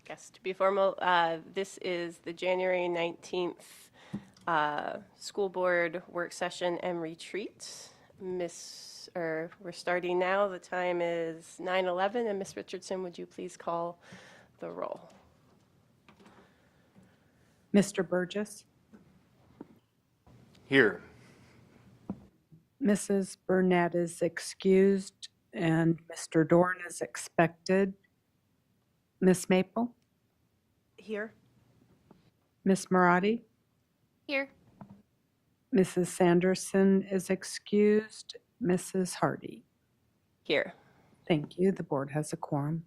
Yes, to be formal, this is the January 19th school board work session and retreat. We're starting now. The time is 9:11, and Miss Richardson, would you please call the roll? Mr. Burgess, Here. Mrs. Burnett is excused, and Mr. Dorn is expected. Miss Maple, Here. Miss Marati, Here. Mrs. Sanderson is excused, Mrs. Hardy. Here. Thank you. The board has a quorum.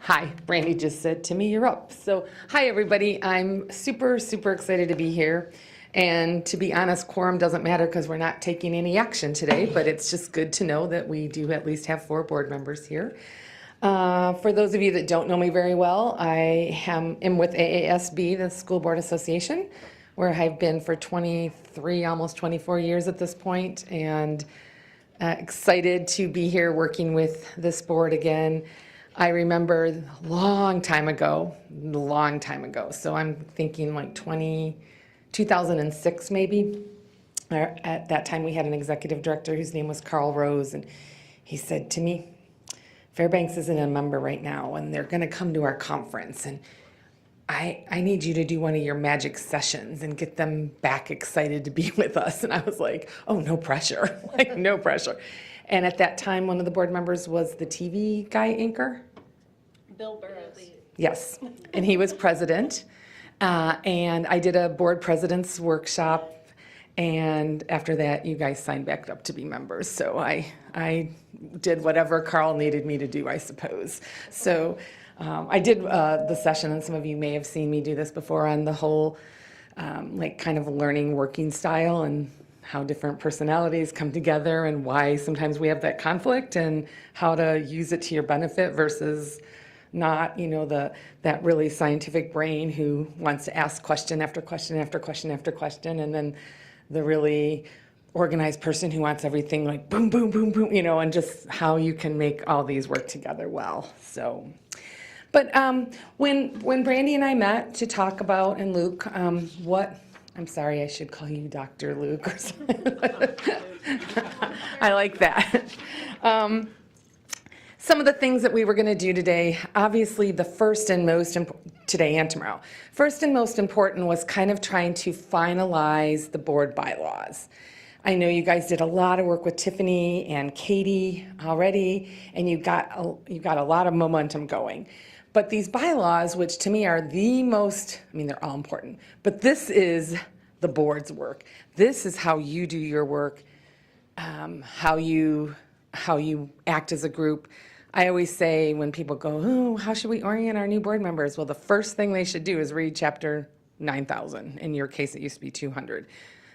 Hi, Brandy just said, Timmy, you're up. So, hi, everybody. I'm super, super excited to be here. And to be honest, quorum doesn't matter because we're not taking any action today, but it's just good to know that we do at least have 4 board members here. For those of you that don't know me very well, I am with AASB, the School Board Association, where I've been for 23, almost 24 years at this point, and excited to be here working with this board again. I remember a long time ago, so I'm thinking like 2006 maybe. At that time, we had an executive director whose name was Carl Rose, and he said to me, Fairbanks isn't a member right now, and they're going to come to our conference, and I need you to do one of your magic sessions and get them back excited to be with us. And I was like, oh, no pressure, like no pressure. And at that time, one of the board members was the TV guy anchor. Bill Burrows. Yes, and he was president. And I did a board president's workshop. And after that, you guys signed back up to be members. So I did whatever Carl needed me to do, I suppose. So I did the session, and some of you may have seen me do this before, on the whole like kind of learning working style and how different personalities come together and why sometimes we have that conflict and how to use it to your benefit versus not, that really scientific brain who wants to ask question after question after question after question, and then the really organized person who wants everything like boom, boom, boom, boom, and just how you can make all these work together well. So, but when Brandy and I met to talk about, and Luke, I'm sorry, I should call you Dr. Luke or something. I like that. Some of the things that we were going to do today, obviously the first and most today and tomorrow. First and most important was kind of trying to finalize the board bylaws. I know you guys did a lot of work with Tiffany and Katie already, and you got a lot of momentum going. But these bylaws, which to me are the most, they're all important, but this is the board's work. This is how you do your work, how you act as a group. I always say when people go, oh, how should we orient our new board members? Well, the first thing they should do is read chapter 9,000. In your case, it used to be 200.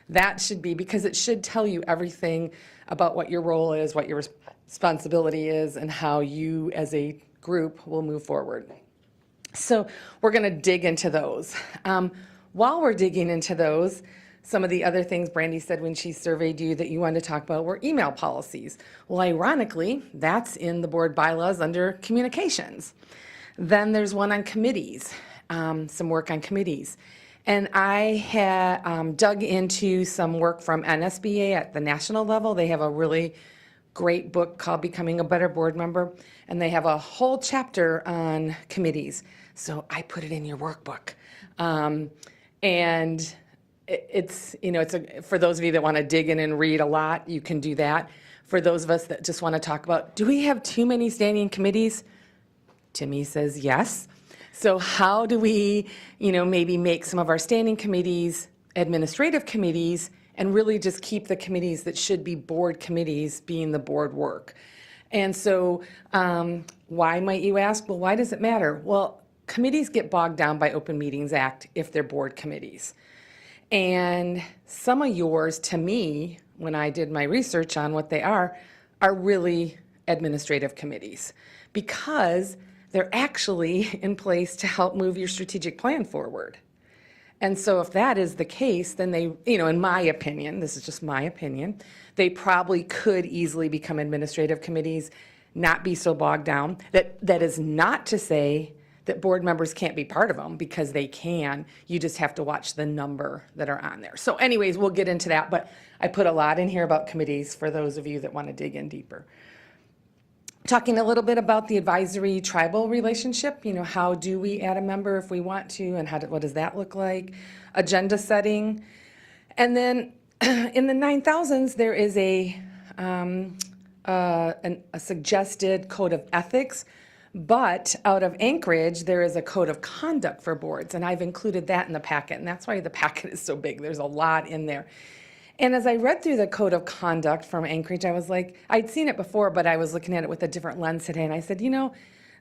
That should be, because it should tell you everything about what your role is, what your responsibility is, and how you as a group will move forward. So we're going to dig into those. While we're digging into those, some of the other things Brandy said when she surveyed you that you wanted to talk about were email policies. Well, ironically, that's in the board bylaws under communications. Then there's one on committees, some work on committees. And I had dug into some work from NSBA at the national level. They have a really great book called Becoming a Better Board Member, and they have a whole chapter on committees. So I put it in your workbook. And it's for those of you that want to dig in and read a lot, you can do that. For those of us that just want to talk about, do we have too many standing committees? Timmy says yes. So how do we, maybe make some of our standing committees administrative committees and really just keep the committees that should be board committees being the board work? And so why might you ask? Well, why does it matter? Well, committees get bogged down by Open Meetings Act if they're board committees. And some of yours, to me, when I did my research on what they are really administrative committees because they're actually in place to help move your strategic plan forward. And so if that is the case, then they, in my opinion, this is just my opinion, they probably could easily become administrative committees, not be so bogged down. That is not to say that board members can't be part of them, because they can. You just have to watch the number that are on there. So anyways, we'll get into that, but I put a lot in here about committees for those of you that want to dig in deeper. Talking a little bit about the advisory tribal relationship, how do we add a member if we want to, and what does that look like? Agenda setting. And then in the 9,000s, there is a suggested code of ethics, but out of Anchorage, there is a code of conduct for boards, and I've included that in the packet, and that's why the packet is so big. There's a lot in there. And as I read through the code of conduct from Anchorage, I was like, I'd seen it before, but I was looking at it with a different lens today, and I said,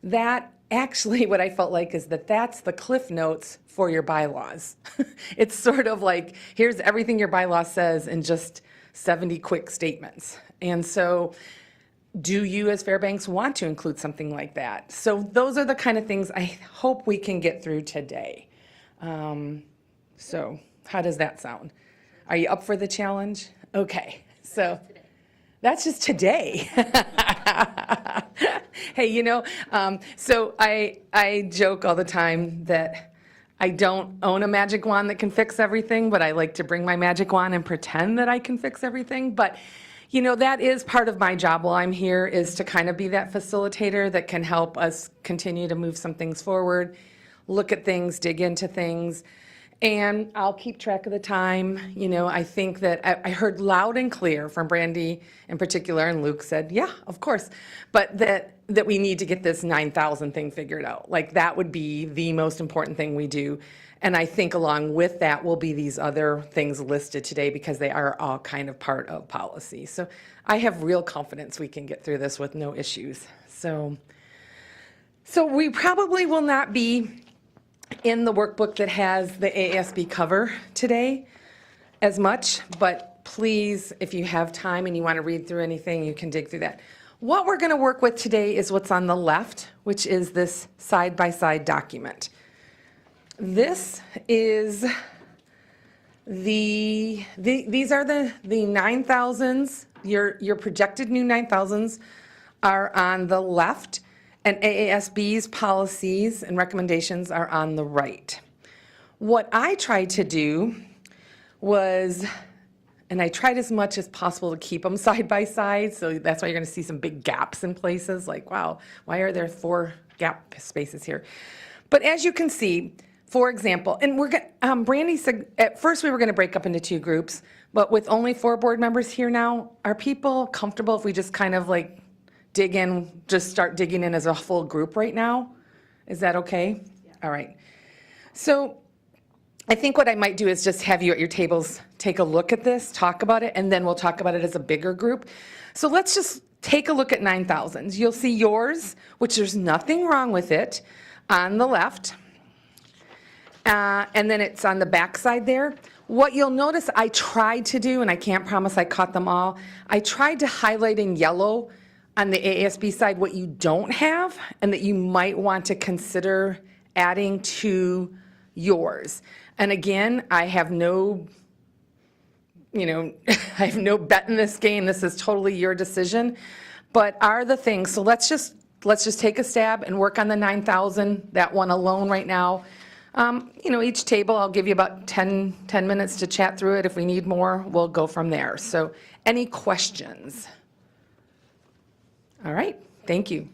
that actually what I felt like is that's the cliff notes for your bylaws. It's sort of like, here's everything your bylaw says in just 70 quick statements. And so do you as Fairbanks want to include something like that? So those are the kind of things I hope we can get through today. So how does that sound? Are you up for the challenge? Okay, so that's just today. Hey, so I joke all the time that I don't own a magic wand that can fix everything, but I like to bring my magic wand and pretend that I can fix everything. But that is part of my job while I'm here, is to kind of be that facilitator that can help us continue to move some things forward, look at things, dig into things, and I'll keep track of the time. I think that I heard loud and clear from Brandy in particular, and Luke said, yeah, of course, but that we need to get this 9,000 thing figured out. Like, that would be the most important thing we do. And I think along with that will be these other things listed today, because they are all kind of part of policy. So I have real confidence we can get through this with no issues. So we probably will not be in the workbook that has the AASB cover today as much, but please, if you have time and you want to read through anything, you can dig through that. What we're going to work with today is what's on the left, which is this side-by-side document. This is these are the 9,000s. Your projected new 9,000s are on the left, and AASB's policies and recommendations are on the right. What I tried to do was, and I tried as much as possible to keep them side by side, so that's why you're going to see some big gaps in places, like, wow, why are there 4 gap spaces here? But as you can see, for example, and Brandy said at first we were going to break up into 2 groups, but with only 4 board members here now, are people comfortable if we just kind of like dig in, just start digging in as a full group right now? Is that okay? Yeah. All right. So I think what I might do is just have you at your tables take a look at this, talk about it, and then we'll talk about it as a bigger group. So let's just take a look at 9,000s. You'll see yours, which there's nothing wrong with it, on the left. And then it's on the back side there. What you'll notice I tried to do, and I can't promise I caught them all, I tried to highlight in yellow on the AASB side what you don't have and that you might want to consider adding to yours. And again, I have no, I have no bet in this game. This is totally your decision. But are the things, so let's just take a stab and work on the 9,000, that one alone right now. Each table, I'll give you about 10 minutes to chat through it. If we need more, we'll go from there. So any questions? All right, thank you.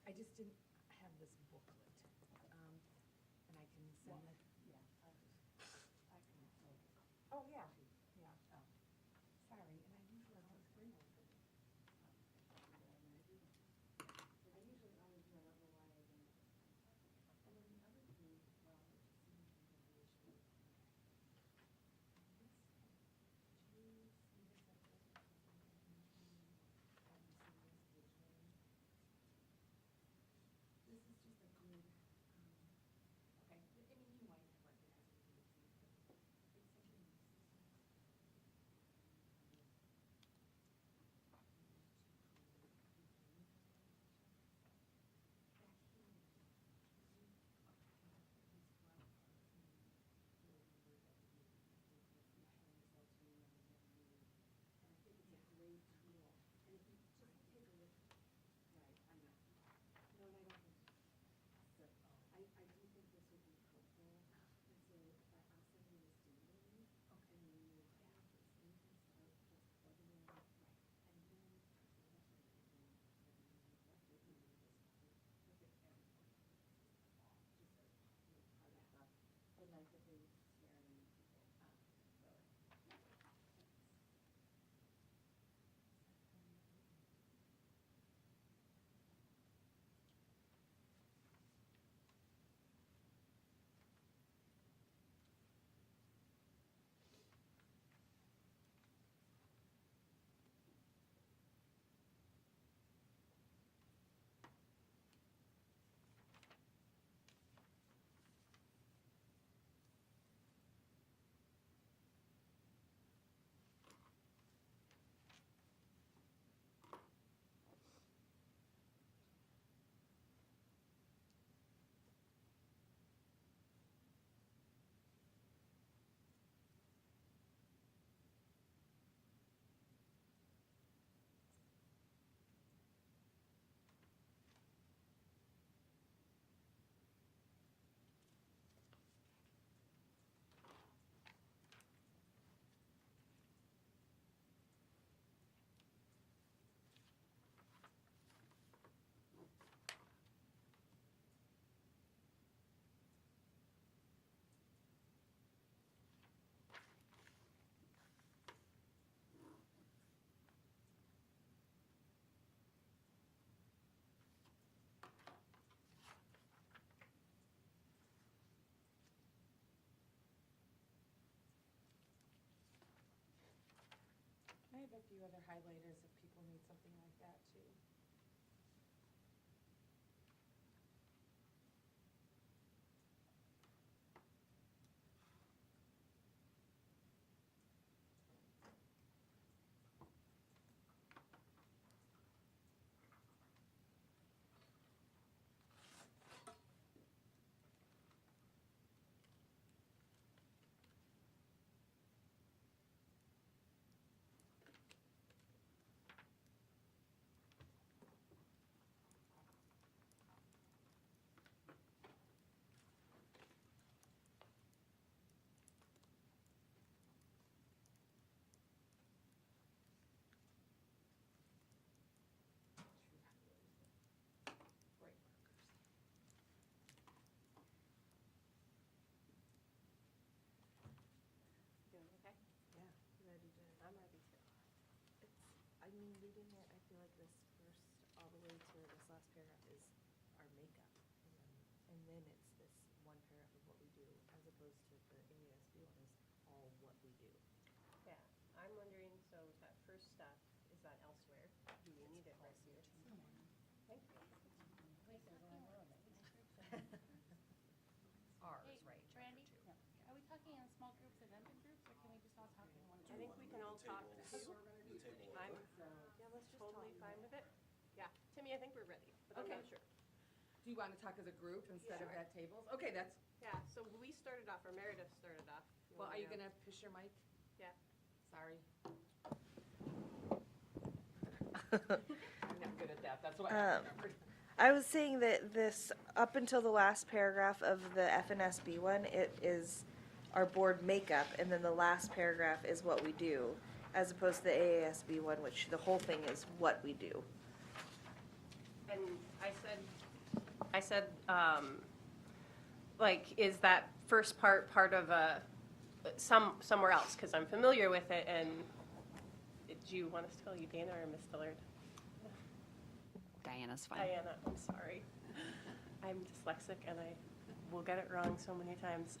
I just didn't have this booklet, and I can send it. Yeah, oh, yeah, yeah. Sorry, and I usually always bring one. I usually always run over a few other highlighters if people need something like that too. Doing okay? Yeah, ready to, I'm ready to. I mean, reading it, I feel like this first, all the way to this last paragraph is our makeup. And then it's this one paragraph of what we do, as opposed to the AASB one is all what we do. Yeah, I'm wondering, so that first step, is that elsewhere? Do we need it right here? Thank you. Ours, right? Brandy, are we talking in small groups and then big groups, or can we just all talk in one I group? think we can all talk too. I'm Yeah, let's just totally talk. fine with it. Yeah, Timmy, I think we're ready, but I'm not Okay. sure. Do you want to talk as a group instead of at tables? Okay, that's, Yeah, so we started off, or Meredith started off. well, are you wanna gonna push your mic? Yeah. Sorry. I'm not good at that, that's why I remembered. I was saying that this, up until the last paragraph of the FNSB one, it is our board makeup, and then the last paragraph is what we do, as opposed to the AASB one, which the whole thing is what we do. And I said, like, is that first part of somewhere else? Because I'm familiar with it, and do you want us to call you Dana or Miss Dillard? Diana's fine. Diana, I'm sorry. I'm dyslexic and I will get it wrong so many times.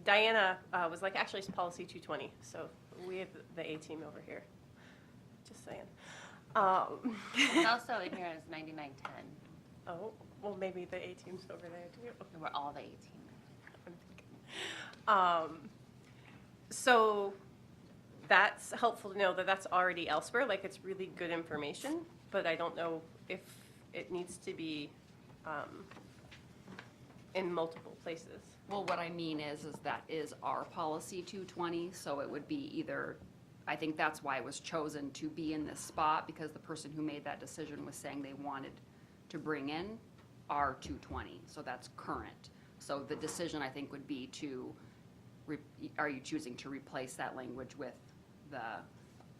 Diana was like, actually, it's policy 220, so we have the A team over here. Just saying. It's also in here as 9910. Oh, well, maybe the A team's over there too. We're all the 18. I'm thinking. So that's helpful to know that that's already elsewhere, like it's really good information, but I don't know if it needs to be in multiple places. Well, what I mean is that is our policy 220, so it would be either, I think that's why it was chosen to be in this spot, because the person who made that decision was saying they wanted to bring in our 220, so that's current. So the decision, I think, would be to, are you choosing to replace that language with the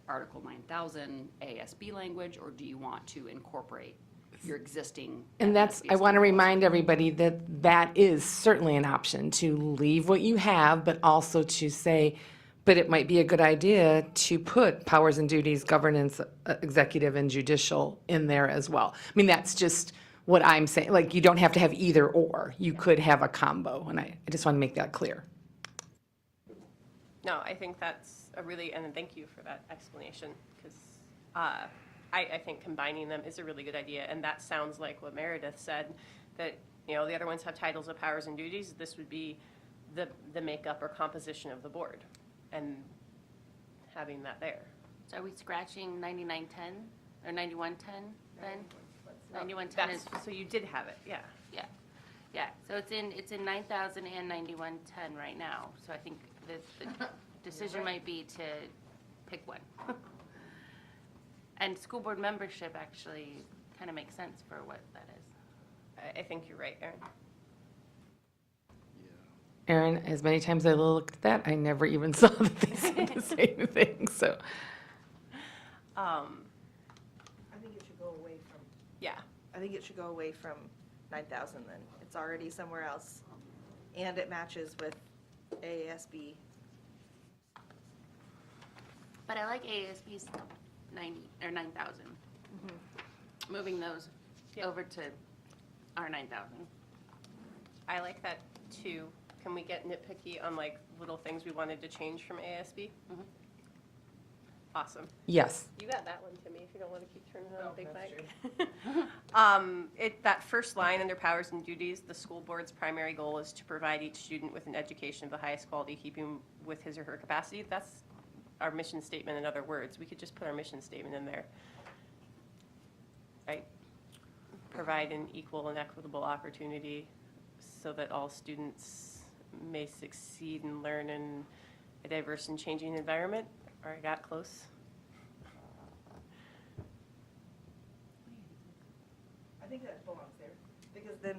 Article 9000 ASB language, or do you want to incorporate your existing? And that's, I want to remind everybody that that is certainly an option, to leave what you have, but also to say, but it might be a good idea to put powers and duties, governance, executive and judicial in there as well. I mean, that's just what I'm saying, like, you don't have to have either or. You could have a combo, and I just want to make that clear. No, I think that's a really, and thank you for that explanation, because I think combining them is a really good idea, and that sounds like what Meredith said, that, you know, the other ones have titles of powers and duties, this would be the makeup or composition of the board, and having that there. So are we scratching 9910 or 9110 then? No, 9110 is, that's- So you did have it, yeah. yeah. Yeah, so it's in 9000 and 9110 right now. So I think the decision might be to pick one. And school board membership actually kind of makes sense for what that is. I think you're right, Erin. Aaron, as many times as I looked at that, I never even saw that they said the same thing, so. I think it should go away from, Yeah, I think it should go away from 9,000 then. It's already somewhere else. And it matches with AASB. But I like AASB's 90 or 9000. Moving those Yeah. over to our 9000. I like that too. Can we get nitpicky on like little things we wanted to change from ASB? Awesome. Yes. You got that one, Timmy, if you don't want to keep turning on the big mic. That first line under powers and duties, the school board's primary goal is to provide each student with an education of the highest quality, keeping with his or her capacity. That's our mission statement in other words. We could just put our mission statement in there. Right? Provide an equal and equitable opportunity so that all students may succeed and learn in a diverse and changing environment. Or I got close. I think that belongs there, because then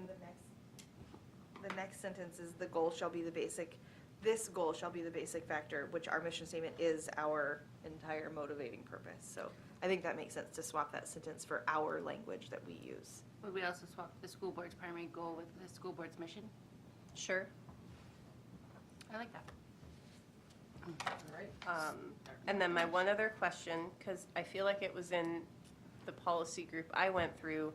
the next sentence is the goal shall be the basic, this goal shall be the basic factor, which our mission statement is our entire motivating purpose. So I think that makes sense to swap that sentence for our language that we use. Would we also swap the school board's primary goal with the school board's mission? Sure. I like that. And then my one other question, because I feel like it was in the policy group I went through,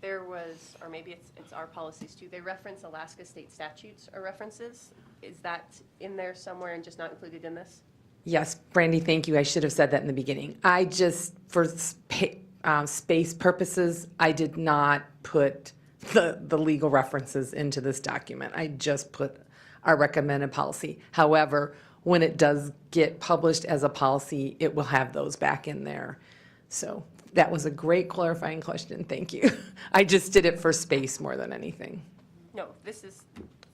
there was, or maybe it's our policies too, they reference Alaska state statutes or references. Is that in there somewhere and just not included in this? Yes, Brandy, thank you. I should have said that in the beginning. I just, for space purposes, I did not put the legal references into this document. I just put our recommended policy. However, when it does get published as a policy, it will have those back in there. So that was a great clarifying question. Thank you. I just did it for space more than anything. No, this is,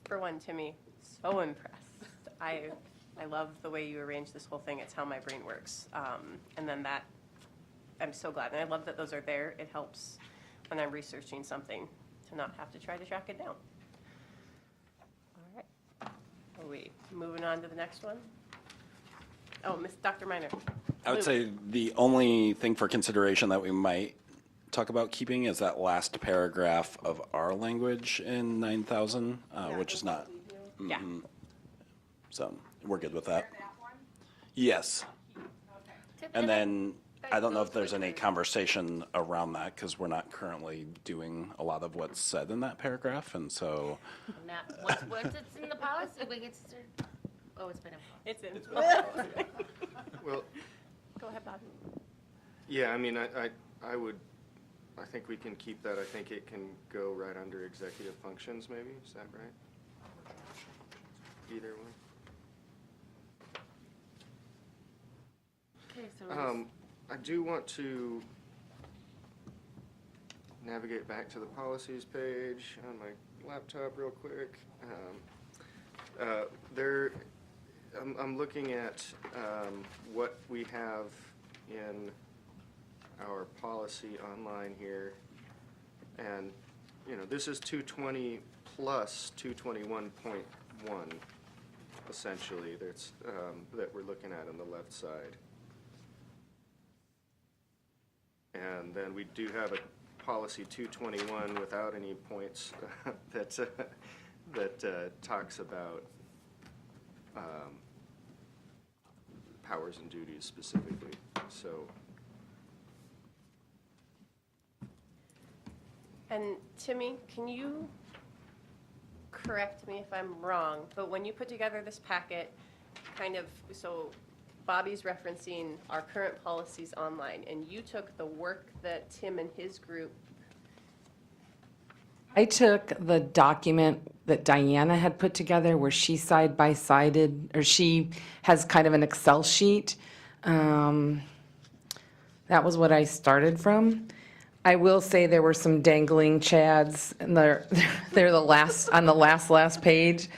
for one, Timmy, so impressed. I love the way you arrange this whole thing. It's how my brain works. And then that, I'm so glad. And I love that those are there. It helps when I'm researching something to not have to try to track it down. All right. Are we moving on to the next one? Oh, Dr. Minor. I would say the only thing for consideration that we might talk about keeping is that last paragraph of our language in 9,000, which is not, Yeah. so we're good with that. Yes. And then, I don't know if there's any conversation around that, because we're not currently doing a lot of what's said in that paragraph, and so, Once it's in the policy, we get to, oh, it's been in. It's in. Well, Go ahead, Bob. yeah, I mean, I would, I think we can keep that. I think it can go right under executive functions, maybe. Is that right? Either one. Okay, so we're I do want to navigate back to the policies page on my laptop real quick. I'm looking at what we have in our policy online here. And, you know, this is 220 plus 221.1, essentially, that's, that we're looking at on the left side. And then we do have a policy 221 without any points that talks about powers and duties specifically. So, And Timmy, can you correct me if I'm wrong, but when you put together this packet, kind of, so Bobby's referencing our current policies online, and you took the work that Tim and his group, I took the document that Diana had put together where she side by sided, or she has kind of an Excel sheet. That was what I started from. I will say there were some dangling chads, and they're the last, on the last page.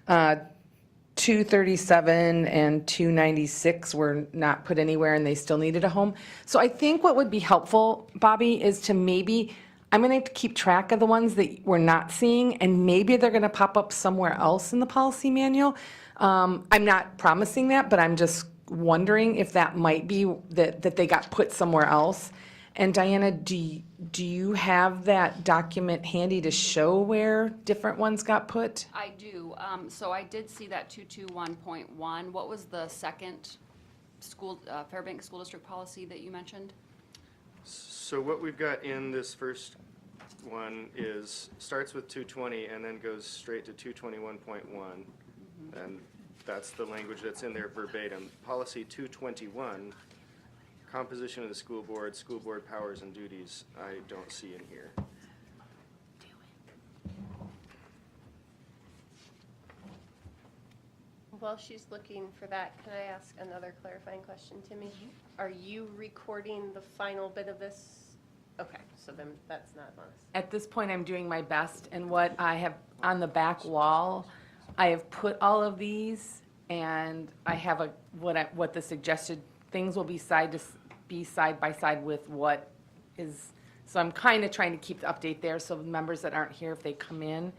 237 and 296 were not put anywhere, and they still needed a home. So I think what would be helpful, Bobby, is to maybe, I'm going to have to keep track of the ones that we're not seeing, and maybe they're going to pop up somewhere else in the policy manual. I'm not promising that, but I'm just wondering if that might be that they got put somewhere else. And Diana, do you have that document handy to show where different ones got put? I do. So I did see that 221.1. What was the second school, Fairbanks School District policy that you mentioned? so what we've got in this first one is, starts with 220 and then goes straight to 221.1. And that's the language that's in there verbatim. Policy 221 composition of the school board powers and duties, I don't see in here. While she's looking for that, can I ask another clarifying question, Timmy? Are you recording the final bit of this? Okay, so then that's not on us. At this point, I'm doing my best, and what I have on the back wall, I have put all of these, and I have what the suggested things will be side by side with what is, so I'm kind of trying to keep the update there, so members that aren't here, if they come in,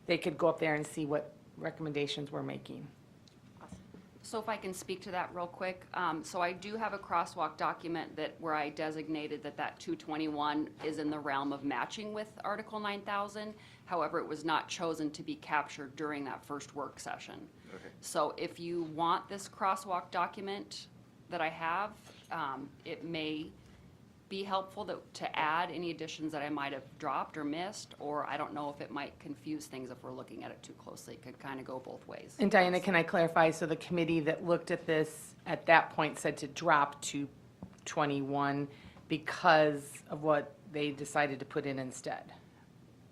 they could go up there and see what recommendations we're making. So if I can speak to that real quick, so I do have a crosswalk document where I designated that 221 is in the realm of matching with Article 9000. However, it was not chosen to be captured during that first work session. Okay. So if you want this crosswalk document that I have, it may be helpful to add any additions that I might have dropped or missed, or I don't know if it might confuse things if we're looking at it too closely. It could kind of go both ways. And Diana, can I clarify, so the committee that looked at this at that point said to drop to 21 because of what they decided to put in instead?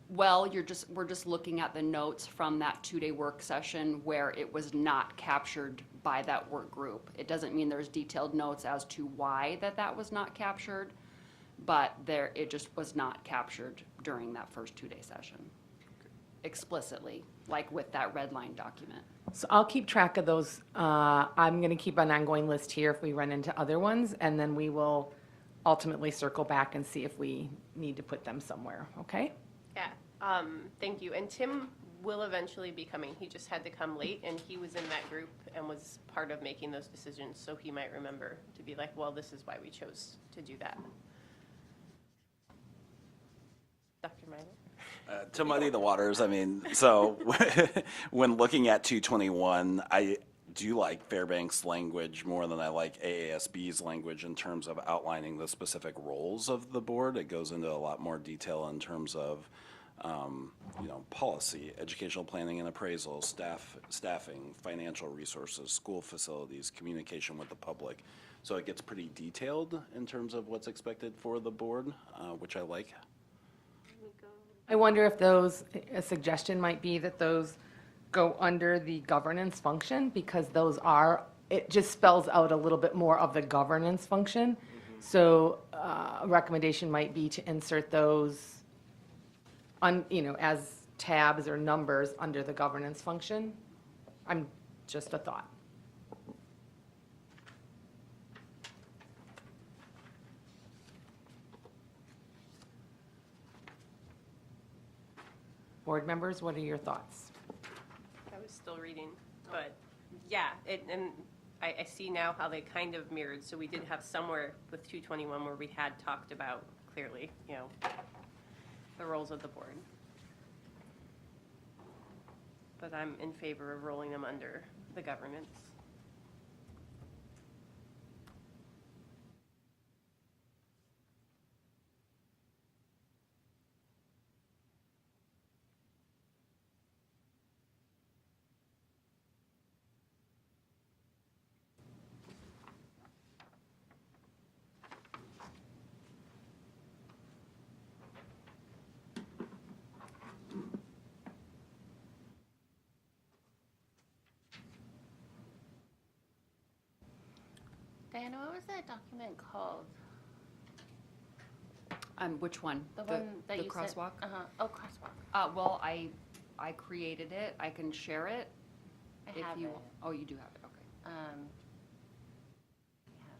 Well, we're just looking at the notes from that 2-day work session where it was not captured by that work group. It doesn't mean there's detailed notes as to why that was not captured, but it just was not captured during that first 2-day session explicitly, like with that red line document. So I'll keep track of those. I'm going to keep an ongoing list here if we run into other ones, and then we will ultimately circle back and see if we need to put them somewhere, okay? Yeah, thank you. And Tim will eventually be coming. He just had to come late, and he was in that group and was part of making those decisions, so he might remember to be like, well, this is why we chose to do that. Dr. Minor? To muddy the waters, I mean, so when looking at 221, I do like Fairbanks' language more than I like AASB's language in terms of outlining the specific roles of the board. It goes into a lot more detail in terms of, policy, educational planning and appraisal, staffing, financial resources, school facilities, communication with the public. So it gets pretty detailed in terms of what's expected for the board, which I like. I wonder if a suggestion might be that those go under the governance function, because it just spells out a little bit more of the governance function. So a recommendation might be to insert those as tabs or numbers under the governance function. Just a thought. Board members, what are your thoughts? I was still reading, but yeah, and I see now how they kind of mirrored. So we did have somewhere with 221 where we had talked about clearly, the roles of the board. But I'm in favor of rolling them under the governance. Diana, what was that document called? Which one? The one that the you said? crosswalk? Oh, crosswalk. Well, I created it. I can share it. I if have you. it. Oh, you do have it. Okay. I have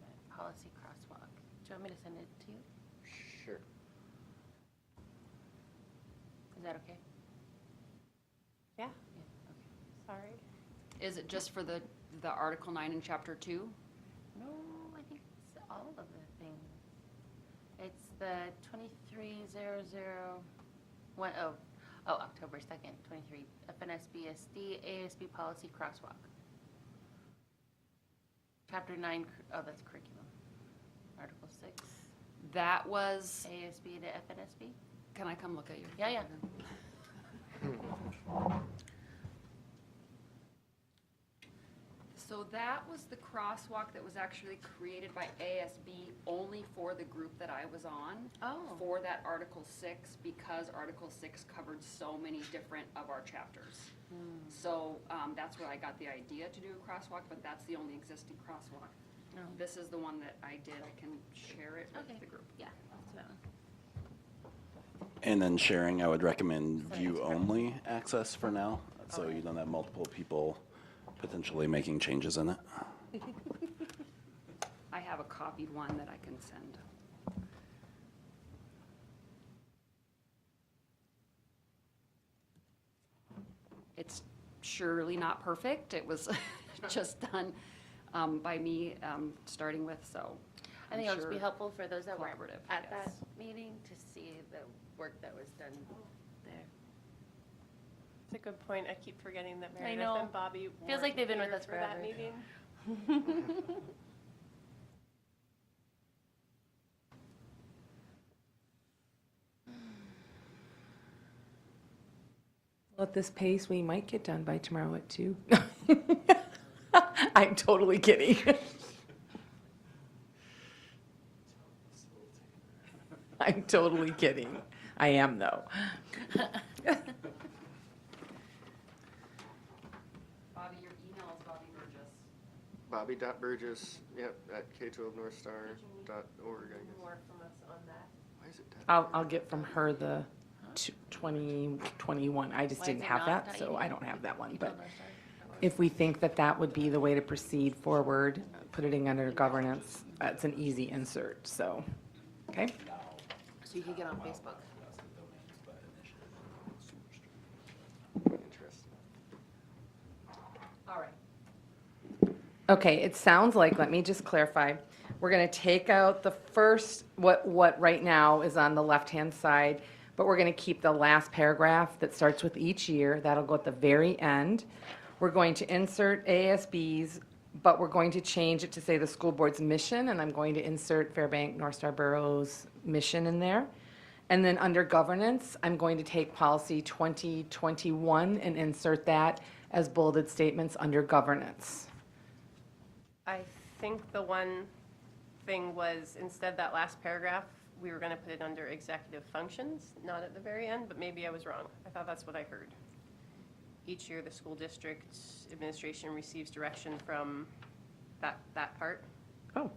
it. Policy crosswalk. Do you want me to send it to you? Sure. Is that okay? Yeah, Yeah, okay. sorry. Is it just for the Article 9 in Chapter 2? No, I think it's all of the things. It's the 230010, October 2nd, 23, FNSBSD, ASB policy crosswalk. Chapter 9, that's curriculum. Article 6, That was. ASB to FNSB. Can I come look at your? Yeah. So that was the crosswalk that was actually created by ASB only for the group that I was on. Oh. For that Article 6, because Article 6 covered so many different of our chapters. So that's where I got the idea to do a crosswalk, but that's the only existing crosswalk. Oh. This is the one that I did. I can share it Okay. with the group. Yeah, that's that one. And then sharing, I would recommend view-only access for now, so you don't have multiple people potentially making changes in it. I have a copied one that I can send. It's surely not perfect. It was just done by me, starting with, so. I think I'm it would just be sure helpful for those that weren't collaborative, at that yes. meeting to see the work that was done there. It's a good point. I keep forgetting that I Meredith know. and Bobby Feels like they've been with weren't us here for that forever. meeting. At this pace, we might get done by tomorrow at 2. I'm totally kidding. I'm totally kidding. I am, though. Bobby, your email is Bobby Burgess. Bobby.Burgess, yep, at k12northstar.org, I guess. More from us on that. Why is it? I'll get from her the 2021. I just Why is didn't it have not that, so I don't have that one. But Email us, sorry. if we think that that would be the way to proceed forward, putting it under governance, it's an easy insert, so, okay? So you can get on Facebook. Interesting. All right. Okay, it sounds like, let me just clarify, we're gonna take out the first, what right now is on the left-hand side, but we're gonna keep the last paragraph that starts with each year, that'll go at the very end. We're going to insert ASBs, but we're going to change it to say the school board's mission, and I'm going to insert Fairbank North Star Borough's mission in there. And then under governance, I'm going to take policy 2021 and insert that as bolded statements under governance. I think the one thing was, instead that last paragraph, we were going to put it under executive functions, not at the very end, but maybe I was wrong. I thought that's what I heard. Each year, the school district administration receives direction from that part. Oh,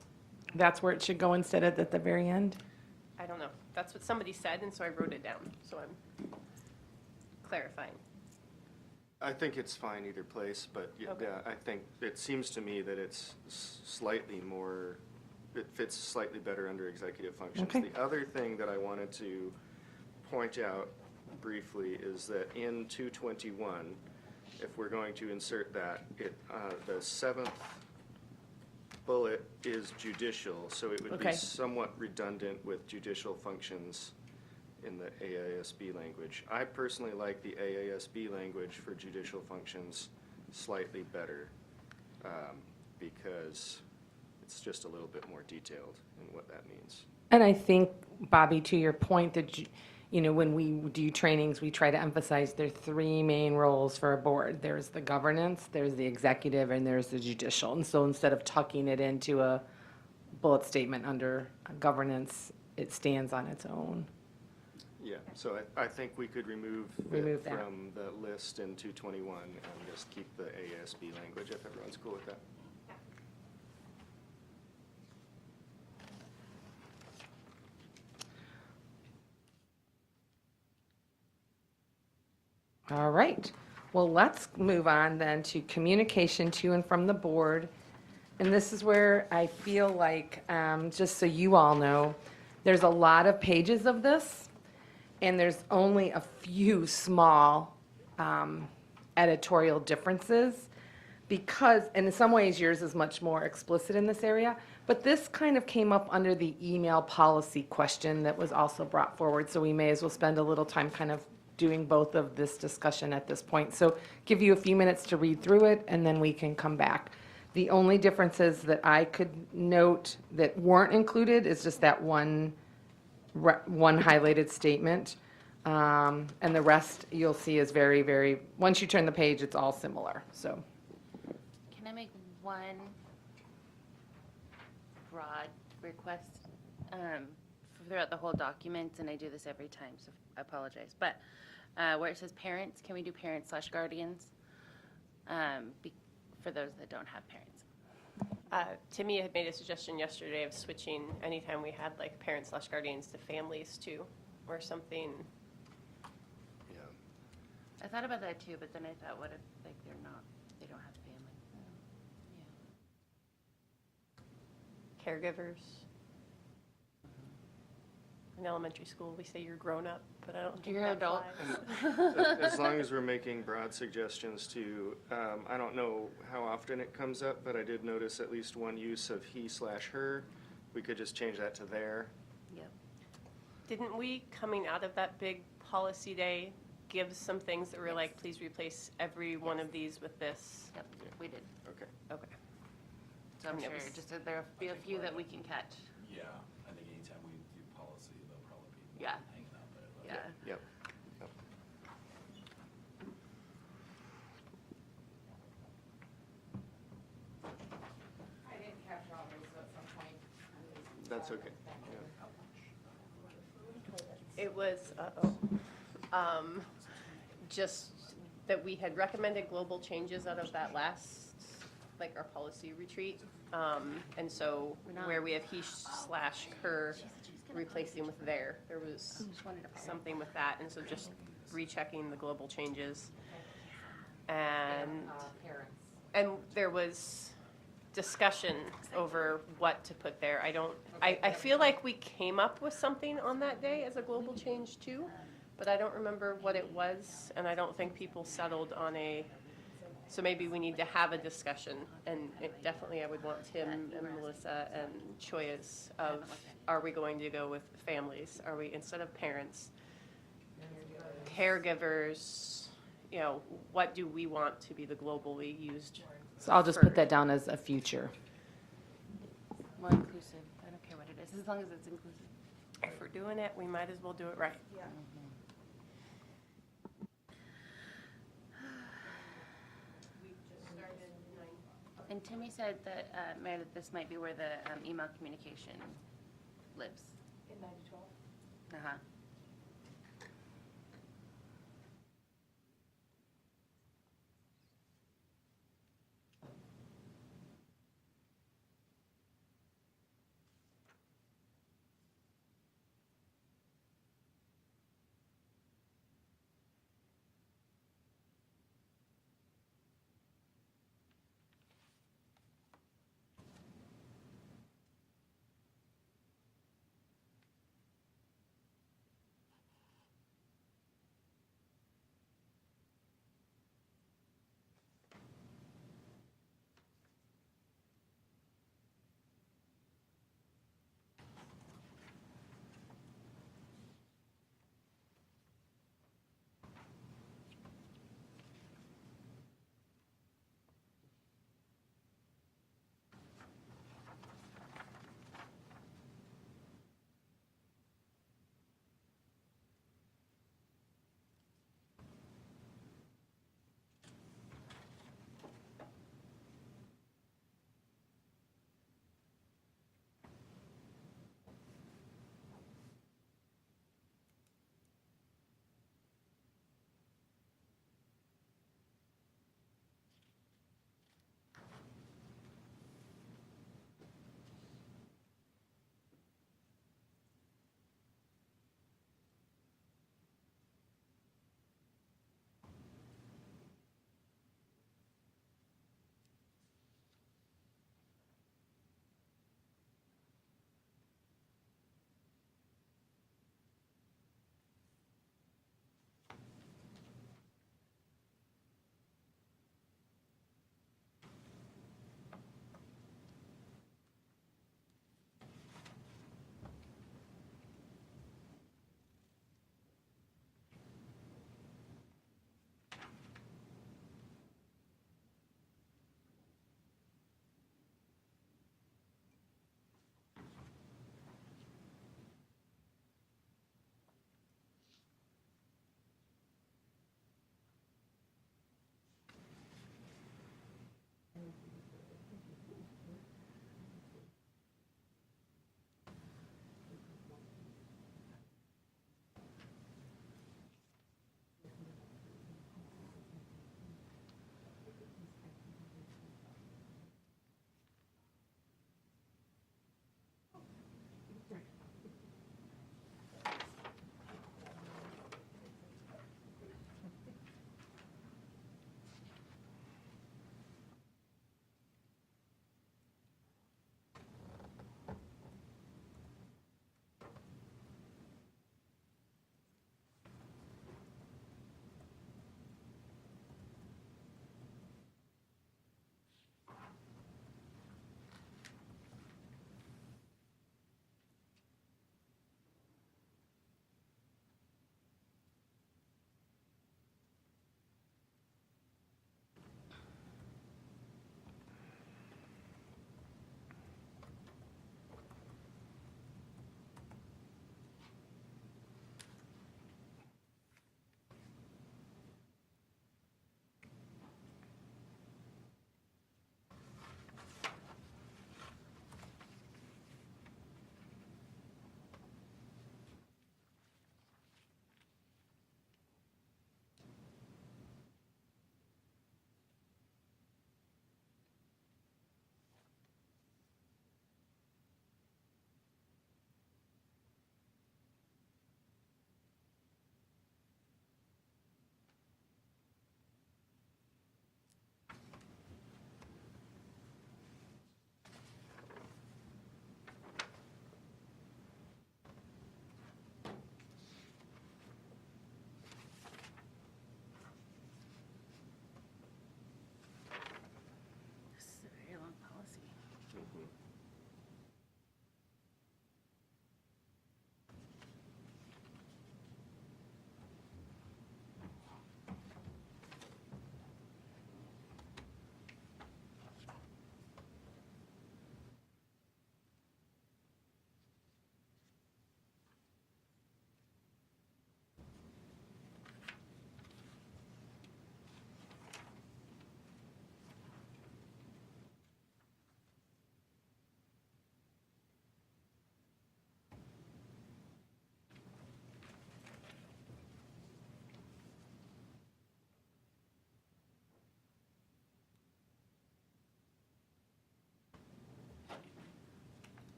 that's where it should go instead of at the very end? I don't know. That's what somebody said, and so I wrote it down. So I'm clarifying. I think it's fine either place, but Okay. yeah, I think it seems to me that it's slightly more, it fits slightly better under executive functions. Okay. The other thing that I wanted to point out briefly is that in 221, if we're going to insert that, the 7th bullet is judicial, so it would be Okay. somewhat redundant with judicial functions in the AASB language. I personally like the AASB language for judicial functions slightly better, because it's just a little bit more detailed in what that means. And I think, Bobby, to your point, that, you know, when we do trainings, we try to emphasize there are 3 main roles for a board. There's the governance, there's the executive, and there's the judicial. And so instead of tucking it into a bullet statement under governance, it stands on its own. Yeah, so I think we could remove Remove it that. from the list in 221 and just keep the AASB language if everyone's cool with that. All right. Well, let's move on then to communication to and from the board. And this is where I feel like, just so you all know, there's a lot of pages of this, and there's only a few small editorial differences because, and in some ways, yours is much more explicit in this area, but this kind of came up under the email policy question that was also brought forward, so we may as well spend a little time kind of doing both of this discussion at this point. So give you a few minutes to read through it, and then we can come back. The only differences that I could note that weren't included is just that one highlighted statement. And the rest you'll see is very, very, once you turn the page, it's all similar, so. Can I make one broad request throughout the whole document, and I do this every time, so I apologize. But where it says parents, can we do parents/guardians? For those that don't have parents. Timmy had made a suggestion yesterday of switching anytime we had like parents/guardians to families too, or something. Yeah. I thought about that too, but then I thought, what if like they don't have family? Caregivers. In elementary school, we say you're grown up, but I don't think You're that adult. flies. As long as we're making broad suggestions to, I don't know how often it comes up, but I did notice at least one use of he/her. We could just change that to their. Yep. Didn't we, coming out of that big policy day, give some things that were like, please replace every one of these with this? Yep, we did. Okay. Okay. So I'm And it sure was- just that there will be a few that we can catch. Yeah, I think anytime we do policy, there'll probably be Yeah. hanging out there. Yeah. Yep. Yep. I didn't capture all those, so at some point. That's okay. Yeah. It was, just that we had recommended global changes out of that last, like our policy retreat. And so where we have he/her replacing with there was something with that. And so just rechecking the global changes. And there was discussion over what to put there. I feel like we came up with something on that day as a global change too, but I don't remember what it was, and I don't think people settled on so maybe we need to have a discussion, and definitely I would want Tim and Melissa and Choya's of, are we going to go with families? Are we, instead of parents, caregivers, what do we want to be the globally used? So I'll just put that down as a future. More inclusive. I don't care what it is, as long as it's inclusive. If we're doing it, we might as well do it right. Yeah. And Timmy said that, Meredith, this might be where the email communication lives. In 9-12? Uh-huh.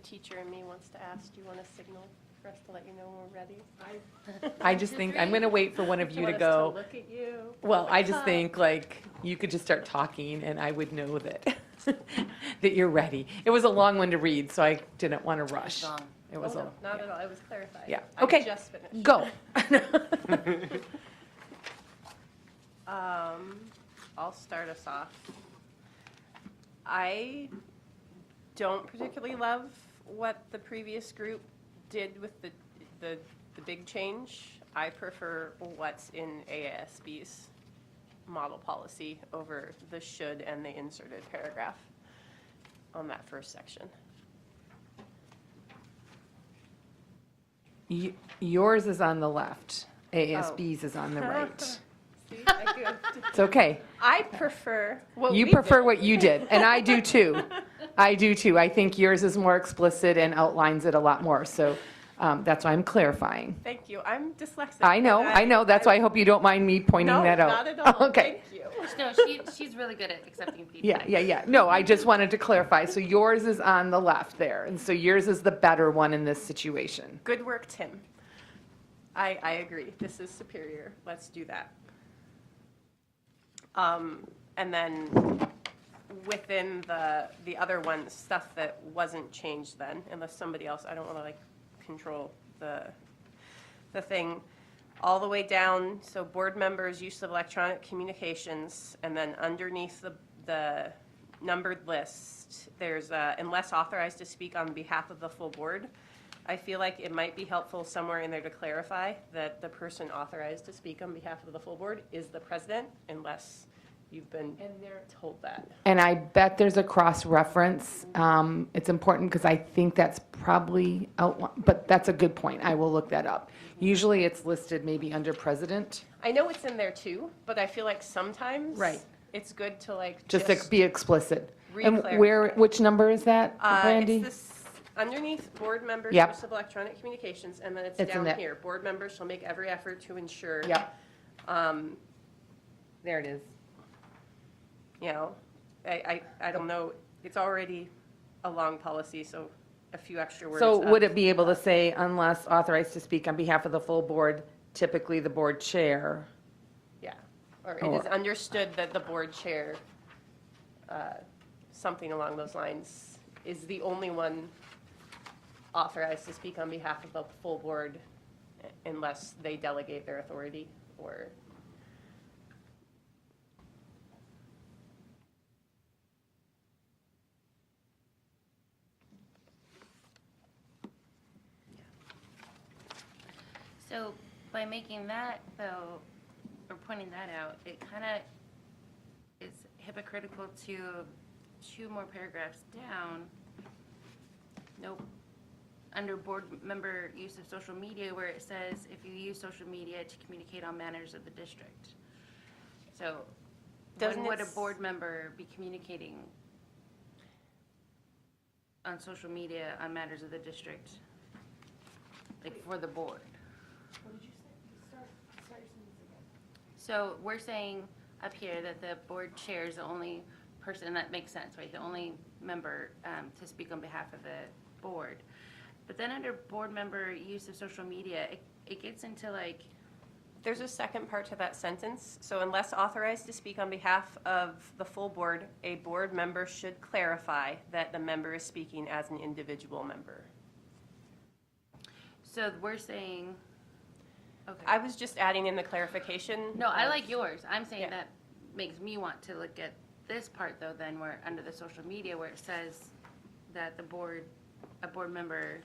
teacher in me wants to ask, do you want a signal for us to let you know when we're ready? I just think, I'm going to wait for one of Do you to want us go. look at you? Well, I just think like you could just start talking and I would know that, that you're ready. It was a long one to read, so I didn't want to rush. long. It was Oh, a, no, not at all, it was clarified. yeah, I okay, just finished. go. I'll start us off. I don't particularly love what the previous group did with the big change. I prefer what's in AASB's model policy over the should and the inserted paragraph on that first section. Yours is on the left, ASB's is on the right. See, I goofed. It's okay. I prefer what You we prefer did. what you did, and I do too. I do too. I think yours is more explicit and outlines it a lot more, so that's why I'm clarifying. Thank you. I'm dyslexic. I know, and I know. That's why I hope you don't mind me pointing No, that out. not at all. Okay. Thank you. No, she's really good at accepting feedback. Yeah. No, I just wanted to clarify. So yours is on the left there, and so yours is the better one in this situation. Good work, Tim. I agree. This is superior. Let's do that. And then within the other one, stuff that wasn't changed then, unless somebody else, I don't want to like control the thing, all the way down, so board members' use of electronic communications, and then underneath the numbered list, there's unless authorized to speak on behalf of the full board. I feel like it might be helpful somewhere in there to clarify that the person authorized to speak on behalf of the full board is the president, unless you've been told that. And I bet there's a cross-reference. It's important because I think that's probably but that's a good point. I will look that up. Usually it's listed maybe under president. I know it's in there too, but I feel like sometimes Right. it's good to like Just to be explicit. And Re-clarify. which number is that, Brandy? It's this, underneath board members' Yep. use of electronic communications, and then it's It's in down there. here. Board members shall make every effort to ensure. Yep. There it is. You know, I don't know, it's already a long policy, so a few extra words. So would of- it be able to say unless authorized to speak on behalf of the full board, typically the board chair? Yeah, or it is understood that the board chair, something along those lines, is the only one authorized to speak on behalf of the full board unless they delegate their authority or. So by making that though, or pointing that out, it kind of is hypocritical to 2 more paragraphs down. Nope. Under board member use of social media, where it says if you use social media to communicate on matters of the district. So Doesn't when would it a board member be communicating on social media on matters of the district? Like for the board? So we're saying up here that the board chair is the only person, that makes sense, right? The only member to speak on behalf of the board. But then under board member use of social media, it gets into like, There's a second part to that sentence. So unless authorized to speak on behalf of the full board, a board member should clarify that the member is speaking as an individual member. so we're saying, okay. I was just adding in the clarification. No, I of- like yours. I'm saying Yeah. that makes me want to look at this part though, then where, under the social media, where it says that a board member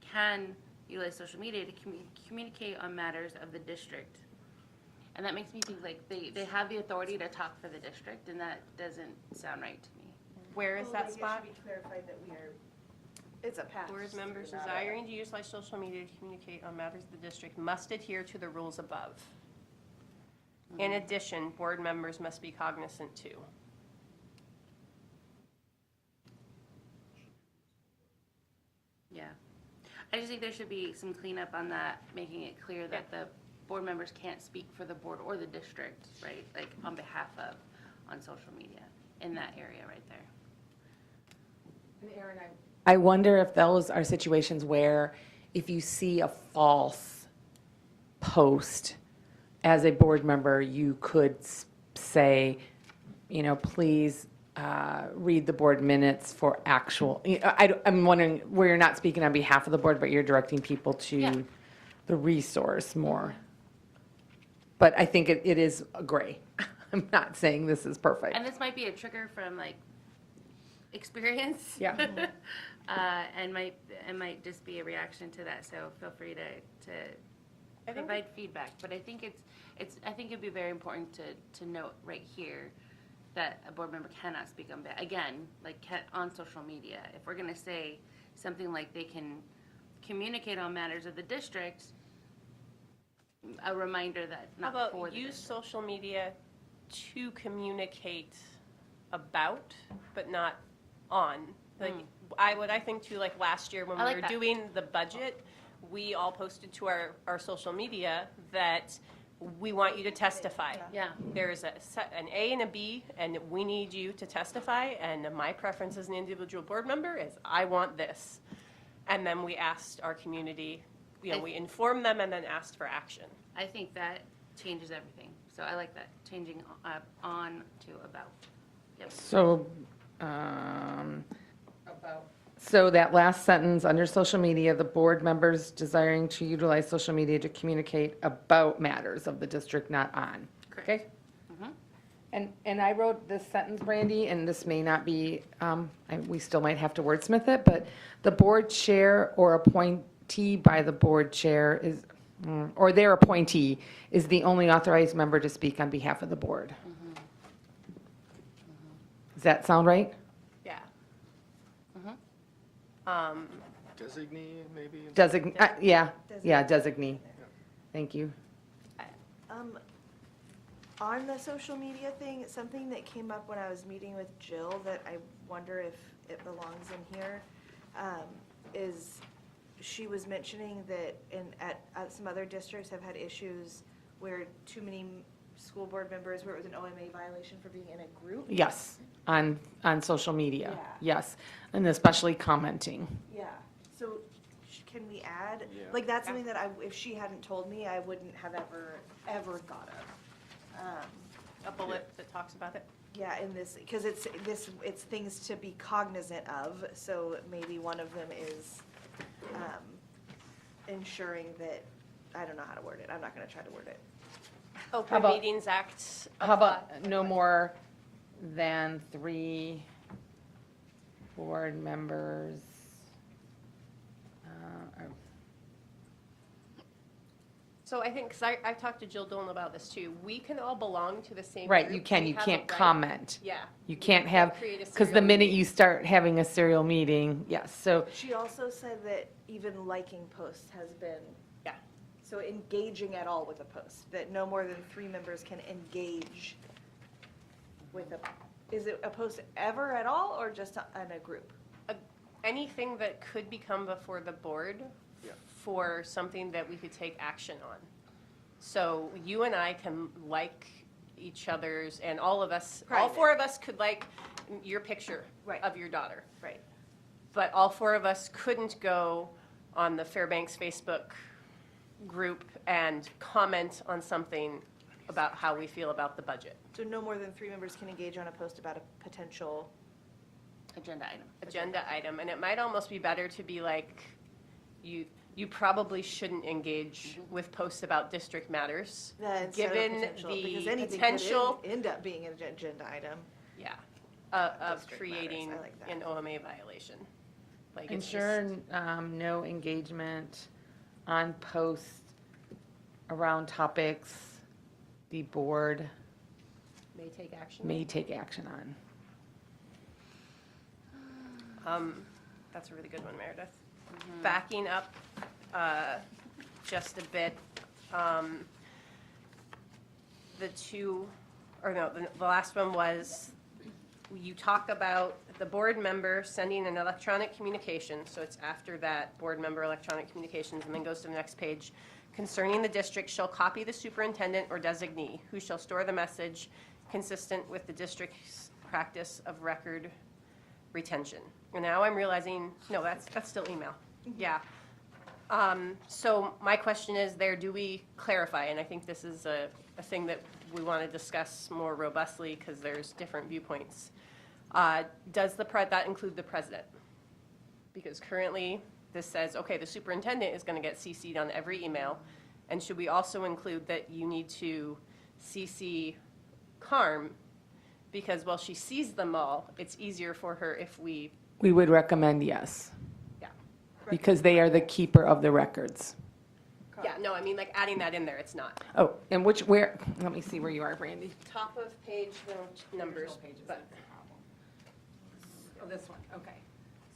can utilize social media to communicate on matters of the district. And that makes me think like they have the authority to talk for the district, and that doesn't sound right to me. Where is that spot? It should be clarified that we are, it's a pass. Board members not a- desiring to utilize social media to communicate on matters of the district must adhere to the rules above. In addition, board members must be cognizant too. Yeah. I just think there should be some cleanup on that, making it clear that the board members can't speak for the board or the district, right? Like on behalf of, on social media, in that area right there. And Aaron, I wonder if those are situations where if you see a false post as a board member, you could say, please read the board minutes for actual, I'm wondering where you're not speaking on behalf of the board, but you're directing people Yeah. to the resource more. But I think it is gray. I'm not saying this is perfect. And this might be a trigger from like experience. Yeah. And might just be a reaction to that, so feel free to provide feedback. But I think I think it'd be very important to note right here that a board member cannot speak on, again, like on social media. If we're gonna say something like they can communicate on matters of the district, a reminder that How not for about the use district. social media to communicate about, but not on? Like, I think too, like last year when I we like were that. doing the budget, we all posted to our social media that we want you to testify. Yeah. There's an A and a B, and we need you to testify, and my preference as an individual board member is I want this. And then we asked our community, we informed them and then asked for action. I think that changes everything. So I like that, changing on to about. Yep. So that last sentence, under social media, the board members desiring to utilize social media to communicate about matters of the district, not on. Okay? And I wrote this sentence, Brandy, and this may not be, we still might have to wordsmith it, but the board chair or appointee by the board chair is, or their appointee is the only authorized member to speak on behalf of the board. Does that sound right? Yeah. Designee, maybe? Designee. Thank you. On the social media thing, something that came up when I was meeting with Jill that I wonder if it belongs in here, is she was mentioning that at some other districts have had issues where too many school board members, where it was an OMA violation for being in a group. Yes, on social media, Yeah. yes, and especially commenting. Yeah, so can we add, Yeah. like, that's something that if she hadn't told me, I wouldn't have ever thought of. A bullet that talks about it. Yeah, in this, because it's things to be cognizant of, so maybe one of them is ensuring that, I don't know how to word it, I'm not gonna try to word it. Open about- Meetings Act. How about no more than 3 board members? So I think, because I've talked to Jill Dolan about this too, we can all belong to the same Right, group. you can, We you have a can't right- comment. Yeah. You can't have, create a because the serial minute meeting. you start having a serial meeting, yes, so, She also said that even liking posts has been, Yeah. so engaging at all with a post, that no more than 3 members can engage with is it a post ever at all, or just in a group? Anything that could become before the board Yeah. for something that we could take action on. So you and I can like each other's, and all of us, all Private. 4 of us could like your picture Right. of your daughter. Right. But all 4 of us couldn't go on the Fairbanks Facebook group and comment on something about how we feel about the budget. So no more than 3 members can engage on a post about a potential, Agenda item. Agenda item, and it might almost be better to be like, you probably shouldn't engage with posts about district matters, instead of given potential, because the anything could potential, end up being an agenda item. yeah, of District creating matters, I like that. an OMA violation. Like, it's ensure just, no engagement on posts around topics the board may take action. may take action on. That's a really good one, Meredith. Backing up just a bit, the last one was, you talk about the board member sending an electronic communication, so it's after that, board member electronic communications, and then goes to the next page. Concerning the district shall copy the superintendent or designee, who shall store the message consistent with the district's practice of record retention. And now I'm realizing, no, that's still email. Yeah. So my question is there, do we clarify? And I think this is a thing that we want to discuss more robustly because there's different viewpoints. Does that include the president? Because currently this says, okay, the superintendent is going to get CC'd on every email. And should we also include that you need to CC Carm? Because while she sees them all, it's easier for her if we, We would recommend yes, yeah. because they are the keeper of the records. Yeah, no, I mean, like adding that in there, it's not. Oh, and let me see where you are, Brandy. Top of page, no numbers, but, Oh, this one, okay.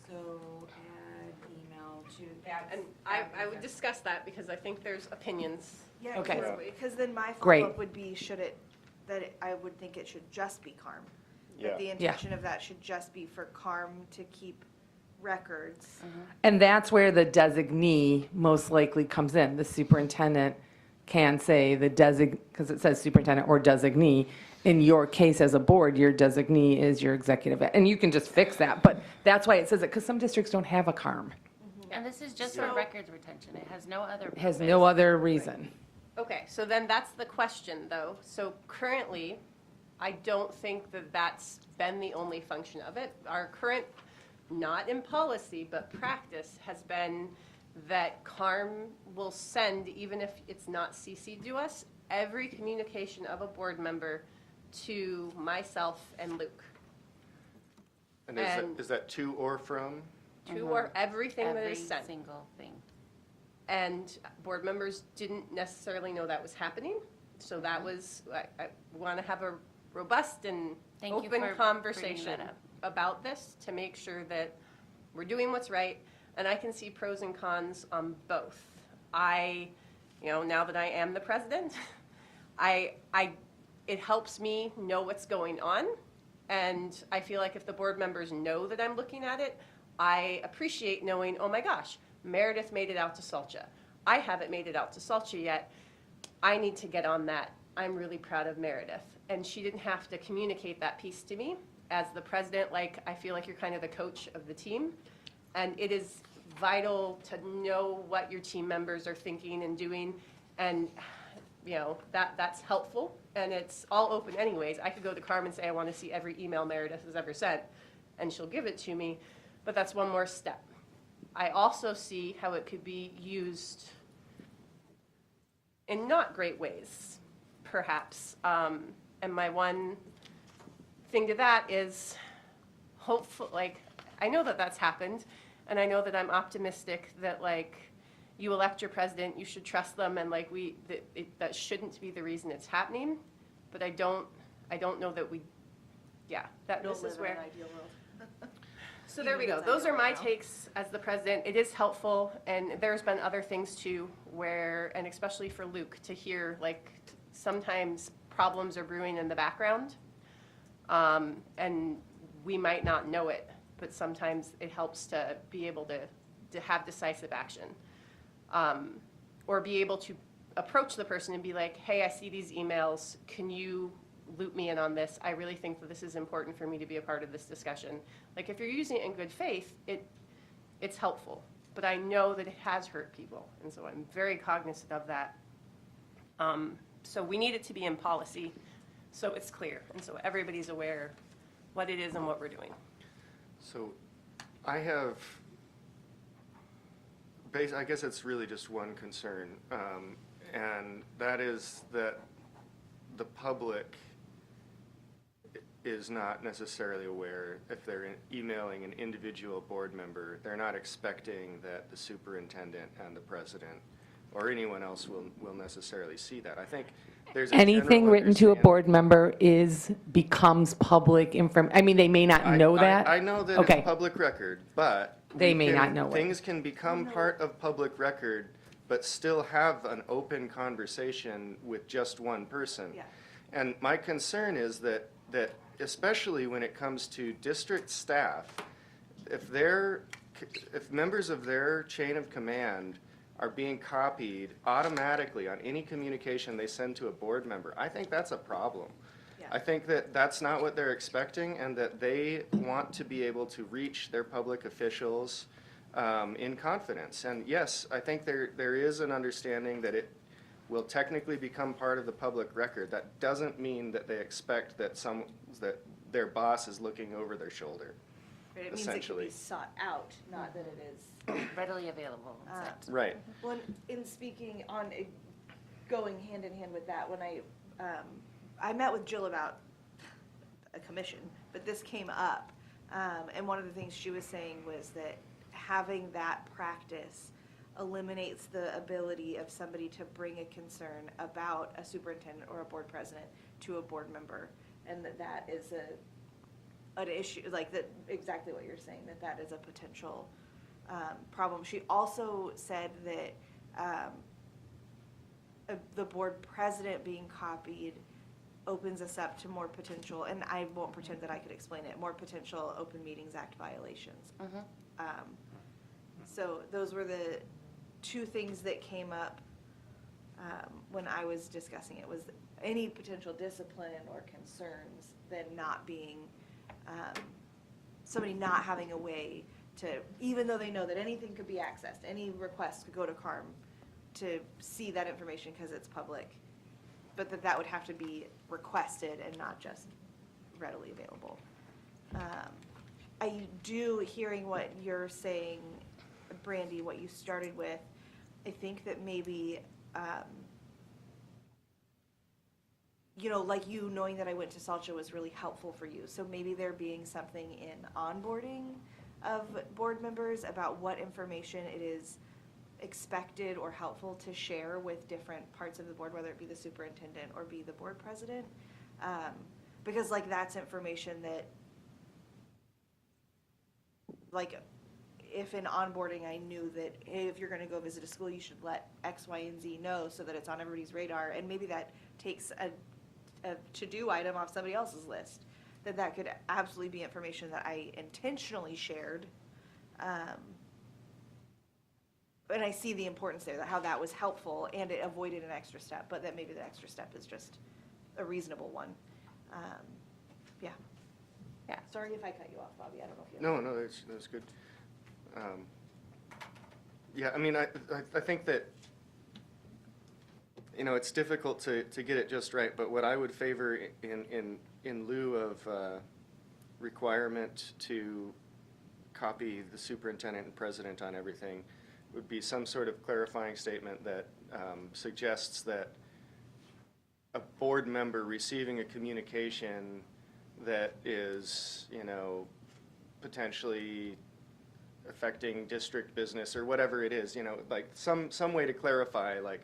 So add email to. and I would discuss that because I think there's opinions. Yeah, Okay. because then my Great. follow-up would be, I would think it should just be CARM. Yeah. That the intention of that should just be for CARM to keep records. And that's where the designee most likely comes in. The superintendent can say because it says superintendent or designee. In your case as a board, your designee is your executive, and you can just fix that. But that's why it says it, because some districts don't have a CARM. And this is just for records retention. It has no other It has purpose. no other reason. Okay, so then that's the question, though. So currently, I don't think that that's been the only function of it. Our current, not in policy, but practice has been that CARM will send, even if it's not CC'd to us, every communication of a board member to myself and Luke. And And- is that to or from? To or everything that Every is sent. single thing. And board members didn't necessarily know that was happening. So that was, I want to have a robust and Thank you open for bringing conversation that up. about this to make sure that we're doing what's right. And I can see pros and cons on both. Now that I am the president, it helps me know what's going on. And I feel like if the board members know that I'm looking at it, I appreciate knowing, oh my gosh, Meredith made it out to Salcha. I haven't made it out to Salcha yet. I need to get on that. I'm really proud of Meredith. And she didn't have to communicate that piece to me. As the president, I feel like you're kind of the coach of the team. And it is vital to know what your team members are thinking and doing. And, that's helpful. And it's all open anyways. I could go to Carmen and say, I want to see every email Meredith has ever sent. And she'll give it to me. But that's one more step. I also see how it could be used in not great ways, perhaps. And my one thing to that is hopeful, I know that that's happened, and I know that I'm optimistic that, you elect your president, you should trust them, and that shouldn't be the reason it's happening. But I don't know that this is where. So there we go. Those are my takes as the president. It is helpful, and there's been other things too and especially for Luke, to hear, sometimes problems are brewing in the background, and we might not know it, but sometimes it helps to be able to have decisive action, or be able to approach the person and be like, hey, I see these emails. Can you loop me in on this? I really think that this is important for me to be a part of this discussion. If you're using it in good faith, it's helpful. But I know that it has hurt people, and so I'm very cognizant of that. So we need it to be in policy, so it's clear, and so everybody's aware what it is and what we're doing. So I have, I guess it's really just one concern, and that is that the public is not necessarily aware. If they're emailing an individual board member, they're not expecting that the superintendent and the president or anyone else will necessarily see that. I think there's a Anything general written to a understanding- board member becomes public they may not know that. I know that Okay. it's public record, but. They we may not can- know it. Things can become part of public record, but still have an open conversation with just one person. Yeah. And my concern is that especially when it comes to district staff, if members of their chain of command are being copied automatically on any communication they send to a board member, I think that's a problem. Yeah. I think that that's not what they're expecting, and that they want to be able to reach their public officials in confidence. And yes, I think there is an understanding that it will technically become part of the public record. That doesn't mean that they expect that that their boss is looking over their shoulder. Right, it means it can Essentially. be sought out, not that it is. Readily available. Right. Well, in speaking on going hand in hand with that, when I met with Jill about a commission, but this came up, and one of the things she was saying was that having that practice eliminates the ability of somebody to bring a concern about a superintendent or a board president to a board member, and that is an issue, like that, exactly what you're saying, that is a potential problem. She also said that the board president being copied opens us up to more potential, and I won't pretend that I could explain it, more potential Open Meetings Act violations. So those were the two things that came up when I was discussing it, was any potential discipline or concerns, then not being, somebody not having a way to, even though they know that anything could be accessed, any request could go to CARM to see that information because it's public, but that would have to be requested and not just readily available. I do, hearing what you're saying, Brandy, what you started with, I think that maybe, like you knowing that I went to SALCHA was really helpful for you. So maybe there being something in onboarding of board members about what information it is expected or helpful to share with different parts of the board, whether it be the superintendent or be the board president. Because like that's information that, like, if in onboarding I knew that if you're gonna go visit a school, you should let X, Y, and Z know so that it's on everybody's radar, and maybe that takes a to-do item off somebody else's list, that could absolutely be information that I intentionally shared. And I see the importance there, that how that was helpful, and it avoided an extra step, but that maybe the extra step is just a reasonable one. Yeah. Yeah. Sorry if I cut you off, Bobby, I don't know if you. No, that's good. Yeah, I mean, I think that, it's difficult to get it just right, but what I would favor in lieu of requirement to copy the superintendent and president on everything would be some sort of clarifying statement that suggests that a board member receiving a communication that is, potentially affecting district business or whatever it is, like some way to clarify, like,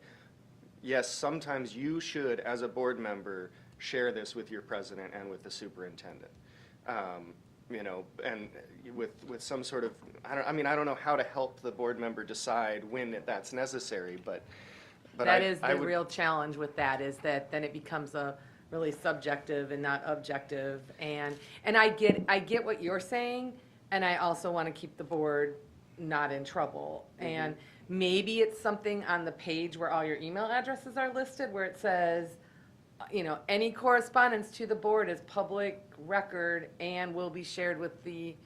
yes, sometimes you should, as a board member, share this with your president and with the superintendent. And with some sort of, I don't know how to help the board member decide when that's necessary, but That is the real challenge with that, is that then it becomes a really subjective and not objective. And I get what you're saying, and I also want to keep the board not in trouble. And maybe it's something on the page where all your email addresses are listed, where it says, any correspondence to the board is public record and will be shared with the,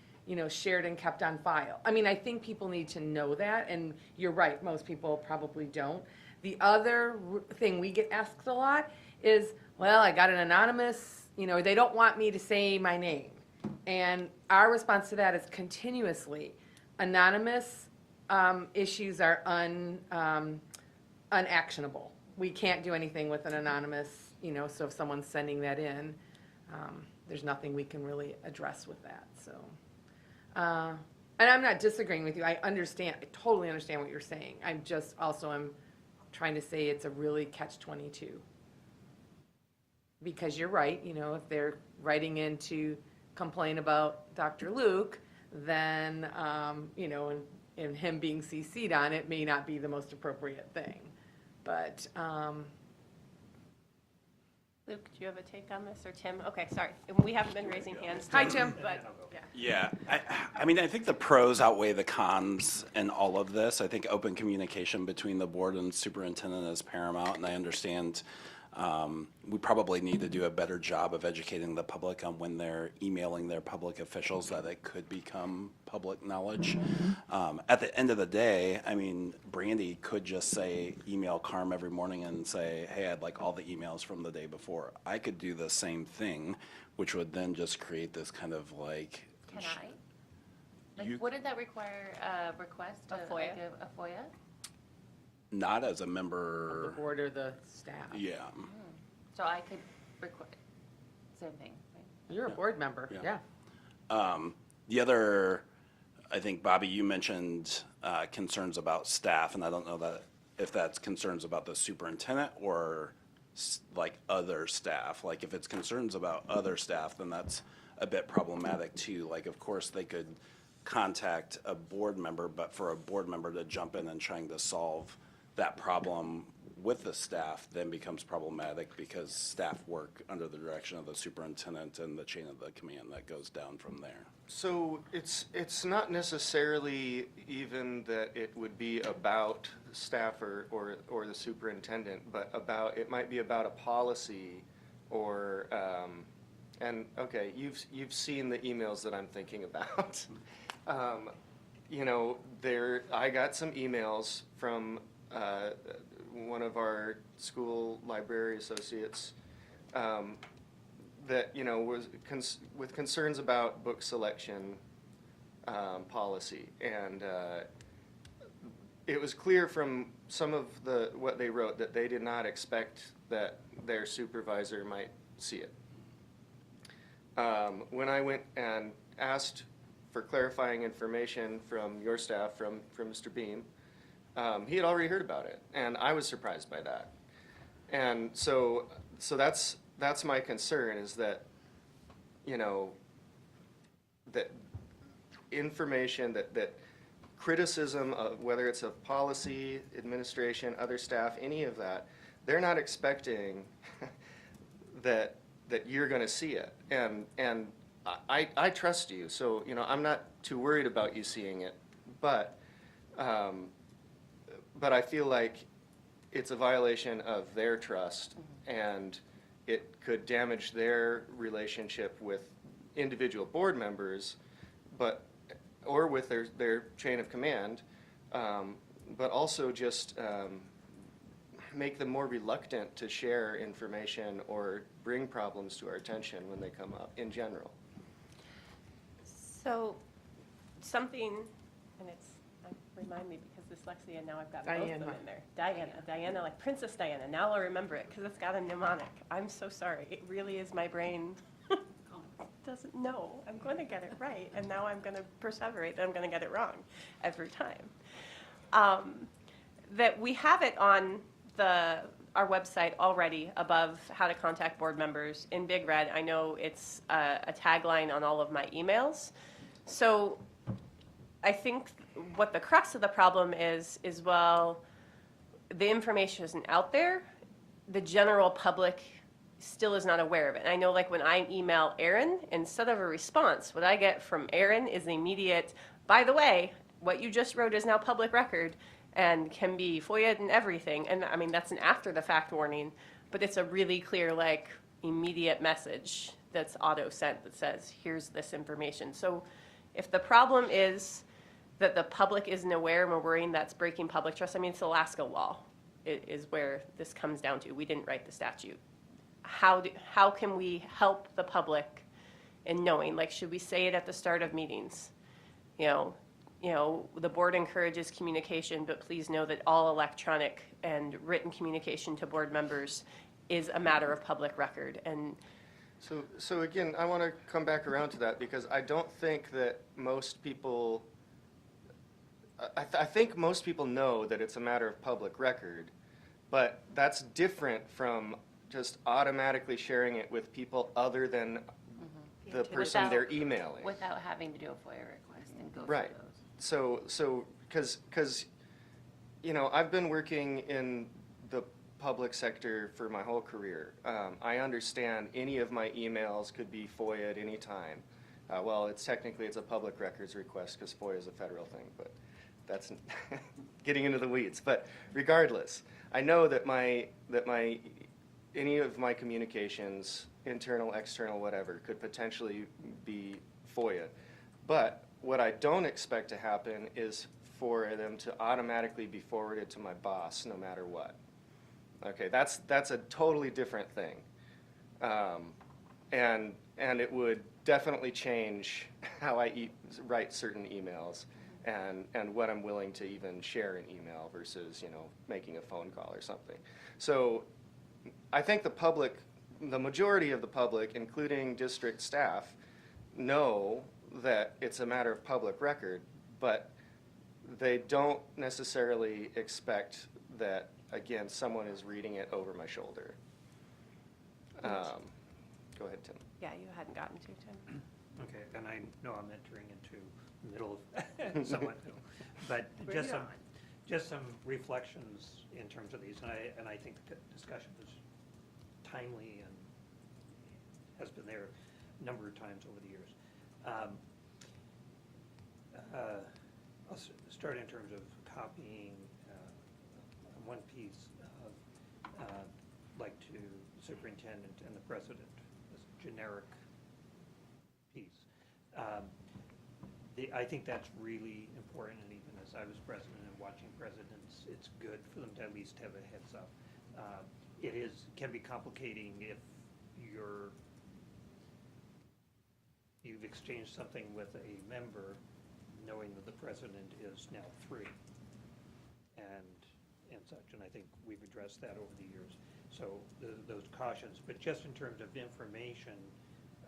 shared and kept on file. I mean, I think people need to know that, and you're right, most people probably don't. The other thing we get asked a lot is, well, I got an anonymous, they don't want me to say my name. And our response to that is continuously, anonymous issues are unactionable. We can't do anything with an anonymous, so if someone's sending that in, there's nothing we can really address with that, so. And I'm not disagreeing with you, I totally understand what you're saying. I'm trying to say it's a really catch-22. Because you're right, if they're writing in to complain about Dr. Luke, then, and him being CC'd on it may not be the most appropriate thing. But, Luke, do you have a take on this, or Tim? Okay, sorry, we haven't been raising hands. Hi, Tim. But, yeah. Yeah, I mean, I think the pros outweigh the cons in all of this. I think open communication between the board and superintendent is paramount, and I understand We probably need to do a better job of educating the public on when they're emailing their public officials that it could become public knowledge. At the end of the day, I mean, Brandy could just say, email Carm every morning and say, hey, I'd like all the emails from the day before. I could do the same thing, which would then just create this kind of like. Can I? You- Like, wouldn't that require a request? A FOIA? Like a FOIA? Not as a The member, board or the staff. yeah. So I could request, same thing, right? You're a board member, Yeah. yeah. The other, I think, Bobby, you mentioned concerns about staff, and I don't know that if that's concerns about the superintendent or like other staff. Like if it's concerns about other staff, then that's a bit problematic too. Like, of course, they could contact a board member, but for a board member to jump in and trying to solve that problem with the staff then becomes problematic because staff work under the direction of the superintendent and the chain of the command that goes down from there. So it's not necessarily even that it would be about staff or the superintendent, but it might be about a policy or, and okay, you've seen the emails that I'm thinking about. You know, I got some emails from one of our school library associates that, you know, was with concerns about book selection policy. And it was clear from some of what they wrote that they did not expect that their supervisor might see it. When I went and asked for clarifying information from your staff, from Mr. Beam, he had already heard about it, and I was surprised by that. And so that's my concern, is that, you know, that information, that criticism of whether it's of policy, administration, other staff, any of that, they're not expecting that you're going to see it. And I trust you, so, you know, I'm not too worried about you seeing it, but I feel like it's a violation of their trust, and it could damage their relationship with individual board members, or with their chain of command, but also just make them more reluctant to share information or bring problems to our attention when they come up in general. So, something, and remind me because dyslexia, now I've got both of them Diana. in there. Diana, like Princess Diana. Now I'll remember it because it's got a mnemonic. I'm so sorry. It really is my brain doesn't know. I'm going to get it right, and now I'm going to perseverate that I'm going to get it wrong every time. That we have it on our website already above how to contact board members in big red. I know it's a tagline on all of my emails. So I think what the crux of the problem is, well, the information isn't out there. The general public still is not aware of it. And I know, like, when I email Aaron, instead of a response, what I get from Aaron is immediate, by the way, what you just wrote is now public record and can be FOIA'd and everything. And I mean, that's an after-the-fact warning, but it's a really clear, like, immediate message that's auto-sent that says, here's this information. So if the problem is that the public isn't aware and we're worrying that's breaking public trust, I mean, it's Alaska law is where this comes down to. We didn't write the statute. How can we help the public in knowing? Like, should we say it at the start of meetings? You know, the board encourages communication, but please know that all electronic and written communication to board members is a matter of public record. And So again, I want to come back around to that, because I don't think that most people, I think most people know that it's a matter of public record, but that's different from just automatically sharing it with people other than the person they're emailing. Without having to do a FOIA request and go through Right. those. So, because, you know, I've been working in the public sector for my whole career. I understand any of my emails could be FOIA'd anytime. Well, it's a public records request because FOIA is a federal thing, but that's getting into the weeds. But regardless, I know that my any of my communications, internal, external, whatever, could potentially be FOIA. But what I don't expect to happen is for them to automatically be forwarded to my boss no matter what. Okay, that's a totally different thing. And it would definitely change how I write certain emails and what I'm willing to even share in email versus, making a phone call or something. So I think the majority of the public, including district staff, know that it's a matter of public record, but they don't necessarily expect that, again, someone is reading it over my shoulder. Go ahead, Tim. Yeah, you hadn't gotten to, Tim. Okay, and I know I'm entering into the middle of somewhat new, but just some reflections in terms of these, and I think the discussion was timely and has been there a number of times over the years. I'll start in terms of copying one piece of, like to superintendent and the president, this generic piece. I think that's really important, and even as I was president and watching presidents, it's good for them to at least have a heads up. Can be complicating if you've exchanged something with a member, knowing that the president is now free, and such, and I think we've addressed that over the years. So those cautions, but just in terms of information,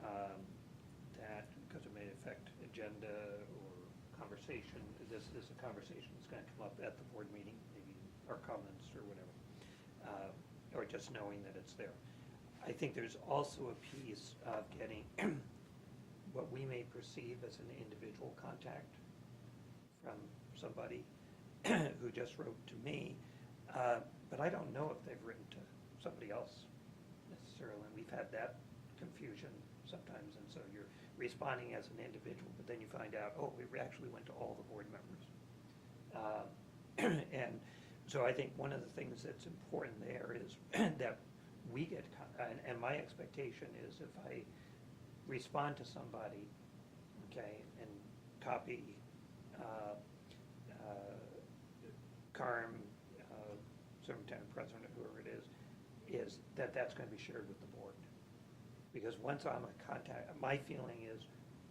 that, because it may affect agenda or conversation, this is a conversation that's going to come up at the board meeting, maybe our comments or whatever, or just knowing that it's there. I think there's also a piece of getting what we may perceive as an individual contact from somebody who just wrote to me, but I don't know if they've written to somebody else necessarily. We've had that confusion sometimes, and so you're responding as an individual, but then you find out, oh, we actually went to all the board members. And so I think one of the things that's important there is that we get, and my expectation is if I respond to somebody, okay, and copy Carm, superintendent, president, whoever it is that's going to be shared with the board. Because once I'm a contact, my feeling is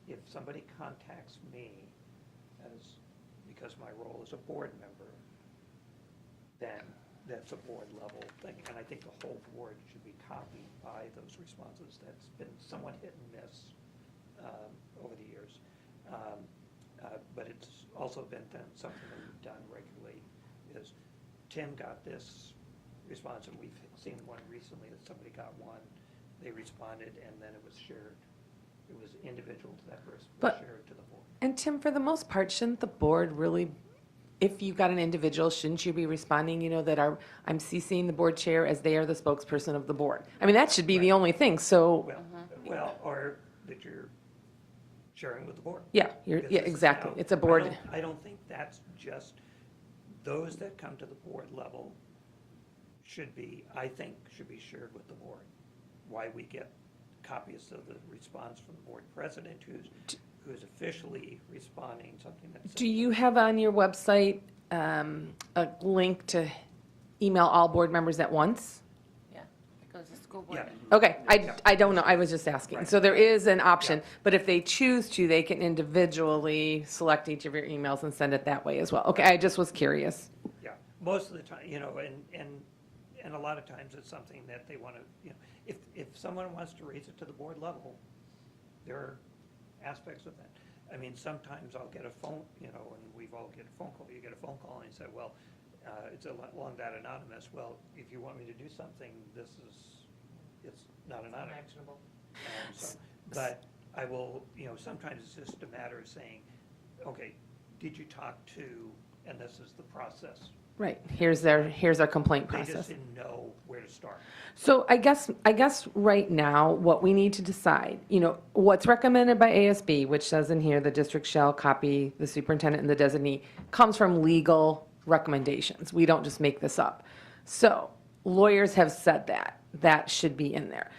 if somebody contacts me because my role is a board member, then that's a board level thing. And I think the whole board should be copied by those responses. That's been somewhat hit and miss over the years. But it's also been something that we've done regularly is Tim got this response, and we've seen one recently that somebody got one, they responded, and then it was shared. It was individual to that person, but shared to the board. And Tim, for the most part, shouldn't the board really, if you've got an individual, shouldn't you be responding, that I'm CCing the board chair as they are the spokesperson of the board? I mean, that should be the only thing, so. Well, or that you're sharing with the board. Yeah, exactly. It's a board. I don't think that's just, those that come to the board level should be shared with the board. Why we get copies of the response from the board president who's officially responding something that's. Do you have on your website a link to email all board members at once? Yeah, it goes to school board. Yeah. Okay, I don't know, I was just asking. So there is an option, but if they choose to, they can individually select each of your emails and send it that way as well. Okay, I just was curious. Yeah, most of the time, and a lot of times it's something that they want to, if someone wants to raise it to the board level, there are aspects of that. I mean, sometimes I'll get a phone, and we've all get a phone call, you get a phone call and you say, well, it's along that anonymous. Well, if you want me to do something, it's not anonymous. Actionable. But I will, sometimes it's just a matter of saying, okay, did you talk to, and this is the process. Right, here's our complaint They just process. didn't know where to start. So I guess right now, what we need to decide, what's recommended by ASB, which says in here, the district shall copy the superintendent and the designee, comes from legal recommendations. We don't just make this up. So lawyers have said that. that should be in there.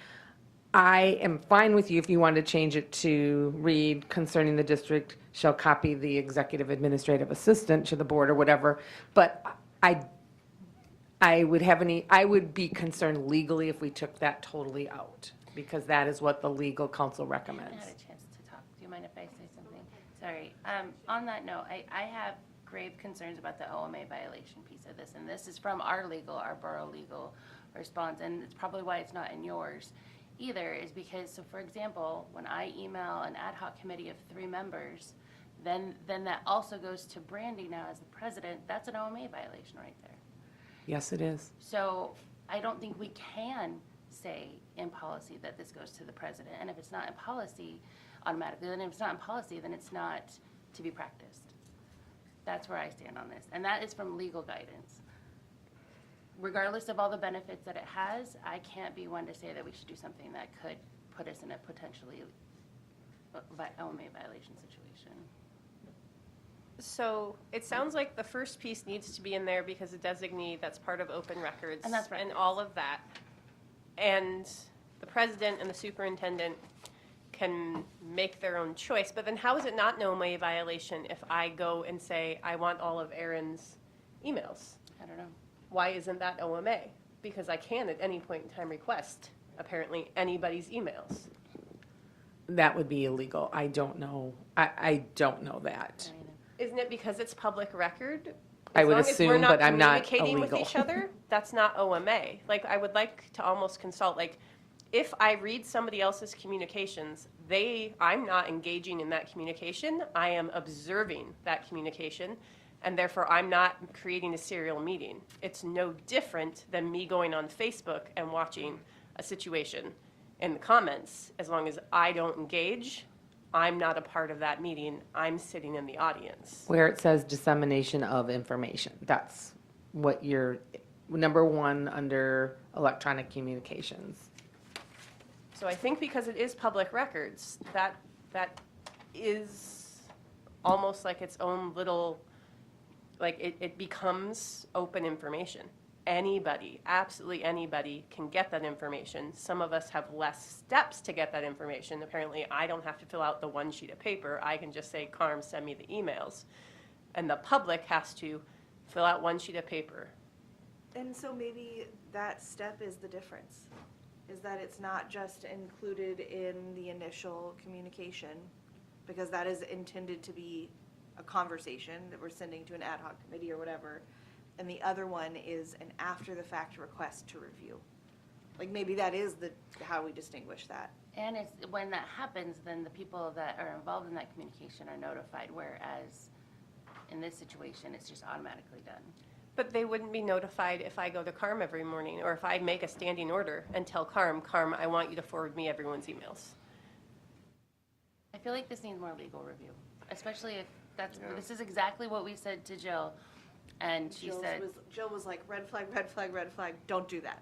I am fine with you if you want to change it to read concerning the district shall copy the executive administrative assistant to the board or whatever, but I would be concerned legally if we took that totally out, because that is what the legal counsel I haven't recommends. had a chance to talk. Do you mind if I say something? Sorry. On that note, I have grave concerns about the OMA violation piece of this, and this is from our borough legal response, and it's probably why it's not in yours either, is because, so for example, when I email an ad hoc committee of 3 members, then that also goes to Brandy now as the president. That's an OMA violation right there. Yes, it is. So I don't think we can say in policy that this goes to the president. And if it's not in policy automatically, then if it's not in policy, then it's not to be practiced. That's where I stand on this. And that is from legal guidance. Regardless of all the benefits that it has, I can't be one to say that we should do something that could put us in a potentially OMA violation situation. So it sounds like the first piece needs to be in there because a designee, that's part of open records. And that's And records. all of that. And the president and the superintendent can make their own choice. But then how is it not an OMA violation if I go and say, I want all of Aaron's emails? I don't know. Why isn't that OMA? Because I can at any point in time request, apparently, anybody's emails. That would be illegal. I don't know. I don't know that. I mean, Isn't it because it's public record? I would As long as we're assume, but I'm not communicating with illegal. each other, that's not OMA. Like, I would like to almost consult, like, if I read somebody else's communications, I'm not engaging in that communication. I am observing that communication, and therefore I'm not creating a serial meeting. It's no different than me going on Facebook and watching a situation in the comments. As long as I don't engage, I'm not a part of that meeting. I'm sitting in the audience. Where it says dissemination of information, that's what you're, number 1 under electronic communications. So I think because it is public records, that is almost like its own little, like it becomes open information. Anybody, absolutely anybody can get that information. Some of us have less steps to get that information. Apparently, I don't have to fill out the 1 sheet of paper. I can just say, Carm, send me the emails. And the public has to fill out 1 sheet of paper. And so maybe that step is the difference, is that it's not just included in the initial communication, because that is intended to be a conversation that we're sending to an ad hoc committee or whatever. And the other one is an after-the-fact request to review. Like, maybe that is how we distinguish that. and it's, when that happens, then the people that are involved in that communication are notified, whereas in this situation, it's just automatically done. But they wouldn't be notified if I go to Carm every morning, or if I make a standing order and tell Carm, I want you to forward me everyone's emails. I feel like this needs more legal review, especially if Yeah. this is exactly what we said to Jill, and she said, Jill was like, red flag, red flag, red flag, don't do that.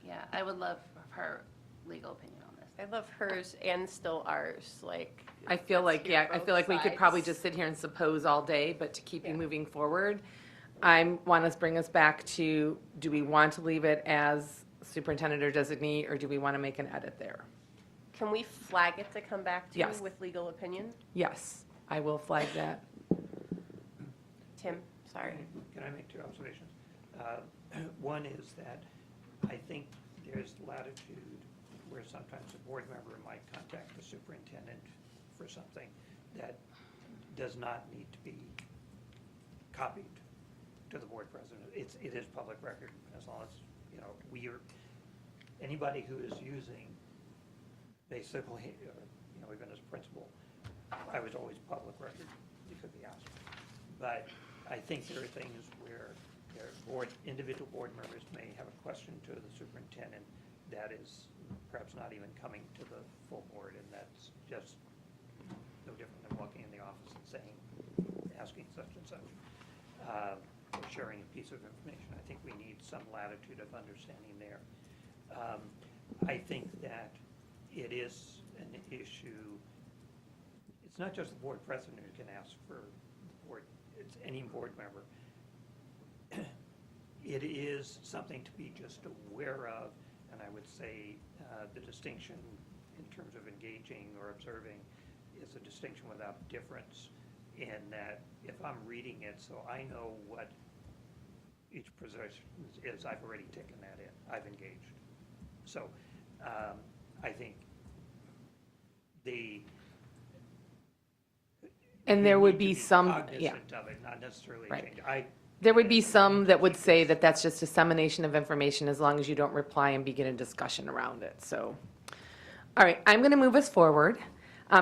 yeah, I would love her legal opinion on this. I love hers and still ours, like. I feel let's like, hear yeah, I both feel like we could probably sides. just sit here and suppose all day, but to keep you Yeah. moving forward, I want to bring us back to, do we want to leave it as superintendent or designee, or do we want to make an edit there? Can we flag it to come back to Yes. with legal opinion? Yes, I will flag that. Tim, sorry. Can I make 2 observations? One is that I think there's latitude where sometimes a board member might contact the superintendent for something that does not need to be copied to the board president. It is public record, as long as, anybody who is using basically, even as principal, I was always public record, you could be asked. But I think there are things where individual board members may have a question to the superintendent that is perhaps not even coming to the full board, and that's just no different than walking in the office and saying, asking such and such, or sharing a piece of information. I think we need some latitude of understanding there. I think that it is an issue, it's not just the board president who can ask for the board, it's any board member. It is something to be just aware of, and I would say the distinction in terms of engaging or observing is a distinction without difference, in that if I'm reading it, so I know what each position is, I've already taken that in, I've engaged. So I think And there would be some, yeah. cognizant of it, not necessarily Right. change. There would be some that would say that that's just dissemination of information as long as you don't reply and begin a discussion around it, so. All right, I'm going to move us forward.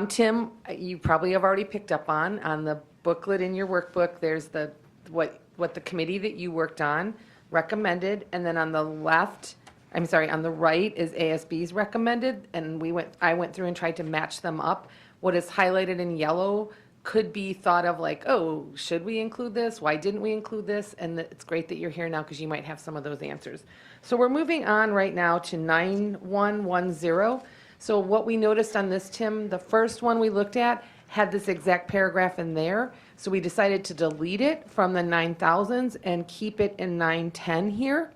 Tim, you probably have already picked up on the booklet in your workbook, there's what the committee that you worked on recommended, and then on the left, on the right is ASB's recommended, and I went through and tried to match them up. What is highlighted in yellow could be thought of like, oh, should we include this? Why didn't we include this? And it's great that you're here now because you might have some of those answers. So we're moving on right now to 9110. So what we noticed on this, Tim, the first one we looked at had this exact paragraph in there. So we decided to delete it from the 9000s and keep it in 910 here.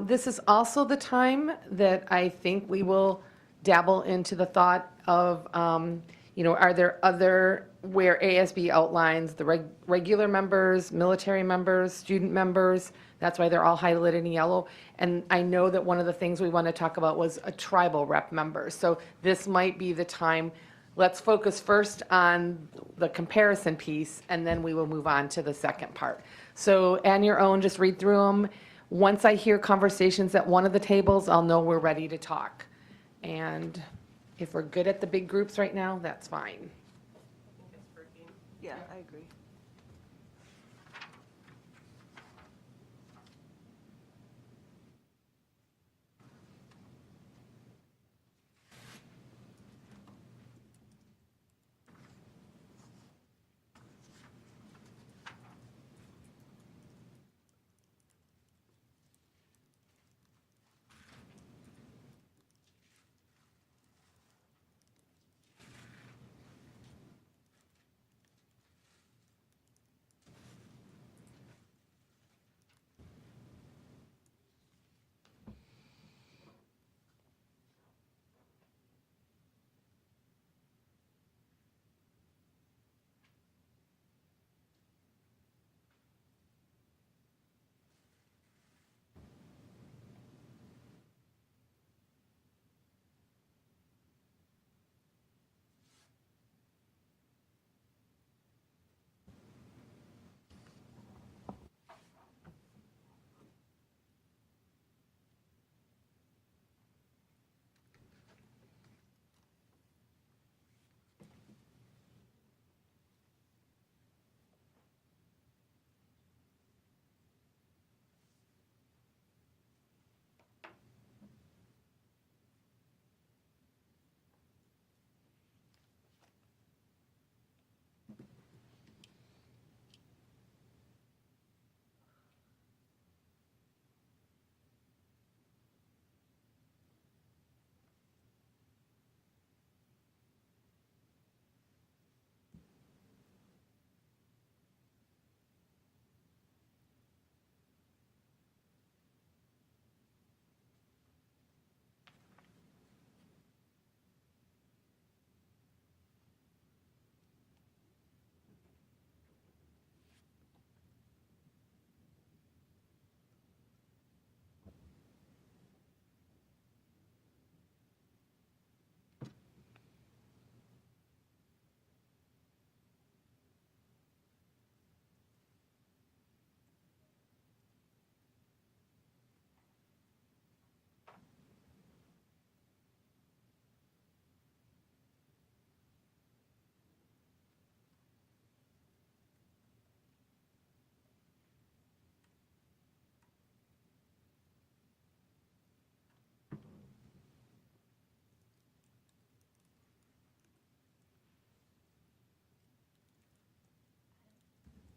This is also the time that I think we will dabble into the thought of, are there other, where ASB outlines the regular members, military members, student members, that's why they're all highlighted in yellow. And I know that one of the things we want to talk about was a tribal rep member. So this might be the time, let's focus first on the comparison piece, and then we will move on to the second part. So on your own, just read through them. Once I hear conversations at one of the tables, I'll know we're ready to talk. And if we're good at the big groups right now, that's fine. Yeah, I agree.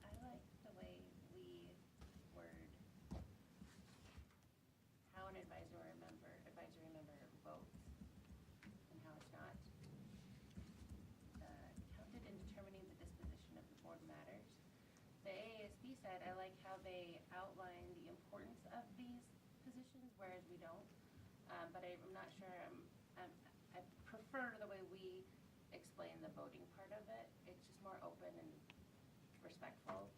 I like the way we word how an advisory member votes, and how it's not counted in determining the disposition of the board matters. The AASB side, I like how they outline the importance of these positions, whereas we don't. but I'm not sure, I prefer the way we explain the voting part of it. It's just more open and respectful.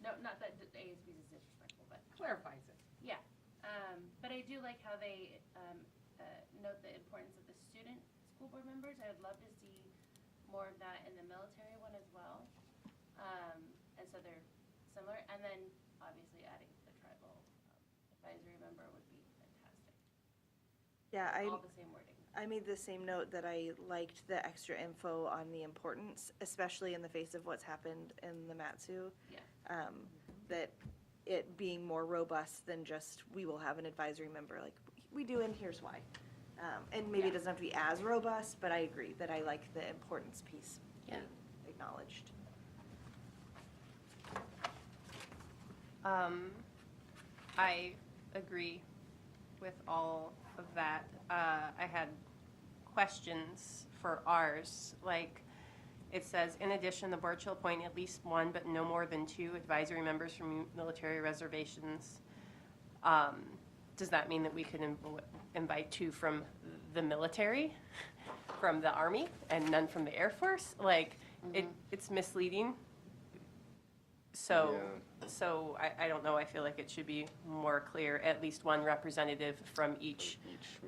No, not that the ASB's is disrespectful, but Clarifies it. yeah. But I do like how they note the importance of the student school board members. I would love to see more of that in the military one as well. And so they're similar. And then obviously adding the tribal advisory member would be fantastic. Yeah, All the same wording. I made the same note that I liked the extra info on the importance, especially in the face of what's happened in the Matsu. Yeah. That it being more robust than just, we will have an advisory member, like, we do, and here's why. And maybe it doesn't have to be as robust, but I agree that I like the importance piece Yeah. acknowledged. I agree with all of that. I had questions for ours, like, it says, in addition, the board shall appoint at least one, but no more than 2 advisory members from military reservations. Does that mean that we could invite 2 from the military, from the Army, and none from the Air Force? Like, it's misleading. So, I don't know, I feel like it should be more clear, at least one representative from each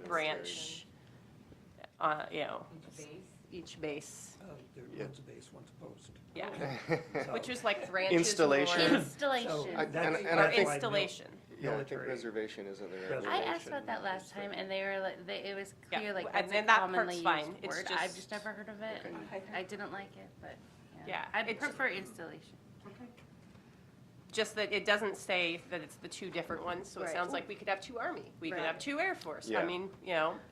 branch, each base. One's a base, one's a post. Yeah, So- which is like branches Installation. more- Installation. So I- that's- and I Or think- installation. Yeah, I think Military. reservation isn't the right Reservation. I word. asked about that last time, and they were like, it was Yeah, clear, like, and that's a then that commonly part's used fine. It's word. I've just- just never heard of it, and I didn't like it, but, Yeah, I it's- prefer installation. Just that it doesn't say that it's the 2 different ones, so it Right. sounds like we could have 2 Army, we could Right. have 2 Air Force. Yeah. I mean,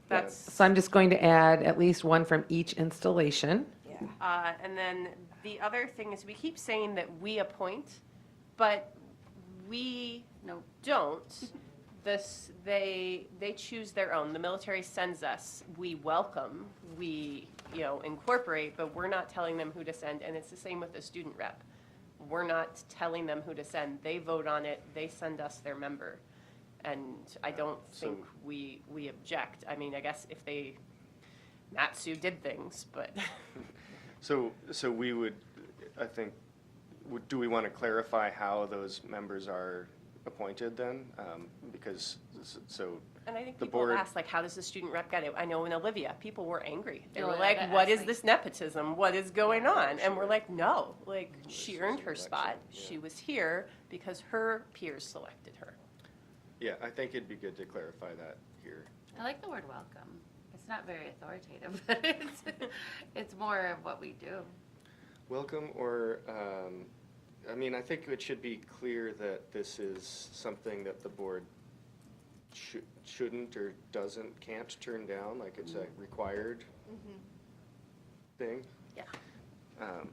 that's, So I'm just going to add at least one from each installation. and then the other thing is we keep saying that we appoint, but we Nope. don't. They choose their own. The military sends us. We welcome, we, incorporate, but we're not telling them who to send. And it's the same with the student rep. We're not telling them who to send. They vote on it. They send us their member. And I don't think we object. I mean, I guess if Matsu did things, but. So we would, I think, do we want to clarify how those members are appointed then? Because, And I think the people board- ask, like, how does the student rep get it? I know in Olivia, people were angry. They Oh, were yeah, like, that what asked is me. this nepotism? What is going on? And we're sure. like, no, like, she is earned an her spot. election, yeah. She was here because her peers selected her. yeah, I think it'd be good to clarify that here. I like the word welcome. It's not very authoritative, but it's more of what we do. Welcome, or, I mean, I think it should be clear that this is something that the board shouldn't or can't turn down, like it's a required thing. Yeah. Um,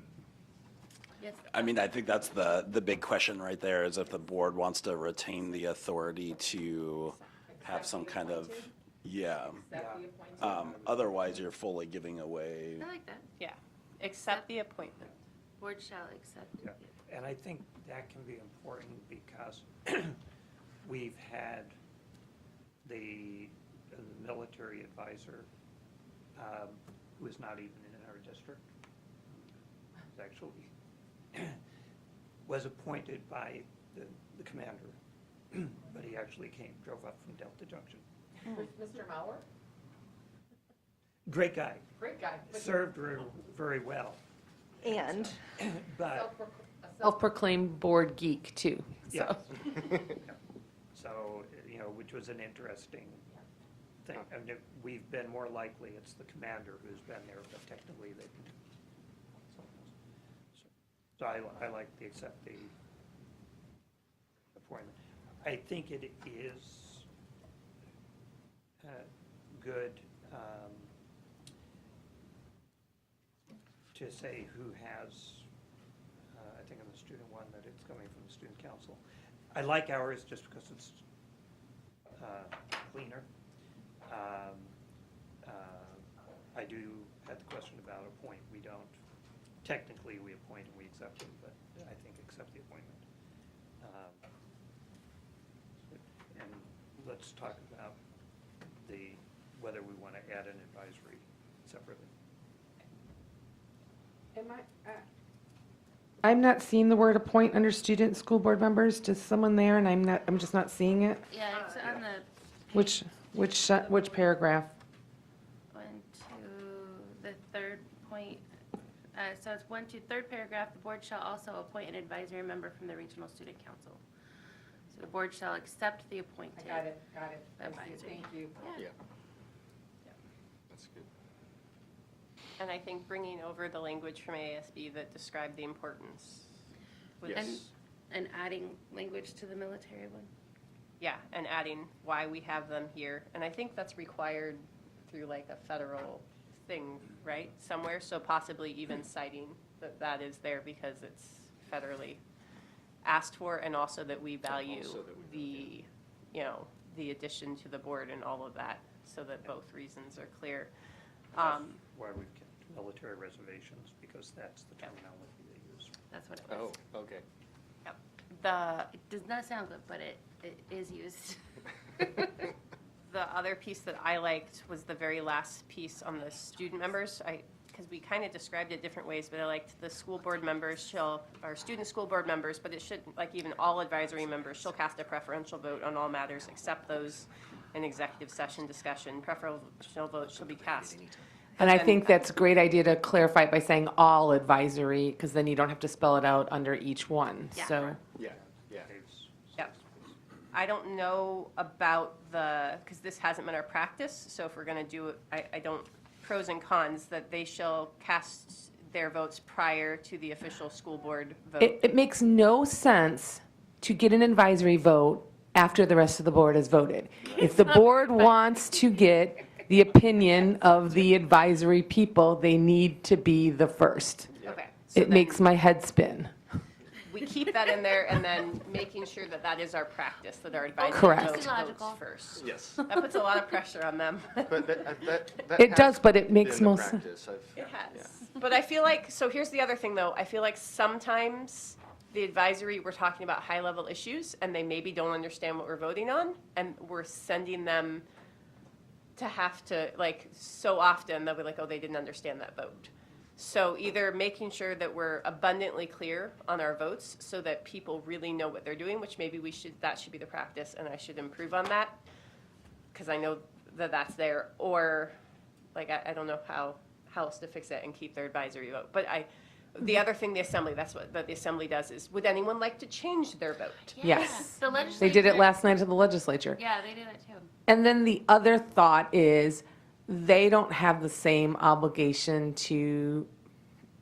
Yes. I mean, I think that's the big question right there, is if the board wants to retain the authority to have some kind of, otherwise you're fully giving away. I like that. Yeah, accept the appointment. Board shall accept. Yeah, and I think that can be important because we've had the military advisor, who is not even in our district, is actually, was appointed by the commander, but he actually drove up from Delta Junction. Mr. Mauer? Great guy, Great guy. served very well, And but A self-proclaimed board geek, too. Yeah. So- So, which was an interesting thing. I mean, we've been more likely, it's the commander who's been there, but technically they can. So I like the accept the appointment. I think it is good to say who has, I think in the student one that it's coming from the student council. I like ours just because it's cleaner. I do have the question about appoint. We don't, technically we appoint and we accept them, but I think accept the appointment. And let's talk about the whether we want to add an advisory separately. I'm not seeing the word appoint under student school board members. Does someone there, and I'm just not seeing it? Yeah, it's on the Which paragraph? 1 to the third point. So it's 1 to third paragraph, the board shall also appoint an advisory member from the regional student council. So the board shall accept the appointed. Got it. Advisory. Thank you. Yeah. That's good. And I think bringing over the language from ASB that described the importance. was- Yes. And adding language to the military one. Yeah, and adding why we have them here. And I think that's required through like a federal thing, right, somewhere? So possibly even citing that that is there because it's federally asked for, and also that we value Also that we the addition to the board and all of that, so that both reasons are clear. That's why we've kept military reservations, because that's the terminology they use. That's what it was. Oh, okay. Yep. The It does not sound good, but it is used. The other piece that I liked was the very last piece on the student members. Because we kind of described it different ways, but I liked the school board members or student school board members, but it should, like even all advisory members, shall cast a preferential vote on all matters except those in executive session discussion. Preferential vote shall be cast. And I then- think that's a great idea to clarify it by saying all advisory, because then you don't have to spell it out under each one. Yeah. So, Yeah, yeah. Dave's- Yep. I don't know about because this hasn't been our practice, so if we're going to do it, I don't, pros and cons, that they shall cast their votes prior to the official school board vote. it makes no sense to get an advisory vote after the rest of the board has voted. If the board wants to get the opinion of the advisory people, they need to be the first. Okay. so It then makes my head spin. We keep that in there, and then making sure that that is our practice, that our advisory Correct. votes Logical. first. Yes. That puts a lot of pressure on them. But that It has does, but it makes been the most sense. practice. It has. But I feel like, so here's the other thing, though. I feel like sometimes the advisory, we're talking about high-level issues, and they maybe don't understand what we're voting on, and we're sending them to have to, like, so often, they'll be like, oh, they didn't understand that vote. So either making sure that we're abundantly clear on our votes so that people really know what they're doing, which maybe that should be the practice, and I should improve on that, because I know that that's there, or, like, I don't know how else to fix it and keep their advisory vote. But the other thing that's what the assembly does is, would anyone like to change their vote? Yes. The They legislature. did it last night at the legislature. Yeah, they did it too. And then the other thought is, they don't have the same obligation to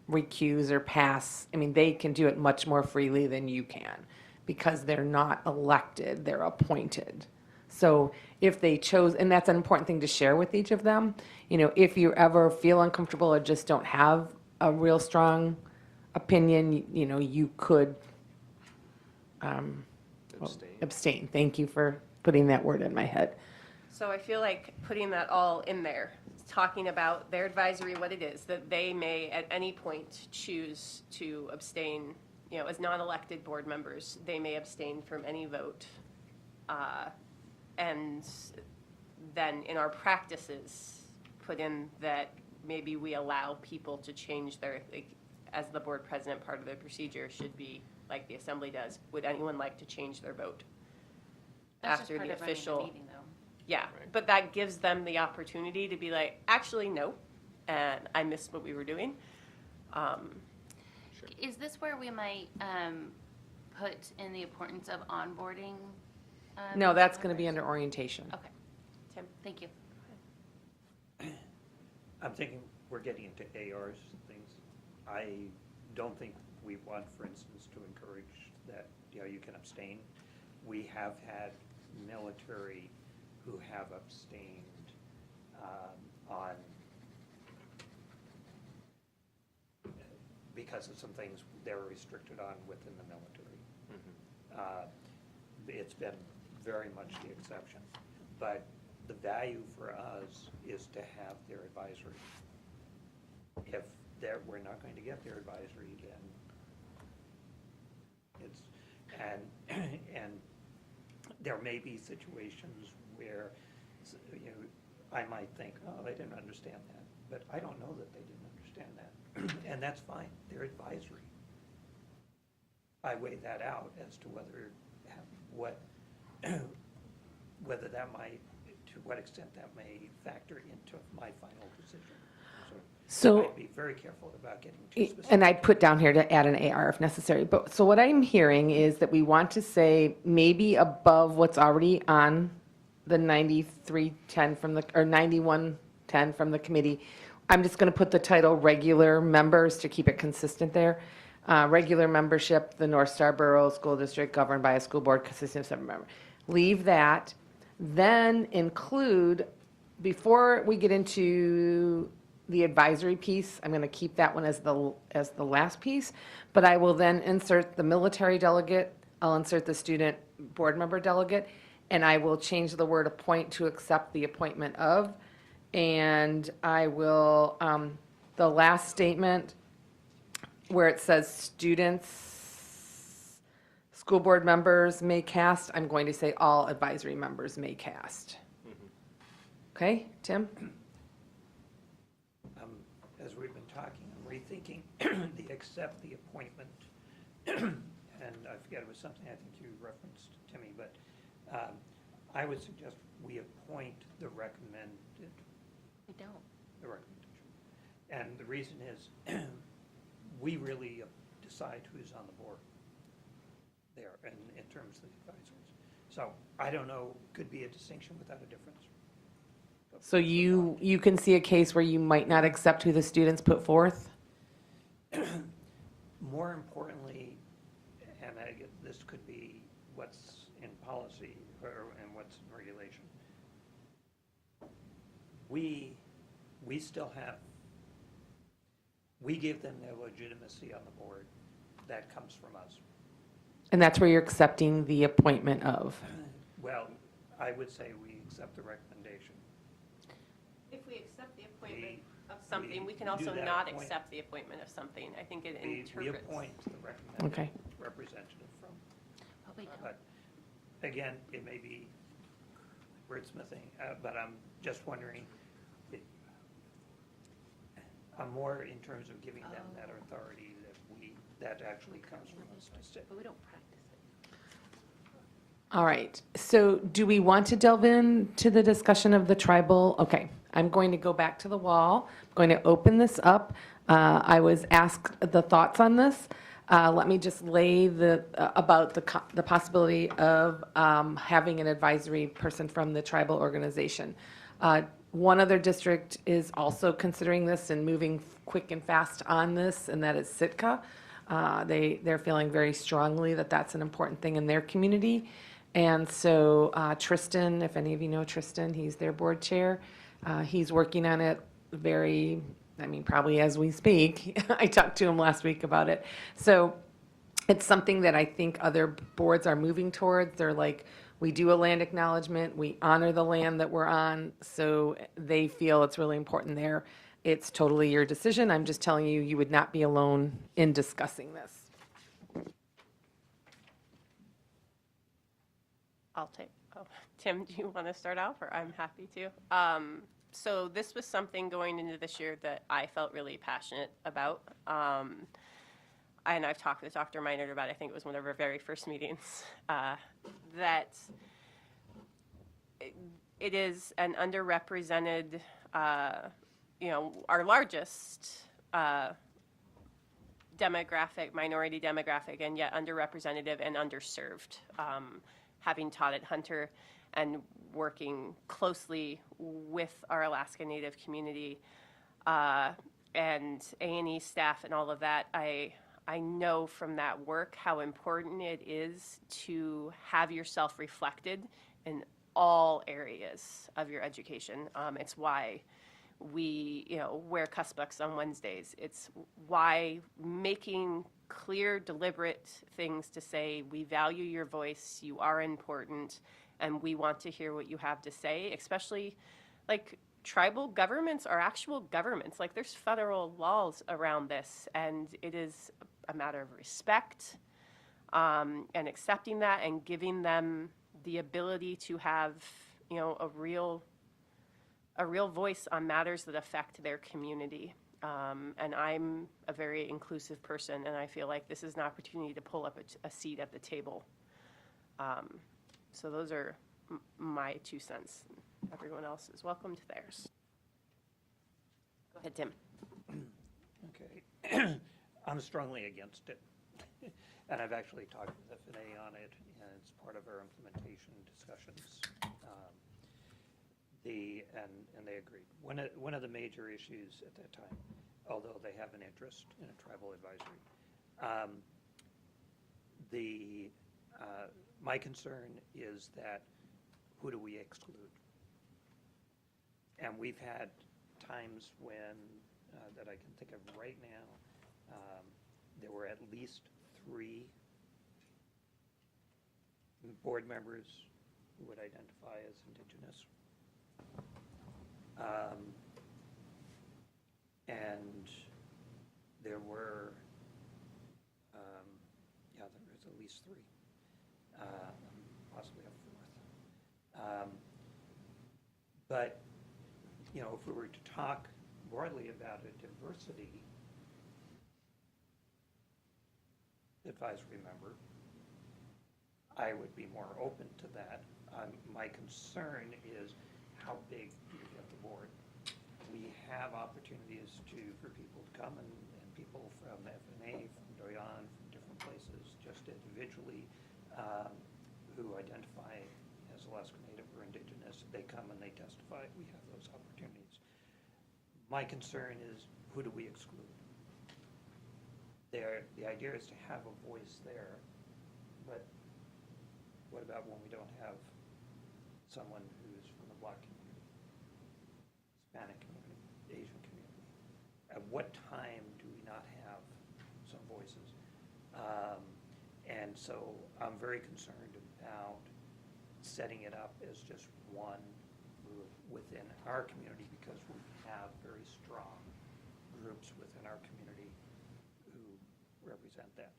recuse or pass. I mean, they can do it much more freely than you can, because they're not elected, they're appointed. So if they chose, and that's an important thing to share with each of them, if you ever feel uncomfortable or just don't have a real strong opinion, you could Abstain. abstain. Thank you for putting that word in my head. So I feel like putting that all in there, talking about their advisory, what it is, that they may at any point choose to abstain, as non-elected board members, they may abstain from any vote. And then in our practices, put in that maybe we allow people to change their, as the board president, part of the procedure should be, like the assembly does, would anyone like to change their vote? That's just After part the of running official. meeting, though. Yeah, but that gives them the opportunity to be like, actually, no, and I missed what we were doing. Is this where we might put in the importance of onboarding? No, that's going to be under orientation. Okay, Tim? thank you. I'm thinking we're getting into ARs and things. I don't think we want, for instance, to encourage that, you can abstain. We have had military who have abstained on, because of some things they were restricted on within the military. It's been very much the exception. But the value for us is to have their advisory. If we're not going to get their advisory, then it's, and there may be situations where, I might think, oh, they didn't understand that, but I don't know that they didn't understand that, and that's fine, they're advisory. I weigh that out as to whether, what, whether that might, to what extent that may factor into my final decision. So- I'd be very careful about getting too specific. And I put down here to add an AR if necessary. But, so what I'm hearing is that we want to say maybe above what's already on the 9310 from the, or 9110 from the committee. I'm just going to put the title regular members to keep it consistent there. Regular membership, the North Star Borough School District governed by a school board consisting of 7 members. Leave that, then include, before we get into the advisory piece, I'm going to keep that one as the last piece, but I will then insert the military delegate, I'll insert the student board member delegate, and I will change the word appoint to accept the appointment of, and I will, the last statement where it says students, school board members may cast, I'm going to say all advisory members may cast. Okay, Tim? As we've been talking, I'm rethinking the accept the appointment. And I forget, it was something I think you referenced, Timmy, but I would suggest we appoint the recommended, We don't. the recommendation. And the reason is, we really decide who's on the board there in terms of the advisories. So I don't know, could be a distinction without a difference. So you can see a case where you might not accept who the students put forth? More importantly, and this could be what's in policy and what's in regulation. We still have, we give them their legitimacy on the board. That comes from us. And that's where you're accepting the appointment of? Well, I would say we accept the recommendation. If we accept the appointment of we something, we can do also that not appoint- accept the appointment of something. I think it We interprets. appoint the recommended Okay. representative from. But we don't. But again, it may be wordsmithing, but I'm just wondering, I'm more in terms of giving them that authority that actually comes from us to say. But we don't practice it. All right, so do we want to delve into the discussion of the tribal? Okay, I'm going to go back to the wall. I'm going to open this up. I was asked the thoughts on this. Let me just lay about the possibility of having an advisory person from the tribal organization. One other district is also considering this and moving quick and fast on this, and that is Sitka. They're feeling very strongly that that's an important thing in their community. And so Tristan, if any of you know Tristan, he's their board chair. He's working on it probably as we speak. I talked to him last week about it. So it's something that I think other boards are moving towards. They're like, we do a land acknowledgement, we honor the land that we're on, so they feel it's really important there. It's totally your decision. I'm just telling you, you would not be alone in discussing this. I'll take, Tim, do you want to start off, or I'm happy to? So this was something going into this year that I felt really passionate about. And I've talked with Dr. Meinert about it, I think it was one of our very first meetings, that it is an underrepresented, our largest demographic, minority demographic, and yet underrepresented and underserved. Having taught at Hunter and working closely with our Alaska Native community and A&E staff and all of that, I know from that work how important it is to have yourself reflected in all areas of your education. It's why we, wear cussbucks on Wednesdays. It's why making clear, deliberate things to say, we value your voice, you are important, and we want to hear what you have to say, especially like tribal governments are actual governments. Like there's federal laws around this, and it is a matter of respect and accepting that and giving them the ability to have, a real a real voice on matters that affect their community. And I'm a very inclusive person, and I feel like this is an opportunity to pull up a seat at the table. So those are my 2 cents. Everyone else is welcome to theirs. Go ahead, Tim. Okay. I'm strongly against it. And I've actually talked with FNA on it, and it's part of our implementation discussions. And they agreed. One of the major issues at that time, although they have an interest in a tribal advisory, my concern is that who do we exclude? And we've had times when, that I can think of right now, there were at least 3 board members who would identify as Indigenous. And there were, there was at least 3, possibly a 4th. But, if we were to talk broadly about a diversity advisory member, I would be more open to that. My concern is how big do you get the board? We have opportunities for people to come and people from FNA, from Doyon, from different places, just individually, who identify as Alaska Native or Indigenous. They come and they testify. We have those opportunities. My concern is, who do we exclude? The idea is to have a voice there, but what about when we don't have someone who's from the Black community, Hispanic community, Asian community? At what time do we not have some voices? And so I'm very concerned about setting it up as just one group within our community, because we have very strong groups within our community who represent that.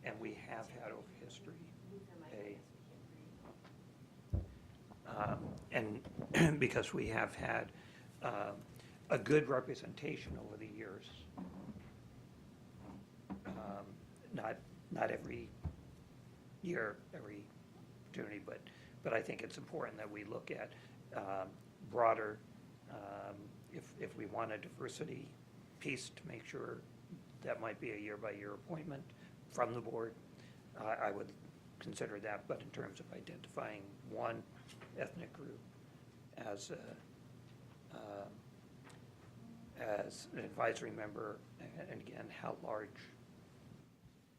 And we have had over history and because we have had a good representation over the years. Not every year, every opportunity, but I think it's important that we look at broader, if we want a diversity piece, to make sure that might be a year-by-year appointment from the board. I would consider that, but in terms of identifying one ethnic group as an advisory member, and again, how large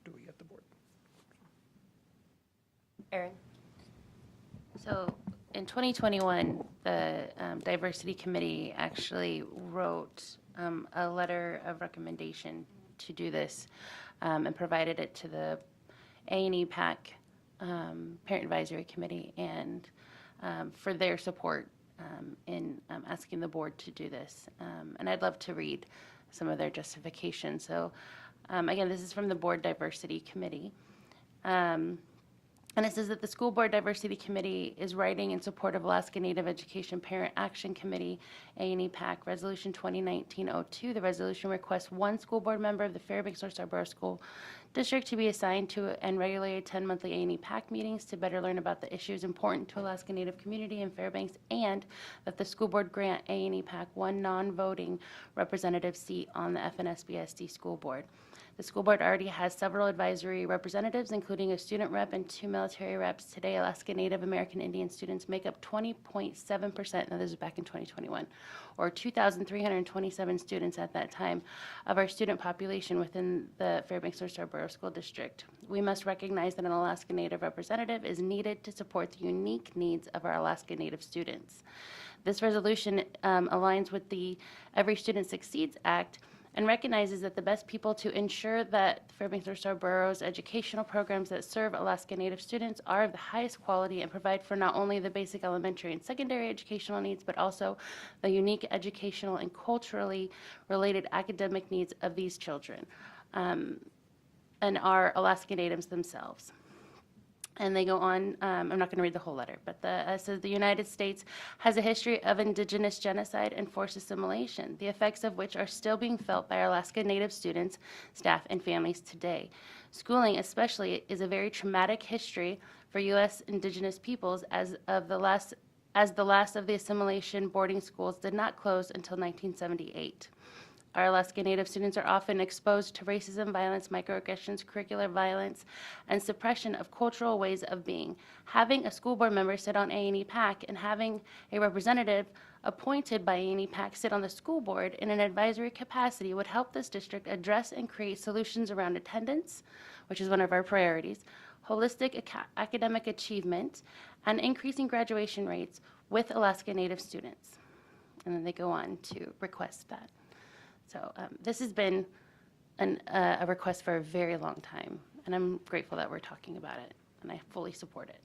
do we get the board? Erin? So in 2021, the Diversity Committee actually wrote a letter of recommendation to do this and provided it to the A&E PAC Parent Advisory Committee, and for their support in asking the board to do this. And I'd love to read some of their justification. So again, this is from the Board Diversity Committee. And it says that the School Board Diversity Committee is writing in support of Alaska Native Education Parent Action Committee, A&E PAC, Resolution 2019-02. The resolution requests one school board member of the Fairbanks North Scarborough School District to be assigned to and regularly attend monthly A&E PAC meetings to better learn about the issues important to Alaska Native community in Fairbanks, and that the school board grant A&E PAC one non-voting representative seat on the FNSBSD school board. The school board already has several advisory representatives, including a student rep and 2 military reps. Today, Alaska Native American Indian students make up 20.7%, now this is back in 2021, or 2,327 students at that time, of our student population within the Fairbanks North Scarborough School District. We must recognize that an Alaska Native representative is needed to support the unique needs of our Alaska Native students. This resolution aligns with the Every Student Succeeds Act and recognizes that the best people to ensure that Fairbanks North Scarborough's educational programs that serve Alaska Native students are of the highest quality and provide for not only the basic elementary and secondary educational needs, but also the unique educational and culturally related academic needs of these children and our Alaska Natives themselves. And they go on, I'm not going to read the whole letter, but says the United States has a history of indigenous genocide and forced assimilation, the effects of which are still being felt by our Alaska Native students, staff, and families today. Schooling, especially, is a very traumatic history for U.S. indigenous peoples as the last of the assimilation boarding schools did not close until 1978. Our Alaska Native students are often exposed to racism, violence, microaggressions, curricular violence, and suppression of cultural ways of being. Having a school board member sit on A&E PAC and having a representative appointed by A&E PAC sit on the school board in an advisory capacity would help this district address and create solutions around attendance, which is one of our priorities, holistic academic achievement, and increasing graduation rates with Alaska Native students. And then they go on to request that. So this has been a request for a very long time, and I'm grateful that we're talking about it, and I fully support it.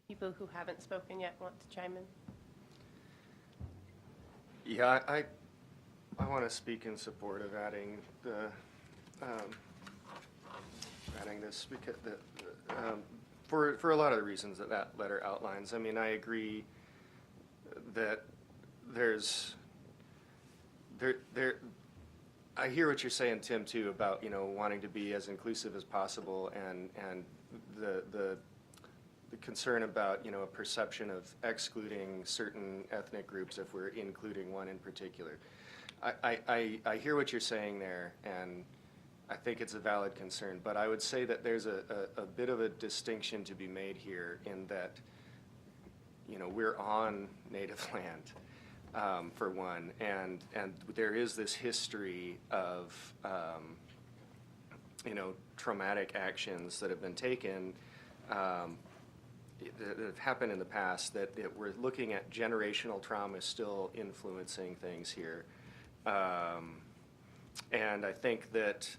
People who haven't spoken yet want to chime in? Yeah, I want to speak in support of adding this because for a lot of the reasons that letter outlines. I mean, I agree that I hear what you're saying, Tim, too, about, wanting to be as inclusive as possible and the concern about, a perception of excluding certain ethnic groups if we're including one in particular. I hear what you're saying there, and I think it's a valid concern, but I would say that there's a bit of a distinction to be made here in that, we're on Native land. For one, and there is this history of traumatic actions that have been taken that have happened in the past that we're looking at generational trauma still influencing things here. And I think that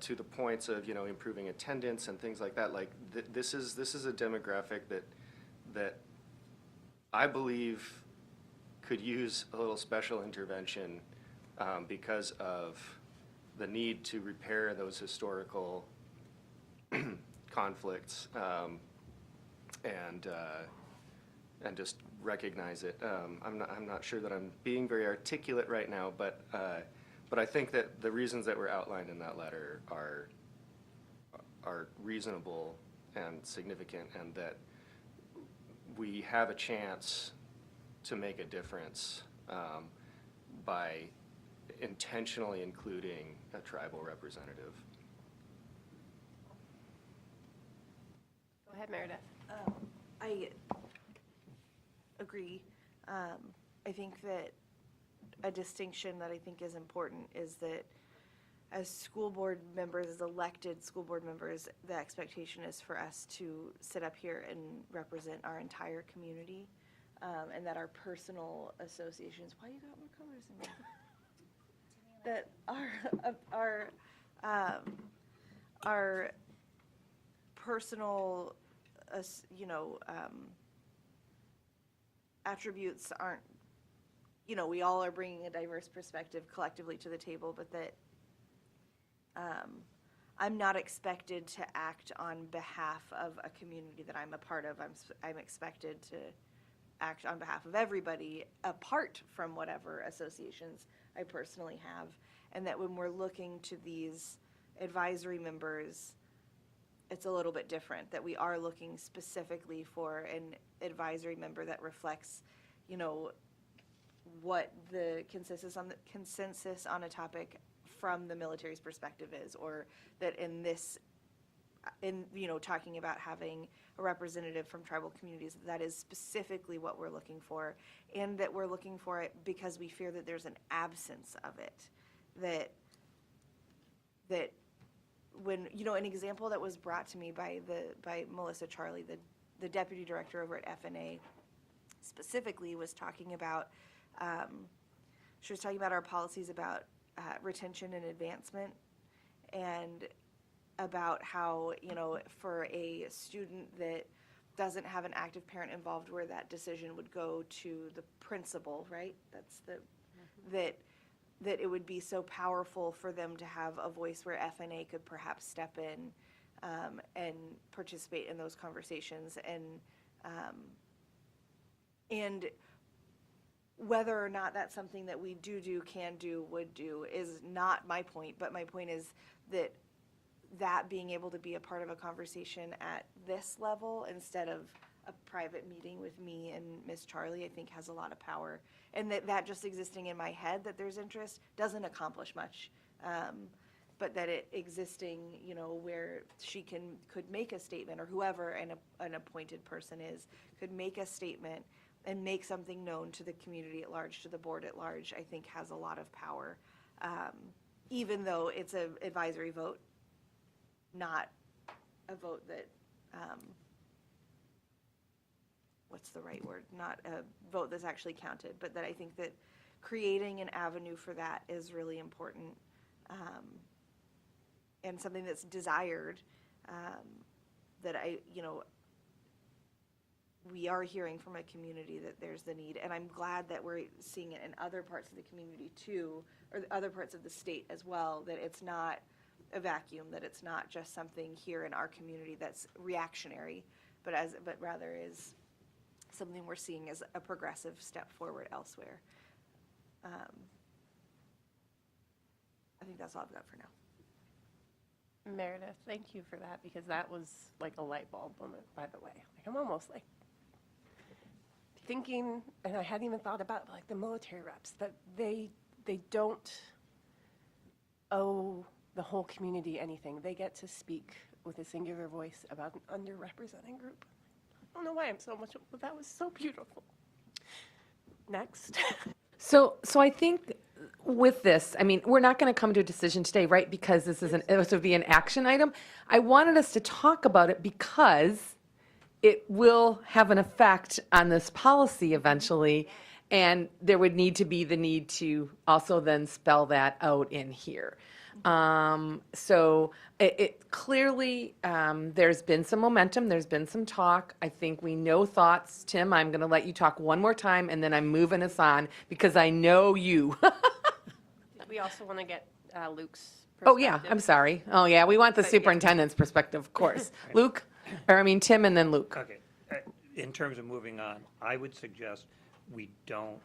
to the points of improving attendance and things like that, like this is a demographic that I believe could use a little special intervention because of the need to repair those historical conflicts and just recognize it. I'm not sure that I'm being very articulate right now, but I think that the reasons that were outlined in that letter are reasonable and significant, and that we have a chance to make a difference by intentionally including a tribal representative. Go ahead, Meredith. I agree. I think that a distinction that I think is important is that as school board members, as elected school board members, the expectation is for us to sit up here and represent our entire community. And that our personal associations, why you got more colors in there? That our personal, attributes aren't, we all are bringing a diverse perspective collectively to the table, but that I'm not expected to act on behalf of a community that I'm a part of. I'm expected to act on behalf of everybody apart from whatever associations I personally have, and that when we're looking to these advisory members, it's a little bit different, that we are looking specifically for an advisory member that reflects, what the consensus on a topic from the military's perspective is, or that talking about having a representative from tribal communities, that is specifically what we're looking for, and that we're looking for it because we fear that there's an absence of it. That when, an example that was brought to me by Melissa Charlie, the deputy director over at FNA, specifically was talking about, she was talking about our policies about retention and advancement, and about how, for a student that doesn't have an active parent involved, where that decision would go to the principal, right? That's that it would be so powerful for them to have a voice where FNA could perhaps step in and participate in those conversations. And whether or not that's something that we do, can do, would do is not my point, but my point is that being able to be a part of a conversation at this level instead of a private meeting with me and Miss Charlie, I think has a lot of power. And that just existing in my head that there's interest doesn't accomplish much. But that it existing, you know, where she could make a statement, or whoever an appointed person is, could make a statement and make something known to the community at large, to the board at large, I think has a lot of power. Even though it's an advisory vote, not a vote that, what's the right word? Not a vote that's actually counted, but that I think that creating an avenue for that is really important. And something that's desired, that we are hearing from a community that there's the need, and I'm glad that we're seeing it in other parts of the community too, or other parts of the state as well, that it's not a vacuum, that it's not just something here in our community that's reactionary, but rather is something we're seeing as a progressive step forward elsewhere. I think that's all I've got for now. Meredith, thank you for that, because that was like a light bulb moment, by the way. Like, I'm almost like thinking, and I hadn't even thought about like the military reps, that they don't owe the whole community anything. They get to speak with a singular voice about an underrepresented group. I don't know why I'm so much, but that was so beautiful. Next. So I think with this, I mean, we're not going to come to a decision today, right? Because this would be an action item. I wanted us to talk about it because it will have an effect on this policy eventually, and there would need to be the need to also then spell that out in here. So it clearly, there's been some momentum, there's been some talk. I think we know thoughts. Tim, I'm going to let you talk one more time, and then I'm moving us on because I know you. We also want to get Luke's Oh, yeah, perspective. I'm sorry. Oh, yeah, we want the But, yeah. superintendent's perspective, of course. Luke, Tim, and then Luke. Okay, in terms of moving on, I would suggest we don't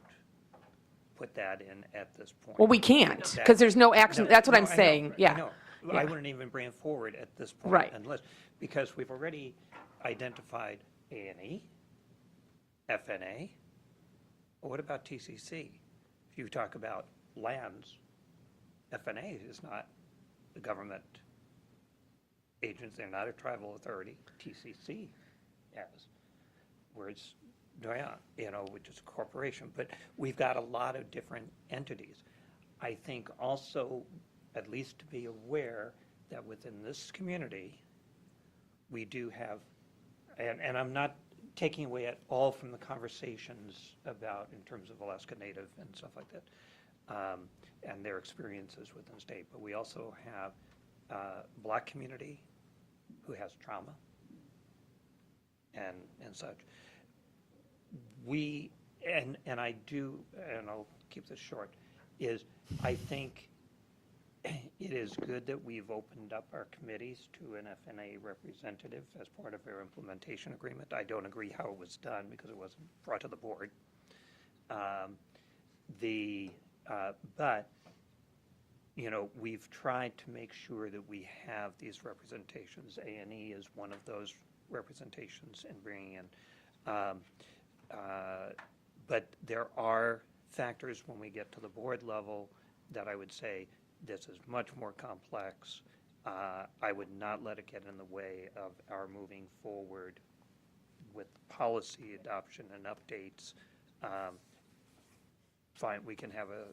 put that in at this point. Well, we can't, because there's no action, that's what I'm No, I know, saying, I yeah. know. Yeah. I wouldn't even bring it forward at this point. Right. Unless, because we've already identified A&E, FNA. Well, what about TCC? If you talk about lands, FNA is not the government agency, they're not a tribal authority. TCC is, where it's, which is a corporation. But we've got a lot of different entities. I think also, at least to be aware that within this community, we do have, and I'm not taking away at all from the conversations about, in terms of Alaska Native and stuff like that, and their experiences within the state, but we also have Black community who has trauma and such. And I do, and I'll keep this short, is I think it is good that we've opened up our committees to an FNA representative as part of our implementation agreement. I don't agree how it was done because it wasn't brought to the board. But, we've tried to make sure that we have these representations. A&E is one of those representations in bringing in. But there are factors when we get to the board level that I would say this is much more complex. I would not let it get in the way of our moving forward with policy adoption and updates. Fine, we can have a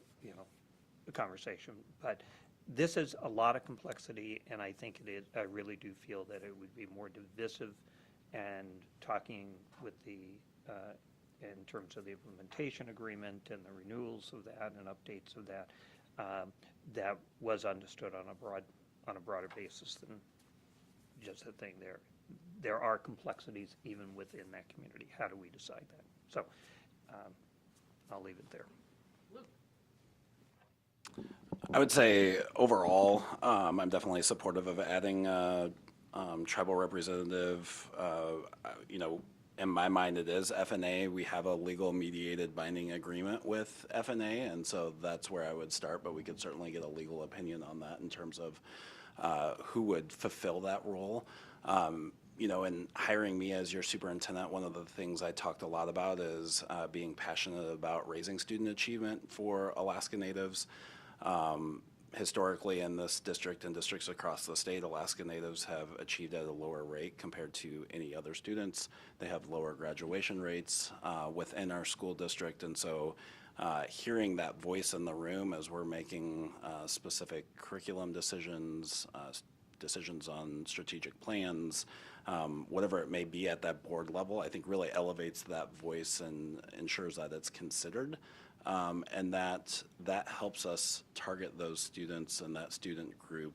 conversation, but this is a lot of complexity, and I think it is. I really do feel that it would be more divisive, and talking with the in terms of the implementation agreement and the renewals of that and updates of that, that was understood on a broader basis than just a thing there. There are complexities even within that community. How do we decide that? So I'll leave it there. I would say overall, I'm definitely supportive of adding tribal representative, you know, in my mind, it is FNA. We have a legal mediated binding agreement with FNA, and so that's where I would start, but we could certainly get a legal opinion on that in terms of who would fulfill that role. You know, in hiring me as your superintendent, one of the things I talked a lot about is being passionate about raising student achievement for Alaska Natives. Historically, in this district and districts across the state, Alaska Natives have achieved at a lower rate compared to any other students. They have lower graduation rates within our school district, and so hearing that voice in the room as we're making specific curriculum decisions, decisions on strategic plans, whatever it may be at that board level, I think really elevates that voice and ensures that it's considered. And that helps us target those students and that student group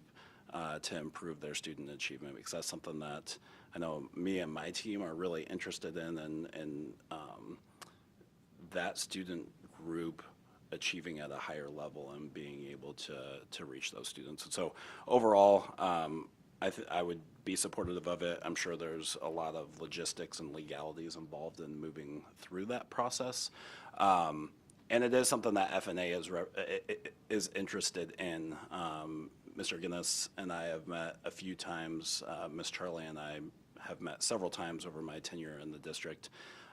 to improve their student achievement, because that's something that I know me and my team are really interested in, and that student group achieving at a higher level and being able to reach those students. And so overall, I would be supportive of it. I'm sure there's a lot of logistics and legalities involved in moving through that process. And it is something that FNA is interested in. Mr. Guinness and I have met a few times. Ms. Charlie and I have met several times over my tenure in the district.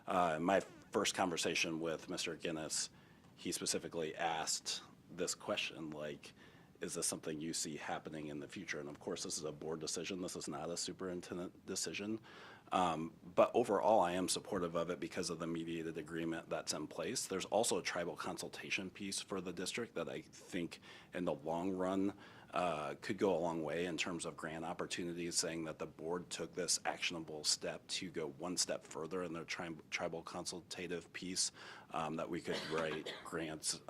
My first conversation with Mr. Guinness, he specifically asked this question, like, is this something you see happening in the future? And of course, this is a board decision. This is not a superintendent decision. But overall, I am supportive of it because of the mediated agreement that's in place. There's also a tribal consultation piece for the district that I think in the long run could go a long way in terms of grant opportunities, saying that the board took this actionable step to go one step further in their tribal consultative piece, that we could write grants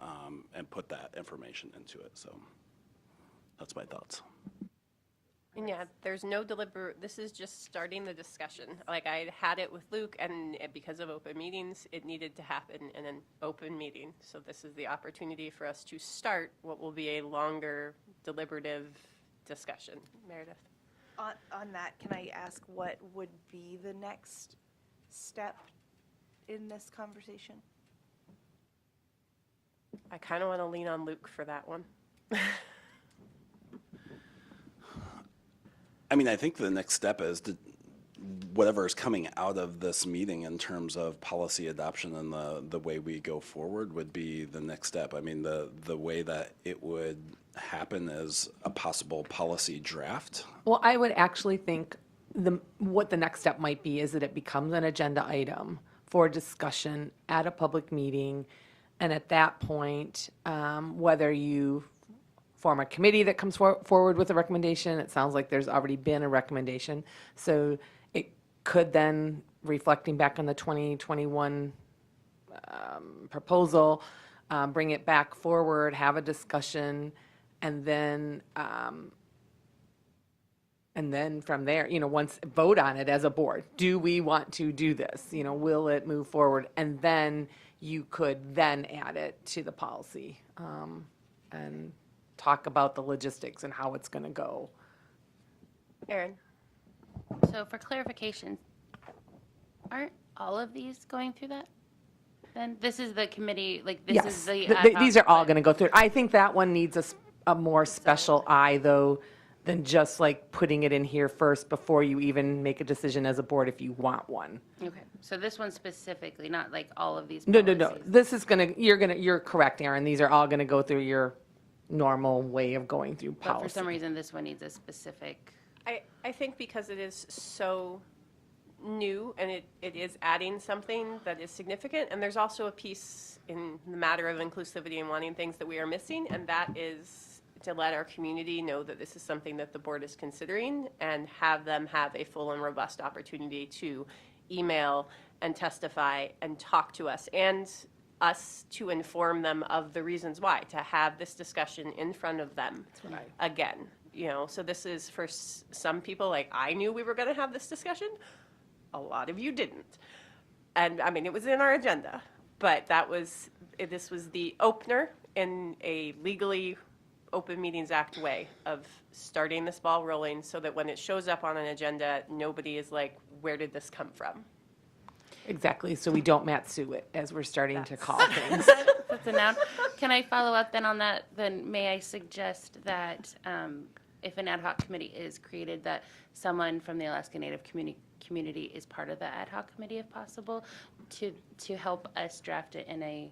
and put that information into it. So that's my thoughts. And yeah, there's no deliberate, this is just starting the discussion. Like, I had it with Luke, and because of open meetings, it needed to happen in an open meeting. So this is the opportunity for us to start what will be a longer deliberative discussion. Meredith? On that, can I ask what would be the next step in this conversation? I kind of want to lean on Luke for that one. I mean, I think the next step is whatever is coming out of this meeting in terms of policy adoption and the way we go forward would be the next step. I mean, the way that it would happen is a possible policy draft. Well, I would actually think what the next step might be is that it becomes an agenda item for discussion at a public meeting. And at that point, whether you form a committee that comes forward with a recommendation, it sounds like there's already been a recommendation. So it could then, reflecting back on the 2021 proposal, bring it back forward, have a discussion, and then from there, once vote on it as a board. Do we want to do this? Will it move forward? And then you could then add it to the policy and talk about the logistics and how it's going to go. Erin? So for clarification, aren't all of these going through that? Then this is the committee, like this is the. These are all going to go through. I think that one needs a more special eye, though, than just like putting it in here first before you even make a decision as a board if you want one. Okay, so this one specifically, not like all of these No. policies. This is you're correct, Aaron. These are all going to go through your normal way of going through But policy. for some reason, this one needs a specific. I think because it is so new and it is adding something that is significant, and there's also a piece in the matter of inclusivity and wanting things that we are missing, and that is to let our community know that this is something that the board is considering and have them have a full and robust opportunity to email and testify and talk to us, and us to inform them of the reasons why, to have this discussion in front of them again. So this is for some people, like, I knew we were going to have this discussion. A lot of you didn't. And I mean, it was in our agenda, but this was the opener in a legally Open Meetings Act way of starting this ball rolling so that when it shows up on an agenda, nobody is like, where did this come from? Exactly, so we don't Matsu it as we're starting to call things. That's a noun. Can I follow up then on that? Then may I suggest that if an ad hoc committee is created, that someone from the Alaska Native community is part of the ad hoc committee if possible, to help us draft it in a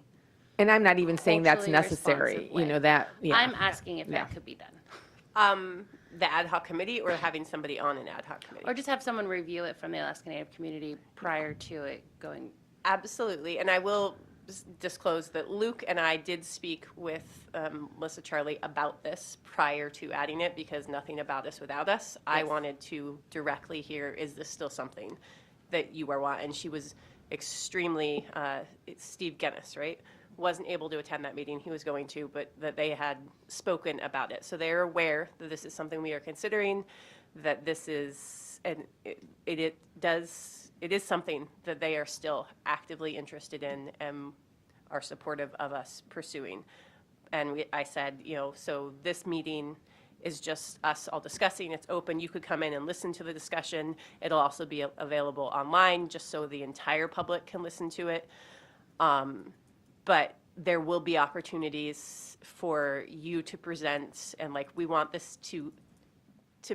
And I'm not even saying that's culturally necessary, responsive you know, way. that, yeah. I'm asking if Yeah. that could be done. The ad hoc committee or having somebody on an ad hoc committee? Or just have someone review it from the Alaska Native community prior to it going. Absolutely, and I will disclose that Luke and I did speak with Melissa Charlie about this prior to adding it, because nothing about us without us. I wanted to directly hear, is this still something that you are wanting? And she was extremely, it's Steve Guinness, right? Wasn't able to attend that meeting, he was going to, but that they had spoken about it. So they're aware that this is something we are considering, that this is, and it is something that they are still actively interested in and are supportive of us pursuing. And I said, so this meeting is just us all discussing. It's open. You could come in and listen to the discussion. It'll also be available online just so the entire public can listen to it. But there will be opportunities for you to present, and we want this to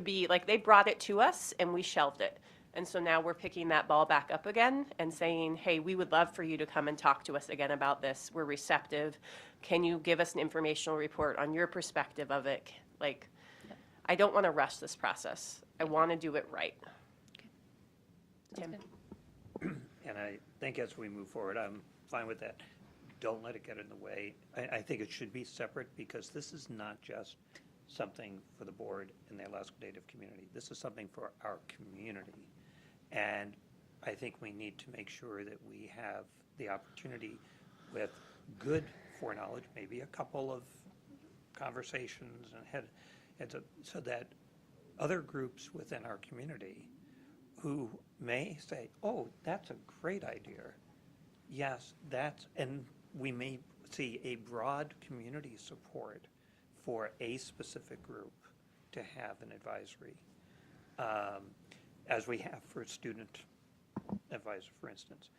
be, they brought it to us and we shelved it. And so now we're picking that ball back up again and saying, hey, we would love for you to come and talk to us again about this. We're receptive. Can you give us an informational report on your perspective of it? I don't want to rush this process. I want to do it right. Tim? And I think as we move forward, I'm fine with that. Don't let it get in the way. I think it should be separate, because this is not just something for the board and the Alaska Native community. This is something for our community. And I think we need to make sure that we have the opportunity with good foreknowledge, maybe a couple of conversations so that other groups within our community who may say, oh, that's a great idea. Yes, and we may see a broad community support for a specific group to have an advisory, as we have for student advisor, for instance.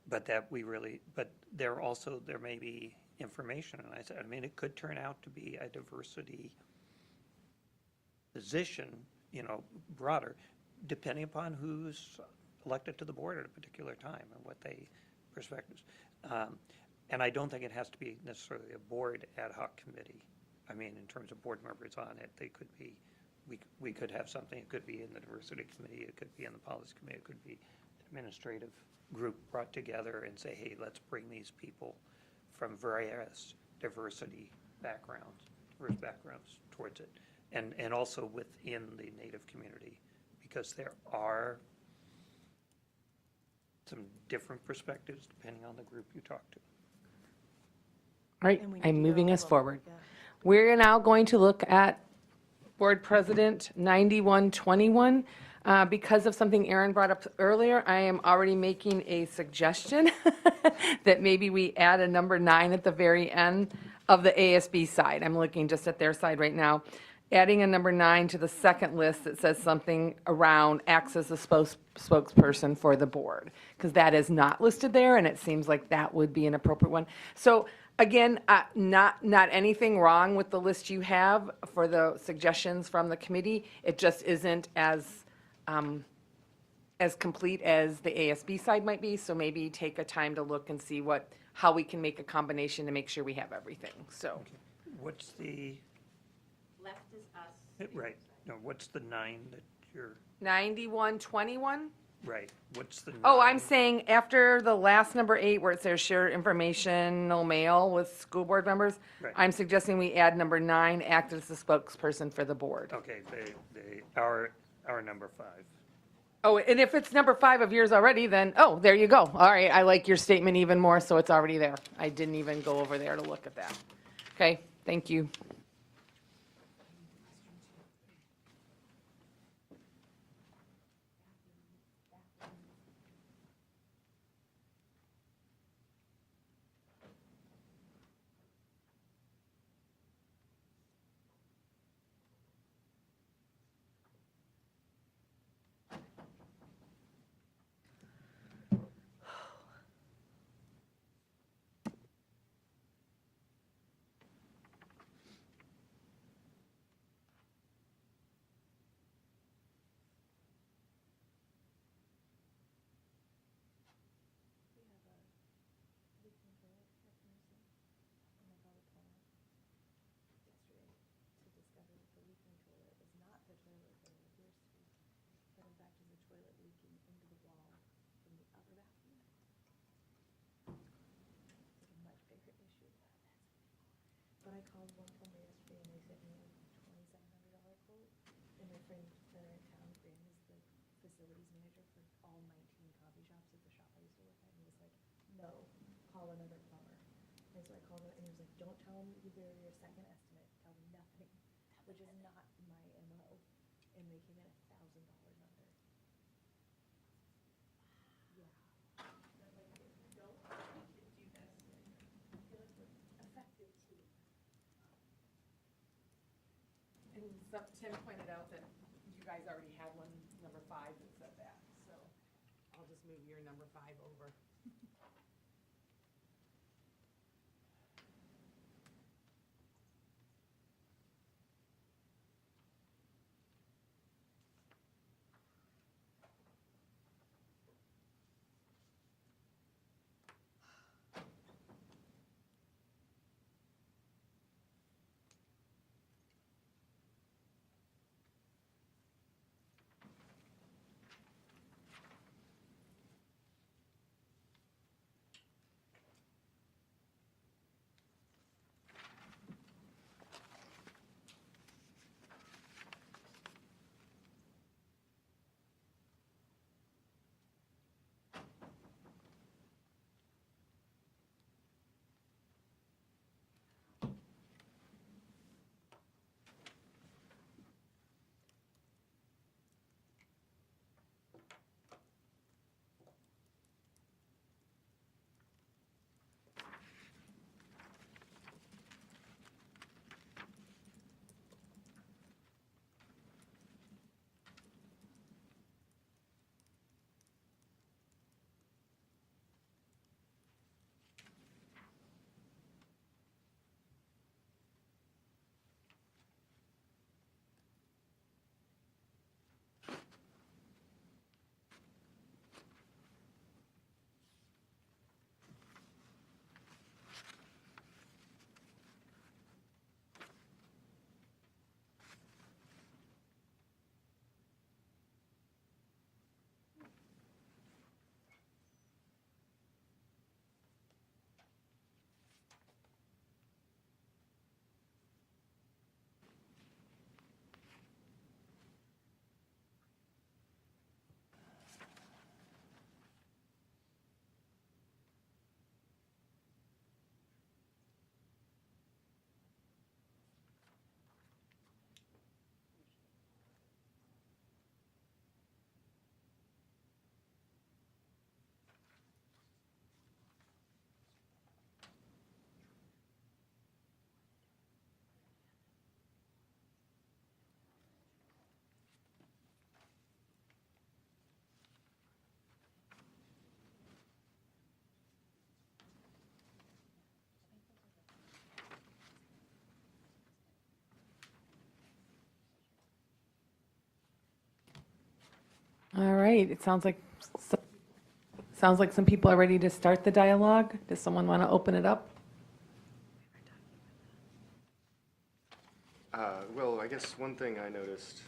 But there may be information, and I mean, it could turn out to be a diversity position, broader, depending upon who's elected to the board at a particular time and what they perspectives. And I don't think it has to be necessarily a board ad hoc committee. I mean, in terms of board members on it, they could be, we could have something, it could be in the diversity committee, it could be in the policy committee, it could be an administrative group brought together and say, hey, let's bring these people from various diverse backgrounds towards it. And also within the Native community, because there are some different perspectives depending on the group you talk to. All right, I'm moving us forward. We're now going to look at Board President 9121. Because of something Aaron brought up earlier, I am already making a suggestion that maybe we add a number 9 at the very end of the ASB side. I'm looking just at their side right now. Adding a number 9 to the second list that says something around acts as a spokesperson for the board, because that is not listed there, and it seems like that would be an appropriate one. So again, not anything wrong with the list you have for the suggestions from the committee. It just isn't as complete as the ASB side might be. So maybe take a time to look and see how we can make a combination to make sure we have everything. So. What's the, Left is us. right, no, what's the 9 that you're, 9121? right, what's the 9? Oh, I'm saying after the last number 8 where it says share informational mail with school board members, Right. I'm suggesting we add number 9, act as the spokesperson for the board. Okay, our number 5. Oh, and if it's number 5 of yours already, then, oh, there you go. All right, I like your statement even more, so it's already there. I didn't even go over there to look at that. Okay, thank you. But I called one plumber yesterday and they sent me a $2,700 quote. And my friend that are in town, Graham, is the facilities manager for all 19 coffee shops at the shop I used to work at. And he was like, no, call another plumber. And so I called him and he was like, don't tell him you're your second estimate. Tell him nothing, which is not my MO. And they came in $1,000 under. Yeah. Effective too. And Tim pointed out that you guys already had one, number 5, that said that, so I'll just move your number 5 over. All right, it sounds like some people are ready to start the dialogue. Does someone want to open it up? Well, I guess one thing I noticed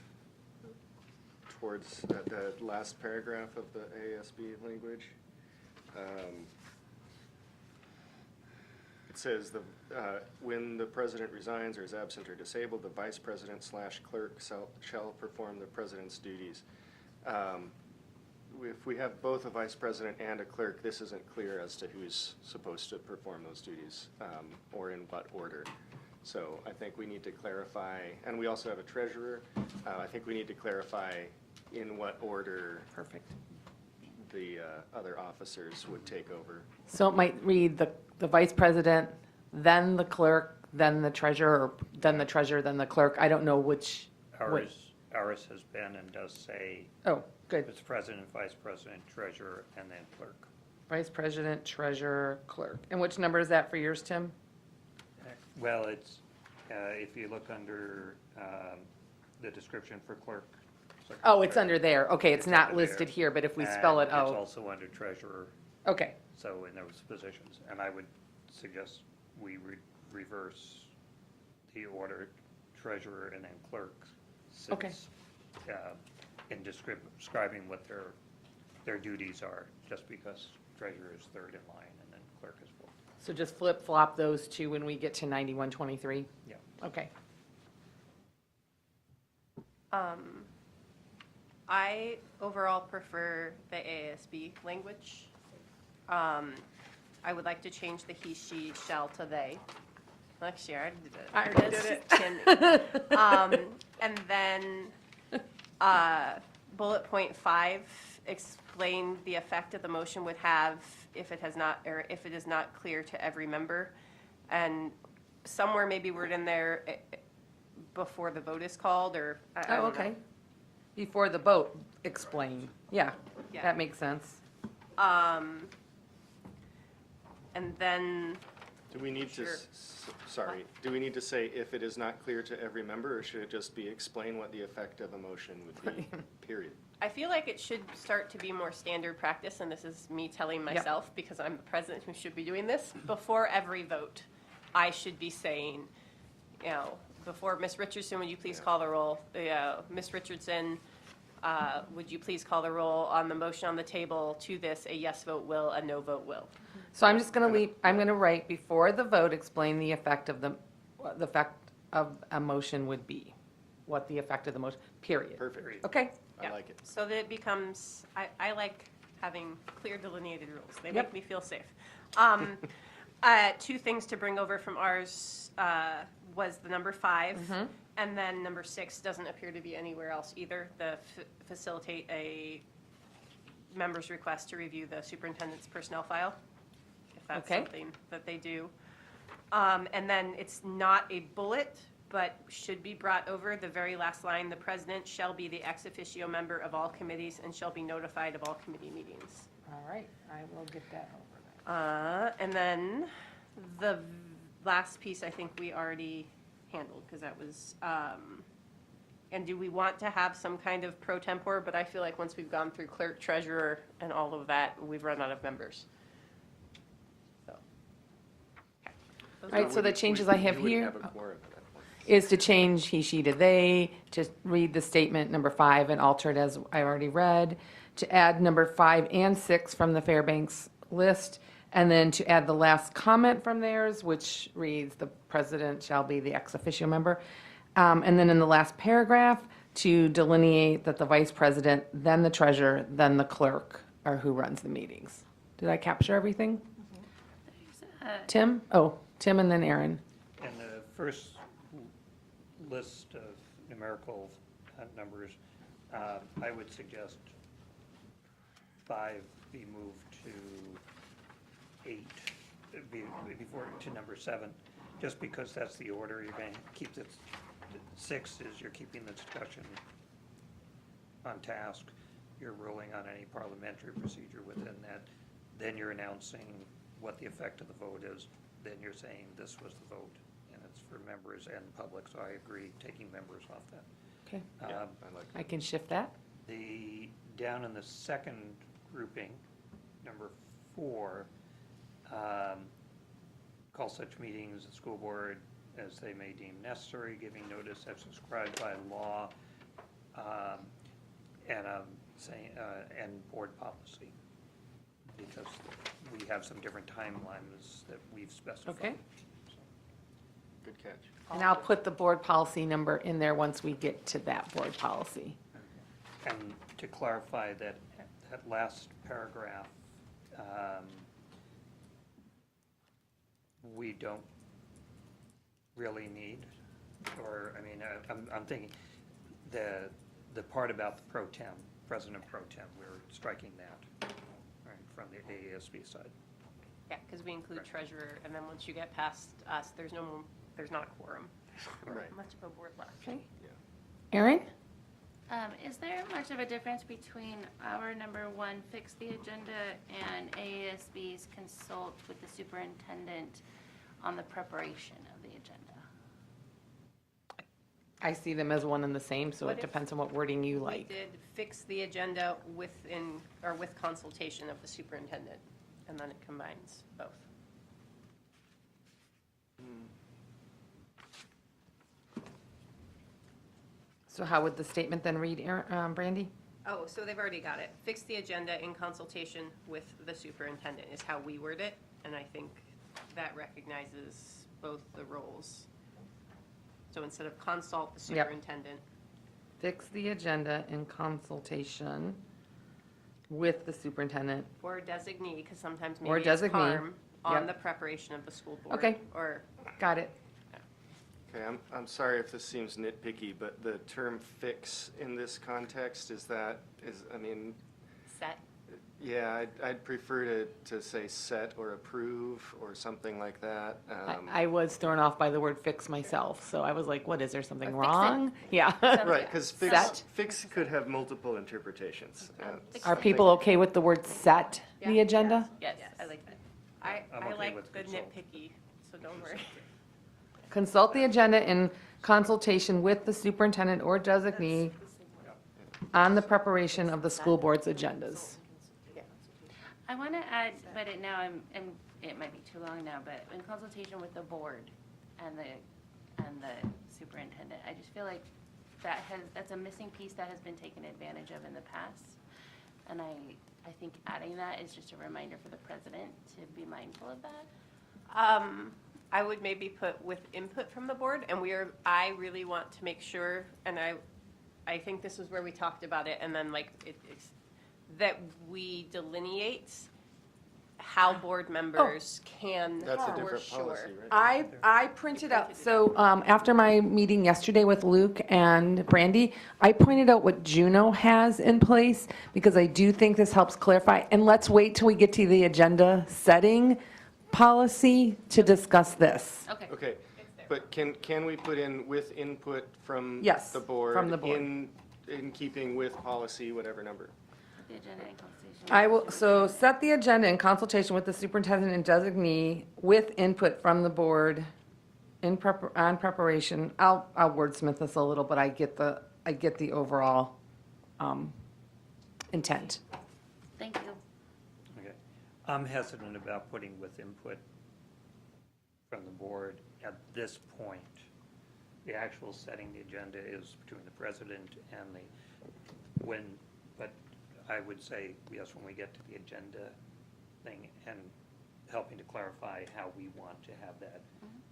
towards the last paragraph of the ASB language, it says when the president resigns or is absent or disabled, the vice president / clerk shall perform the president's duties. If we have both a vice president and a clerk, this isn't clear as to who's supposed to perform those duties, or in what order. So I think we need to clarify, and we also have a treasurer. I think we need to clarify in what order Perfect. the other officers would take over. So it might read the vice president, then the clerk, then the treasurer, or then the treasurer, then the clerk. I don't know which. Ours has been and does say Oh, good. it's president, vice president, treasurer, and then clerk. Vice president, treasurer, clerk. And which number is that for yours, Tim? Well, it's, if you look under the description for clerk. Oh, it's under there. Okay, it's not under listed there. here, but if we spell it And out. it's also under treasurer, Okay, so in those positions. And I would suggest we reverse the order, treasurer and then clerk. Okay. Since, in describing what their duties are, just because treasurer is third in line and then clerk is fourth. So just flip-flop those two when we get to 9123? Yeah. Okay. I overall prefer the AASB language. I would like to change the he, she, shall to they. Actually, I already did it. And then, bullet point 5, explain the effect of the motion would have if it has not, or if it is not clear to every member. And somewhere maybe word in there before the vote is called, or I Oh, don't know. okay. Before the vote, explain. Yeah, Yeah. that makes sense. And then, Do we need to, Sure. sorry, do we need to say if it is not clear to every member, or should it just be explain what the effect of a motion would be, period? I feel like it should start to be more standard practice, and this is me telling myself, because I'm the president who should be doing this, before every vote, I should be saying, you know, before, Ms. Richardson, would you please call the roll? Ms. Richardson, would you please call the roll on the motion on the table to this, a yes vote will, a no vote will? So I'm just going to I'm going to write, before the vote, explain the effect of the effect of a motion would be. What the effect of the motion, period. Perfect. Okay. I Yeah. like it. So that it becomes, I like having clear delineated rules. They Yep. make me feel safe. 2 things to bring over from ours was the number 5, and then number 6 doesn't appear to be anywhere else either. The facilitate a member's request to review the superintendent's personnel file, if that's Okay. something that they do. And then it's not a bullet, but should be brought over, the very last line, the president shall be the ex officio member of all committees and shall be notified of all committee meetings. All right, I will get that over. And then the last piece, I think we already handled, because that was, and do we want to have some kind of pro tempore? But I feel like once we've gone through clerk, treasurer, and all of that, we've run out of members. So. Okay. Those All right, are- so the changes I have You wouldn't here have a quorum at that point. is to change he, she to they, to read the statement number 5 and alter it as I already read, to add number 5 and 6 from the Fairbanks list, and then to add the last comment from theirs, which reads, the president shall be the ex officio member. And then in the last paragraph, to delineate that the vice president, then the treasurer, then the clerk are who runs the meetings. Did I capture everything? Tim? Oh, Tim and then Aaron. And the first list of numerical numbers, I would suggest 5 be moved to 8, before, to number 7, just because that's the order. You're going to keep this, 6 is you're keeping the discussion on task. You're ruling on any parliamentary procedure within that. Then you're announcing what the effect of the vote is. Then you're saying this was the vote, and it's for members and public, so I agree, taking members off that. Okay, Yeah, Um, I like I can shift that. Down in the second grouping, number 4, call such meetings, the school board, as they may deem necessary, giving notice as prescribed by law, and saying, and board policy, because we have some different timelines that we've specified. Okay. Good catch. And I'll put the board policy number in there once we get to that board policy. And to clarify that, that last paragraph, we don't really need, or, I mean, I'm thinking, the part about the pro tem, president pro tem, we're striking that, right, from the AASB side. Yeah, because we include treasurer, and then once you get past us, there's not a quorum. Right. Much of a board left. Okay. Yeah. Aaron? Is there much of a difference between our number 1, fix the agenda, and AASB's consult with the superintendent on the preparation of the agenda? I see them as one and the same, so What it if depends on what wording you We like. did fix the agenda within, or with consultation of the superintendent, and then it combines both. So how would the statement then read, Brandy? Oh, so they've already got it. Fix the agenda in consultation with the superintendent is how we word it, and I think that recognizes both the roles. So instead of consult the Yep. superintendent, Fix the agenda in consultation with the superintendent. or designee, because sometimes Or maybe it's designee. CARM on Yep. the preparation of the school board. Okay. Or, Got it. Okay, I'm sorry if this seems nitpicky, but the term fix in this context, I mean, set. yeah, I'd prefer to say set or approve or something like that. I was thrown off by the word fix myself, so I was like, what, is there something Or fix it. wrong? Yeah. Right, because Set. fix could have multiple interpretations. Are people okay with the word set the Yeah. agenda? Yes, I like that. I I'm okay like with the consult. nitpicky, so don't worry. Consult the agenda in consultation with the superintendent or designee on the preparation of the school board's agendas. I want to add, but it might be too long now, but in consultation with the board and the superintendent, I just feel like that's a missing piece that has been taken advantage of in the past. And I think adding that is just a reminder for the president to be mindful of that. I would maybe put with input from the board, and I really want to make sure, and I think this is where we talked about it, and then like it's that we delineate how board members can, That's a for different sure. policy, right? I printed out, so after my meeting yesterday with Luke and Brandy, I pointed out what Juno has in place, because I do think this helps clarify. And let's wait till we get to the agenda setting policy to discuss this. Okay. Okay, but can we put in with input from Yes, the board? from the board. In keeping with policy, whatever number? The agenda and consultation. I will, so set the agenda in consultation with the superintendent and designee with input from the board on preparation. I'll wordsmith this a little, but I get the overall intent. Thank you. Okay. I'm hesitant about putting with input from the board at this point. The actual setting the agenda is between the president and but I would say, yes, when we get to the agenda thing and helping to clarify how we want to have that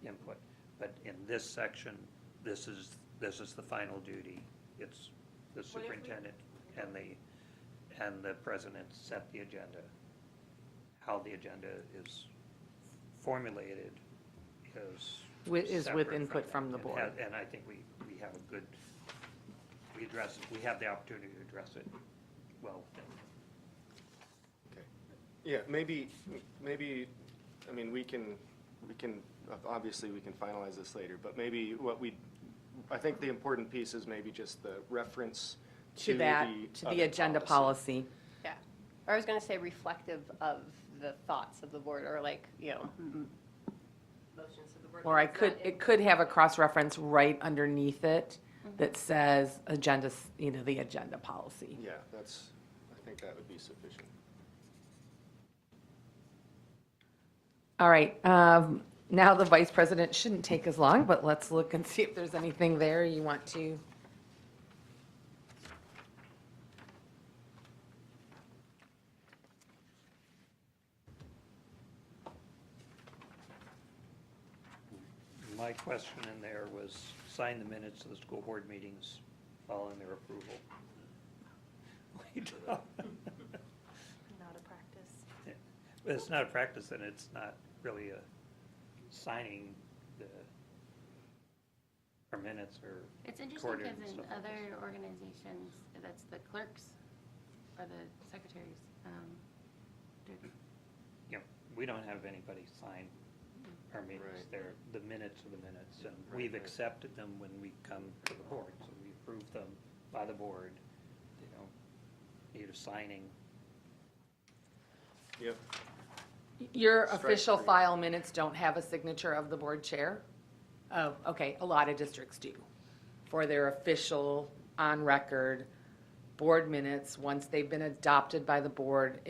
input. But in this section, this is the final duty. It's the superintendent and the president set the agenda. How the agenda is formulated is Is with separate input from the that. board. And I think we have a good, we address it, we have the opportunity to address it well. Okay. Yeah, maybe, I mean, we can, obviously, we can finalize this later, but maybe I think the important piece is maybe just the reference to the other agenda policy. Yeah. Or I was going to say reflective of the thoughts of the board, or like, motions of the board. Or It's not it could have a cross-reference right underneath it that says agenda, the agenda policy. Yeah, I think that would be sufficient. All right, now the vice president shouldn't take as long, but let's look and see if there's anything there you want to. My question in there was sign the minutes of the school board meetings following their approval. We don't. Not a practice. But it's not a practice, and it's not really a signing our minutes or It's interesting recorded because and in stuff like other organizations, that's the clerks or the secretaries. Do- you know, we don't have anybody sign our minutes. Right. They're the minutes of the minutes, and Right, we've right. accepted them when we come to the board, so we approve them by the board. They don't need a signing. Yep. Your Strike official through. file minutes don't have a signature of the board chair? Oh, okay, a lot of districts do. For their official, on-record board minutes, once they've been adopted by the board,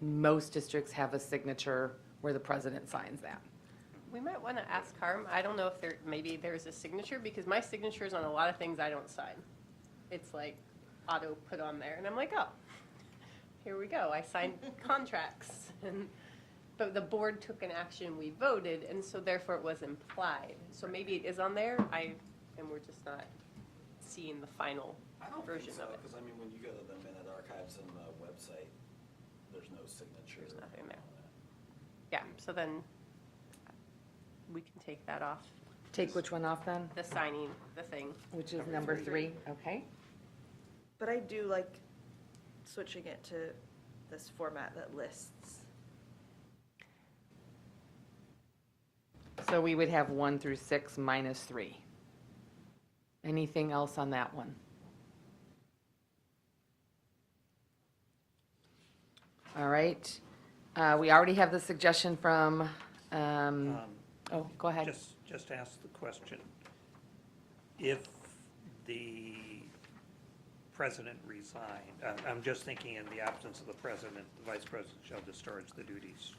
most districts have a signature where the president signs that. We might want to ask Harm, I don't know if maybe there's a signature, because my signature is on a lot of things I don't sign. It's like auto put on there, and I'm like, oh, here we go, I signed contracts, and but the board took an action, we voted, and so therefore it was implied. So maybe it is on there, and we're just not seeing the final version of it. Because I mean, when you go to the minute archives and the website, there's no signature. There's nothing there. Yeah, so then we can take that off, Take which one off then? the signing, the thing. Which is number 3, okay? But I do like switching it to this format that lists. So we would have 1 through 6 minus 3. Anything else on that one? All right. We already have the suggestion from, oh, go ahead. Just ask the question. If the president resigned, I'm just thinking in the absence of the president, the vice president shall discharge the duties.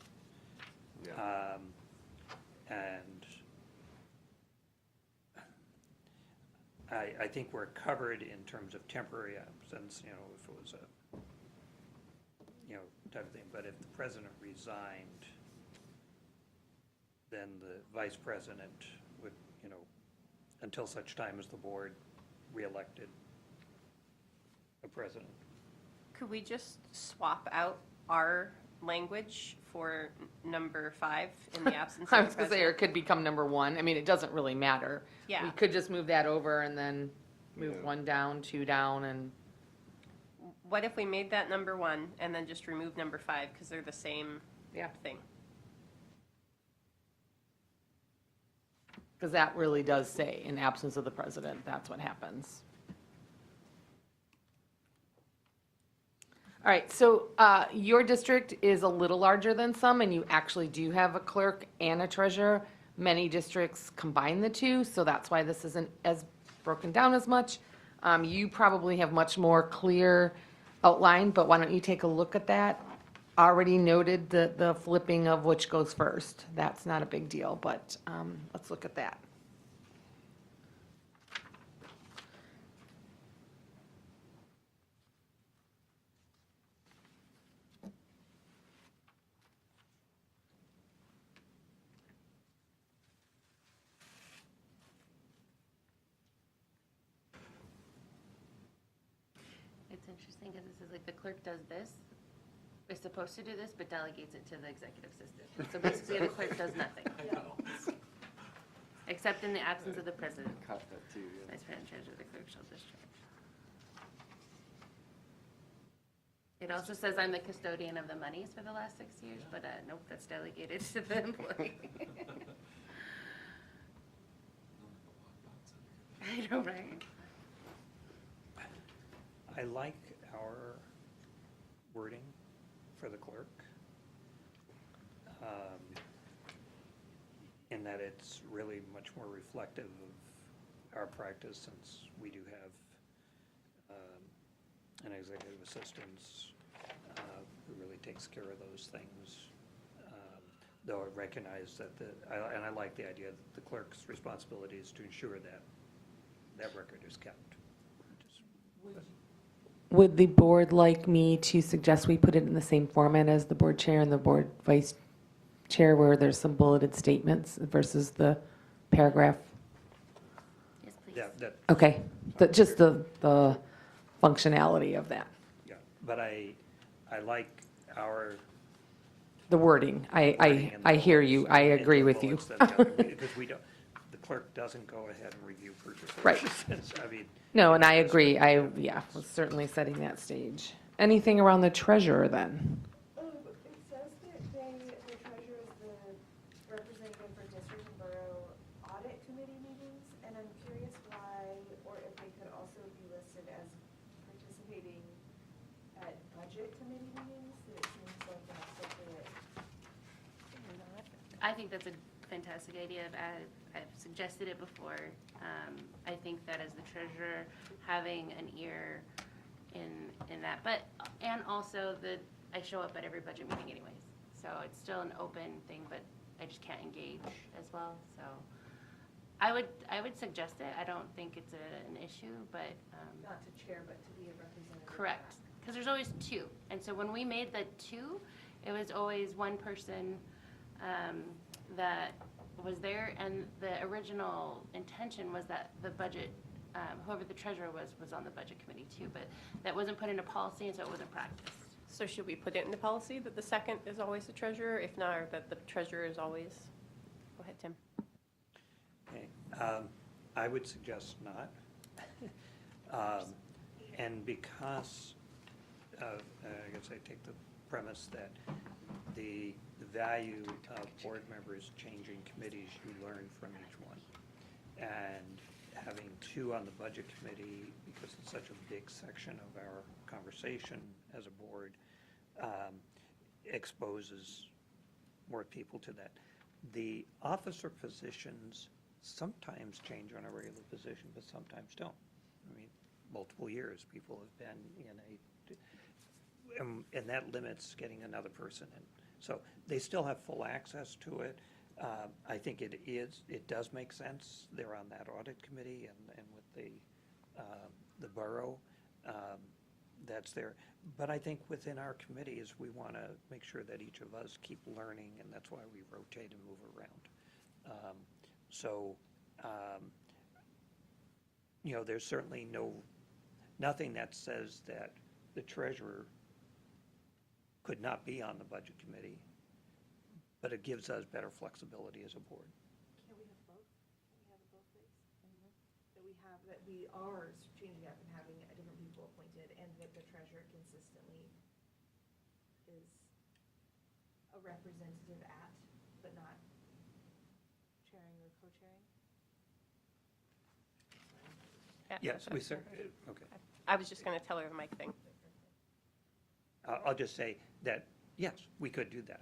And I think we're covered in terms of temporary absence, you know, if it was a, you know, type of thing. But if the president resigned, then the vice president would, you know, until such time as the board reelected a president. Could we just swap out our language for number 5 in the absence I of was the going to say, or it president? could become number 1. I mean, it doesn't really matter. Yeah. We could just move that over and then move Yeah. 1 down, 2 down, and, What if we made that number 1 and then just remove number 5 because they're the same yeah, thing? because that really does say, in absence of the president, that's what happens. All right, so your district is a little larger than some, and you actually do have a clerk and a treasurer. Many districts combine the two, so that's why this isn't as broken down as much. You probably have much more clear outline, but why don't you take a look at that? Already noted the flipping of which goes first. That's not a big deal, but let's look at that. It's interesting because it says like the clerk does this, is supposed to do this, but delegates it to the executive assistant. So basically, the clerk does nothing. Except in the absence of the president. Caught that too, yeah. Vice president, treasurer, the clerk shall discharge. It also says I'm the custodian of the monies for the last 6 years, but nope, that's delegated to the employee. I know, right? I like our wording for the clerk, in that it's really much more reflective of our practice, since we do have an executive assistant who really takes care of those things. Though I recognize that and I like the idea that the clerk's responsibility is to ensure that that record is kept. Would the board like me to suggest we put it in the same format as the board chair and the board vice chair, where there's some bulleted statements versus the paragraph? Yes, please. That, Okay, just the functionality of that, yeah, but I like our. the wording. wording and I the hear you, bullets I and agree the with you. bullets that- Because we don't, the clerk doesn't go ahead and review purchase Right. orders. I mean. No, and I agree, yeah, was certainly setting that stage. Anything around the treasurer then? It says that the treasurer is the representative for district and borough audit committee meetings, and I'm curious why, or if they could also be listed as participating at budget committee meetings, that it seems like an appropriate. I think that's a fantastic idea. I've suggested it before. I think that as the treasurer, having an ear in that, but, and also I show up at every budget meeting anyways. So it's still an open thing, but I just can't engage as well, so. I would suggest it. I don't think it's an issue, but, Not to chair, but to be a representative. correct. Because there's always 2. And so when we made the 2, It was always one person that was there, and the original intention was that the budget, whoever the treasurer was on the budget committee too, but that wasn't put into policy, and so it wasn't practiced. So should we put it in the policy that the second is always the treasurer? If not, or that the treasurer is always, go ahead, Tim. Okay, I would suggest not. And because of, I guess I take the premise that the value of board members changing committees, you learn from each one. And having two on the budget committee, because it's such a big section of our conversation as a board, exposes more people to that. The officer positions sometimes change on a regular position, but sometimes don't. I mean, multiple years, people have been in and that limits getting another person in. So they still have full access to it. I think it does make sense. They're on that audit committee and with the borough, that's there. But I think within our committees, we want to make sure that each of us keep learning, and that's why we rotate and move around. There's certainly nothing that says that the treasurer could not be on the budget committee, but it gives us better flexibility as a board. Can't we have both? Can we have it both ways? That we are changing up and having different people appointed, and that the treasurer consistently is a representative at, but not chairing or co-chairing? Yes, we okay. I was just going to tell her the mic thing. I'll just say that, yes, we could do that.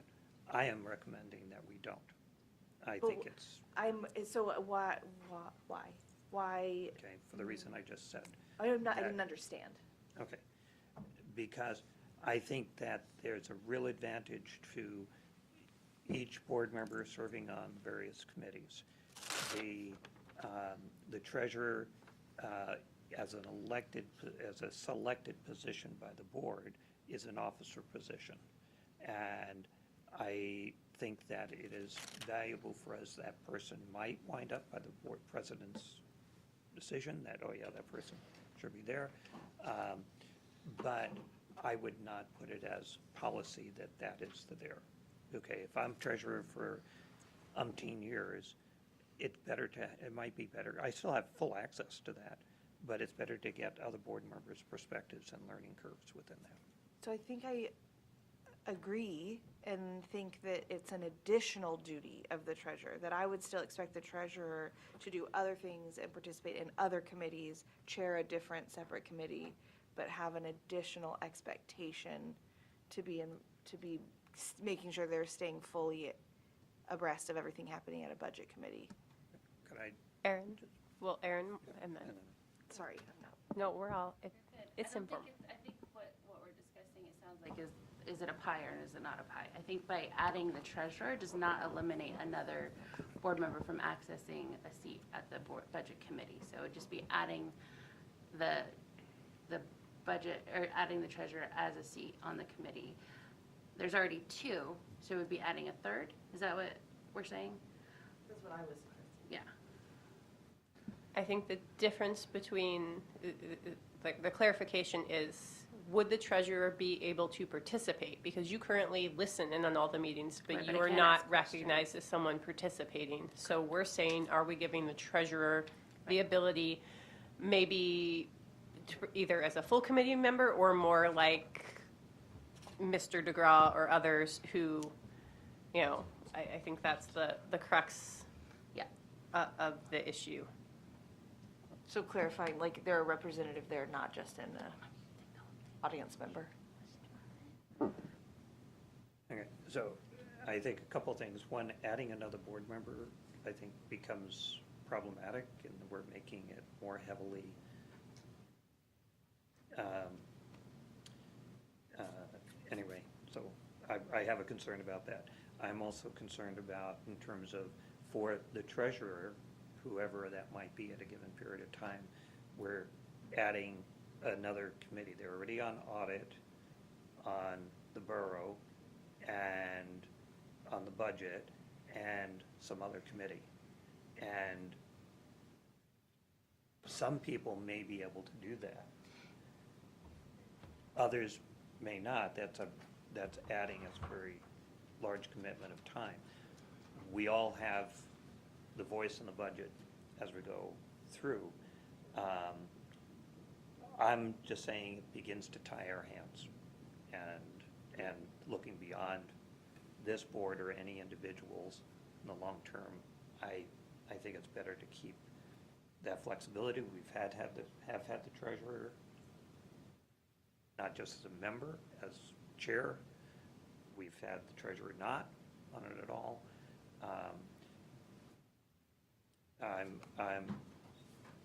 I am recommending that we don't. I think it's, So why? Why? okay, for the reason I just said. I didn't understand. Okay. Because I think that there's a real advantage to each board member serving on various committees. The treasurer, as a selected position by the board, is an officer position. And I think that it is valuable for us, that person might wind up by the board president's decision that, oh yeah, that person should be there. But I would not put it as policy that is there. Okay, if I'm treasurer for umpteen years, it might be better. I still have full access to that, but it's better to get other board members' perspectives and learning curves within that. So I think I agree and think that it's an additional duty of the treasurer, that I would still expect the treasurer to do other things and participate in other committees, chair a different separate committee, but have an additional expectation to be making sure they're staying fully abreast of everything happening at a budget committee. Could I? Aaron? Well, Aaron, and then, Sorry, I'm not. no, we're all, it's I don't informal. think I think what we're discussing, it sounds like, is it a pie or is it not a pie? I think by adding the treasurer does not eliminate another board member from accessing a seat at the board budget committee. So it would just be adding the budget, or adding the treasurer as a seat on the committee. There's already two, so it would be adding a third? Is that what we're saying? That's what I was. Yeah. I think the difference between, the clarification is, would the treasurer be able to participate? Because you currently listen in on all the meetings, Right, but but I you're can't not ask questions. recognized as someone participating. So we're saying, are we giving the treasurer the ability, maybe either as a full committee member or more like Mr. DeGraw or others who, I think that's the crux Yeah. of the issue. So clarifying, like they're a representative there, not just an audience member. Okay, so I think a couple things. One, adding another board member, I think, becomes problematic, and we're making it more heavily anyway, so I have a concern about that. I'm also concerned about, in terms of, for the treasurer, whoever that might be at a given period of time, we're adding another committee. They're already on audit, on the borough, and on the budget and some other committee. And some people may be able to do that. Others may not. That's adding a very large commitment of time. We all have the voice in the budget as we go through. I'm just saying it begins to tie our hands, and looking beyond this board or any individuals in the long term, I think it's better to keep that flexibility. We've have had the treasurer, not just as a member, as chair. We've had the treasurer not on it at all.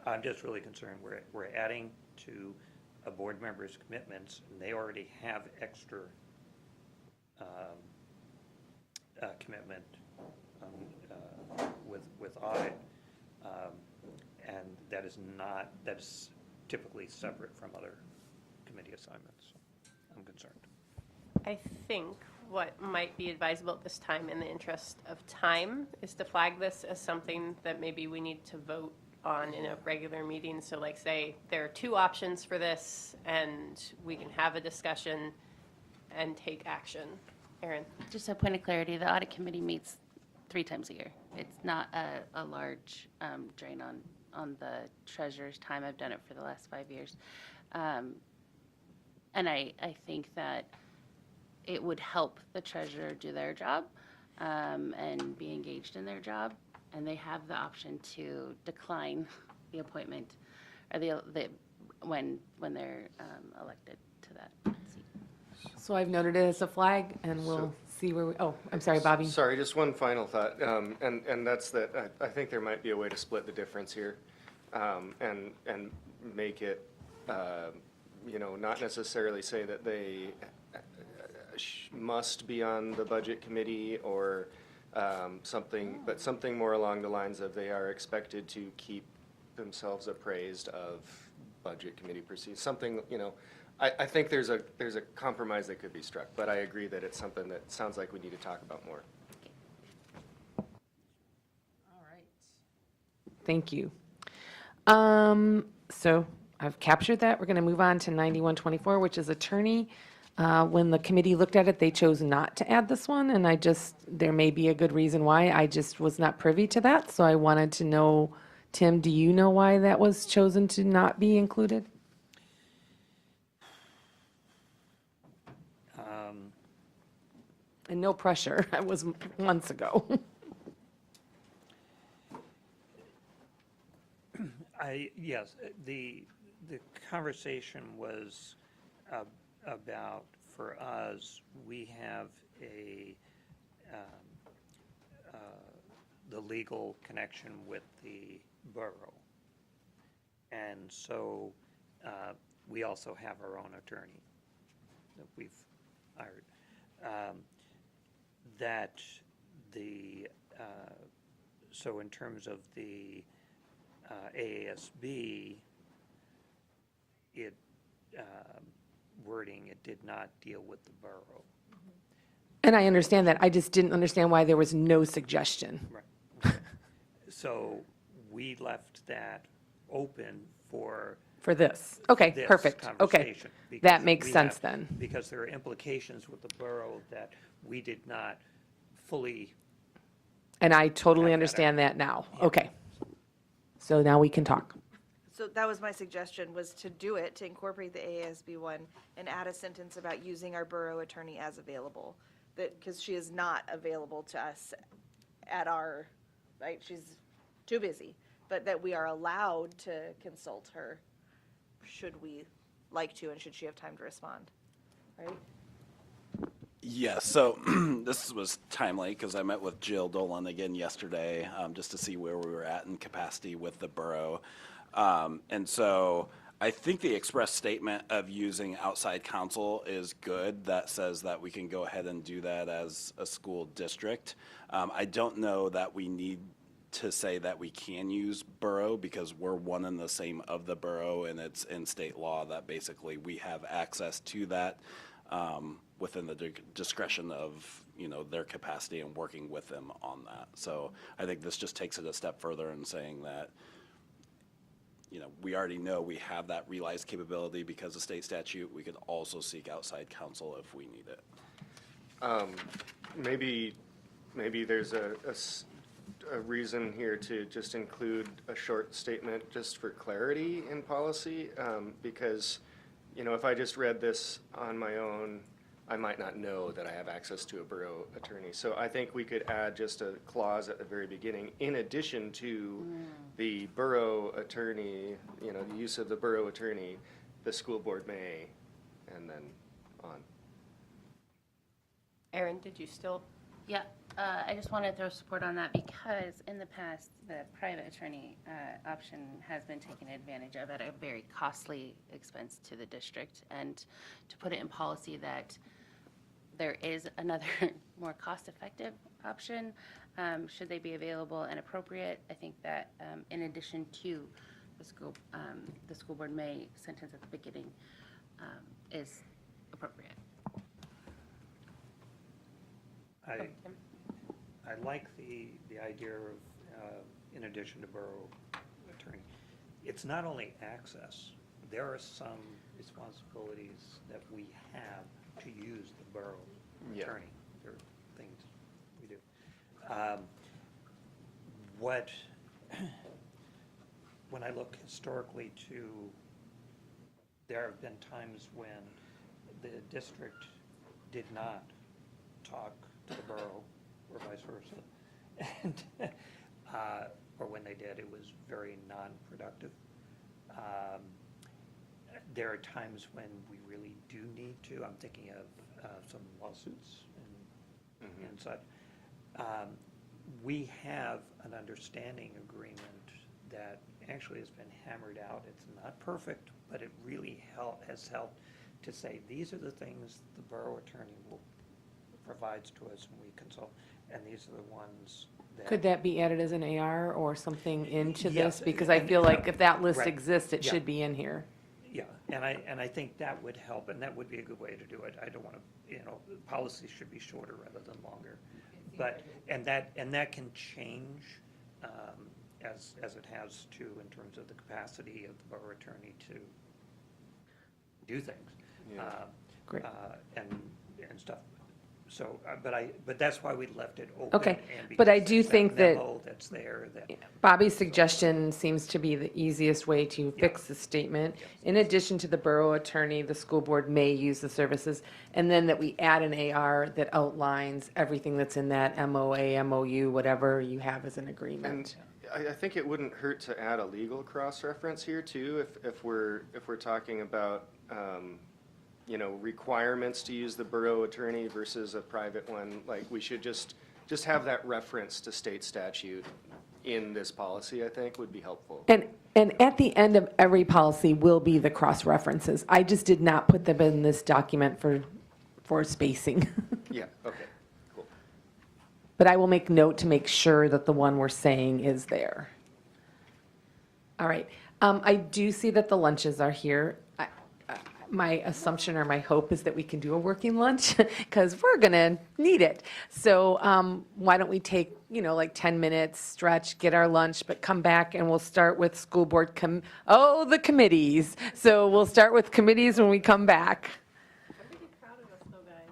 I'm just really concerned. We're adding to a board member's commitments, and they already have extra commitment with audit, and that is typically separate from other committee assignments. I'm concerned. I think what might be advisable at this time, in the interest of time, is to flag this as something that maybe we need to vote on in a regular meeting. So like say, there are two options for this, and we can have a discussion and take action. Erin? Just a point of clarity, the audit committee meets 3 times a year. It's not a large drain on the treasurer's time. I've done it for the last 5 years. And I think that it would help the treasurer do their job and be engaged in their job. And they have the option to decline the appointment or when they're elected to that seat. So I've noted it as a flag, and we'll see where we, oh, I'm sorry, Bobby. Sorry, just one final thought, and that's that I think there might be a way to split the difference here, and make it, not necessarily say that they must be on the budget committee or something, but something more along the lines of they are expected to keep themselves appraised of budget committee proceedings. Something, I think there's a compromise that could be struck, but I agree that it's something that sounds like we need to talk about more. All right. Thank you. So I've captured that. We're going to move on to 9124, which is attorney. When the committee looked at it, they chose not to add this one, and there may be a good reason why. I just was not privy to that, so I wanted to know, Tim, do you know why that was chosen to not be included? And no pressure. It was months ago. Yes, the conversation was about, for us, we have the legal connection with the borough. And so we also have our own attorney that we've hired. So in terms of the AASB, wording, it did not deal with the borough. And I understand that. I just didn't understand why there was no suggestion. Right. So we left that open for For this. Okay, this perfect. Okay. conversation, because That makes we sense have- then. Because there are implications with the borough that we did not fully, And I totally Have that understand that now. Okay. So now we can talk. So that was my suggestion, was to do it, to incorporate the AASB one and add a sentence about using our borough attorney as available. That, because she is not available to us at our, right, she's too busy. But that we are allowed to consult her, should we like to, and should she have time to respond, right? Yeah, so this was timely because I met with Jill Dolan again yesterday just to see where we were at in capacity with the borough. And so I think the express statement of using outside counsel is good. That says that we can go ahead and do that as a school district. I don't know that we need to say that we can use borough because we're one and the same of the borough, and it's in state law that basically we have access to that within the discretion of, their capacity and working with them on that. So I think this just takes it a step further in saying that, we already know we have that realized capability because of state statute. We could also seek outside counsel if we need it. Maybe there's a reason here to just include a short statement just for clarity in policy, because, if I just read this on my own, I might not know that I have access to a borough attorney. So I think we could add just a clause at the very beginning, in addition to the borough attorney, the use of the borough attorney, the school board may, and then on. Erin, did you still? Yeah, I just want to throw support on that because in the past, the private attorney option has been taken advantage of at a very costly expense to the district. And to put it in policy that there is another more cost-effective option, should they be available and appropriate, I think that in addition to the school board may sentence at the beginning is appropriate. I like the idea of, in addition to borough attorney, it's not only access. There are some responsibilities that we have to use the borough attorney. There are things we do. When I look historically to, there have been times when the district did not talk to the borough or vice versa. And, or when they did, it was very non-productive. There are times when we really do need to. I'm thinking of some lawsuits and such. We have an understanding agreement that actually has been hammered out. It's not perfect, but it really has helped to say, these are the things the borough attorney provides to us when we consult, and these are the ones that. Could that be added as an AR or something into Yes, this? Because I and- feel like if that list right. exists, it Yeah. should be in here. Yeah, and I think that would help, and that would be a good way to do it. I don't want to, policies should be shorter rather than longer. But, and that can change, as it has to in terms of the capacity of the borough attorney to do things. Great. And stuff. So, but that's why we left it open. Okay, and but I because do there's think that- memo that's there that. Bobby's suggestion seems to be the easiest way to fix the statement. In addition to the borough attorney, the school board may use the services, and then that we add an AR that outlines everything that's in that MOA, MOU, whatever you have as an agreement. And I think it wouldn't hurt to add a legal cross-reference here too, if we're talking about, requirements to use the borough attorney versus a private one. Like, we should just have that reference to state statute in this policy, I think, would be helpful. And at the end of every policy will be the cross-references. I just did not put them in this document for spacing. Yeah, okay, cool. But I will make note to make sure that the one we're saying is there. All right. I do see that the lunches are here. My assumption or my hope is that we can do a working lunch because we're going to need it. So why don't we take, like 10 minutes, stretch, get our lunch, but come back and we'll start with school board, the committees. So we'll start with committees when we come back. I'm really proud of us though, guys.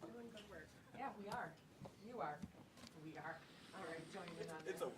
You're doing good work. Yeah, we are. You are. We are. All right, join in on this. It's a we.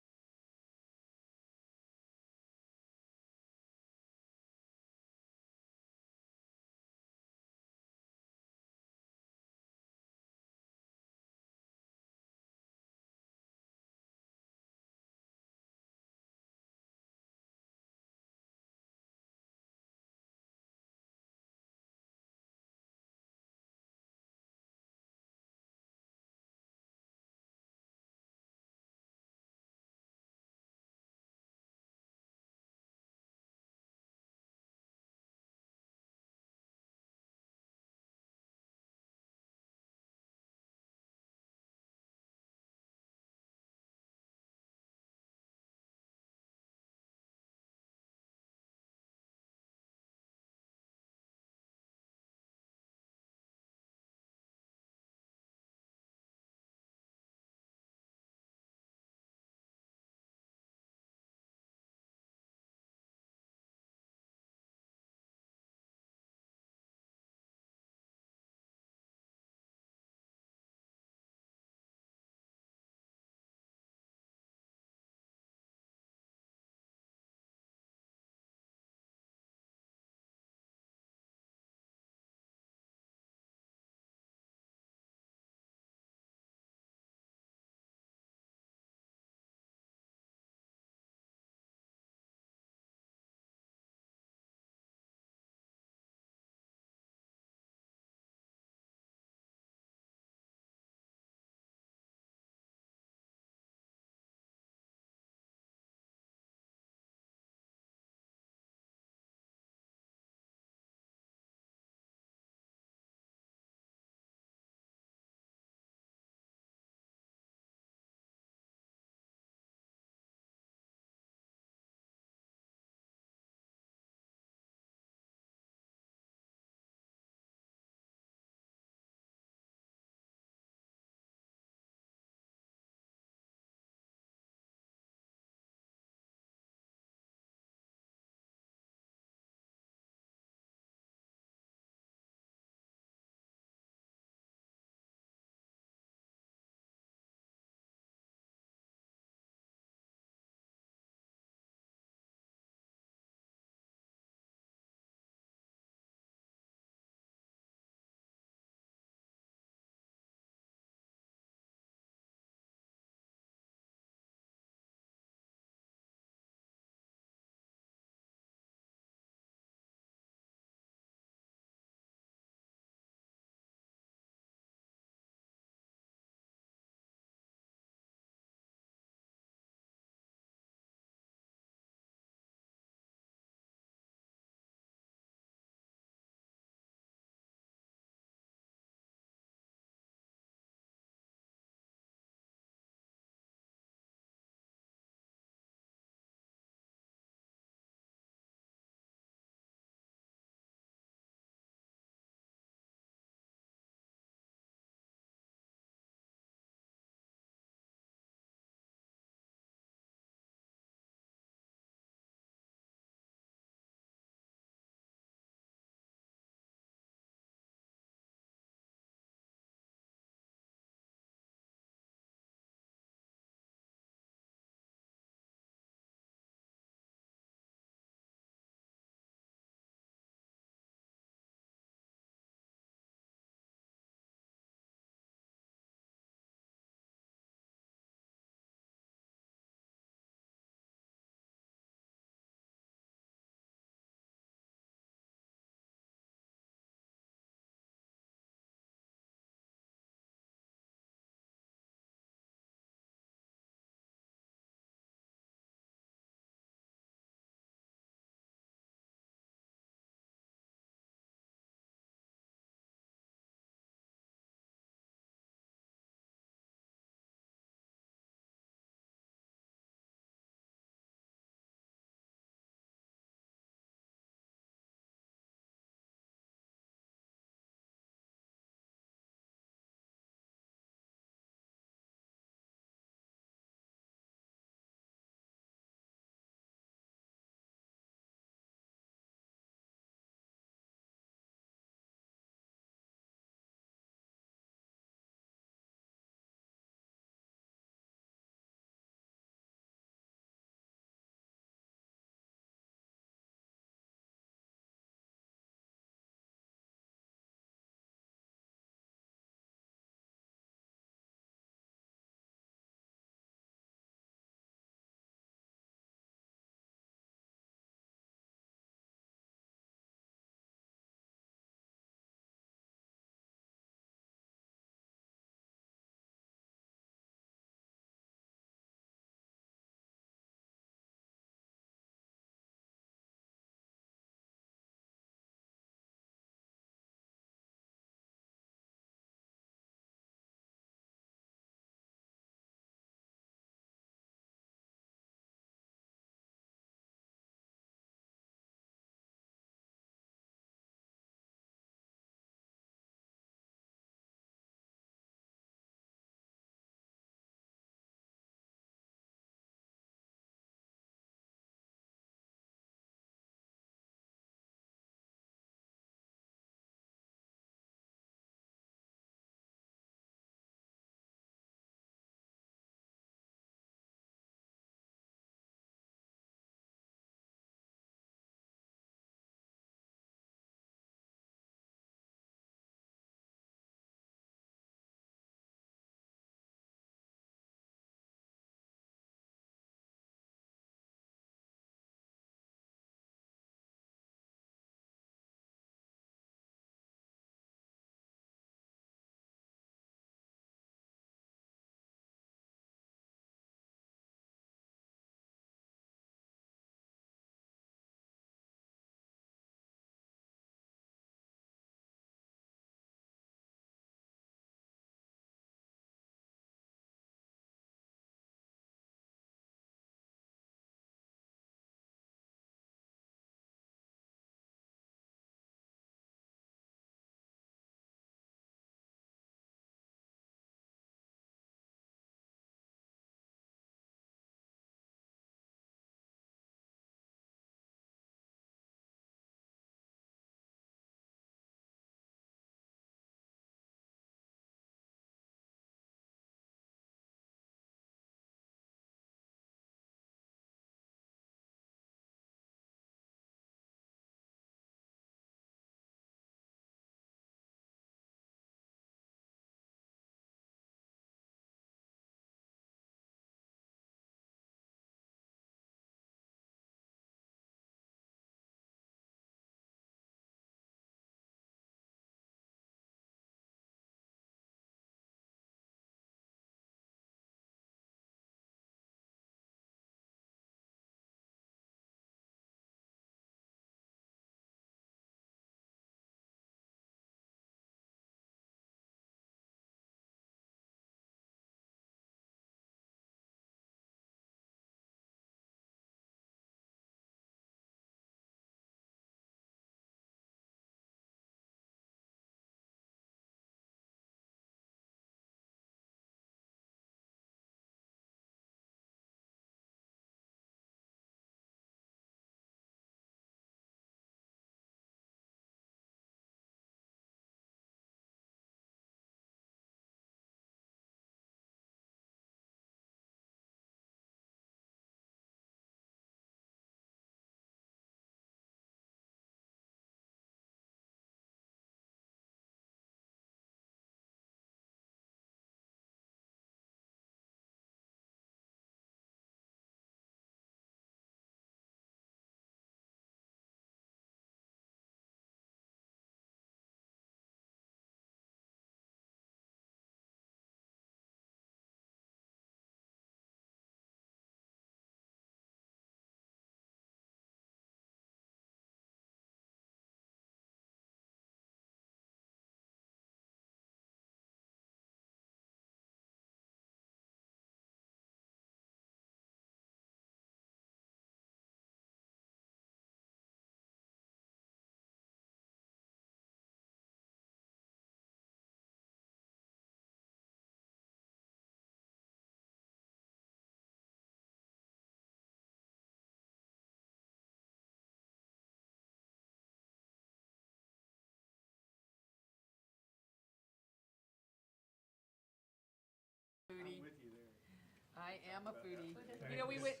I am a foodie. You know, we went,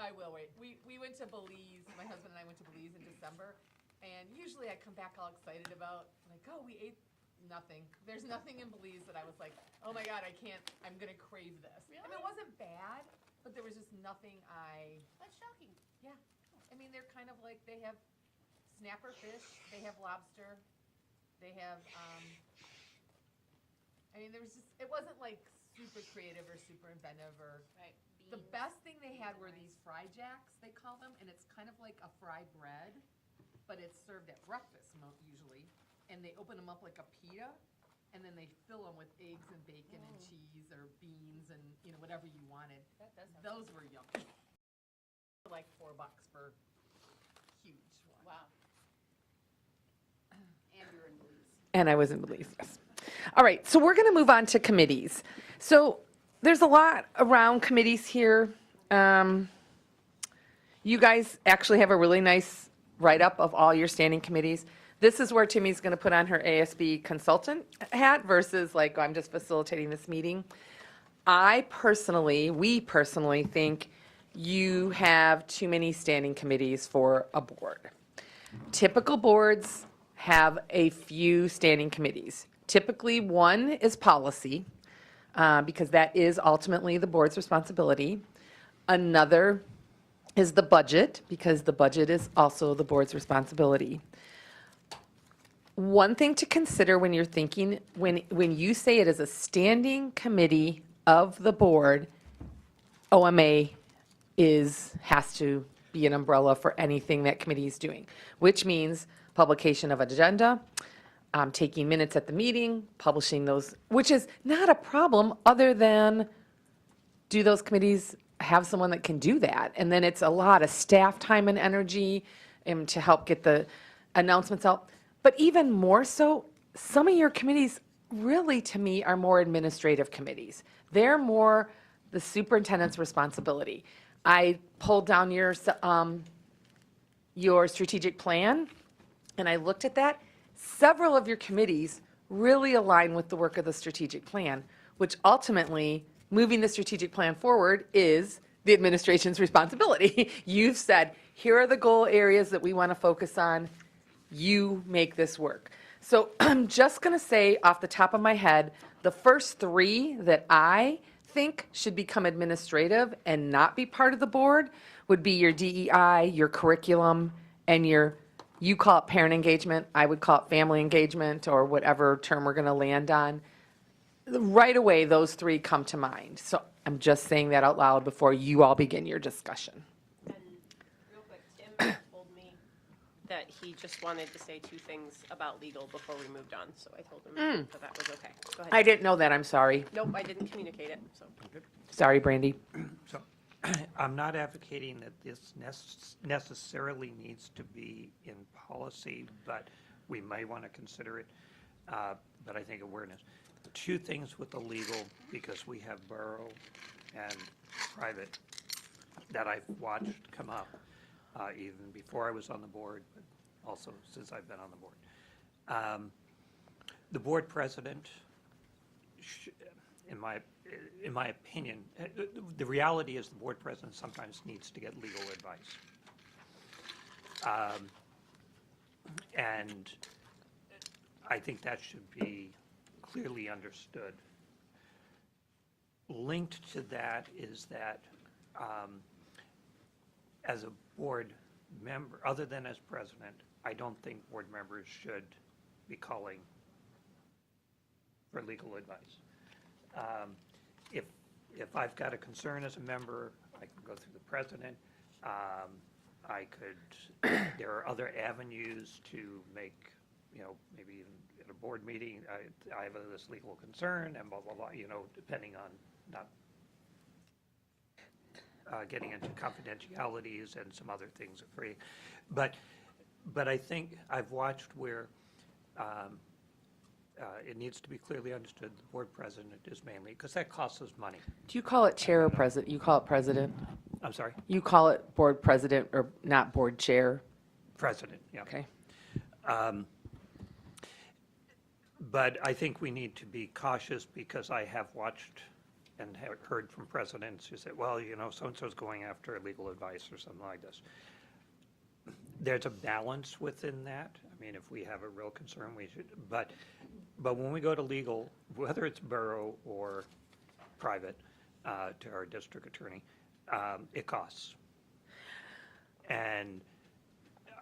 I will wait. We went to Belize, my husband and I went to Belize in December, and usually I come back all excited about, like, oh, we ate nothing. There's nothing in Belize that I was like, oh my God, I'm gonna crave this. I mean, it wasn't bad, but there was just nothing That's shocking. yeah. I mean, they're kind of like, they have snapper fish, they have lobster, they have, I mean, there was just, it wasn't like super creative or super inventive or. Right. The best thing they had were these fry jacks, they call them, and it's kind of like a fried bread, but it's served at breakfast usually. And they open them up like a pita, and then they fill them with eggs and bacon and cheese or beans and, you know, whatever you wanted. That does sound Those were yummy. Like $4 for huge one. Wow. And you're in Belize. And I was in Belize, yes. All right, so we're going to move on to committees. So there's a lot around committees here. You guys actually have a really nice write-up of all your standing committees. This is where Timmy's going to put on her ASB consultant hat versus like, I'm just facilitating this meeting. We personally think you have too many standing committees for a board. Typical boards have a few standing committees. Typically, one is policy, because that is ultimately the board's responsibility. Another is the budget, because the budget is also the board's responsibility. One thing to consider when you're thinking, when you say it is a standing committee of the board, OMA has to be an umbrella for anything that committee is doing, which means publication of agenda, taking minutes at the meeting, publishing those, which is not a problem other than, do those committees have someone that can do that? And then it's a lot of staff time and energy to help get the announcements out. But even more so, some of your committees really, to me, are more administrative committees. They're more the superintendent's responsibility. I pulled down your strategic plan, and I looked at that. Several of your committees really align with the work of the strategic plan, which ultimately, moving the strategic plan forward is the administration's responsibility. You've said, here are the goal areas that we want to focus on. You make this work. So I'm just going to say off the top of my head, the first three that I think should become administrative and not be part of the board would be your DEI, your curriculum, and you call it parent engagement, I would call it family engagement, or whatever term we're going to land on. Right away, those three come to mind. So I'm just saying that out loud before you all begin your discussion. And real quick, Tim told me that he just wanted to say two things about legal before we moved on, so I told him that was okay. Go ahead. I didn't know that, I'm sorry. Nope, I didn't communicate it, so. Sorry, Brandy. So I'm not advocating that this necessarily needs to be in policy, but we may want to consider it. But I think awareness. Two things with the legal, because we have borough and private that I've watched come up, even before I was on the board, but also since I've been on the board. The board president, in my opinion, the reality is the board president sometimes needs to get legal advice. And I think that should be clearly understood. Linked to that is that as a board member, other than as president, I don't think board members should be calling for legal advice. If I've got a concern as a member, I can go through the president. There are other avenues to make, maybe even at a board meeting, I have this legal concern and blah, blah, blah, depending on not getting into confidentialities and some other things are free. But I think I've watched where it needs to be clearly understood the board president is mainly, because that costs us money. Do you call it chair or president? You call it president? I'm sorry? You call it board president or not board chair? President, yeah. Okay. But I think we need to be cautious because I have watched and heard from presidents who said, well, you know, so-and-so's going after legal advice or something like this. There's a balance within that. I mean, if we have a real concern, we should, but when we go to legal, whether it's borough or private, to our district attorney, it costs. And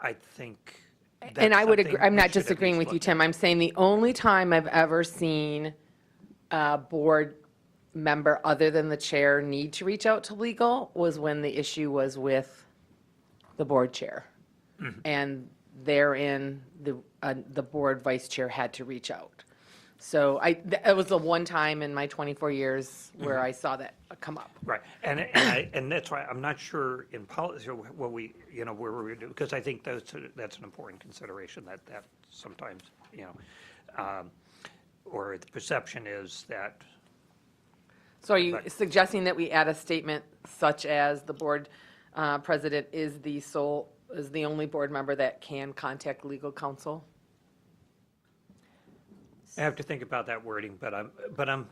I think And I would that's agree, something I'm we not should at disagreeing least with you, look Tim. I'm saying the only time I've ever seen a board member other than the chair need to reach out to legal was when the issue was with the board chair. And therein, the board vice chair had to reach out. So it was the one time in my 24 years where I saw that come up. Right, and that's why I'm not sure in policy what we, you know, where we do, because I think that's an important consideration that sometimes, you know, or the perception is that. So are you But- suggesting that we add a statement such as the board president is the only board member that can contact legal counsel? I have to think about that wording, but I'm,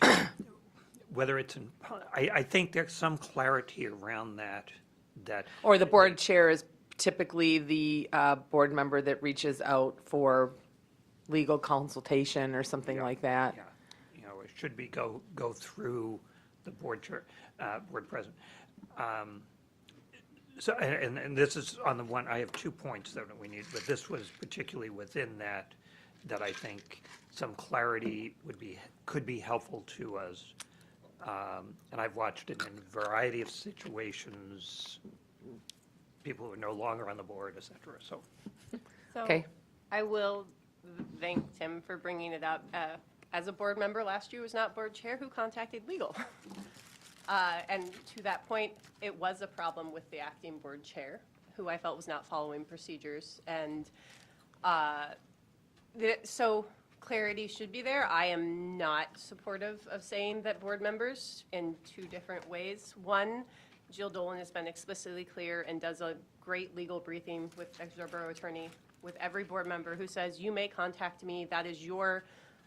whether it's in, I think there's some clarity around that. Or the board chair is typically the board member that reaches out for legal consultation or something like that? Yeah, you know, it should be go through the board chair, board president. So, and this is on the one, I have 2 points that we need, but this was particularly within that I think some clarity could be helpful to us. And I've watched it in a variety of situations, people who are no longer on the board, et cetera, so. So Okay. I will thank Tim for bringing it up. As a board member last year, was not board chair who contacted legal. And to that point, it was a problem with the acting board chair, who I felt was not following procedures. And so clarity should be there. I am not supportive of saying that board members in 2 different ways. One, Jill Dolan has been explicitly clear and does a great legal briefing with our borough attorney, with every board member who says, you may contact me, that is your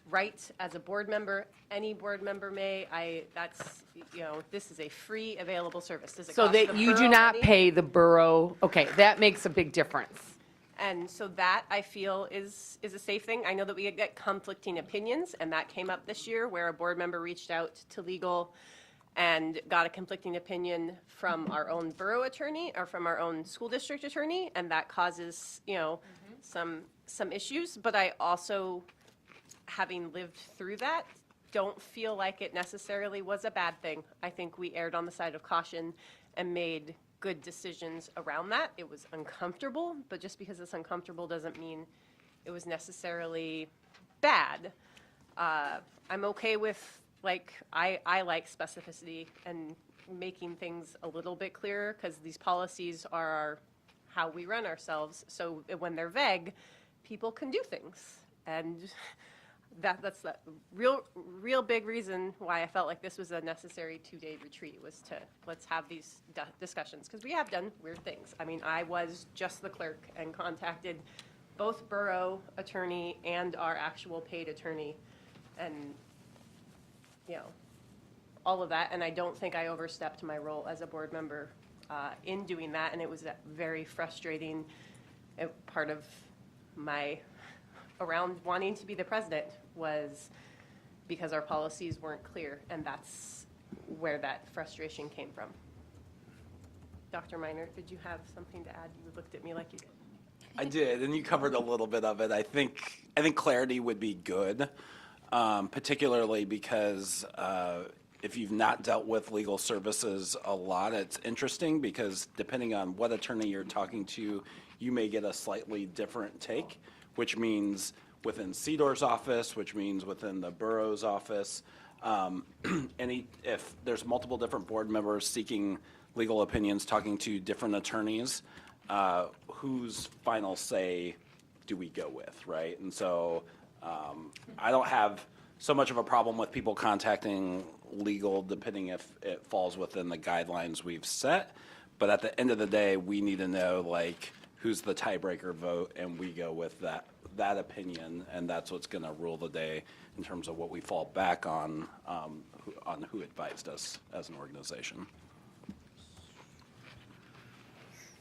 right as a board member. Any board member may. That's, you know, this is a free available service. Does it So cost that the you do borough not money? pay the borough, okay, that makes a big difference. And so that, I feel, is a safe thing. I know that we get conflicting opinions, and that came up this year, where a board member reached out to legal and got a conflicting opinion from our own borough attorney or from our own school district attorney, and that causes, you know, some issues. But I also, having lived through that, don't feel like it necessarily was a bad thing. I think we erred on the side of caution and made good decisions around that. It was uncomfortable, but just because it's uncomfortable doesn't mean it was necessarily bad. I'm okay with, like, I like specificity and making things a little bit clearer, because these policies are how we run ourselves. So when they're vague, people can do things. And that's the real big reason why I felt like this was a necessary 2-day retreat, was to, let's have these discussions, because we have done weird things. I mean, I was just the clerk and contacted both borough attorney and our actual paid attorney, and, you know, all of that. And I don't think I overstepped my role as a board member in doing that, and it was very frustrating. Part of my around wanting to be the president was because our policies weren't clear, and that's where that frustration came from. Dr. Minor, did you have something to add? You looked at me like you did. I did, and you covered a little bit of it. I think clarity would be good, particularly because if you've not dealt with legal services a lot, it's interesting because depending on what attorney you're talking to, you may get a slightly different take, which means within CDOR's office, which means within the borough's office. If there's multiple different board members seeking legal opinions, talking to different attorneys, whose final say do we go with, right? And so I don't have so much of a problem with people contacting legal, depending if it falls within the guidelines we've set. But at the end of the day, we need to know, like, who's the tiebreaker vote, and we go with that that opinion, and that's what's going to rule the day in terms of what we fall back on who advised us as an organization.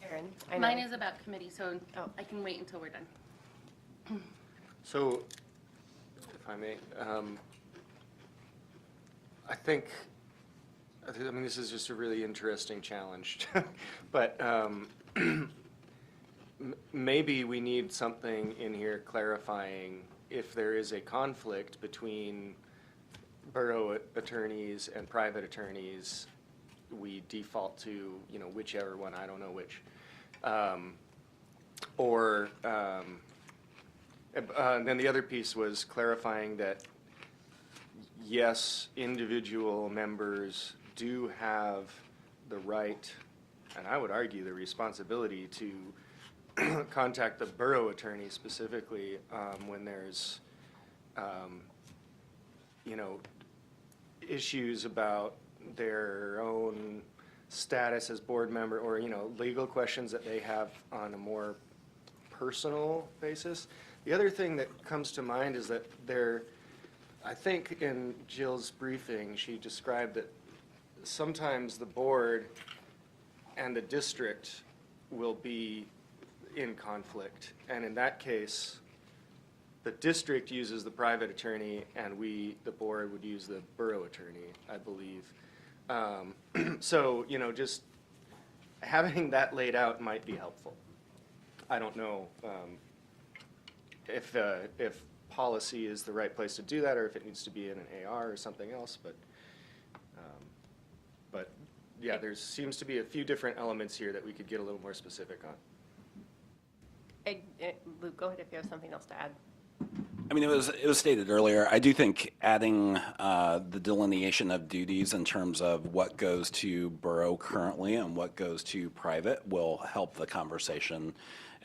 Erin, I know. Mine is about committee, so Oh. I can wait until we're done. So, if I may, I mean, this is just a really interesting challenge, but maybe we need something in here clarifying if there is a conflict between borough attorneys and private attorneys, we default to, you know, whichever one, I don't know which. Then the other piece was clarifying that, yes, individual members do have the right, and I would argue the responsibility to contact the borough attorney specifically when there's, you know, issues about their own status as board member, or, you know, legal questions that they have on a more personal basis. The other thing that comes to mind is that I think in Jill's briefing, she described that sometimes the board and the district will be in conflict. And in that case, the district uses the private attorney and the board would use the borough attorney, I believe. So, you know, just having that laid out might be helpful. I don't know if policy is the right place to do that, or if it needs to be in an AR or something else, but yeah, there seems to be a few different elements here that we could get a little more specific on. Luke, go ahead if you have something else to add. I mean, it was stated earlier, I do think adding the delineation of duties in terms of what goes to borough currently and what goes to private will help the conversation.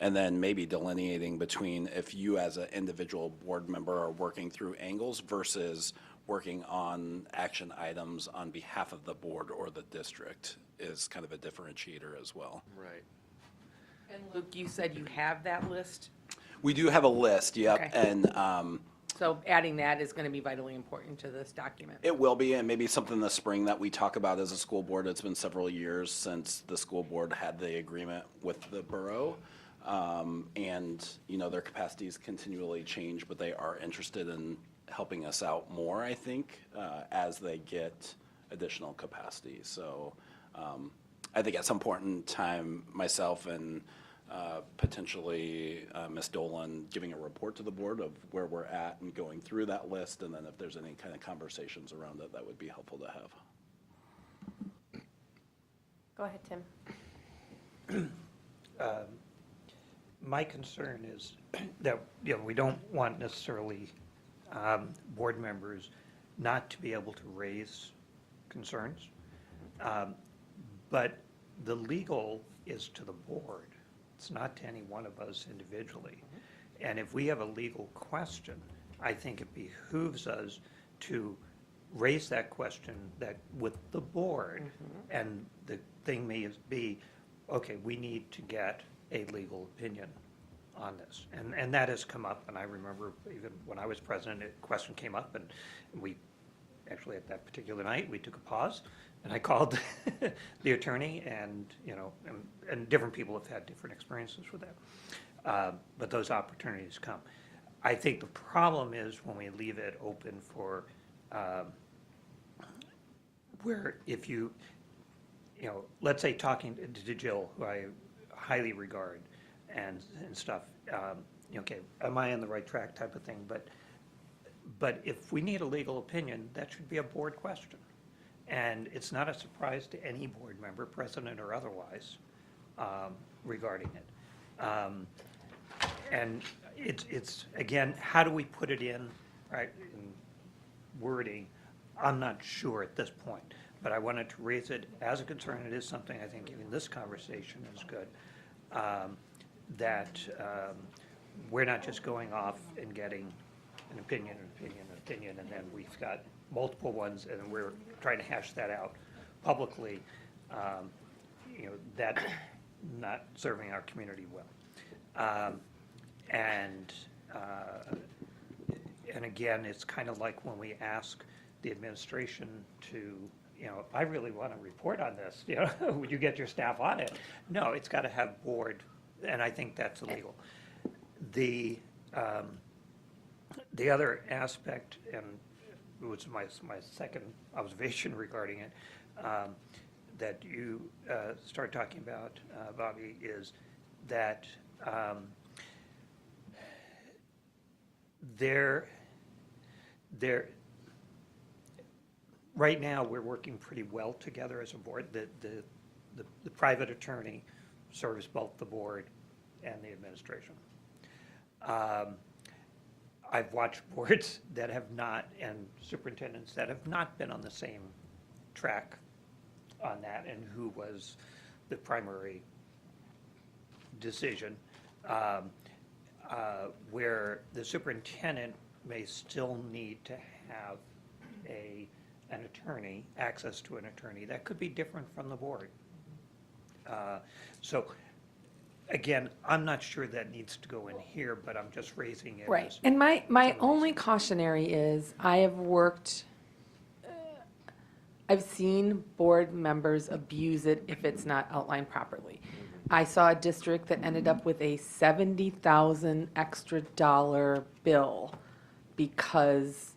And then maybe delineating between if you as an individual board member are working through angles versus working on action items on behalf of the board or the district is kind of a differentiator as well. Right. And Luke, you said you have that list? We do have a list, yep, Okay. and So adding that is going to be vitally important to this document. it will be, and maybe something this spring that we talk about as a school board. It's been several years since the school board had the agreement with the borough. And, you know, their capacities continually change, but they are interested in helping us out more, I think, as they get additional capacity. So I think at some point in time, myself and potentially Ms. Dolan giving a report to the board of where we're at and going through that list, and then if there's any kind of conversations around it, that would be helpful to have. Go ahead, Tim. My concern is that, you know, we don't want necessarily board members not to be able to raise concerns. But the legal is to the board. It's not to any one of us individually. And if we have a legal question, I think it behooves us to raise that question with the board. And the thing may be, okay, we need to get a legal opinion on this. And that has come up, and I remember even when I was president, a question came up, and we, actually at that particular night, we took a pause, and I called the attorney, and, you know, and different people have had different experiences with that. But those opportunities come. I think the problem is when we leave it open for, where if you know, let's say talking to Jill, who I highly regard, and stuff, okay, am I on the right track type of thing, but if we need a legal opinion, that should be a board question. And it's not a surprise to any board member, president or otherwise, regarding it. And it's, again, how do we put it in, right, in wording? I'm not sure at this point, but I wanted to raise it as a concern. It is something I think even this conversation is good. That we're not just going off and getting an opinion, and then we've got multiple ones, and we're trying to hash that out publicly. You know, that not serving our community well. And And again, it's kind of like when we ask the administration to, I really want to report on this, would you get your staff on it? No, it's got to have board, and I think that's illegal. The other aspect, and it was my second observation regarding it, that you start talking about, Bobby, is that right now, we're working pretty well together as a board. The private attorney serves both the board and the administration. I've watched boards that have not, and superintendents that have not been on the same track on that, and who was the primary decision, where the superintendent may still need to have an attorney, access to an attorney. That could be different from the board. So, again, I'm not sure that needs to go in here, but I'm just raising it. Right. as- And my only cautionary is I have worked, I've seen board members abuse it if it's not outlined properly. I saw a district that ended up with a $70,000 extra bill because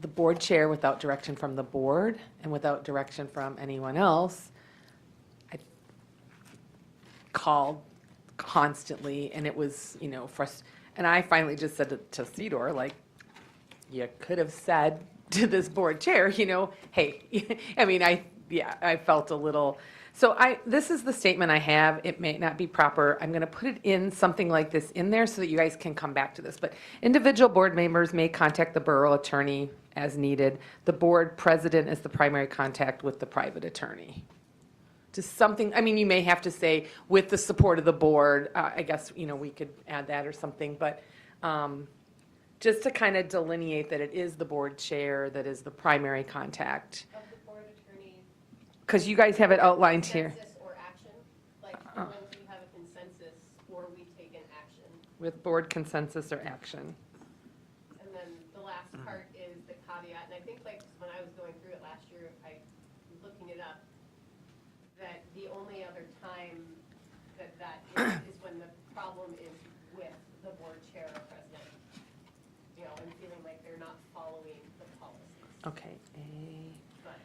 the board chair, without direction from the board and without direction from anyone else, I called constantly, and it was, and I finally just said to Cedar, like, you could have said to this board chair, hey, I felt a little, so this is the statement I have. It may not be proper. I'm going to put it in something like this in there so that you guys can come back to this. But individual board members may contact the borough attorney as needed. The board president is the primary contact with the private attorney. Just something, you may have to say with the support of the board. I guess, we could add that or something. But just to kind of delineate that it is the board chair that is the primary contact. Of the board attorney, Because you guys have it outlined here. consensus or action, like when we have a consensus or we take an action. With board consensus or action. And then the last part is the caveat, and I think like when I was going through it last year, I, looking it up, that the only other time that is when the problem is with the board chair or president. And feeling like they're not following the policies. Okay. But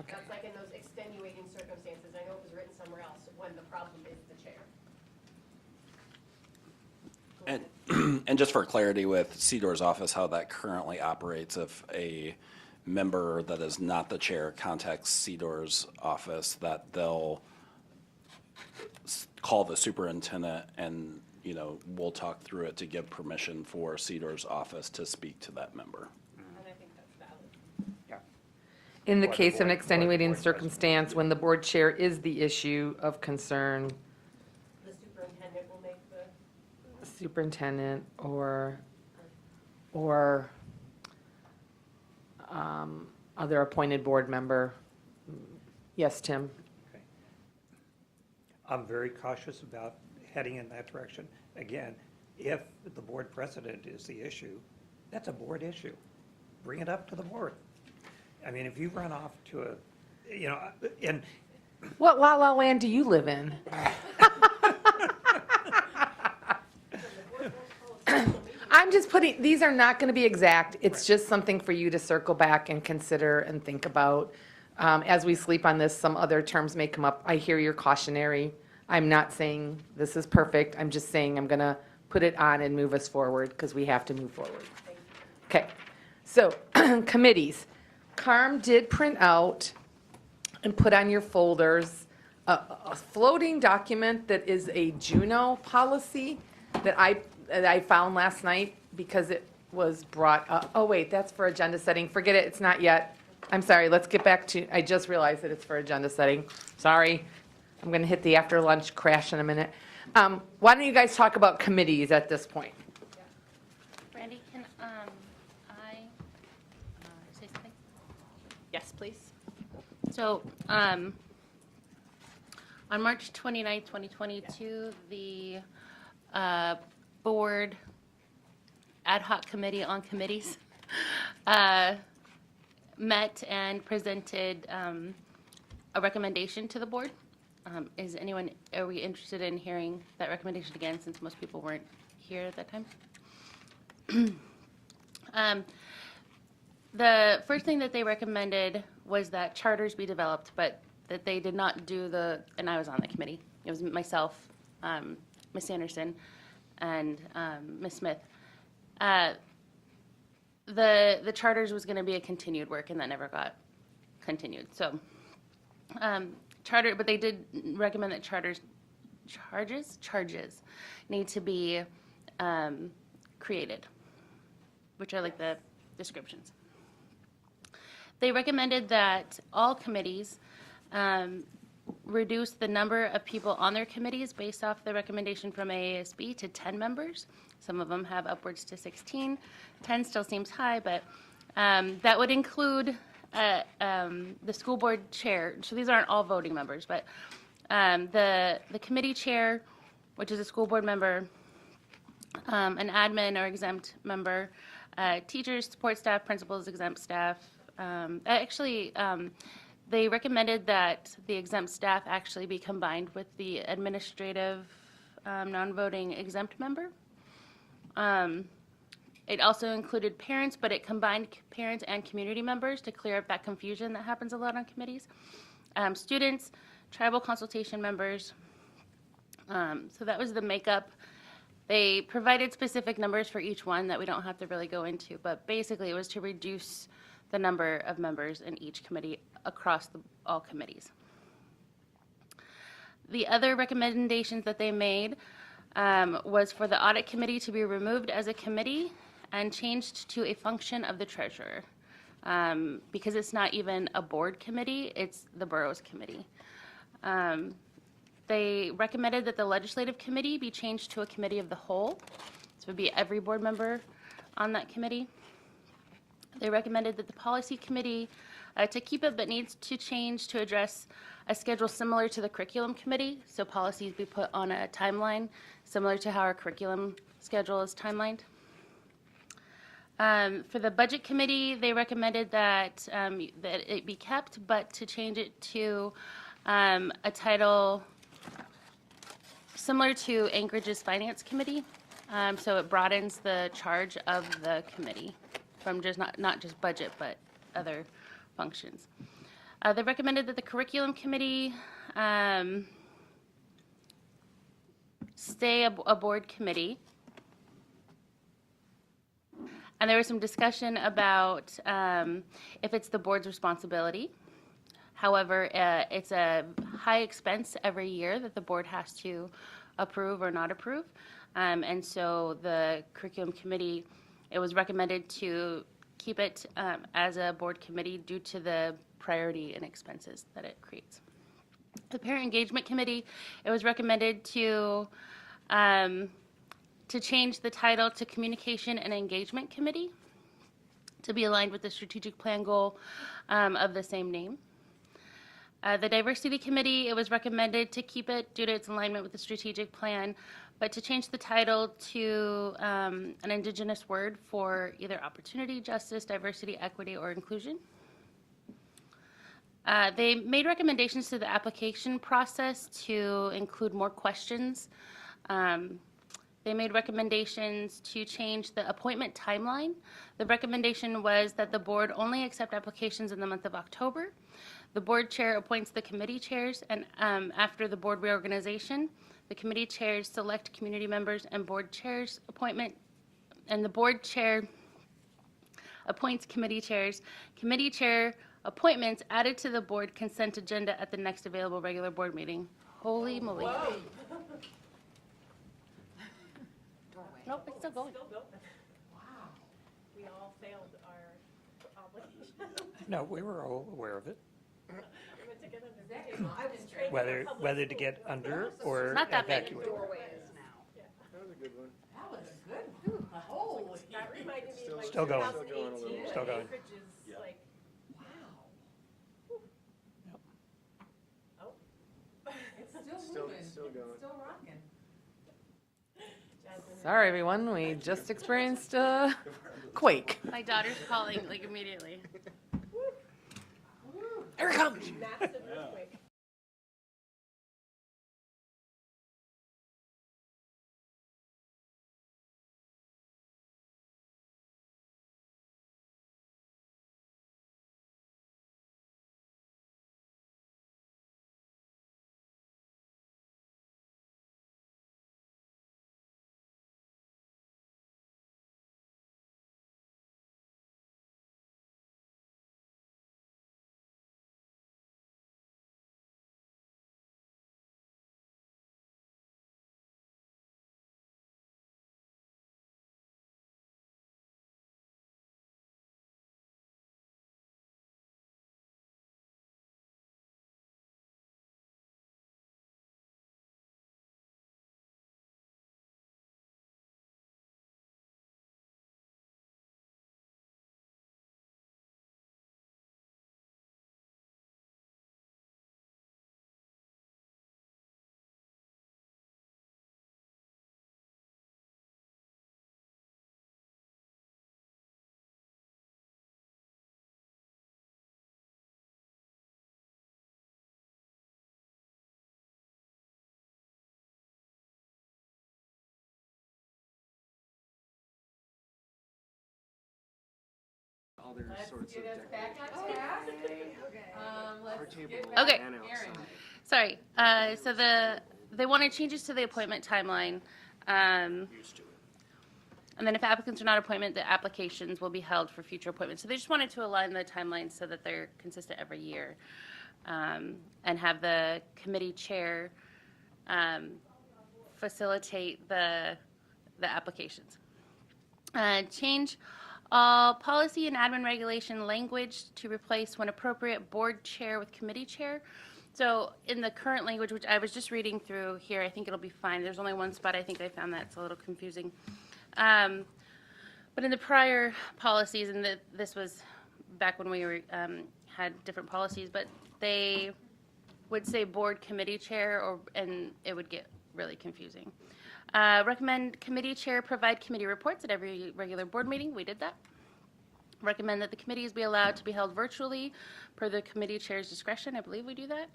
Okay. that's like in those extenuating circumstances, I know it was written somewhere else, when the problem is the chair. And just for clarity with Cedor's office, how that currently operates, if a member that is not the chair contacts Cedor's office, that they'll call the superintendent and, we'll talk through it to give permission for Cedor's office to speak to that member. And I think that's valid. Yeah. In the Or the case of an board- or the extenuating board president. circumstance, when the board chair is the issue of concern, The superintendent will make the, superintendent or other appointed board member. Yes, Tim? Okay. I'm very cautious about heading in that direction. Again, if the board president is the issue, that's a board issue. Bring it up to the board. If you run off to and What la la land do you live in? I'm just putting, these are not going to be exact. It's just something for you to circle back and consider and think about. As we sleep on this, some other terms may come up. I hear your cautionary. I'm not saying this is perfect. I'm just saying I'm going to put it on and move us forward because we have to move forward. Okay, so committees. Carm did print out and put on your folders a floating document that is a Juno policy that I found last night because it was brought up. Oh, wait, that's for agenda setting. Forget it, it's not yet. I'm sorry, let's get back to, I just realized that it's for agenda setting. Sorry. I'm going to hit the after lunch crash in a minute. Why don't you guys talk about committees at this point? Randy, can I say something? yes, please. So, on March 29th, 2022, the board ad hoc committee on committees met and presented a recommendation to the board. Are we interested in hearing that recommendation again, since most people weren't here at that time? The first thing that they recommended was that charters be developed, but that they did not do and I was on the committee. It was myself, Ms. Anderson, and Ms. Smith. The charters was going to be a continued work, and that never got continued. So, but they did recommend that charges need to be created, which are like the descriptions. They recommended that all committees reduce the number of people on their committees based off the recommendation from AASB to 10 members. Some of them have upwards to 16. 10 still seems high, but that would include the school board chair. So these aren't all voting members, but the committee chair, which is a school board member, an admin or exempt member, teachers, support staff, principals, exempt staff. They recommended that the exempt staff actually be combined with the administrative non-voting exempt member. It also included parents, but it combined parents and community members to clear up that confusion that happens a lot on committees. Students, tribal consultation members. So that was the makeup. They provided specific numbers for each one that we don't have to really go into, but basically it was to reduce the number of members in each committee across all committees. The other recommendations that they made was for the audit committee to be removed as a committee and changed to a function of the treasurer, because it's not even a board committee, it's the boroughs committee. They recommended that the legislative committee be changed to a committee of the whole. This would be every board member on that committee. They recommended that the policy committee, to keep it, but needs to change to address a schedule similar to the curriculum committee. So policies be put on a timeline, similar to how our curriculum schedule is timelined. For the budget committee, they recommended that it be kept, but to change it to a title similar to Anchorage's finance committee. So it broadens the charge of the committee from just not just budget, but other functions. They recommended that the curriculum committee stay a board committee. And there was some discussion about if it's the board's responsibility. However, it's a high expense every year that the board has to approve or not approve. And so the curriculum committee, it was recommended to keep it as a board committee due to the priority and expenses that it creates. The parent engagement committee, it was recommended to change the title to communication and engagement committee to be aligned with the strategic plan goal of the same name. The diversity committee, it was recommended to keep it due to its alignment with the strategic plan, but to change the title to an indigenous word for either opportunity, justice, diversity, equity, or inclusion. They made recommendations to the application process to include more questions. They made recommendations to change the appointment timeline. The recommendation was that the board only accept applications in the month of October. The board chair appoints the committee chairs, and after the board reorganization, the committee chairs select community members and board chairs appointment, and the board chair appoints committee chairs. Committee chair appointments added to the board consent agenda at the next available regular board meeting. Holy moly. Whoa. Nope, it's still going. We all failed our obligation. No, we were all aware of it, I was trained in whether public to school. get under or Not that big. evacuate. That was a good one. That reminded me of like Still going. 2018. Still going. Anchorage's like, Still going. Jasmine Sorry, everyone, we just experienced a quake. My daughter's calling like immediately. Here it comes. Okay. Sorry. So they wanted changes to the appointment timeline. And then if applicants are not appointed, the applications will be held for future appointments. So they just wanted to align the timelines so that they're consistent every year. And have the committee chair facilitate the applications. Change all policy and admin regulation language to replace, when appropriate, board chair with committee chair. So in the current language, which I was just reading through here, I think it'll be fine. There's only one spot I think I found that's a little confusing. But in the prior policies, and this was back when we were, had different policies, but they would say board committee chair, and it would get really confusing. Recommend committee chair provide committee reports at every regular board meeting. We did that. Recommend that the committees be allowed to be held virtually per the committee chair's discretion. I believe we do that.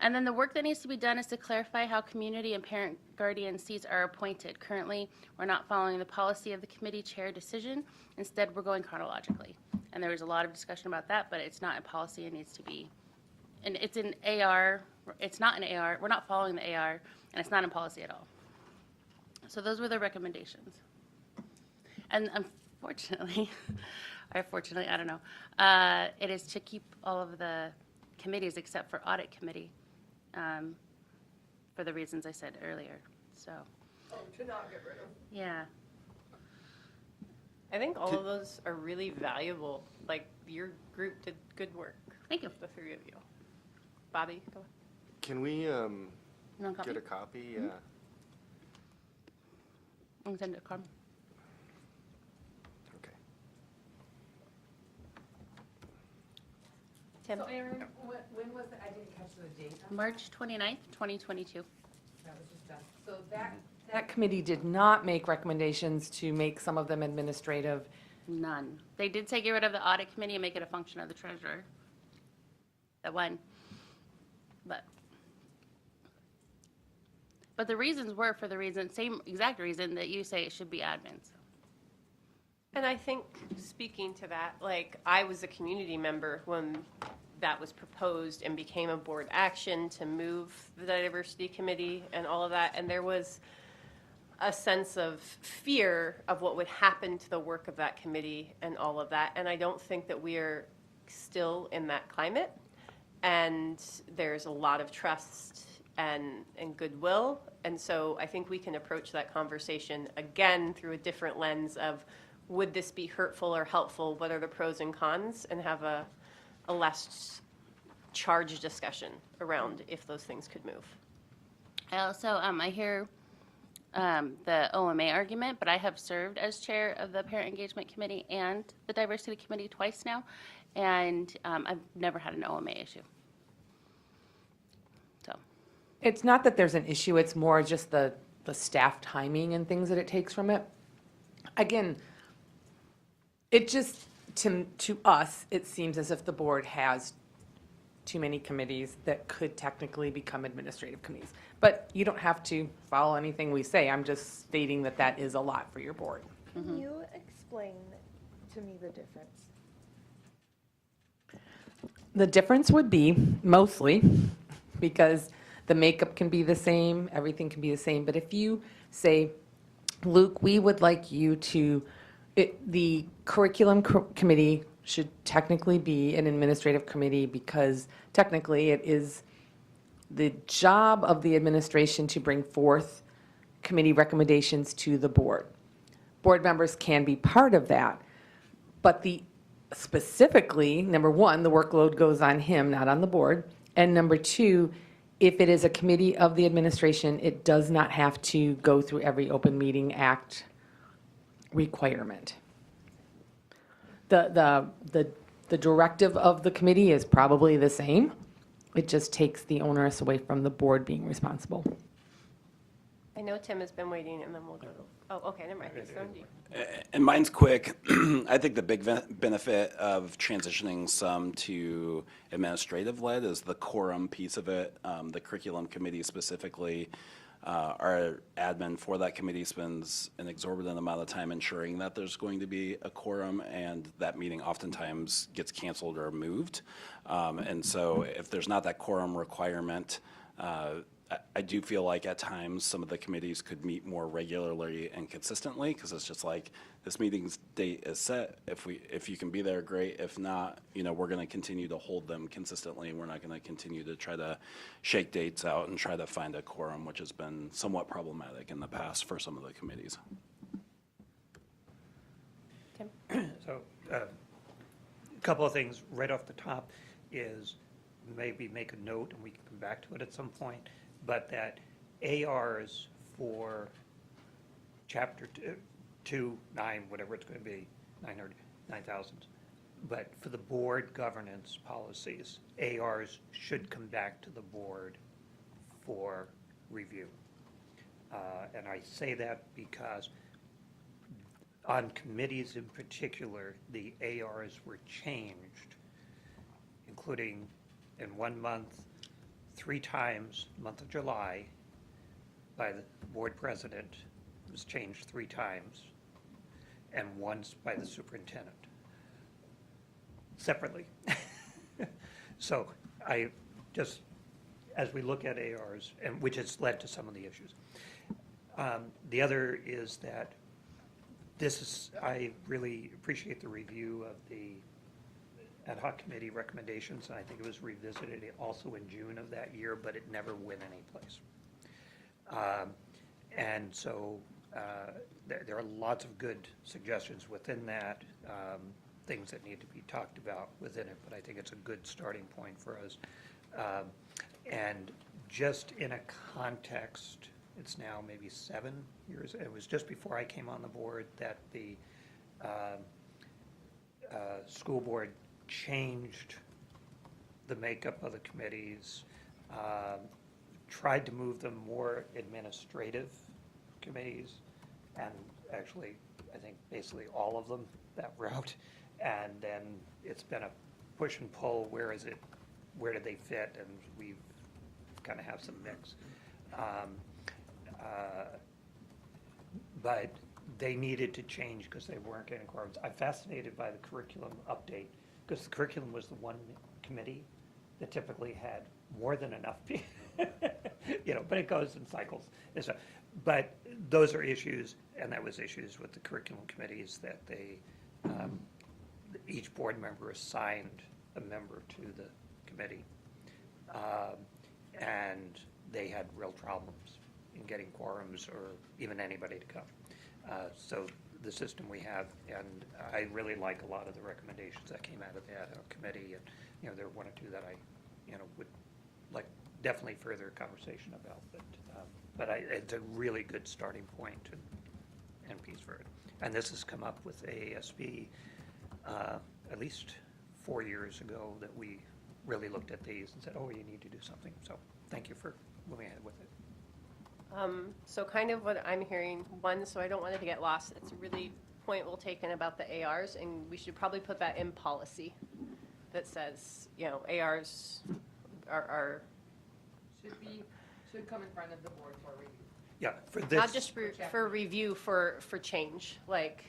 And then the work that needs to be done is to clarify how community and parent guardian seats are appointed. Currently, we're not following the policy of the committee chair decision. Instead, we're going chronologically. And there was a lot of discussion about that, but it's not in policy. It needs to be. And it's in AR. It's not in AR. We're not following the AR, and it's not in policy at all. So those were the recommendations. And unfortunately, or fortunately, I don't know, it is to keep all of the committees except for audit committee for the reasons I said earlier. So. Oh, to not get rid of. Yeah. I think all of those are really valuable. Like, your group did good work. Thank you. The three of you. Bobby, go ahead. Can we You want a copy? get a copy? Yeah. I'm gonna send it to Carmen. Okay. Tim? So Aaron, when was it? I didn't catch the date. March 29th, 2022. That was just done. So that committee did not make recommendations to make some of them administrative. None. They did say get rid of the audit committee and make it a function of the treasurer. That one. But the reasons were for the same exact reason that you say it should be admins. And I think, speaking to that, like, I was a community member when that was proposed and became a board action to move the diversity committee and all of that. And there was a sense of fear of what would happen to the work of that committee and all of that. And I don't think that we are still in that climate. And there's a lot of trust and goodwill. And so I think we can approach that conversation again through a different lens of, would this be hurtful or helpful? What are the pros and cons? And have a less charged discussion around if those things could move. I also, I hear the OMA argument, but I have served as chair of the Parent Engagement Committee and the Diversity Committee twice now, and I've never had an OMA issue. So, It's not that there's an issue, it's more just the the staff timing and things that it takes from it. Again, it just, to us, it seems as if the board has too many committees that could technically become administrative committees. But you don't have to follow anything we say. I'm just stating that that is a lot for your board. Can you explain to me the difference? The difference would be mostly because the makeup can be the same, everything can be the same. But if you say, Luke, we would like you to, the curriculum committee should technically be an administrative committee because technically it is the job of the administration to bring forth committee recommendations to the board. Board members can be part of that, but specifically, number one, the workload goes on him, not on the board. And number two, if it is a committee of the administration, it does not have to go through every Open Meeting Act requirement. The directive of the committee is probably the same. It just takes the onus away from the board being responsible. I know Tim has been waiting, and then we'll go. Oh, okay, never mind. He's going deep. And mine's quick. I think the big benefit of transitioning some to administrative led is the quorum piece of it. The curriculum committee specifically, our admin for that committee spends an exorbitant amount of time ensuring that there's going to be a quorum, and that meeting oftentimes gets canceled or moved. And so if there's not that quorum requirement, I do feel like at times some of the committees could meet more regularly and consistently, because it's just like, this meeting's date is set. If you can be there, great. If not, we're going to continue to hold them consistently. We're not going to continue to try to shake dates out and try to find a quorum, which has been somewhat problematic in the past for some of the committees. So, a couple of things right off the top is maybe make a note, and we can come back to it at some point, but that ARs for chapter 2, 9, whatever it's going to be, 9,000. But for the board governance policies, ARs should come back to the board for review. And I say that because on committees in particular, the ARs were changed, including in 1 month, 3 times, month of July, by the board president. It was changed 3 times, and once by the superintendent, separately. So I just, as we look at ARs, and which has led to some of the issues. The other is that I really appreciate the review of the ad hoc committee recommendations, and I think it was revisited also in June of that year, but it never went anyplace. And so there are lots of good suggestions within that, things that need to be talked about within it, but I think it's a good starting point for us. And just in a context, it's now maybe 7 years, it was just before I came on the board that the school board changed the makeup of the committees, tried to move them more administrative committees, and actually, I think basically all of them that route. And then it's been a push and pull, where do they fit, and we kind of have some mix. But they needed to change because they weren't getting quorums. I'm fascinated by the curriculum update, because the curriculum was the one committee that typically had more than enough people, but it goes in cycles. And so, but those are issues, and that was issues with the curriculum committees, that each board member assigned a member to the committee. And they had real problems in getting quorums or even anybody to come. So the system we have, and I really like a lot of the recommendations that came out of the ad hoc committee, and there are 1 or 2 that I would like definitely further conversation about, but it's a really good starting point and piece for it. And this has come up with AASB at least 4 years ago, that we really looked at these and said, oh, you need to do something. So thank you for moving ahead with it. So kind of what I'm hearing, one, so I don't want it to get lost, it's a really point well taken about the ARs, and we should probably put that in policy that says, ARs are Should come in front of the board for review. Yeah, for this. not just for review, for change. Like,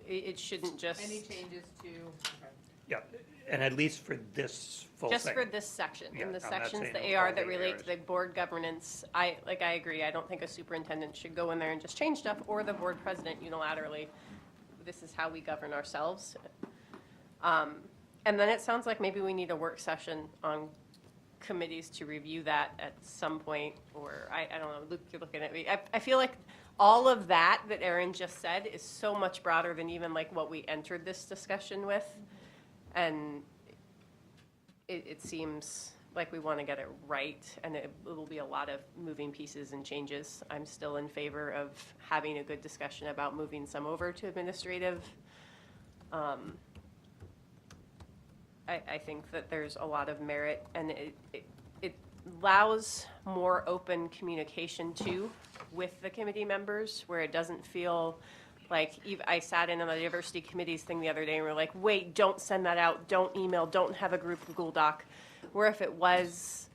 it shouldn't just, Any changes to, okay. Yeah, and at least for this full just for segment. this section. Yeah, In the I'm not sections, saying the all AR that the relate ARs. to the board governance, I agree. I don't think a superintendent should go in there and just change stuff, or the board president unilaterally. This is how we govern ourselves. And then it sounds like maybe we need a work session on committees to review that at some point, or I don't know, Luke, you're looking at me. I feel like all of that Erin just said is so much broader than even like what we entered this discussion with. And it seems like we want to get it right, and it will be a lot of moving pieces and changes. I'm still in favor of having a good discussion about moving some over to administrative. I think that there's a lot of merit, and it allows more open communication too with the committee members, where it doesn't feel like, I sat in on the diversity committees thing the other day and we're like, wait, don't send that out, don't email, don't have a group Google Doc. Where if it was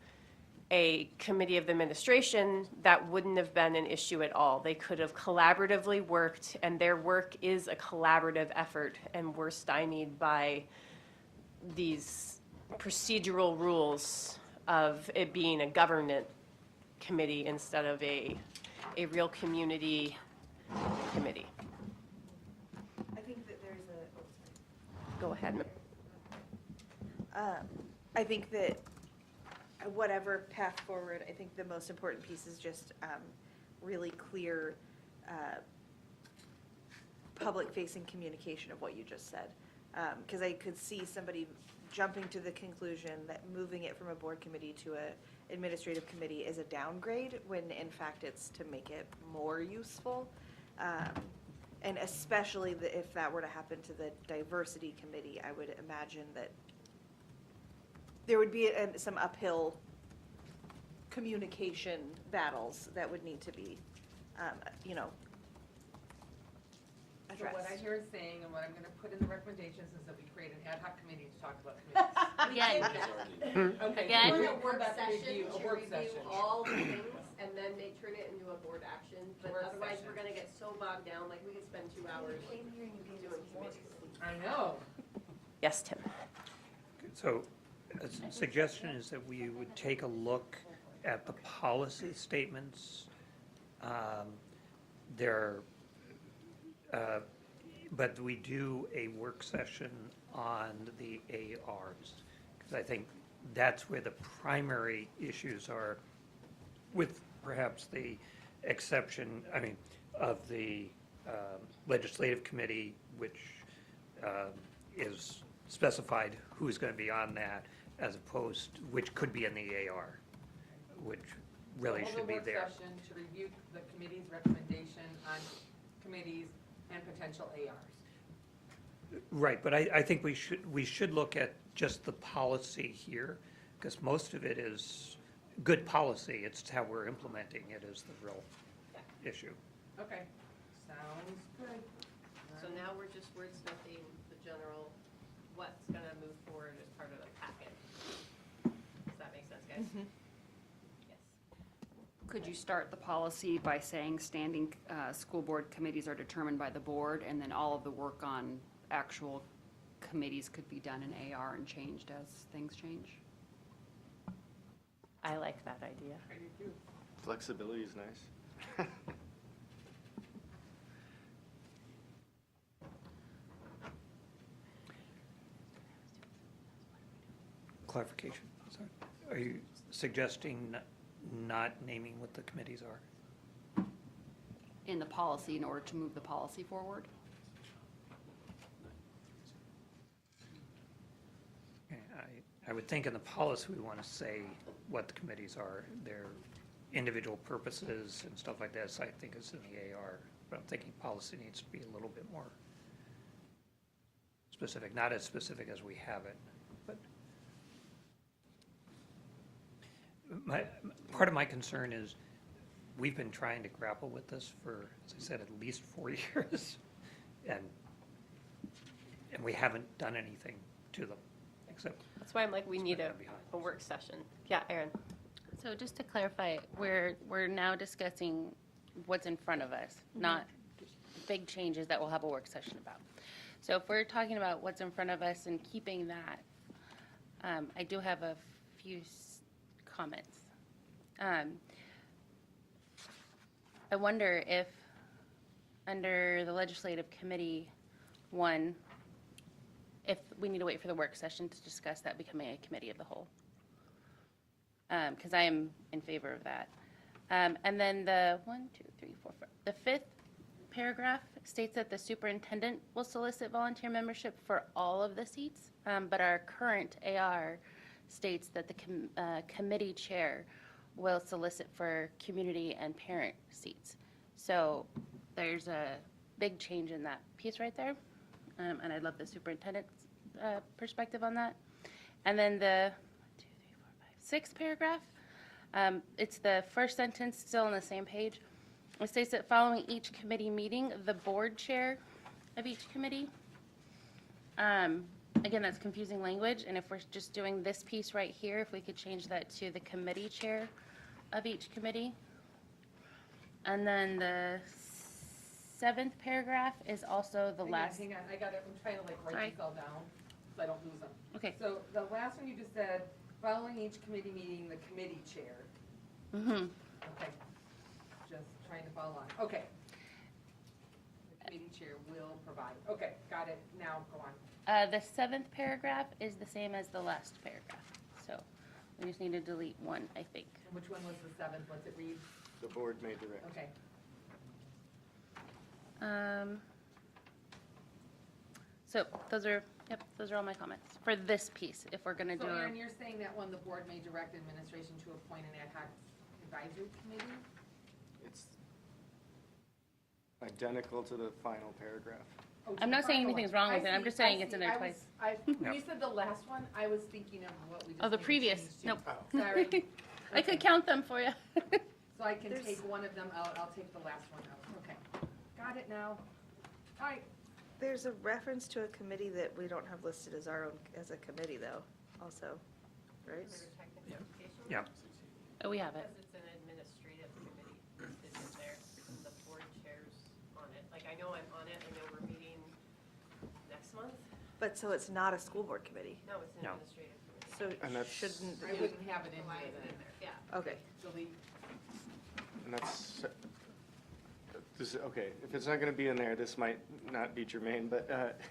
a committee of the administration, that wouldn't have been an issue at all. They could have collaboratively worked, and their work is a collaborative effort, and we're stymied by these procedural rules of it being a government committee instead of a real community committee. I think that there's Go ahead. I think that whatever path forward, I think the most important piece is just really clear public-facing communication of what you just said. Because I could see somebody jumping to the conclusion that moving it from a board committee to a administrative committee is a downgrade, when in fact it's to make it more useful. And especially if that were to happen to the diversity committee, I would imagine that there would be some uphill communication battles that would need to be, So what I addressed. hear is saying, and what I'm gonna put in the recommendations, is that we create an ad hoc committee to talk about committees. Again, Okay. Again. We're gonna work that review, a work session. all the things and then they turn it into a board action. But Work otherwise, session. we're gonna get so bogged down, like we could spend 2 hours doing committees. I know. Yes, Tim. So a suggestion is that we would take a look at the policy statements. But we do a work session on the ARs, because I think that's where the primary issues are, with perhaps the exception, of the legislative committee, which is specified who's going to be on that, as opposed, which could be in the AR, which really should be there. Hold a work session to review the committee's recommendation on committees and potential ARs. Right, but I think we should look at just the policy here, because most of it is good policy. It's how we're implementing it is the real issue. Okay, sounds good. So now we're just wordsmithing the general, what's gonna move forward as part of the packet. Does that make sense, guys? Yes. Could you start the policy by saying standing school board committees are determined by the board, and then all of the work on actual committees could be done in AR and changed as things change? I like that idea. Flexibility is nice. Clarification, sorry. Are you suggesting not naming what the committees are? In the policy in order to move the policy forward? Okay, I would think in the policy, we want to say what the committees are, their individual purposes and stuff like this, I think is in the AR. But I'm thinking policy needs to be a little bit more specific, not as specific as we have it, but part of my concern is we've been trying to grapple with this for, as I said, at least 4 years. And we haven't done anything to them, except That's why I'm like, we need them behind. a work session. Yeah, Erin. So just to clarify, we're now discussing what's in front of us, not big changes that we'll have a work session about. So if we're talking about what's in front of us and keeping that, I do have a few comments. I wonder if, under the legislative committee one, if we need to wait for the work session to discuss that becoming a committee of the whole. Because I am in favor of that. And then the 1, 2, 3, 4, 5, the fifth paragraph states that the superintendent will solicit volunteer membership for all of the seats, but our current AR states that the committee chair will solicit for community and parent seats. So there's a big change in that piece right there, and I'd love the superintendent's perspective on that. And then the 1, 2, 3, 4, 5, sixth paragraph, it's the first sentence, still on the same page. It states that following each committee meeting, the board chair of each committee. Again, that's confusing language, and if we're just doing this piece right here, if we could change that to the committee chair of each committee. And then the seventh paragraph is also the last. Hang on, I got it, I'm trying to like Sorry. write these all down, so I don't lose them. Okay. So the last one you just said, following each committee meeting, the committee chair. Mm-hmm. Okay, just trying to follow on, okay. The committee chair will provide, okay, got it, now go on. The seventh paragraph is the same as the last paragraph, so we just need to delete one, I think. Which one was the seventh, what's it read? The board may direct. Okay. So those are all my comments for this piece, if we're gonna do So a. Aaron, you're saying that one, the board may direct administration to appoint an ad hoc advisory committee? It's identical to the final paragraph. Oh, to I'm the not saying final anything's one. wrong with I it, I'm see, just saying I it's in see. there I twice. when you said the last one, I was thinking of what we just. Oh, the made previous, change to. nope. Sorry. I could count them for you. So I can There's- take one of them out, I'll take the last one out, okay. Got it now. All right, There's a reference to a committee that we don't have listed as our own, as a committee though, also, right? yeah. Oh, we have it. Because it's an administrative committee, it's in there, and the board chairs on it. Like, I know I'm on it, I know we're meeting next month. But so it's not a school board committee, No, it's an No. administrative committee. so And that's- shouldn't, I wouldn't have it in Why here is it then. in there? Yeah. okay. Delete. And that's, okay, if it's not gonna be in there, this might not be germane, but,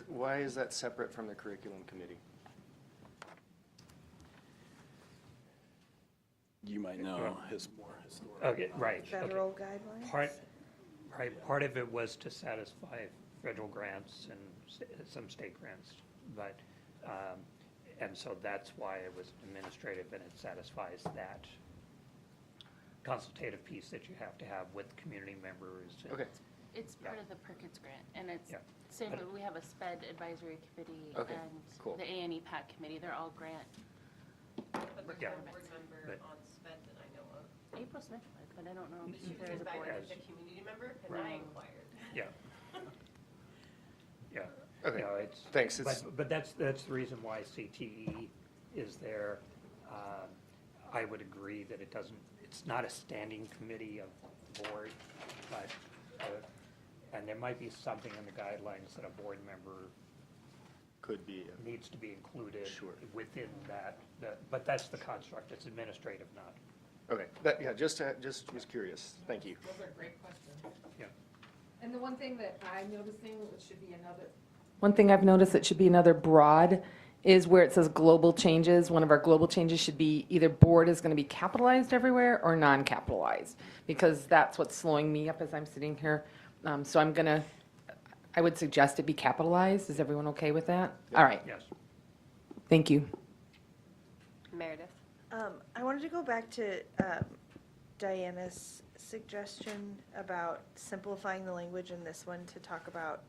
why is that separate from the curriculum committee? You might know his more historic. Okay, right. okay. Federal guidelines? Part of it was to satisfy federal grants and some state grants, but, and so that's why it was administrative, and it satisfies that consultative piece that you have to have with community members. and- Okay, It's part of the Perkins grant, and it's, Yeah. same, we have a SPED advisory committee Okay, and cool. the A&E PAC committee, they're all grant. But there's Yeah. no board member But- on SPED that I know of. April Smith, but I don't know She if was there is a board. invited as a community member, and I inquired. Yeah. Yeah. Okay. No, it's. Thanks, it's- But that's the reason why CTE is there. I would agree that it doesn't, it's not a standing committee of the board, but, and there might be something in the guidelines that a board member could be, needs to be included Sure. within that, but that's the construct, it's administrative, not, okay, that, yeah, just was curious, thank you. Those are great questions. yeah. And the one thing that I'm noticing, it should be another. One thing I've noticed that should be another broad is where it says global changes. One of our global changes should be either board is going to be capitalized everywhere or non-capitalized, because that's what's slowing me up as I'm sitting here. So I would suggest it be capitalized. Is everyone okay with that? All right, Yes. thank you. Meredith? I wanted to go back to Diana's suggestion about simplifying the language in this one to talk about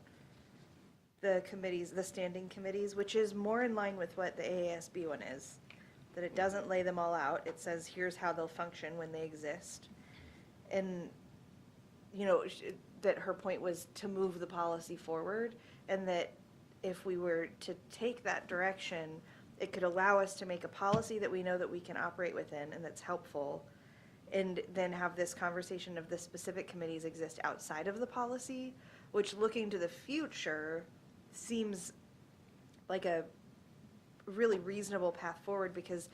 the committees, the standing committees, which is more in line with what the AASB one is. That it doesn't lay them all out. It says, here's how they'll function when they exist. and, you know, that her point was to move the policy forward, and that if we were to take that direction, it could allow us to make a policy that we know that we can operate within and that's helpful, and then have this conversation of the specific committees exist outside of the policy, which, looking to the future, seems like a really reasonable path forward, because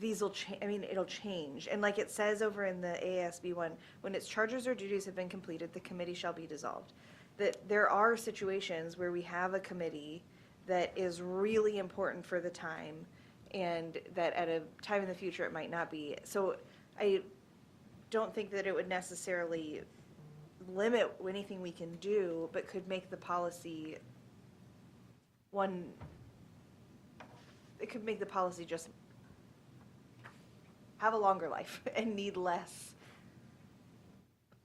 these will change. I mean, it'll change. And like it says over in the AASB one, when its charges or duties have been completed, the committee shall be dissolved. That there are situations where we have a committee that is really important for the time, and that at a time in the future it might not be. So I don't think that it would necessarily limit anything we can do, but could make the policy it could make the policy just have a longer life and need less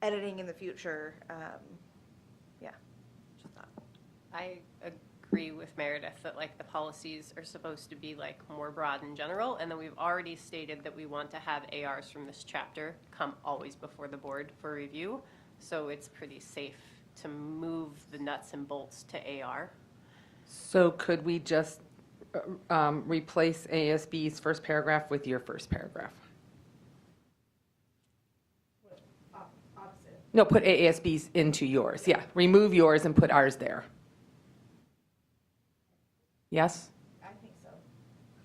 editing in the future. Yeah. Just thought. I agree with Meredith that like the policies are supposed to be like more broad in general, and then we've already stated that we want to have ARs from this chapter come always before the board for review. So it's pretty safe to move the nuts and bolts to AR. So could we just replace ASB's first paragraph with your first paragraph? No, put AASB's into yours, yeah. Remove yours and put ours there. Yes? I think so.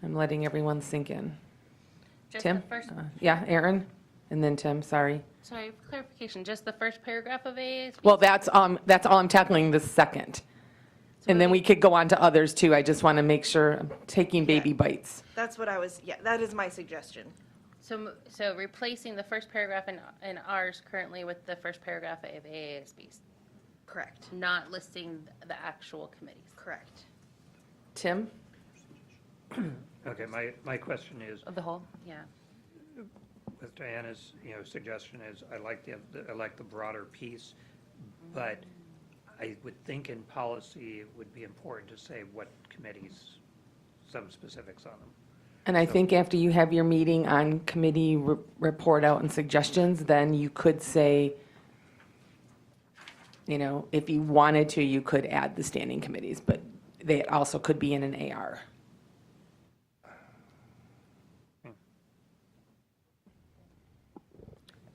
I'm letting everyone sink in. Just Tim? the first, Yeah, Aaron? And then Tim, sorry. sorry, for clarification, just the first paragraph of AASB? Well, that's all I'm tackling the second. And then we could go on to others too. I just want to make sure I'm taking baby bites. That's what that is my suggestion. So replacing the first paragraph in ours currently with the first paragraph of AASB's, Correct. not listing the actual committees. Correct. Tim? Okay, my question is, Of the whole, yeah. with Diana's, suggestion is, I like the broader piece, but I would think in policy it would be important to say what committees, some specifics on them. And I think after you have your meeting on committee report out and suggestions, then you could say, if you wanted to, you could add the standing committees, but they also could be in an AR.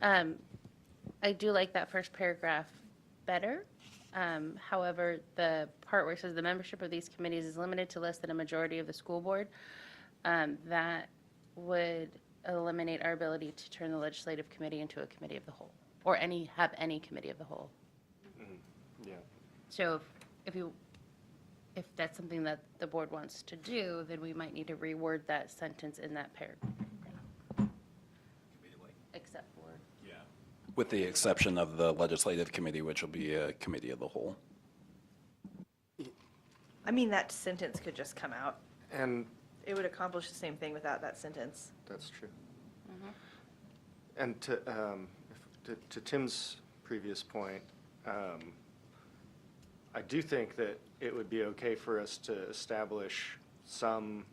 I do like that first paragraph better. However, the part where it says the membership of these committees is limited to less than a majority of the school board, that would eliminate our ability to turn the legislative committee into a committee of the whole, or have any committee of the whole. Yeah. So if that's something that the board wants to do, then we might need to reword that sentence in that paragraph. Except for. With the exception of the legislative committee, which will be a committee of the whole. I mean, that sentence could just come out. And It would accomplish the same thing without that sentence. that's true. And to Tim's previous point, I do think that it would be okay for us to establish some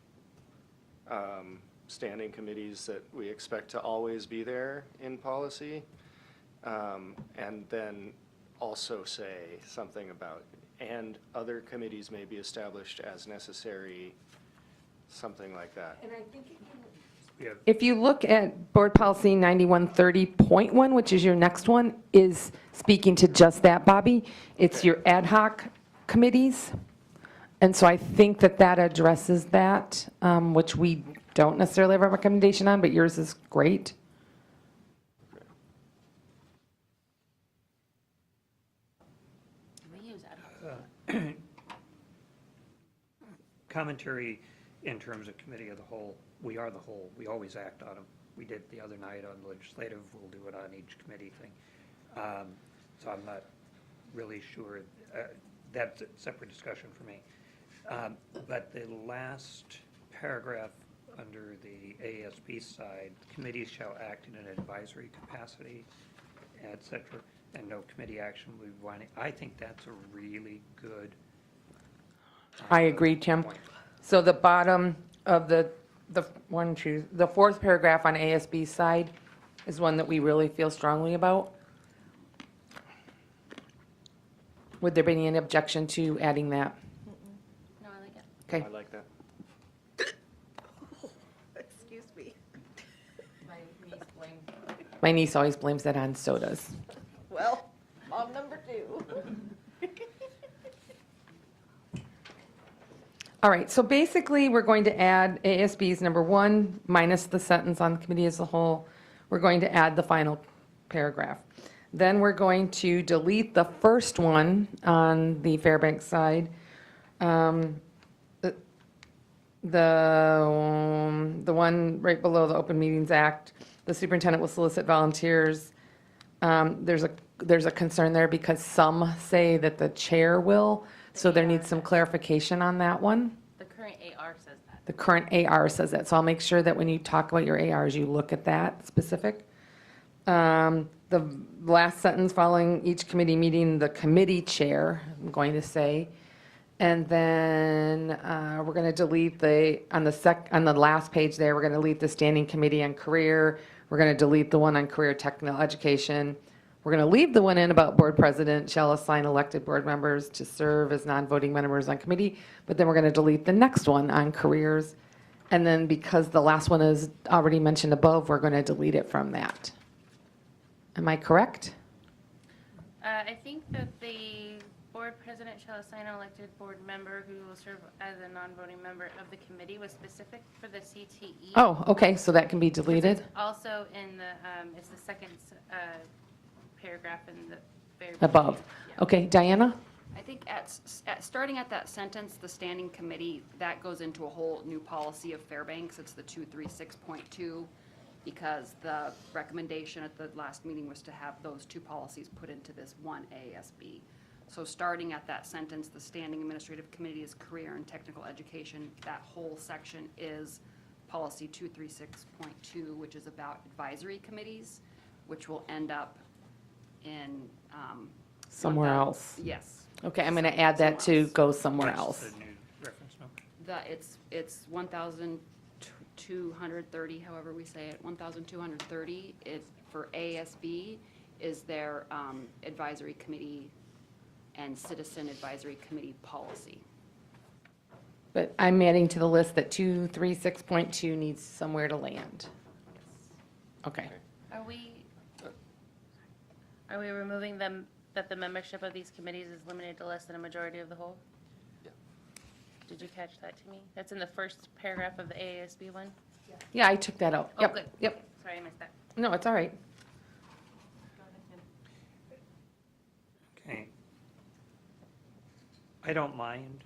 standing committees that we expect to always be there in policy, and then also say something about, and other committees may be established as necessary, something like that. If you look at Board Policy 9130.1, which is your next one, is speaking to just that, Bobby. It's your ad hoc committees. And so I think that addresses that, which we don't necessarily have a recommendation on, but yours is great. We use ad hoc. Commentary in terms of committee of the whole, we are the whole, we always act on them. We did the other night on legislative, we'll do it on each committee thing. So I'm not really sure, that's a separate discussion for me. But the last paragraph under the ASB side, committees shall act in an advisory capacity, et cetera, and no committee action will be binding. I think that's a really good. I agree, Tim. point. So the bottom of the fourth paragraph on ASB side, is one that we really feel strongly about. Would there be any objection to adding that? No, I like it. Okay. I like that. Excuse me. My niece always blames that on sodas. Well, mom number 2. All right, so basically, we're going to add ASB's number 1 minus the sentence on the committee as a whole. We're going to add the final paragraph. Then we're going to delete the first one on the Fairbanks side. The one right below the Open Meetings Act, the superintendent will solicit volunteers. There's a concern there because some say that the chair will, so there needs some clarification on that one. The current AR says that. The current AR says that, so I'll make sure that when you talk about your ARs, you look at that specific. The last sentence, following each committee meeting, the committee chair, I'm going to say. And then we're going to delete on the last page there, we're going to delete the standing committee on career. We're going to delete the one on career technical education. We're going to leave the one in about board president shall assign elected board members to serve as non-voting members on committee. But then we're going to delete the next one on careers. And then because the last one is already mentioned above, we're going to delete it from that. Am I correct? I think that the board president shall assign an elected board member who will serve as a non-voting member of the committee was specific for the CTE. Oh, okay, so that can be deleted? Also in the, it's the second paragraph in the very. Above. Yeah. Okay, Diana? I think starting at that sentence, the standing committee, that goes into a whole new policy of Fairbanks. It's the 236.2, because the recommendation at the last meeting was to have those 2 policies put into this one ASB. So starting at that sentence, the standing administrative committee is career and technical education. That whole section is policy 236.2, which is about advisory committees, which will end up in. Somewhere else. Yes. Okay, I'm going to add that to go somewhere That's else. the new reference number. It's 1,230, however we say it, 1,230. For ASB is their advisory committee and citizen advisory committee policy. But I'm adding to the list that 236.2 needs somewhere to land. Okay. Are we removing them, that the membership of these committees is limited to less than a majority of the whole? Yeah. Did you catch that to me? That's in the first paragraph of the AASB one? Yeah, I took that out. Oh, Yep, good. yep. Sorry, I missed that. No, it's all right. Okay. I don't mind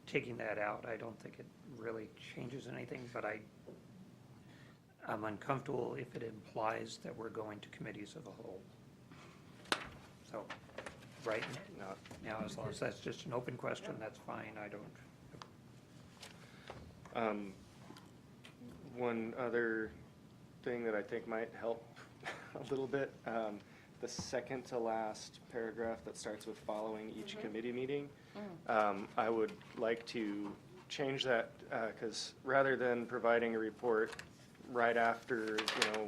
taking that out. I don't think it really changes anything, but I'm uncomfortable if it implies that we're going to committees of the whole. So, right now, as long as that's just an open question, that's fine. I don't. One other thing that I think might help a little bit, the second to last paragraph that starts with following each committee meeting, I would like to change that, because rather than providing a report right after,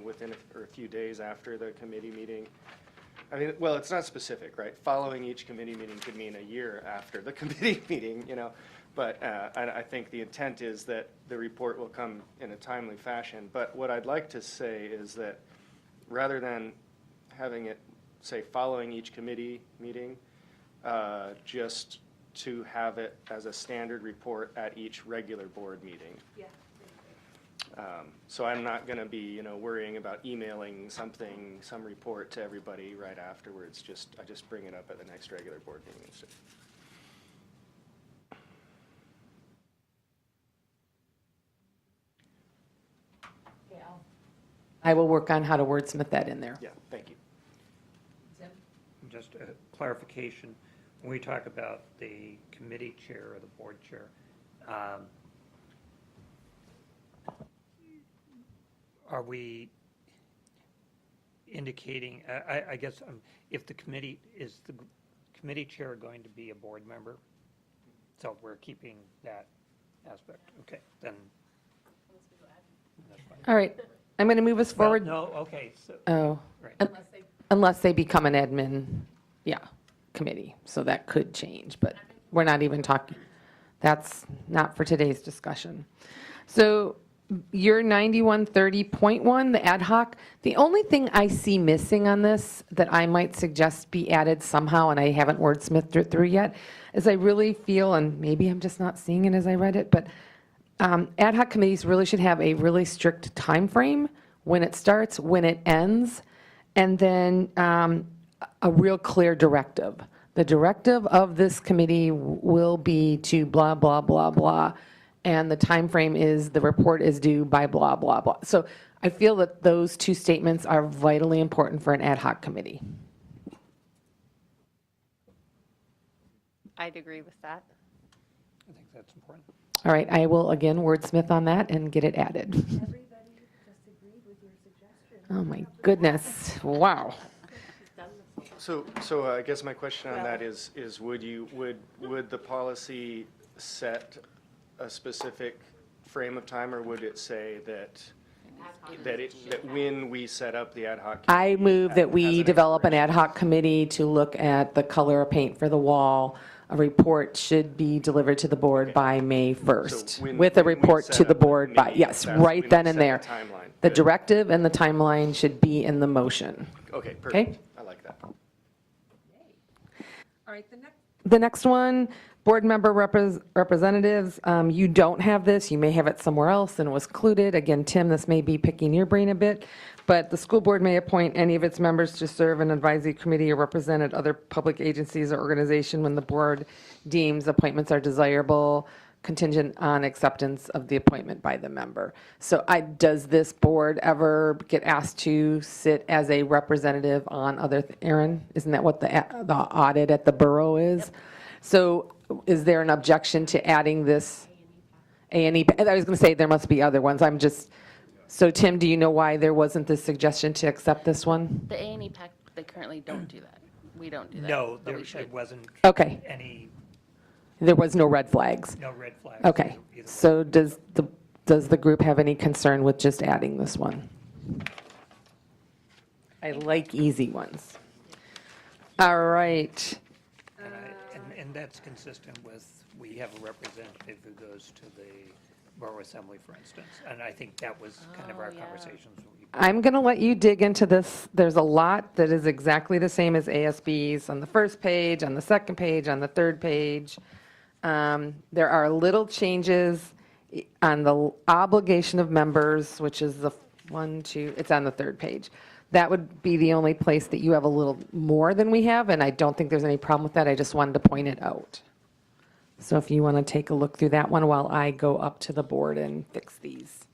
within a few days after the committee meeting, I mean, well, it's not specific, right? Following each committee meeting could mean a year after the committee meeting, but I think the intent is that the report will come in a timely fashion. But what I'd like to say is that rather than having it say following each committee meeting, just to have it as a standard report at each regular board meeting. Yeah. So I'm not going to be, worrying about emailing some report to everybody right afterwards. I just bring it up at the next regular board meeting instead. I will work on how to wordsmith that in there. Yeah, thank you. Just a clarification, when we talk about the committee chair or the board chair, are we indicating, I guess, if the committee, is the committee chair going to be a board member? So we're keeping that aspect, okay, then. That's fine. All right, I'm going to move us Well, forward. no, okay, so, Oh, right. unless they become an admin, yeah, committee. So that could change, but we're not even talking, that's not for today's discussion. So your 9130.1, the ad hoc, the only thing I see missing on this that I might suggest be added somehow, and I haven't wordsmithed it through yet, is I really feel, and maybe I'm just not seeing it as I read it, but ad hoc committees really should have a really strict time frame when it starts, when it ends, and then a real clear directive. The directive of this committee will be to blah, blah, blah, blah, and the time frame is, the report is due by blah, blah, blah. So I feel that those two statements are vitally important for an ad hoc committee. I'd agree with that. I think that's important. All right, I will again wordsmith on that and get it added. Oh my goodness, wow. So I guess my question on that is would the policy set a specific frame of time, or would it say that when we set up the ad hoc? I move that has we an develop an ad expiration? hoc committee to look at the color of paint for the wall. A report should be delivered to the board by May 1st, So when- with a when we report set to the up the board by, committee, yes, that's right when then we and set there. the timeline. The Good. directive and the timeline should be in the motion. Okay, perfect. I like that. The next one, board member representatives, you don't have this, you may have it somewhere else and it was included. Again, Tim, this may be picking your brain a bit, but the school board may appoint any of its members to serve an advisory committee or represent at other public agencies or organization when the board deems appointments are desirable, contingent on acceptance of the appointment by the member. So does this board ever get asked to sit as a representative on other, Aaron, isn't that what the audit at the borough is? So is there an objection to adding this A&E? I was going to say there must be other ones. So Tim, do you know why there wasn't this suggestion to accept this one? The A&E Pact, they currently don't do that. We don't do that. No, but we there should. wasn't Okay, any, there was no red flags. no red flags. Okay, either way. so does the group have any concern with just adding this one? I like easy ones. All right. And that's consistent with, we have a representative who goes to the Borough Assembly, for instance, and I think that was kind of our yeah. conversations. I'm going to let you dig into this. There's a lot that is exactly the same as ASB's on the first page, on the second page, on the third page. There are little changes on the obligation of members, which is the it's on the third page. That would be the only place that you have a little more than we have, and I don't think there's any problem with that. I just wanted to point it out. So if you want to take a look through that one while I go up to the board and fix these.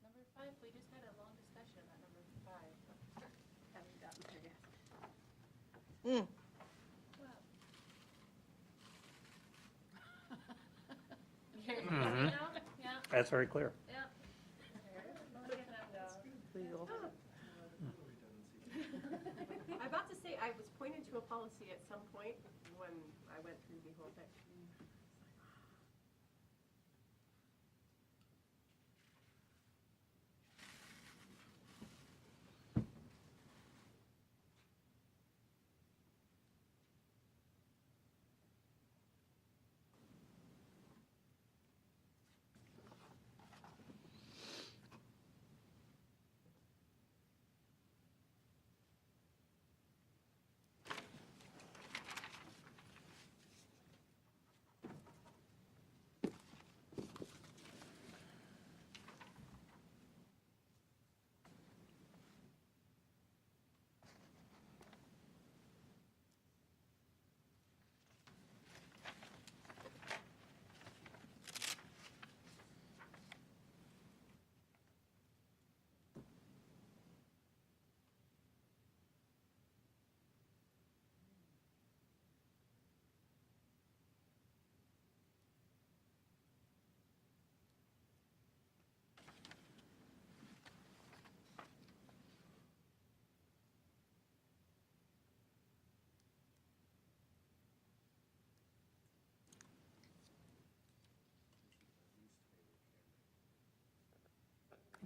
Number 5, we just had a long discussion about number 5. Haven't gotten there yet. Yeah, That's very clear. yeah. I'm about to say, I was pointed to a policy at some point when I went through the whole thing.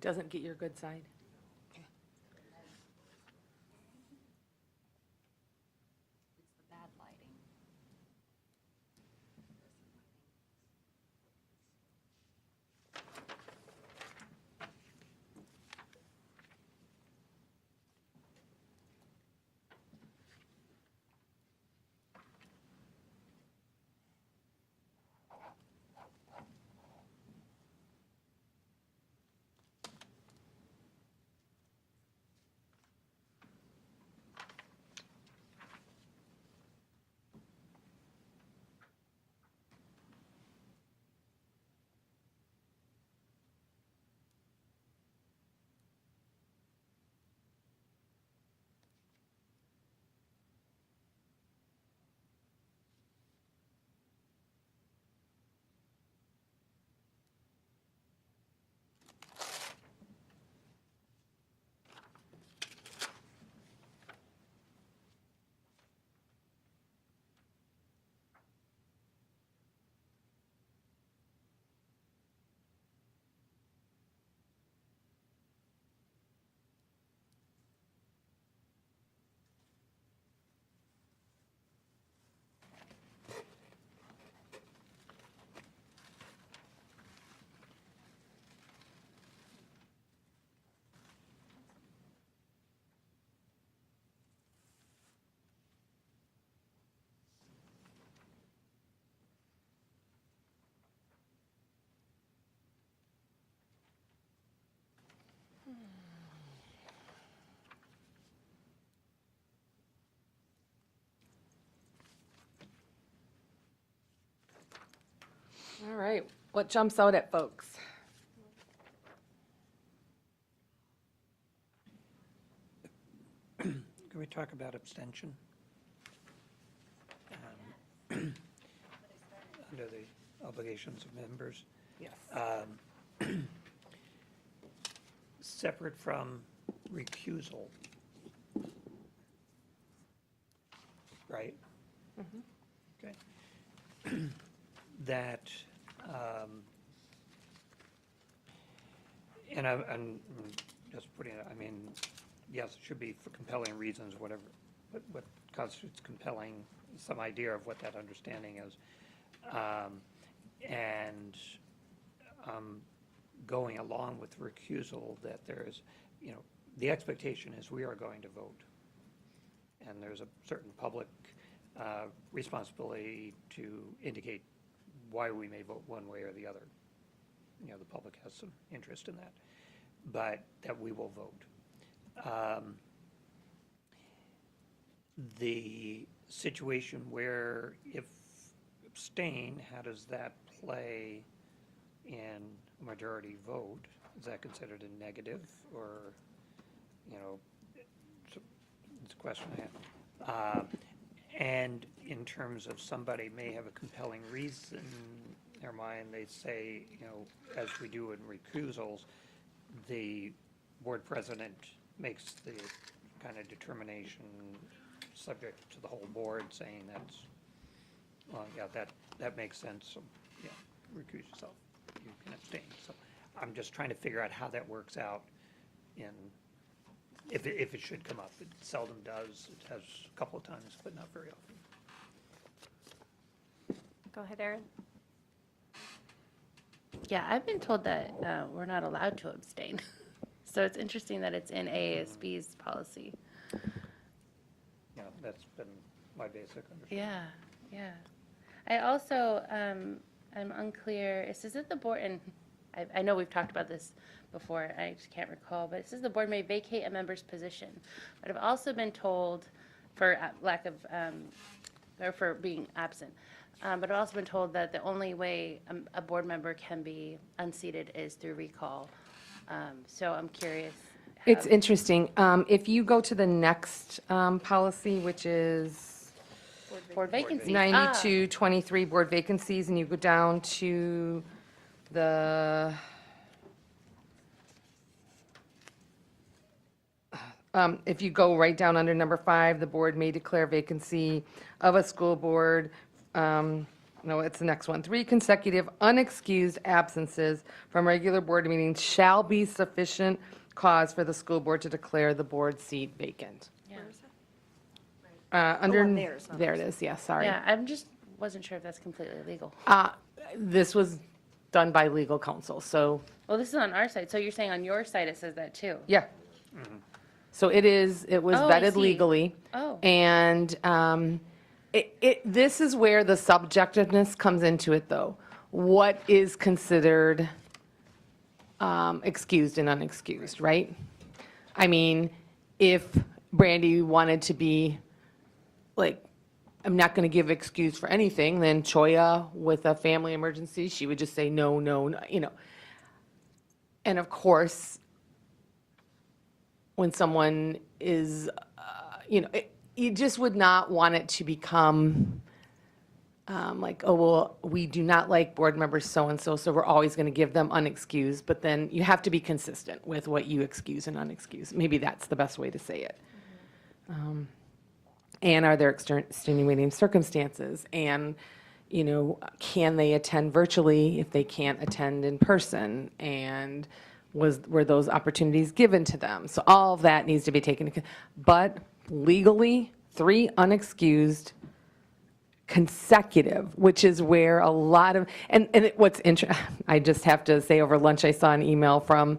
Doesn't get your good side. It's the bad lighting. All right, what jumps out at folks? Can we talk about abstention? Under the obligations of members. Yes. Separate from recusal. Right? Okay. That, and I'm just putting it, I mean, yes, it should be for compelling reasons, whatever, but what constitutes compelling, some idea of what that understanding is. And going along with recusal, that there's, you know, the expectation is we are going to vote. And there's a certain public responsibility to indicate why we may vote one way or the other. You know, the public has some interest in that, but that we will vote. The situation where if abstain, how does that play in a majority vote? Is that considered a negative, or, you know, it's a question I have. And in terms of somebody may have a compelling reason in their mind, they say, you know, as we do in recusals, the board president makes the kind of determination subject to the whole board, saying that's, well, yeah, that makes sense, so, yeah, recuse yourself, you can abstain. So I'm just trying to figure out how that works out in, if it should come up. It seldom does. It has a couple of times, but not very often. Go ahead, Erin. Yeah, I've been told that we're not allowed to abstain. So it's interesting that it's in AASB's policy. Yeah, that's been my basic understanding. Yeah, yeah. I also am unclear, it says that the board, and I know we've talked about this before, I just can't recall, but it says the board may vacate a member's position. But I've also been told, for lack of, or for being absent, but I've also been told that the only way a board member can be unseated is through recall. So I'm curious. It's interesting. If you go to the next policy, which is Board vacancies. 9223 board vacancies, and you go down to the, if you go right down under number 5, the board may declare vacancy of a school board no, it's the next one. 3 consecutive unexcused absences from regular board meetings shall be sufficient cause for the school board to declare the board seat vacant. Under, on theirs, not there it is, yeah, sorry. Yeah, I'm just, wasn't sure if that's completely legal. This was done by legal counsel, so, Well, this is on our side, so you're saying on your side it says that too? yeah. So it was Oh, I vetted see. legally. Oh. And this is where the subjectiveness comes into it, though. What is considered excused and unexcused, right? I mean, if Brandy wanted to be, like, I'm not going to give excuse for anything, then Choya, with a family emergency, she would just say, no, no, no, you know. And of course, when someone is, you just would not want it to become like, oh, well, we do not like board members so-and-so, so we're always going to give them unexcused. But then you have to be consistent with what you excuse and unexcused. Maybe that's the best way to say it. And are there extenuating circumstances? And, can they attend virtually if they can't attend in person? And were those opportunities given to them? So all of that needs to be taken into, but legally, 3 unexcused consecutive, which is where a lot of, what's interesting, I just have to say, over lunch, I saw an email from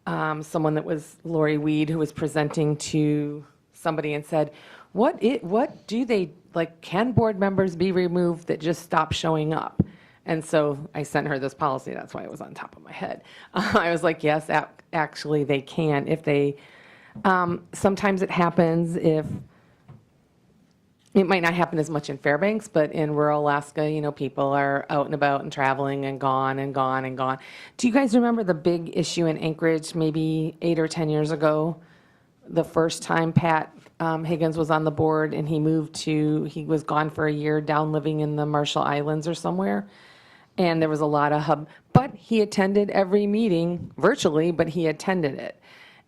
someone that was Lori Weed, who was presenting to somebody and said, what do they, like, can board members be removed that just stop showing up? And so I sent her this policy, that's why it was on top of my head. I was like, yes, actually they can, if they, sometimes it happens if, it might not happen as much in Fairbanks, but in rural Alaska, people are out and about and traveling and gone and gone and gone. Do you guys remember the big issue in Anchorage maybe 8 or 10 years ago? The first time Pat Higgins was on the board and he was gone for a year down living in the Marshall Islands or somewhere. And there was a lot of but he attended every meeting virtually, but he attended it.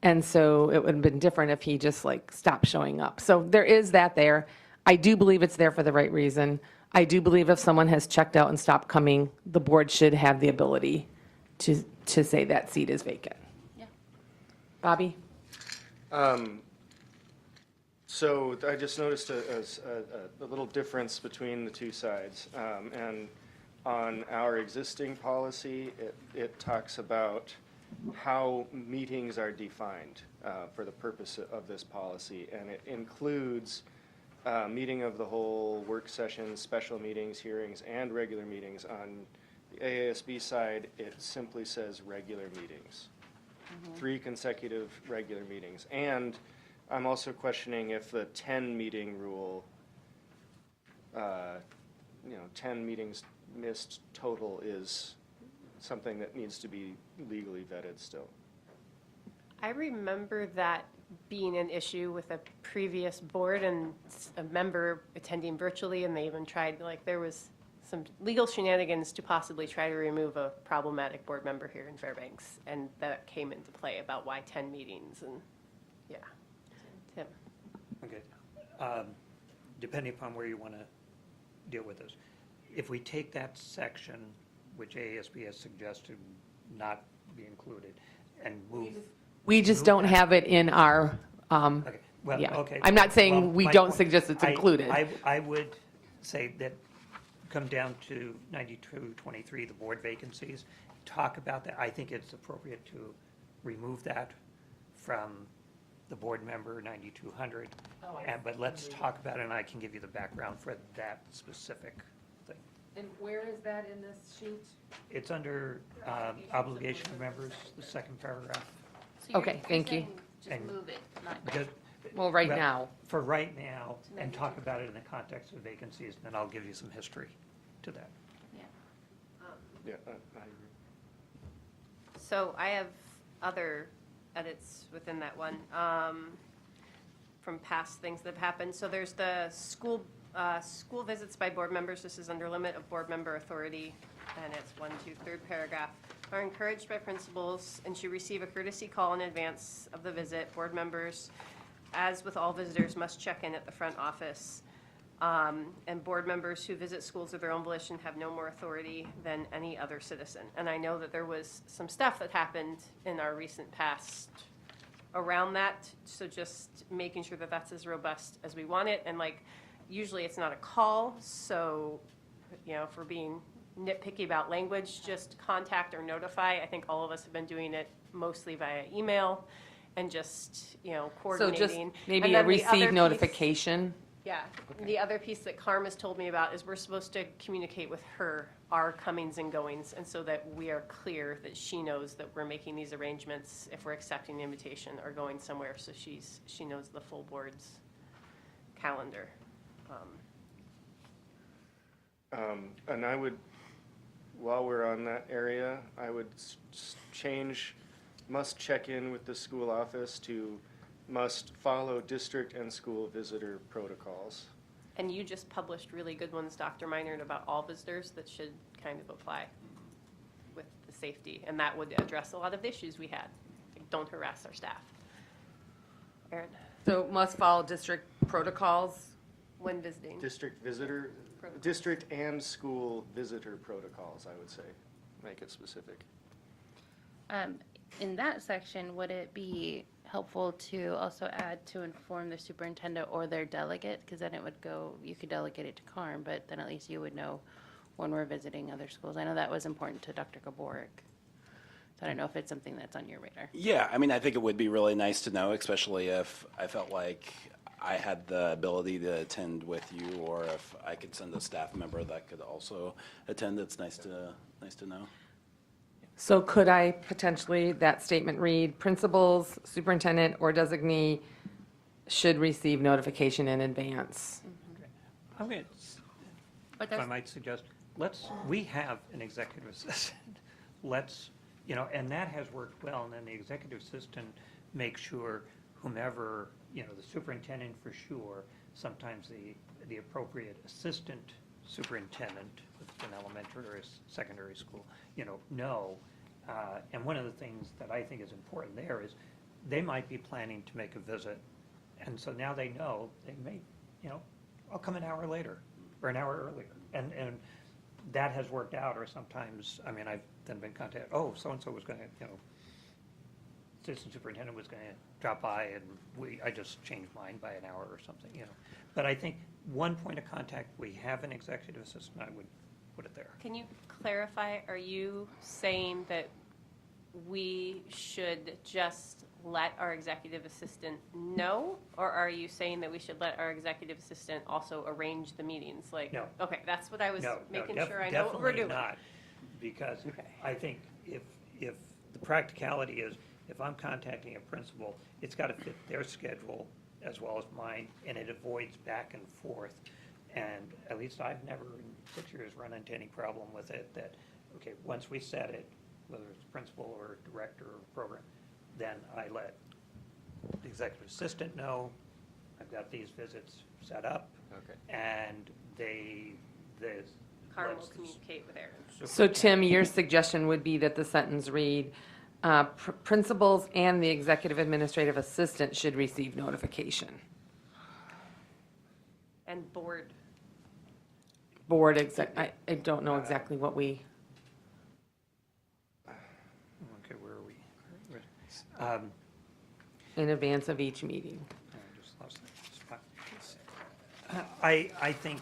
And so it would have been different if he just stopped showing up. So there is that there. I do believe it's there for the right reason. I do believe if someone has checked out and stopped coming, the board should have the ability to say that seat is vacant. Yeah. Bobby? So I just noticed a little difference between the two sides. And on our existing policy, it talks about how meetings are defined for the purpose of this policy. And it includes meeting of the whole, work sessions, special meetings, hearings, and regular meetings. On the AASB side, it simply says regular meetings. 3 consecutive regular meetings. And I'm also questioning if the 10 meeting rule, 10 meetings missed total is something that needs to be legally vetted still. I remember that being an issue with a previous board and a member attending virtually, and they even tried, there was some legal shenanigans to possibly try to remove a problematic board member here in Fairbanks, and that came into play about why 10 meetings, and, yeah. Tim? Okay. Depending upon where you want to deal with this. If we take that section, which AASB has suggested not be included, and move. We just don't have it in our, Okay, well, yeah. okay. I'm not saying Well, we my don't point- suggest it's included. I would say that come down to 9223, the board vacancies, talk about that. I think it's appropriate to remove that from the board member 9200. But let's talk about it, and I can give you the background for that specific thing. And where is that in this sheet? It's under obligation of members, the second paragraph. So you're- Okay, you're thank you. saying Just And- move it, not. Just- Well, right well, now. For right now, and talk about it in the context of vacancies, and then I'll give you some history to that. Yeah, I agree. So I have other edits within that one from past things that have happened. So there's the school visits by board members. This is under limit of board member authority, and it's 1, 2, 3rd paragraph. Are encouraged by principals and should receive a courtesy call in advance of the visit. Board members, as with all visitors, must check in at the front office. And board members who visit schools of their own volition have no more authority than any other citizen. And I know that there was some stuff that happened in our recent past around that, so just making sure that that's as robust as we want it. And like, usually it's not a call, so, you know, if we're being nitpicky about language, just contact or notify. I think all of us have been doing it mostly via email and just, you know, So coordinating. just And maybe a then the other receive piece- notification. Yeah, the other piece that Carm has told me about is we're supposed to communicate with her our comings and goings, and so that we are clear that she knows that we're making these arrangements if we're accepting the invitation or going somewhere, so she knows the full board's calendar. And I would, while we're on that area, I would change must check in with the school office to must follow district and school visitor protocols. And you just published really good ones, Dr. Minard, about all visitors that should kind of apply with the safety, and that would address a lot of the issues we had. Like, don't harass our staff. Erin, So must follow district protocols. when visiting. District visitor, Protocols. district and school visitor protocols, I would say. Make it specific. In that section, would it be helpful to also add to inform the superintendent or their delegate? Because then it would go, you could delegate it to Carm, but then at least you would know when we're visiting other schools. I know that was important to Dr. Gaborik. So I don't know if it's something that's on your radar. Yeah, I mean, I think it would be really nice to know, especially if I felt like I had the ability to attend with you, or if I could send a staff member that could also attend. It's nice to know. So could I potentially, that statement read, principals, superintendent, or designee should receive notification in advance? I'm going But if I that's, might suggest, we have an executive assistant. Let's, and that has worked well, and then the executive assistant makes sure whomever, the superintendent for sure, sometimes the appropriate assistant superintendent with an elementary or a secondary school, know. And one of the things that I think is important there is they might be planning to make a visit, and so now they know they may, I'll come an hour later or an hour earlier. And that has worked out, or sometimes, I've then been contacted, so-and-so was going to, assistant superintendent was going to drop by, and I just changed mine by an hour or something, But I think one point of contact, we have an executive assistant, I would put it there. Can you clarify, are you saying that we should just let our executive assistant know? Or are you saying that we should let our executive assistant also arrange the meetings? Like, No. okay, that's what I was No, making sure I know what definitely we're doing. not, because Okay. I think if the practicality is, if I'm contacting a principal, it's got to fit their schedule as well as mine, and it avoids back and forth. And at least I've never in 6 years run into any problem with it, that, okay, once we set it, whether it's principal or director or program, then I let the executive assistant know, I've got these visits set up. Okay. And Carm will lets the communicate with Erin. So Tim, your suggestion would be that the sentence read, principals and the executive administrative assistant should receive notification. And board, Board I don't know exactly what we, Okay, where are we? in advance of each meeting. I just lost that spot. I think,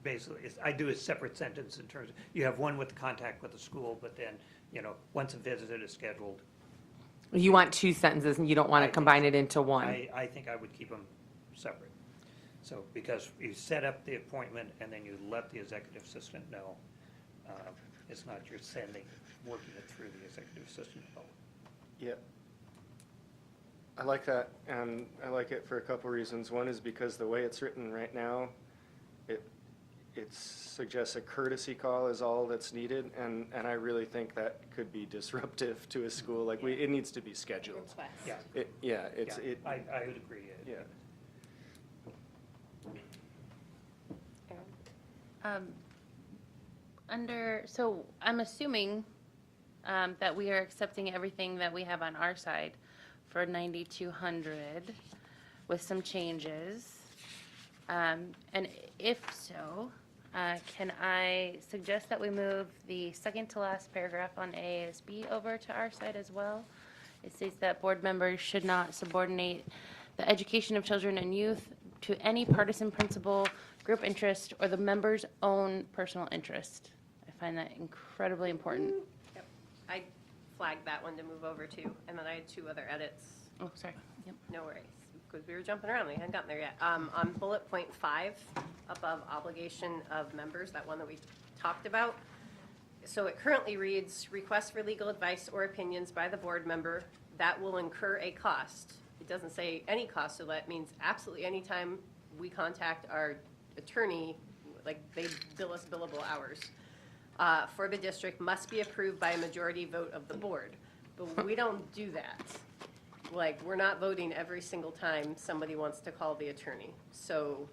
basically, I do a separate sentence in terms of, you have one with contact with the school, but then, once a visit is scheduled, You want two sentences and you don't want I to think combine it into one. I think I would keep them separate. So, because you set up the appointment and then you let the executive assistant know. It's not you're working it through the executive assistant. Yeah. I like that, and I like it for a couple reasons. One is because the way it's written right now, it suggests a courtesy call is all that's needed, and I really think that could be disruptive to a school. Like, it needs to be scheduled. Yeah, Yeah, I would agree. yeah. so I'm assuming that we are accepting everything that we have on our side for 9,200 with some changes. And if so, can I suggest that we move the second to last paragraph on AASB over to our side as well? It states that board members should not subordinate the education of children and youth to any partisan principle, group interest, or the member's own personal interest. I find that incredibly important. Yep. I flagged that one to move over to, and then I had two other edits. Oh, sorry. Yep. No worries, because we were jumping around, we hadn't gotten there yet. On bullet point 5, above obligation of members, that one that we talked about. So it currently reads, request for legal advice or opinions by the board member that will incur a cost. It doesn't say any cost, so that means absolutely any time we contact our attorney, like they bill us billable hours, for the district must be approved by a majority vote of the board. But we don't do that. Like, we're not voting every single time somebody wants to call the attorney. So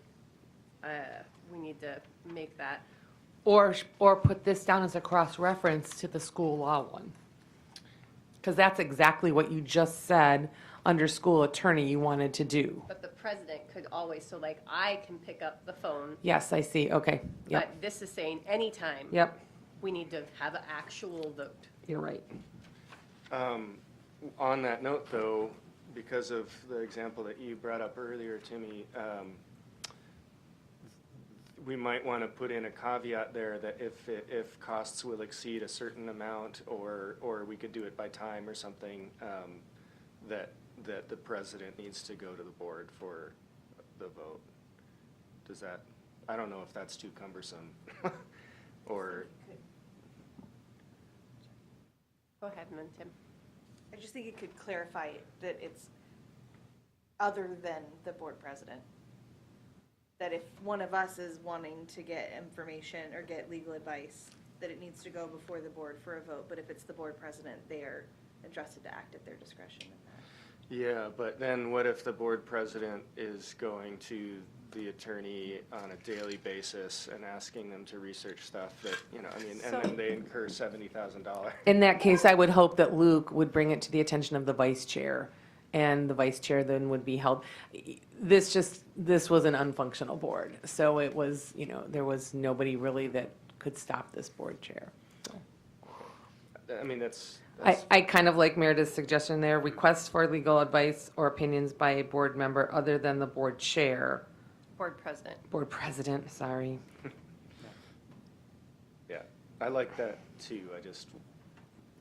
we need to make that. Or put this down as a cross-reference to the school law one. Because that's exactly what you just said under school attorney you wanted to do. But the president could always, so like I can pick up the phone, Yes, I see, okay, yep, but this is saying anytime. yep, We need to have an actual vote. you're right. On that note, though, because of the example that you brought up earlier, Timmy, we might want to put in a caveat there that if costs will exceed a certain amount, or we could do it by time or something, that the president needs to go to the board for the vote. Does that, I don't know if that's too cumbersome, or, Go ahead, and then Tim. I just think it could clarify that it's other than the board president. That if one of us is wanting to get information or get legal advice, that it needs to go before the board for a vote. But if it's the board president, they are entrusted to act at their discretion in that. yeah, but then what if the board president is going to the attorney on a daily basis and asking them to research stuff that, you know, I mean, and then they incur $70,000? In that case, I would hope that Luke would bring it to the attention of the vice chair, and the vice chair then would be held. This was an unfunctional board, so it was, you know, there was nobody really that could stop this board chair. I mean, that's I kind of like Meredith's suggestion there, requests for legal advice or opinions by a board member other than the board chair, Board president. board president, sorry. yeah, I like that too. I just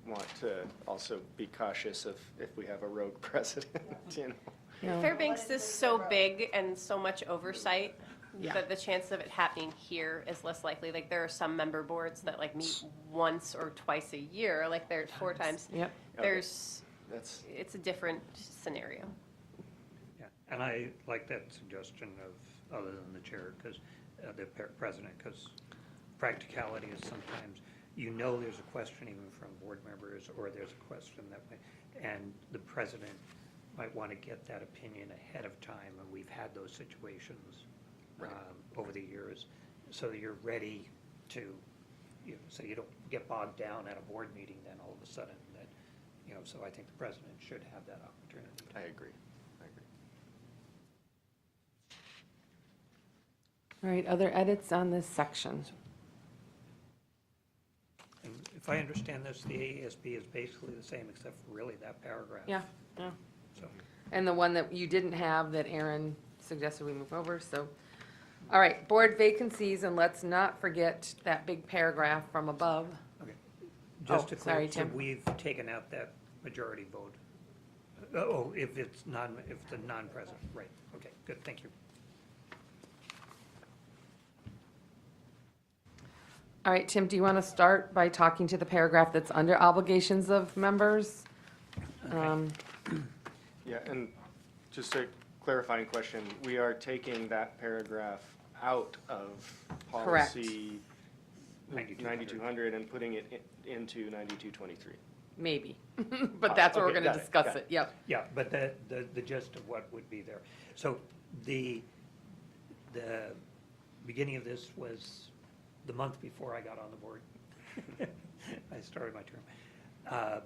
want to also be cautious if we have a rogue president, you know. No. Fairbanks is so big and so much oversight Yeah. that the chance of it happening here is less likely. Like, there are some member boards that like meet once or twice a year, like there's 4 times. Yep. There's, That's, it's a different scenario. Yeah, and I like that suggestion of, other than the chair, because, the president, because practicality is sometimes, you know there's a question even from board members, or there's a question that, and the president might want to get that opinion ahead of time, and we've had those situations over the years, so that you're ready to, you know, so you don't get bogged down at a board meeting then all of a sudden, that, you know, so I think the president should have that opportunity. I agree. All right, other edits on this section? And if I understand this, the AASB is basically the same, except for really that paragraph. Yeah, yeah. So, And the one that you didn't have that Aaron suggested we move over, so. All right, board vacancies, and let's not forget that big paragraph from above. okay. Just to sorry, clarify, so Tim. we've taken out that majority vote. If it's if the non-present, right, okay, good, thank you. All right, Tim, do you want to start by talking to the paragraph that's under obligations of members? Yeah, and just a clarifying question, we are taking that paragraph out of Correct. policy 9200 and putting it into 9223. Maybe, but that's what we're Okay, going to got it, discuss got it, yep. Yeah, but the gist of what would be there. So the beginning of this was the month before I got on the board. I started my term.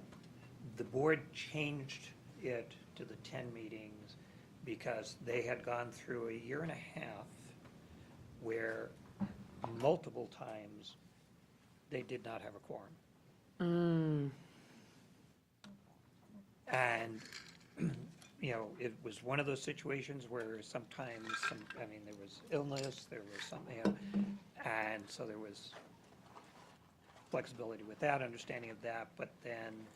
The board changed it to the 10 meetings because they had gone through a year and a half where multiple times they did not have a quorum. And, you know, it was one of those situations where sometimes, I mean, there was illness, there was something, and so there was flexibility with that, understanding of that, but then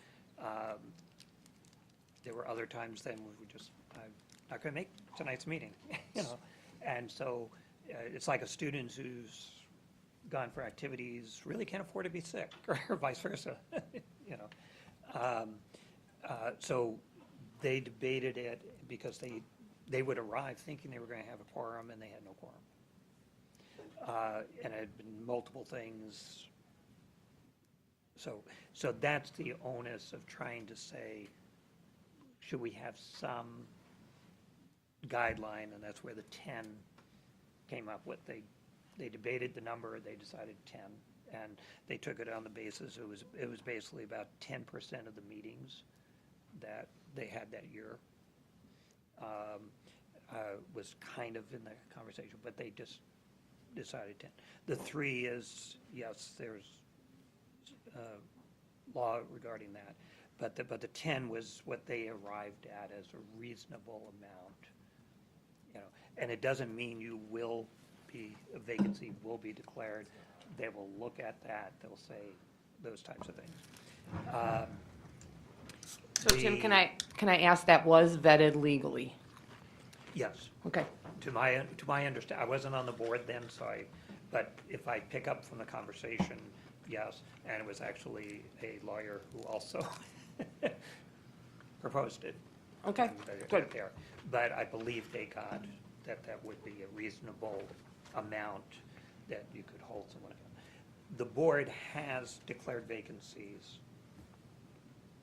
there were other times then where we just, I'm not going to make tonight's meeting, you know? And so it's like a student who's gone for activities, really can't afford to be sick, or vice versa, you know? So they debated it because they would arrive thinking they were going to have a quorum, and they had no quorum. And it had been multiple things. So that's the onus of trying to say, should we have some guideline? And that's where the 10 came up with. They debated the number, they decided 10, and they took it on the basis, it was basically about 10% of the meetings that they had that year was kind of in the conversation, but they just decided 10. The 3 is, yes, there's law regarding that, but the 10 was what they arrived at as a reasonable amount, you know, and it doesn't mean a vacancy will be declared. They will look at that, they'll say those types of things. So Tim, can I ask, that was vetted legally? Yes. Okay. To my understanding, I wasn't on the board then, but if I pick up from the conversation, yes, and it was actually a lawyer who also proposed it. Okay, good. There. But I believe they got that would be a reasonable amount that you could hold someone. The board has declared vacancies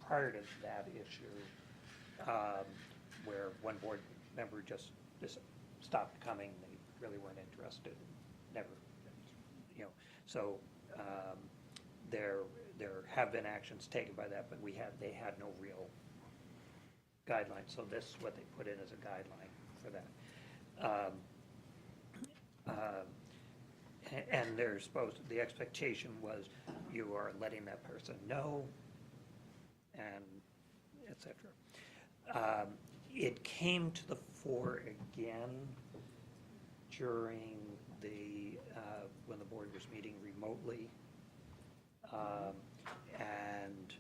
prior to that issue, where one board member just stopped coming, they really weren't interested, never, you know, so there have been actions taken by that, but they had no real guidelines, so this is what they put in as a guideline for that. And the expectation was you are letting that person know, and et cetera. It came to the fore again during when the board was meeting remotely, and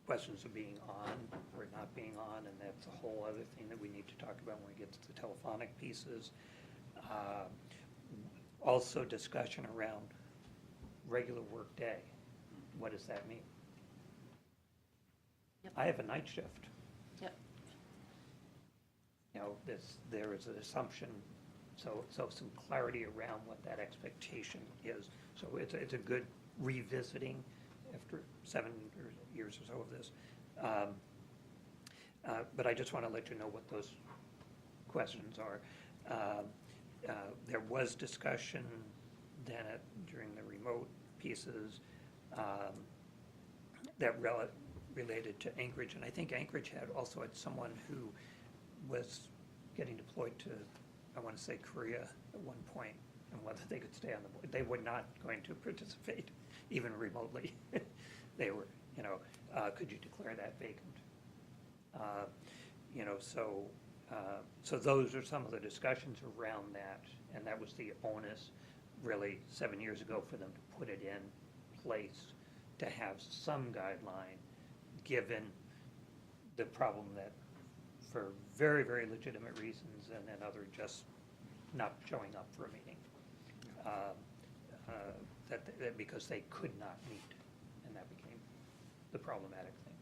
questions of being on or not being on, and that's a whole other thing that we need to talk about when we get to the telephonic pieces. Also discussion around regular work day. What does that mean? Yep. I have a night shift. Yep. You know, there is an assumption, so some clarity around what that expectation is. So it's a good revisiting after 7 years or so of this. But I just want to let you know what those questions are. There was discussion then during the remote pieces that related to Anchorage, and I think Anchorage also had someone who was getting deployed to, I want to say, Korea at one point, and whether they could stay on the board. They were not going to participate, even remotely. They were, you know, could you declare that vacant? You know, so those are some of the discussions around that, and that was the onus, really, 7 years ago for them to put it in place, to have some guideline, given the problem that for very, very legitimate reasons, and then other just not showing up for a meeting, that because they could not meet, and that became the problematic thing.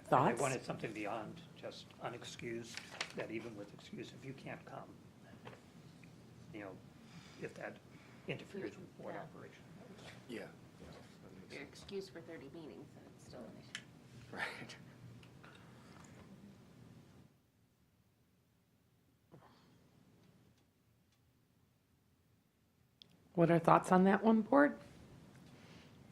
Thoughts? I wanted something beyond just unexcused, that even with excuse, if you can't come, you know, if that interferes with board operation. Yeah. If you're excused for 30 meetings, then it's still an issue. Right. What are thoughts on that one, board?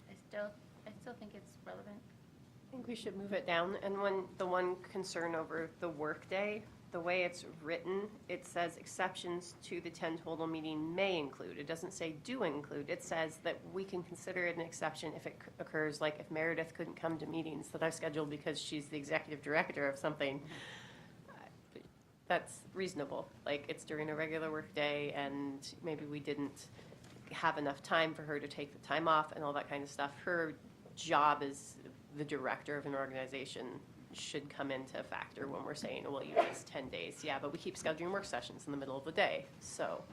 I still think it's relevant. I think we should move it down. And the one concern over the workday, the way it's written, it says exceptions to the 10 total meeting may include. It doesn't say do include. It says that we can consider it an exception if it occurs, like if Meredith couldn't come to meetings that I've scheduled because she's the executive director of something. That's reasonable. Like, it's during a regular workday and maybe we didn't have enough time for her to take the time off and all that kind of stuff. Her job as the director of an organization should come into factor when we're saying, well, you missed 10 days. Yeah, but we keep scheduling work sessions in the middle of the day. So,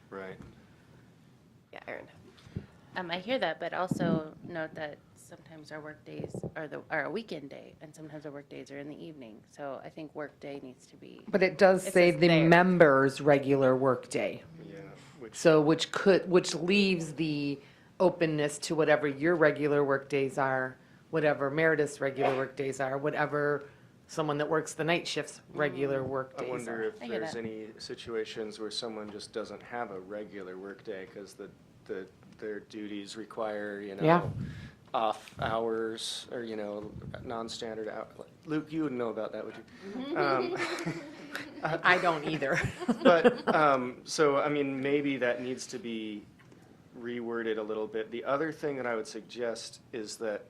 Right. yeah, Erin. I hear that, but also note that sometimes our work days are a weekend day, and sometimes our work days are in the evening. So I think work day needs to be. But it does It say says the there. member's regular workday. Yeah, which, So which leaves the openness to whatever your regular work days are, whatever Meredith's regular work days are, whatever someone that works the night shifts regular work I days wonder are. if I hear there's that. any situations where someone just doesn't have a regular workday because their duties require, Yeah. off hours or, non-standard hour. Luke, you wouldn't know about that, would you? I don't either. But, so, I mean, maybe that needs to be reworded a little bit. The other thing that I would suggest is that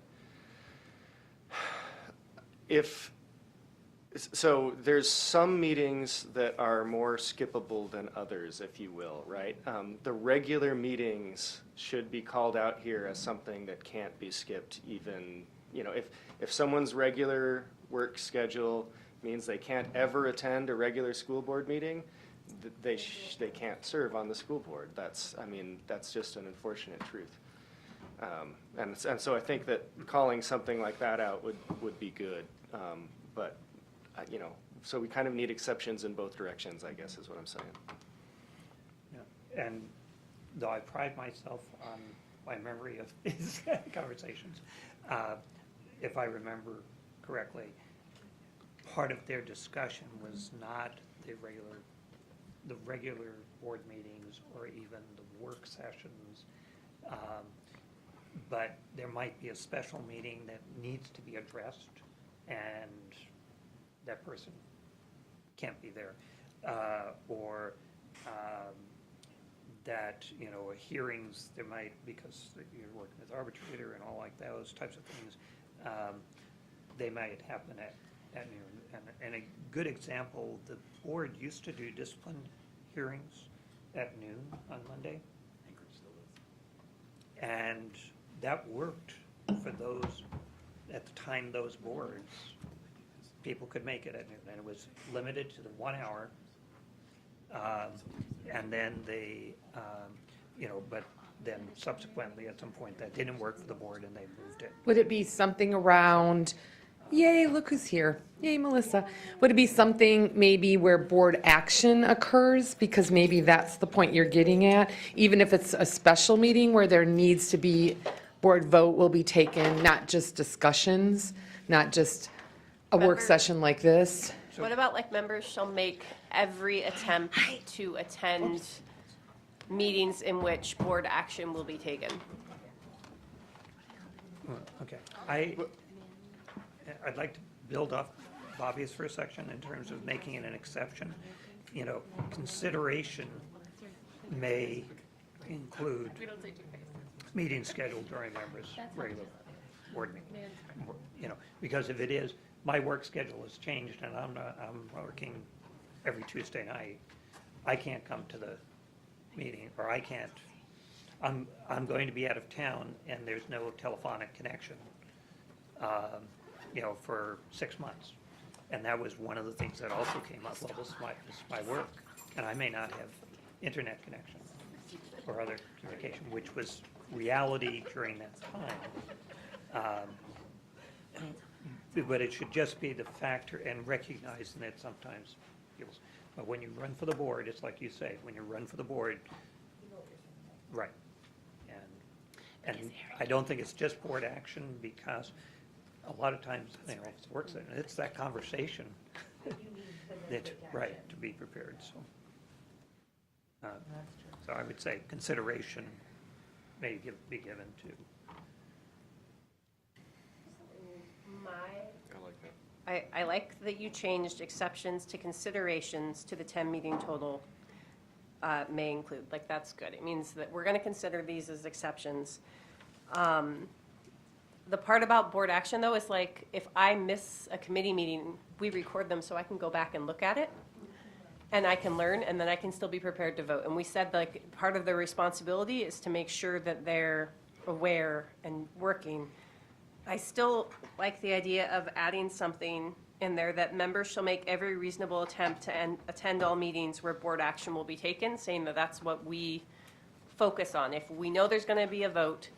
so there's some meetings that are more skippable than others, if you will, right? The regular meetings should be called out here as something that can't be skipped even, if someone's regular work schedule means they can't ever attend a regular school board meeting, they can't serve on the school board. That's just an unfortunate truth. And so I think that calling something like that out would be good. But, so we kind of need exceptions in both directions, I guess, is what I'm saying. Yeah. And though I pride myself on my memory of these conversations, if I remember correctly, part of their discussion was not the regular board meetings or even the work sessions, but there might be a special meeting that needs to be addressed, and that person can't be there. Or that, hearings, there might, because you're working with arbitrator and all like those types of things, they might happen at noon. And a good example, the board used to do discipline hearings at noon on Monday. And that worked for those, at the time, those boards, people could make it at noon. And it was limited to the 1 hour. And then but then subsequently, at some point, that didn't work for the board and they moved it. Would it be something around, yay, look who's here, yay, Melissa. Would it be something maybe where board action occurs? Because maybe that's the point you're getting at. Even if it's a special meeting where there needs to be, board vote will be taken, not just discussions, not just a work session like this. What about like members shall make every attempt to attend meetings in which board action will be taken? Okay. I'd like to build off Bobby's first section in terms of making it an exception. Consideration may include meetings scheduled during members' regular board meeting. Because if it is, my work schedule has changed and I'm working every Tuesday night, I can't come to the meeting, or I'm going to be out of town and there's no telephonic connection, for 6 months. And that was one of the things that also came up. Well, this is my work, and I may not have internet connection or other communication, which was reality during that time. But it should just be the factor, and recognizing that sometimes feels, but when you run for the board, it's like you say, when you run for the board, right. And I don't think it's just board action, because a lot of times, it's work session, it's that conversation that, right, to be prepared, so. So I would say consideration be given to. I like that. I like that you changed exceptions to considerations to the 10 meeting total may include. Like, that's good. It means that we're going to consider these as exceptions. The part about board action, though, is like, if I miss a committee meeting, we record them so I can go back and look at it, and I can learn, and then I can still be prepared to vote. And we said, like, part of their responsibility is to make sure that they're aware and working. I still like the idea of adding something in there that members shall make every reasonable attempt to attend all meetings where board action will be taken, saying that that's what we focus on. If we know there's going to be a vote,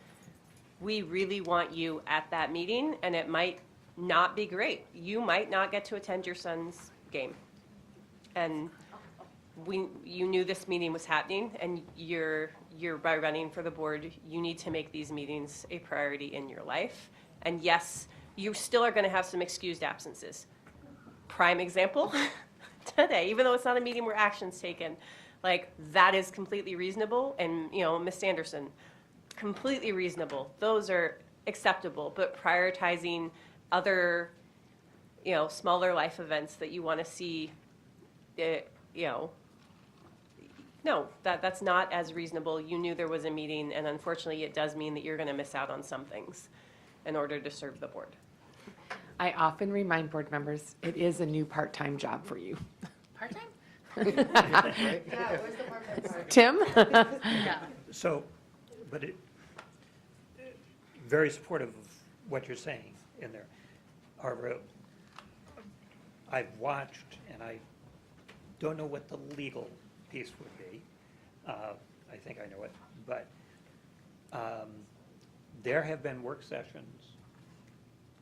we really want you at that meeting, and it might not be great. You might not get to attend your son's game. And you knew this meeting was happening, and you're by running for the board, you need to make these meetings a priority in your life. And yes, you still are going to have some excused absences. Prime example, today, even though it's not a meeting where action's taken, like, that is completely reasonable. And, you know, Ms. Anderson, completely reasonable. Those are acceptable, but prioritizing other, you know, smaller life events that you want to see, you know, no, that's not as reasonable. You knew there was a meeting, and unfortunately, it does mean that you're going to miss out on some things in order to serve the board. I often remind board members, it is a new part-time job for you. Part-time? Tim? So, but very supportive of what you're saying in there. I've watched, and I don't know what the legal piece would be. I think I know it, but there have been work sessions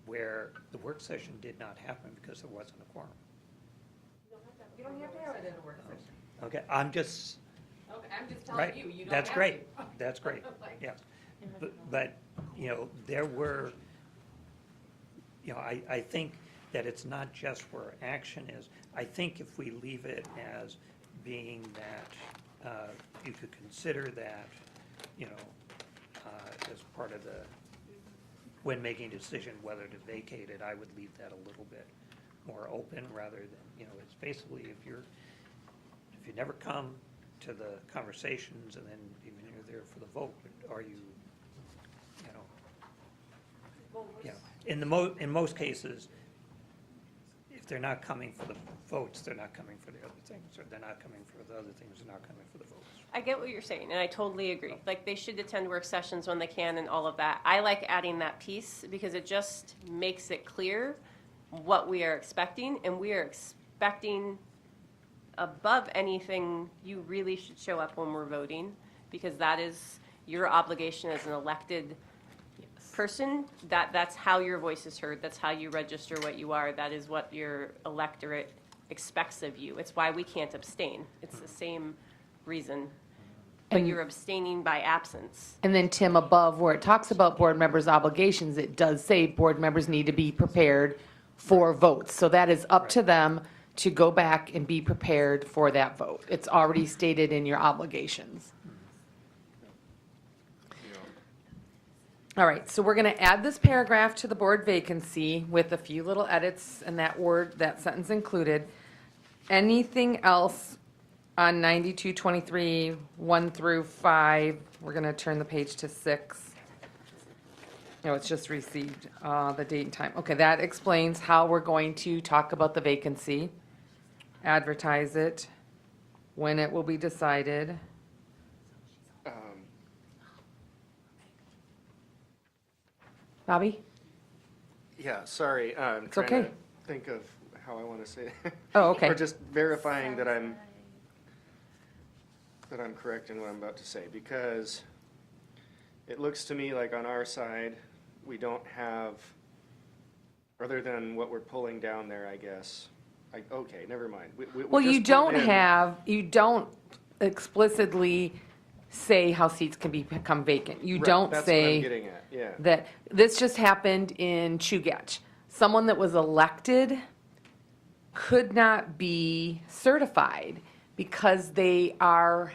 where the work session did not happen because there wasn't a quorum. You don't have to have it in a work session. Okay, I'm just, Okay, I'm just right, telling you, you don't that's have great, to. that's great, yes. But, you know, there were, you know, I think that it's not just where action is. I think if we leave it as being that, you could consider that, you know, as part of the, when making a decision whether to vacate it, I would leave that a little bit more open rather than, you know, it's basically if you never come to the conversations and then even you're there for the vote, are you, you know, in most cases, if they're not coming for the votes, they're not coming for the other things, or they're not coming for the other things, they're not coming for the votes. I get what you're saying, and I totally agree. Like, they should attend work sessions when they can and all of that. I like adding that piece because it just makes it clear what we are expecting, and we are expecting above anything, you really should show up when we're voting, because that is your obligation as an elected person. That's how your voice is heard. That's how you register what you are. That is what your electorate expects of you. It's why we can't abstain. It's the same reason. But you're abstaining by absence. And then, Tim, above where it talks about board members' obligations, it does say board members need to be prepared for votes. So that is up to them to go back and be prepared for that vote. It's already stated in your obligations. All right, so we're going to add this paragraph to the board vacancy with a few little edits and that word, that sentence included. Anything else on 9223, 1 through 5? We're going to turn the page to 6. No, it's just received, the date and time. Okay, that explains how we're going to talk about the vacancy, advertise it, when it will be decided. Bobby? Yeah, sorry, I'm It's trying okay. to think of how I want to say it. Oh, okay. Or just verifying that I'm correct in what I'm about to say, because it looks to me like on our side, we don't have, other than what we're pulling down there, I guess. Okay, never mind. We Well, you just put don't in- explicitly say how seats can become vacant. You Right, don't that's what I'm say getting at, yeah. that, this just happened in Chugach. Someone that was elected could not be certified because they are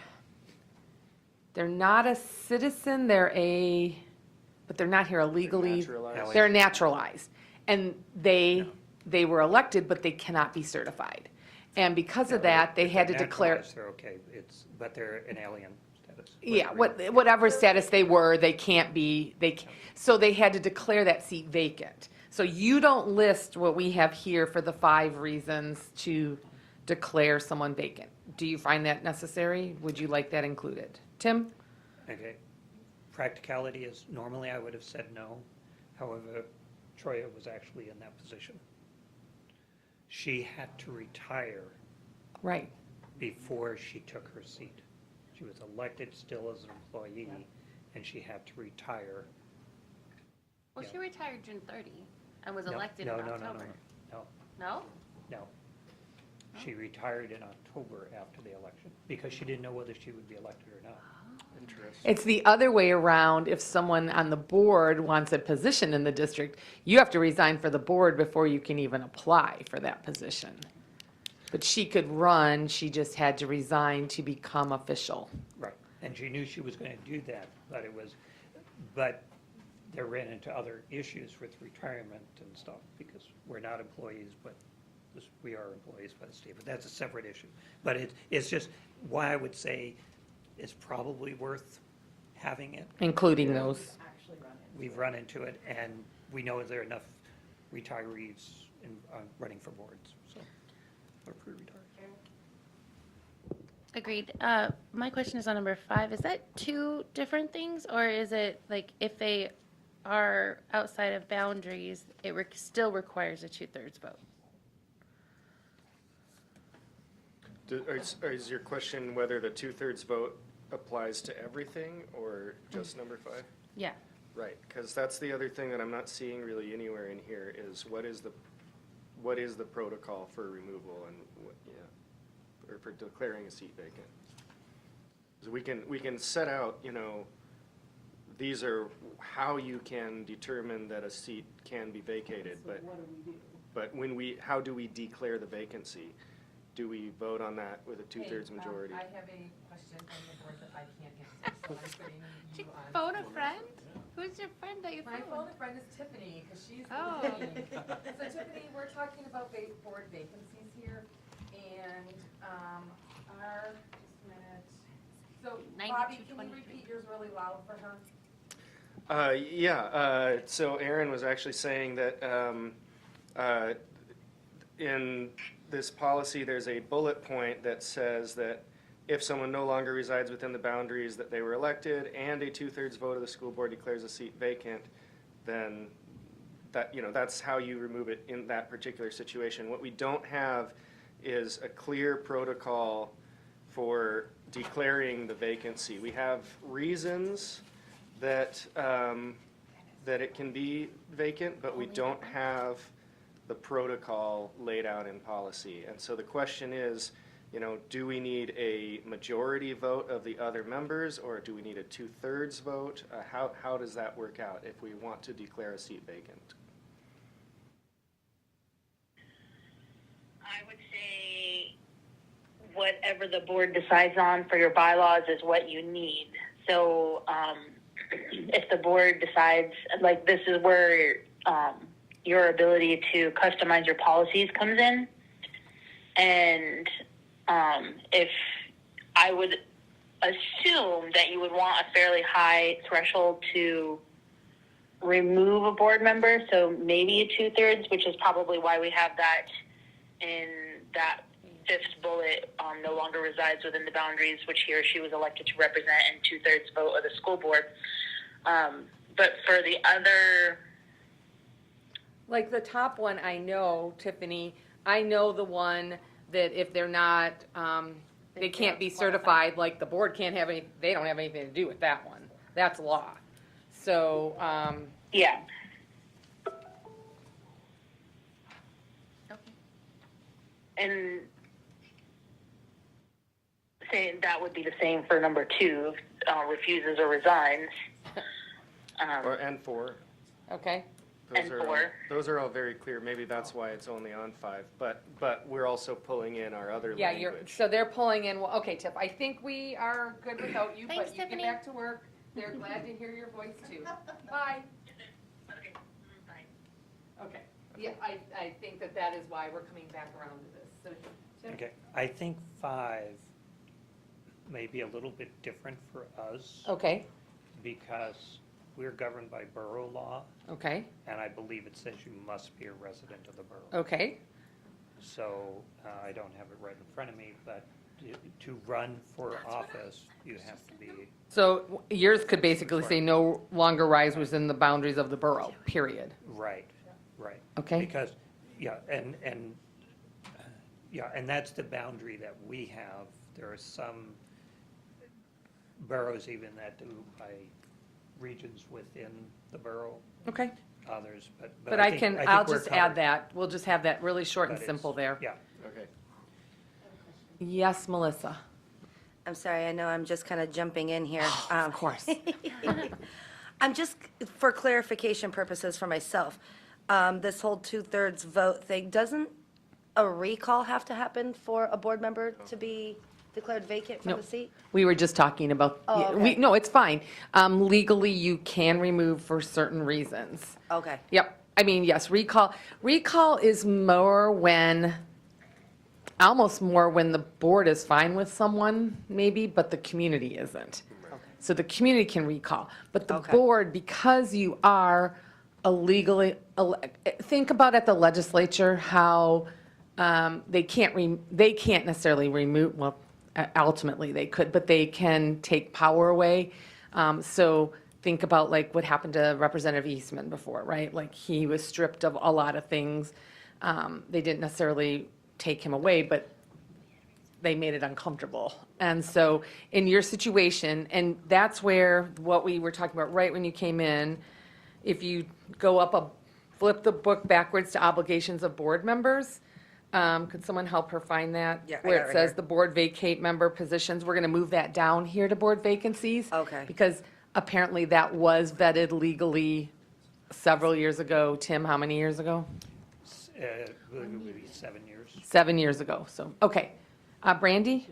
they're not a citizen, but they're not here illegally. Naturalized. They're naturalized. And they were elected, but they cannot be certified. And because of that, they had to declare, Naturalized, they're okay, but they're an alien status. yeah, whatever status they were, they can't be, so they had to declare that seat vacant. So you don't list what we have here for the 5 reasons to declare someone vacant. Do you find that necessary? Would you like that included? Tim? Okay. Practicality is, normally I would have said no. However, Troya was actually in that position. She had to retire Right. before she took her seat. She was elected still as an employee, and she had to retire. Well, she retired June 30 and was No, elected no, in no, no, October. No, No? no. She retired in October after the election, because she didn't know whether she would be elected or not. Interesting. It's the other way around. If someone on the board wants a position in the district, you have to resign for the board before you can even apply for that position. But she could run, she just had to resign to become official. Right, and she knew she was going to do that, but they ran into other issues with retirement and stuff, because we're not employees, but we are employees by the state, but that's a separate issue. But it's just why I would say it's probably worth having it. Including those. We've run into it, and we know there are enough retirees running for boards, so, or pre-retired. Agreed. My question is on number 5. Is that 2 different things, or is it like if they are outside of boundaries, it still requires a 2/3 vote? Is your question whether the 2/3 vote applies to everything or just number 5? Yeah. Right, because that's the other thing that I'm not seeing really anywhere in here is what is the protocol for removal and or for declaring a seat vacant. So we can set out, these are how you can determine that a seat can be vacated, but how do we declare the vacancy? Do we vote on that with a 2/3 majority? I have a question from the board that I can't answer, so I'm putting Did you you on. phone a friend? Who's your friend that you My phoned? phone friend is Tiffany, because she's Oh. Tiffany. So Tiffany, we're talking about board vacancies here, and our, just a minute. So 90 Bobby, to can you 23. repeat yours really loud for her? So Aaron was actually saying that in this policy, there's a bullet point that says that if someone no longer resides within the boundaries that they were elected and a 2/3 vote of the school board declares a seat vacant, then that's how you remove it in that particular situation. What we don't have is a clear protocol for declaring the vacancy. We have reasons that it can be vacant, but we don't have the protocol laid out in policy. And so the question is, do we need a majority vote of the other members, or do we need a 2/3 vote? How does that work out if we want to declare a seat vacant? I would say whatever the board decides on for your bylaws is what you need. So if the board decides, like, this is where your ability to customize your policies comes in. And if I would assume that you would want a fairly high threshold to remove a board member, so maybe a 2/3, which is probably why we have that in that 5th bullet, no longer resides within the boundaries which he or she was elected to represent, and 2/3 vote of the school board. But for the other, Like the top one, I know, Tiffany, I know the one that if they're not, they can't be certified, like the board can't have any, they don't have anything to do with that one. That's law. So, yeah. And saying that would be the same for number 2, refuses or resigns. And 4. okay. Those and are all- 4. Those are all very clear. Maybe that's why it's only on 5, but we're also pulling in our other Yeah, language. so they're pulling in, well, okay, Tiff, I think we are good without you, Thanks, but you get Tiffany. back to work. They're glad to hear your voice too. Bye. Okay, bye. Okay, yeah, I think that is why we're coming back around to this, so. Tiff? Okay, I think 5 may be a little bit different for us Okay, because we're governed by borough law, okay, and I believe it says you must be a resident of the borough. okay, So I don't have it right in front of me, but to run for office, you have to be, so yours could basically say no longer rise within the boundaries of the borough, period. right. Okay. Because, yeah, and that's the boundary that we have. There are some boroughs even that do by regions within the borough, Okay, others, but. but I think- can, think I'll we're just add covered, that, we'll just have that really short and but simple it's- there. Yeah. Okay. Yes, Melissa? I'm sorry, I know I'm just kind of jumping in here. Of course. I'm just, for clarification purposes for myself, this whole 2/3 vote thing, doesn't a recall have to happen for a board member to be declared vacant from No. the seat? We were just talking about, Oh, yeah, okay. no, it's fine. Legally, you can remove for certain reasons. Okay, Yep, I mean, yes, recall is more when, almost more when the board is fine with someone, maybe, but the community isn't. So the community can recall, but the Okay. board, because you are a legally, think about at the legislature, how they can't necessarily remove, well, ultimately they could, but they can take power away. So think about like what happened to Representative Eastman before, right? Like he was stripped of a lot of things. They didn't necessarily take him away, but they made it uncomfortable. And so in your situation, and that's where what we were talking about right when you came in, if you go up flip the book backwards to obligations of board members, could someone help her find that? Yeah, I Where got it it right says here. the board vacate member positions, we're gonna move that down here to board vacancies. Okay. Because apparently that was vetted legally several years ago. Tim, how many years ago? It would be 7 years. 7 years ago, so, okay. Brandy?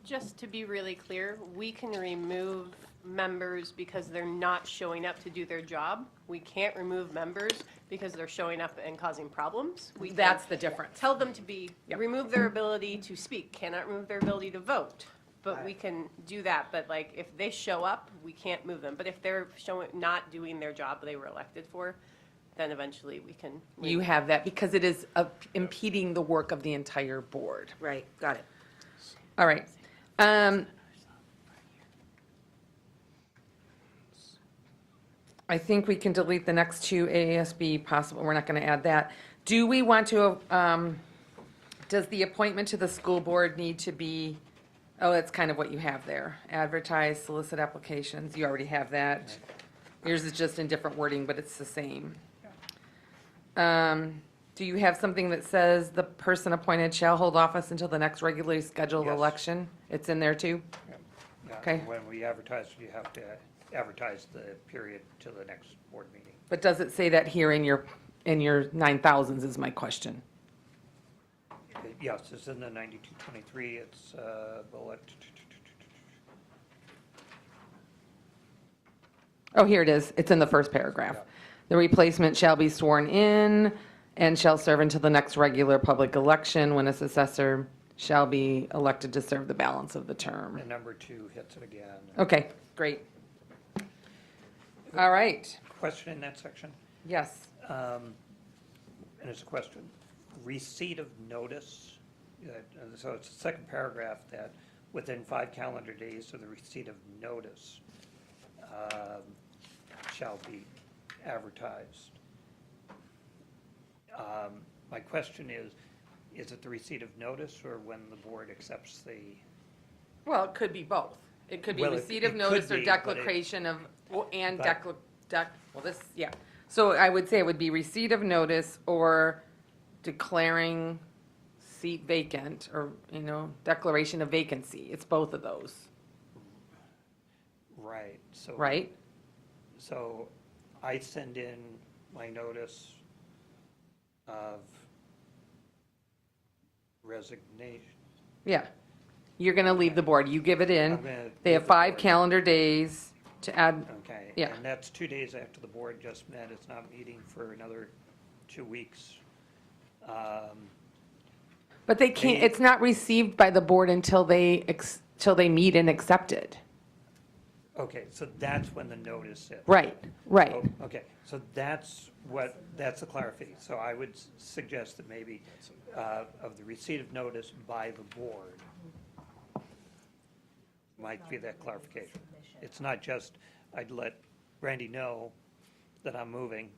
Just to be really clear, we can remove members because they're not showing up to do their job. We can't remove members because they're showing up and causing problems. We can That's the difference. tell them to be, Yep. remove their ability to speak, cannot remove their ability to vote. But we can do that, but like, if they show up, we can't move them. But if they're not doing their job they were elected for, then eventually we can. You have that because it is impeding the work of the entire board. right, got it. All right. I think we can delete the next two AASB possible, we're not going to add that. Do we want to, does the appointment to the school board need to be, oh, that's kind of what you have there. Advertise, solicit applications, you already have that. Yours is just in different wording, but it's the same. Do you have something that says the person appointed shall hold office until the next regularly scheduled Yes. election? It's in there too? Yeah, Okay. When we advertise, you have to advertise the period to the next board meeting. But does it say that here in your 9,000s is my question? Yes, it's in the 9223, it's bullet. Oh, here it is. It's in the first paragraph. Yeah. The replacement shall be sworn in and shall serve until the next regular public election when a successor shall be elected to serve the balance of the term. And number 2 hits it again. Okay, great. All right. Question in that section? Yes. And it's a question. Receipt of notice, so it's the second paragraph that within 5 calendar days of the receipt of notice shall be advertised. My question is it the receipt of notice or when the board accepts the, Well, it could be both. It could be Well, receipt it of could notice or be, but it- declaration of, and but- well, this, yeah. So I would say it would be receipt of notice or declaring seat vacant or, declaration of vacancy. It's both of those, right? So right? So I send in my notice of resignation. Yeah. You're going to leave the board. You give it in. I'm gonna They have leave the 5 board. calendar days to add. Okay. Yeah. And that's 2 days after the board just met. It's not meeting for another 2 weeks. But they can't, it's not received by the board until they, till they meet and accept it. Okay, so that's when the notice is. Right, right. Oh, okay, so that's the clarification. So I would suggest that maybe of the receipt of notice by the board might be that clarification. It's not just, I'd let Brandy know that I'm moving.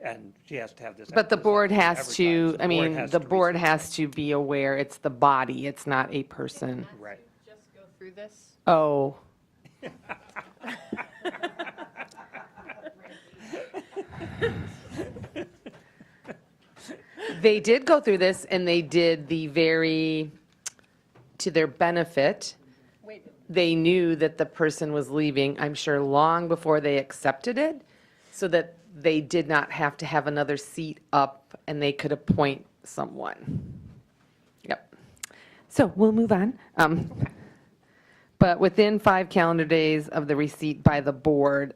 And she has to have this. But the board has advertised. to, I mean, has the to board receive- has to be aware it's the body, it's not a person. Right. Just go through this. Oh. They did go through this and they did the very, to their benefit, Wait, they knew that the person was leaving, I'm sure long before they accepted it, so that they did not have to have another seat up and they could appoint someone. Yep. So we'll move on. But within 5 calendar days of the receipt by the board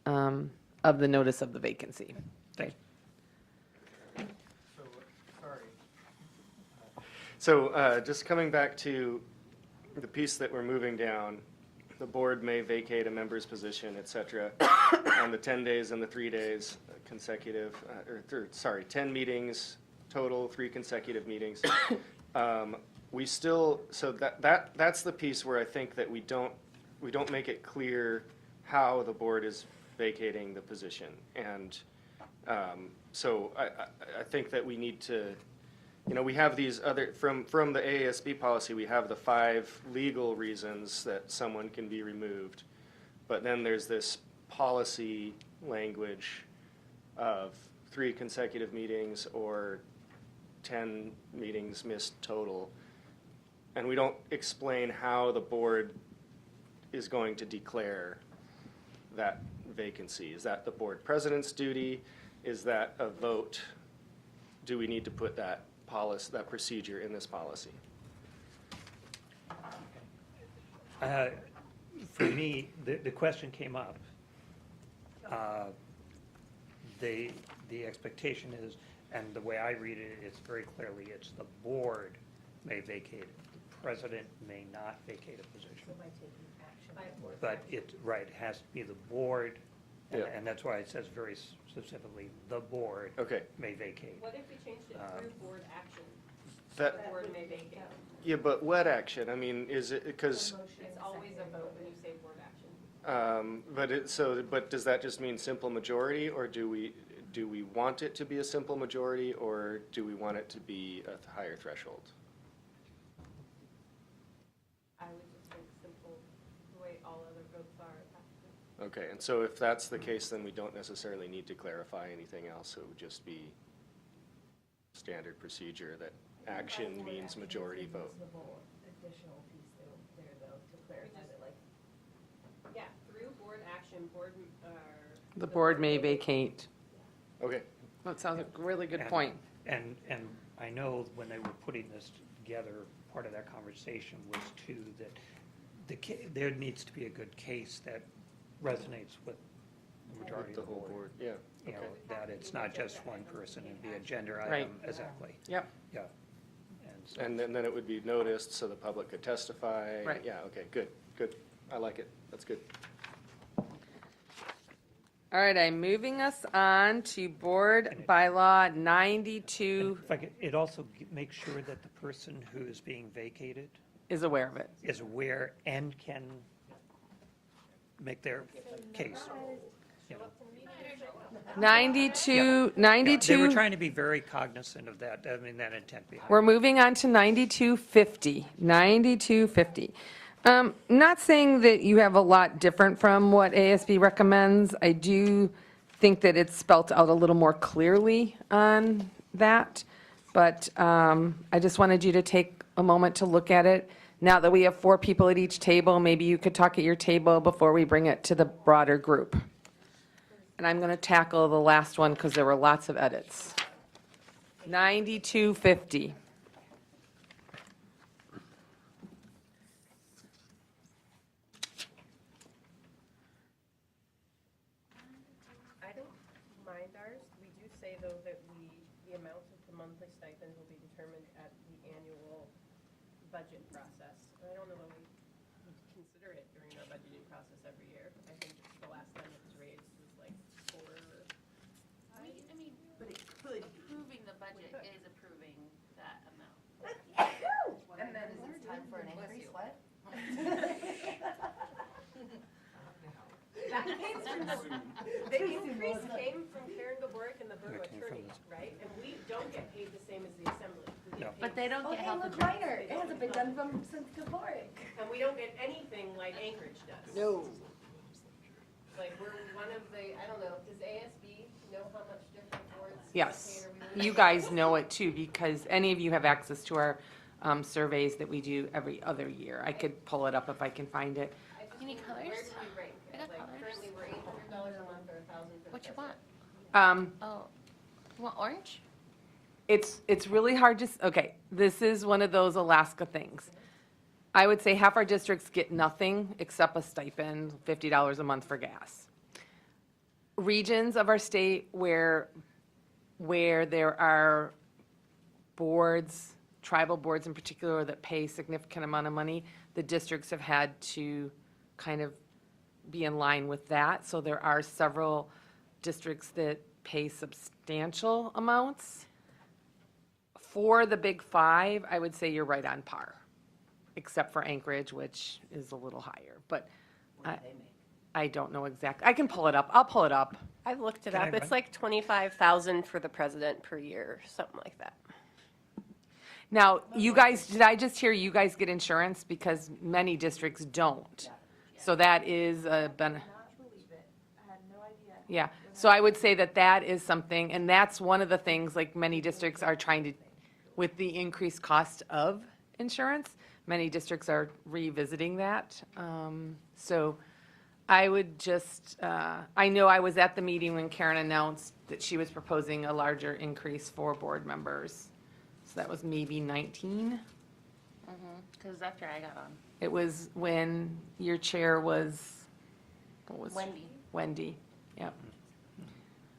of the notice of the vacancy. Okay. So just coming back to the piece that we're moving down, the board may vacate a member's position, et cetera, on the 10 days and the 3 days consecutive, 10 meetings total, 3 consecutive meetings. We still, so that's the piece where I think that we don't make it clear how the board is vacating the position. And so I think that we need to, we have these other, from the AASB policy, we have the 5 legal reasons that someone can be removed. But then there's this policy language of 3 consecutive meetings or 10 meetings missed total. And we don't explain how the board is going to declare that vacancy. Is that the board president's duty? Is that a vote? Do we need to put that policy, that procedure in this policy? For me, the question came up. The expectation is, and the way I read it, it's very clearly, it's the board may vacate it. The president may not vacate a position. But it has to be the board, Yeah. and that's why it says very specifically, the board Okay. may vacate. what if we changed it through board action? That, The board may vacate. yeah, but what action? I mean, is it, because, It's always a vote when you say board action. but does that just mean simple majority, or do we want it to be a simple majority, or do we want it to be a higher threshold? I would just think simple, the way all other votes are. Okay, and so if that's the case, then we don't necessarily need to clarify anything else. It would just be standard procedure that action means majority vote. Yeah, through board action, board, The board may vacate. Okay, That sounds like a really good And- point. And I know when they were putting this together, part of that conversation was too, that there needs to be a good case that resonates with the majority the of the whole board. board, yeah, You know, okay. that it's not just one person and be a gender Right. item, exactly, Yep. yeah. And so, And then it would be noticed so the public could testify. Right. Yeah, okay, good. I like it. That's good. All right, I'm moving us on to board bylaw 92 if I could, it also makes sure that the person who is being vacated is aware of it. is aware and can make their case. You know. 92, They 92. were trying to be very cognizant of that, I mean, that intent behind it. We're moving on to 9250. 9250. Not saying that you have a lot different from what ASB recommends. I do think that it's spelt out a little more clearly on that. But I just wanted you to take a moment to look at it. Now that we have 4 people at each table, maybe you could talk at your table before we bring it to the broader group. And I'm going to tackle the last one because there were lots of edits. 9250. I don't mind ours. We do say, though, that the amount of the monthly stipend will be determined at the annual budget process. I don't know that we consider it during our budgeting process every year. I think the last time it was raised was like I mean, but it could. approving the budget is approving that amount. And then is it time for an increase, what? The increase came from Karen Gaborik and the borough attorney, right? And we don't get paid the same as the assembly. We get But they don't Oh, get hey, health look, insurance. minor, it hasn't been done since Gaborik. And we don't get anything like Anchorage does. No. Like, we're one of the, I don't know, does ASB know how much different boards? get Yes, paid or we don't? you guys know it too, because any of you have access to our surveys that we do every other year. I could pull it up if I can find it. You need colors? Where do we rank? I got Like, colors. currently, we're $800 a month or $1,000 for the What you president. want? Oh, you want orange? It's really hard to, okay, this is one of those Alaska things. I would say half our districts get nothing except a stipend, $50 a month for gas. Regions of our state where there are boards, tribal boards in particular, that pay a significant amount of money, the districts have had to kind of be in line with that. So there are several districts that pay substantial amounts. For the big five, I would say you're right on par, except for Anchorage, which is a little higher. But I don't know exactly. I can pull it up. I'll pull it up. I've looked it Can I up. It's run- like 25,000 for the president per year, something like that. Now, you guys, did I just hear you guys get insurance? Because many districts don't. So that is a benefit. Yeah, so I would say that is something, and that's one of the things, like many districts are trying to, with the increased cost of insurance, many districts are revisiting that. So I would just, I know I was at the meeting when Karen announced that she was proposing a larger increase for board members. So that was maybe 19. Because after I got on. It was when your chair was, what was? Wendy. Wendy, yep.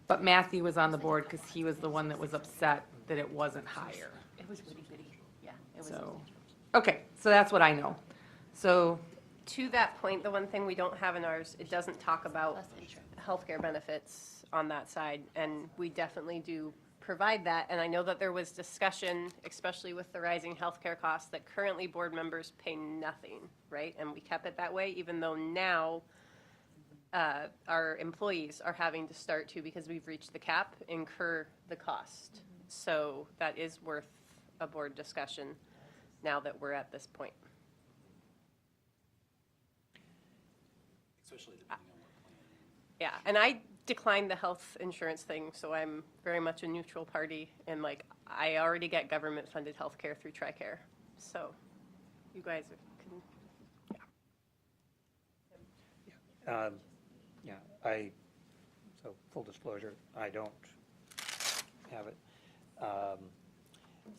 But Matthew was on the board because he was the one that was upset that it wasn't higher. It was witty bitty. Yeah, it was. So, okay, so that's what I know. So, To that point, the one thing we don't have in ours, it doesn't talk about Less insurance. healthcare benefits on that side, and we definitely do provide that. And I know that there was discussion, especially with the rising healthcare costs, that currently board members pay nothing, right? And we kept it that way, even though now our employees are having to start to, because we've reached the cap, incur the cost. So that is worth a board discussion now that we're at this point. Especially depending on what plan. Yeah, and I declined the health insurance thing, so I'm very much a neutral party, and like, I already get government-funded healthcare through TRICARE, so you guys can, Yeah, so full disclosure, I don't have it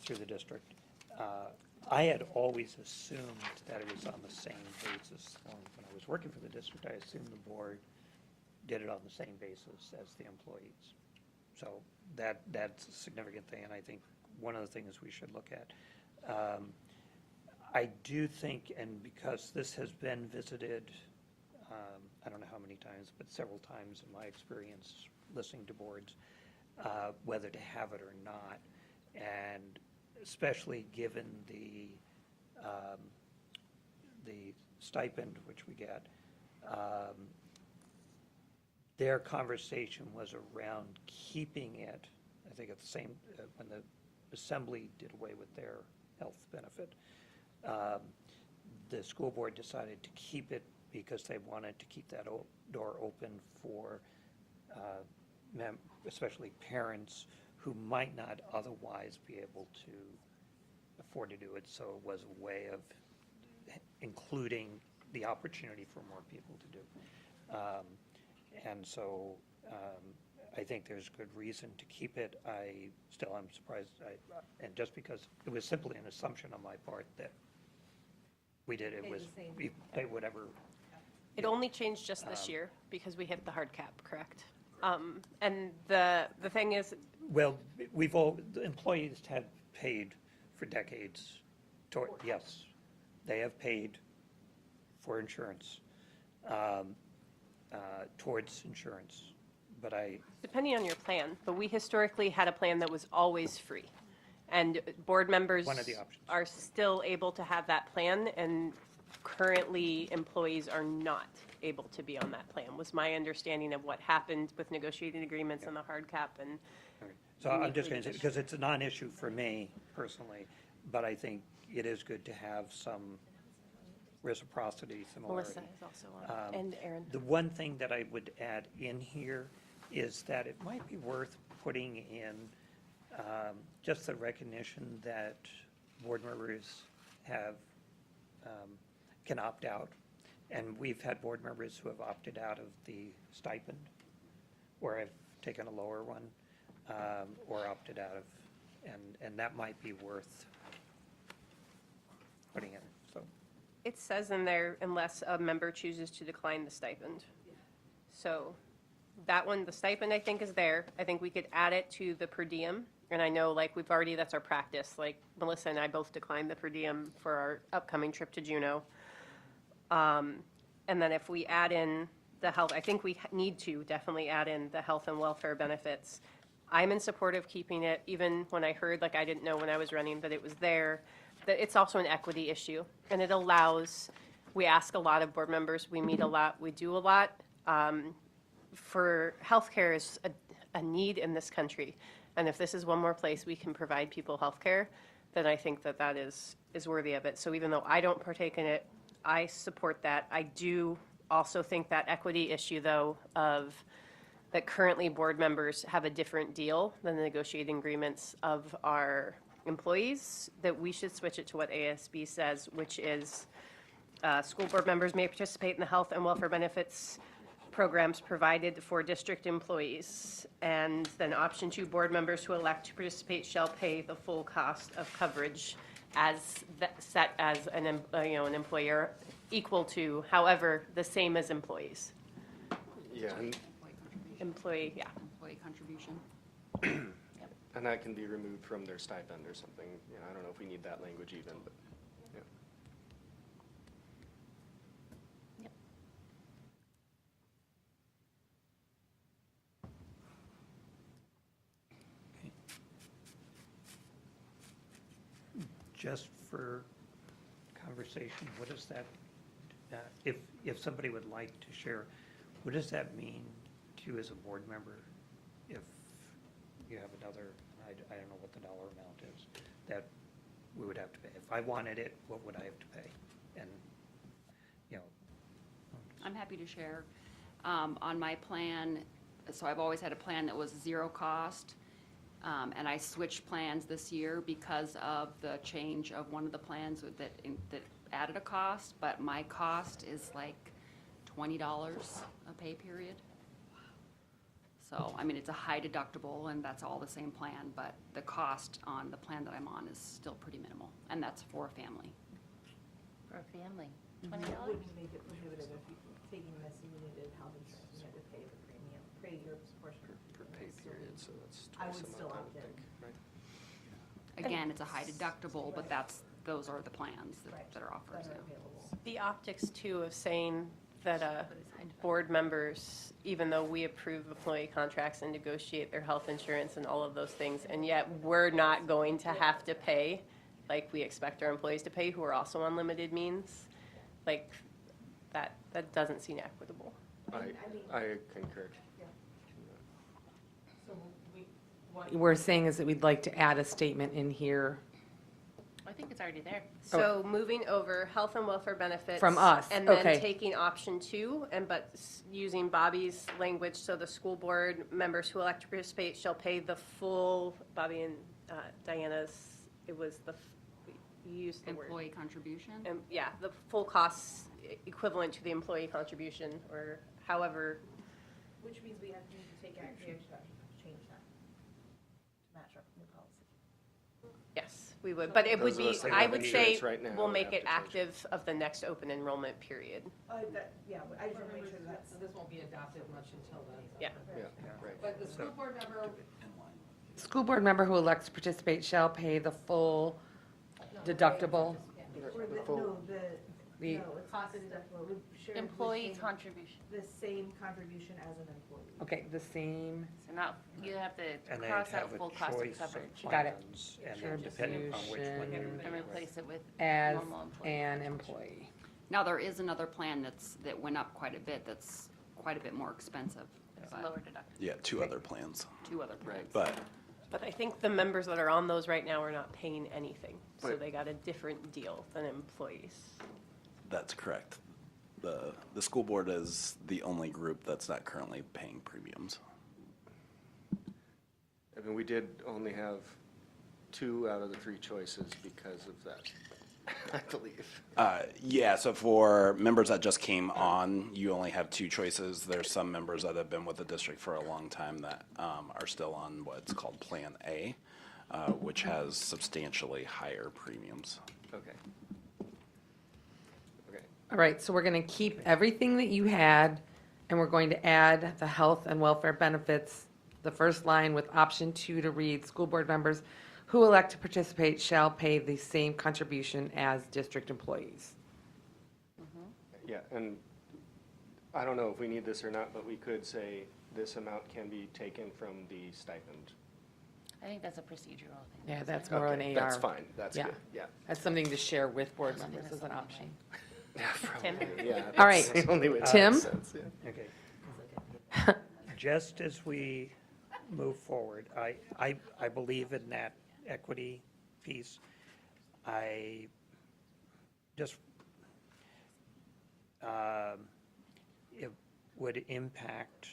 through the district. I had always assumed that it was on the same basis. When I was working for the district, I assumed the board did it on the same basis as the employees. So that's a significant thing, and I think one of the things we should look at. I do think, and because this has been visited, I don't know how many times, but several times in my experience listening to boards, whether to have it or not. And especially given the stipend which we get, their conversation was around keeping it, I think at the same, when the assembly did away with their health benefit, the school board decided to keep it because they wanted to keep that door open for especially parents who might not otherwise be able to afford to do it. So it was a way of including the opportunity for more people to do. And so I think there's good reason to keep it. I still am surprised, and just because it was simply an assumption on my part that we did it was, we pay whatever. It only changed just this year because we hit the hard cap, correct? And the thing is, Well, the employees have paid for decades toward, yes, they have paid for insurance, towards insurance. But depending on your plan, but we historically had a plan that was always free. And board members One of the options. are still able to have that plan, and currently employees are not able to be on that plan, was my understanding of what happened with negotiating agreements and the hard cap. And So I'm just going to say, because it's a non-issue for me personally, but I think it is good to have some reciprocity, similarity. Melissa is also on, and Aaron. The one thing that I would add in here is that it might be worth putting in just the recognition that board members have, can opt out. And we've had board members who have opted out of the stipend, or have taken a lower one, or opted out of, and that might be worth putting in, so. It says in there, unless a member chooses to decline the stipend. So that one, the stipend, I think, is there. I think we could add it to the per diem. And I know, like, we've already, that's our practice. Like, Melissa and I both declined the per diem for our upcoming trip to Juneau. And then if we add in the health, I think we need to definitely add in the health and welfare benefits. I'm in support of keeping it, even when I heard, like, I didn't know when I was running that it was there, that it's also an equity issue. And it allows, we ask a lot of board members, we meet a lot, we do a lot. For healthcare is a need in this country. And if this is one more place we can provide people healthcare, then I think that that is worthy of it. So even though I don't partake in it, I support that. I do also think that equity issue, though, of that currently board members have a different deal than the negotiating agreements of our employees, that we should switch it to what ASB says, which is school board members may participate in the health and welfare benefits programs provided for district employees. And then option 2, board members who elect to participate shall pay the full cost of coverage as set as an employer, equal to, however, the same as employees. Yeah, Employee, yeah. Employee contribution. and that can be removed from their stipend or something. You know, I don't know if we need that language even, but, yeah. Just for conversation, what does that, if somebody would like to share, what does that mean to you as a board member if you have another, I don't know what the dollar amount is, that we would have to pay? If I wanted it, what would I have to pay? And, you know. I'm happy to share. On my plan, so I've always had a plan that was zero cost. And I switched plans this year because of the change of one of the plans that added a cost, but my cost is like $20 a pay period. So, I mean, it's a high deductible and that's all the same plan, but the cost on the plan that I'm on is still pretty minimal, and that's for a family. For a family, $20? Wouldn't make it prohibitive if you're taking this and you needed health insurance, you had to pay the premium, pay your portion. Per pay period, so that's I twice would a still month, I would opt in. think, right? Again, it's a high deductible, but those are the plans that are offered, That are yeah. available. The optics, too, of saying that board members, even though we approve employee contracts and negotiate their health insurance and all of those things, and yet we're not going to have to pay like we expect our employees to pay who are also on limited means, like, that doesn't seem equitable. I concur. So What we're saying is that we'd like to add a statement in here I think it's already there. So moving over health and welfare benefits. From us, And then okay. taking option 2, using Bobby's language, so the school board members who elect to participate shall pay the full, Bobby and Diana's, it was you used the word. Employee contribution? Yeah, the full costs equivalent to the employee contribution, or however. Which means we have to take action, we have to change that to match our new policy. Yes, we would, but it would Those of be, us that I have would say, insurance right now we'll would make have it to change active of the next open enrollment period. Yeah, I just want to make sure that's. This won't be adopted much until then. Yeah. Yeah, right. But the school board member who elects to participate shall pay the full deductible. Or the, full- no, the, The- no, it's not the deductible, we share the Employee same- contribution. The same contribution as an employee. Okay, the same, So not, you have to And they cross have out a full cost of choice of coverage Got it. plans, and then depending on which one you and replace it with as normal employee. an employee. Now, there is another plan that went up quite a bit, that's quite a bit more expensive, It's but lower deductible. Yeah, 2 other plans, 2 other plans. but But I think the members that are on those right now are not paying anything, so But- they got a different deal than employees. that's correct. The school board is the only group that's not currently paying premiums. I mean, we did only have 2 out of the 3 choices because of that, I believe. Yeah, so for members that just came on, you only have 2 choices. There's some members that have been with the district for a long time that are still on what's called Plan A, which has substantially higher premiums. Okay. Okay. All right, so we're going to keep everything that you had, and we're going to add the health and welfare benefits, the first line with option 2 to read, school board members who elect to participate shall pay the same contribution as district employees. Yeah, and I don't know if we need this or not, but we could say this amount can be taken from the stipend. I think that's a procedural thing. Yeah, that's more an Okay, AR. That's fine, that's Yeah. good, yeah. That's something to share with board members as an option. Tim? Yeah, All that's right. the only way that Tim? makes sense, yeah. Okay. Just as we move forward, I believe in that equity piece. I just, it would impact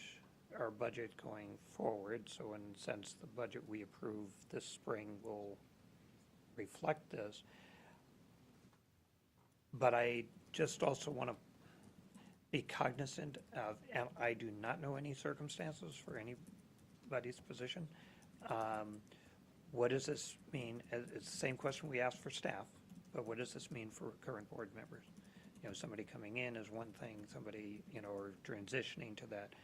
our budget going forward, so in a sense, the budget we approve this spring will reflect this. But I just also want to be cognizant of, and I do not know any circumstances for anybody's position. What does this mean? It's the same question we asked for staff, but what does this mean for current board members? You know, somebody coming in is one thing, somebody, you know, or transitioning to that.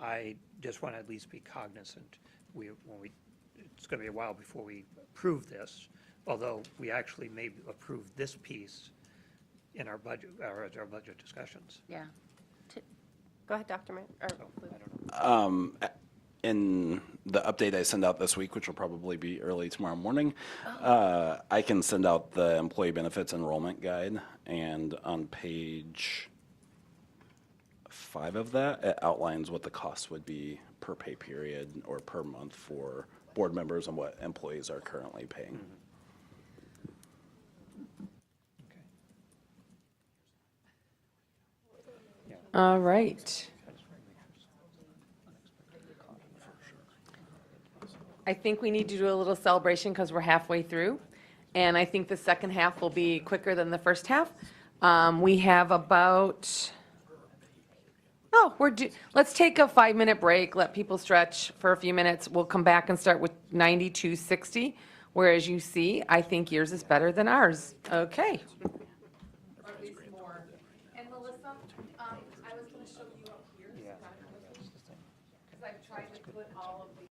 I just want to at least be cognizant. It's going to be a while before we approve this, although we actually may approve this piece in our budget, our budget discussions. Yeah. Go ahead, Dr. Mann, or So, Luke. I don't know. In the update I send out this week, which will probably be early tomorrow morning, I can send out the employee benefits enrollment guide, and on page 5 of that, it outlines what the cost would be per pay period or per month for board members and what employees are currently paying. All right. I think we need to do a little celebration because we're halfway through. And I think the second half will be quicker than the first half. We have about, let's take a 5-minute break, let people stretch for a few minutes. We'll come back and start with 9260. Whereas you see, I think yours is better than ours. Okay. And Melissa, I was going to show you up here. Yeah. Because I've tried to put all of the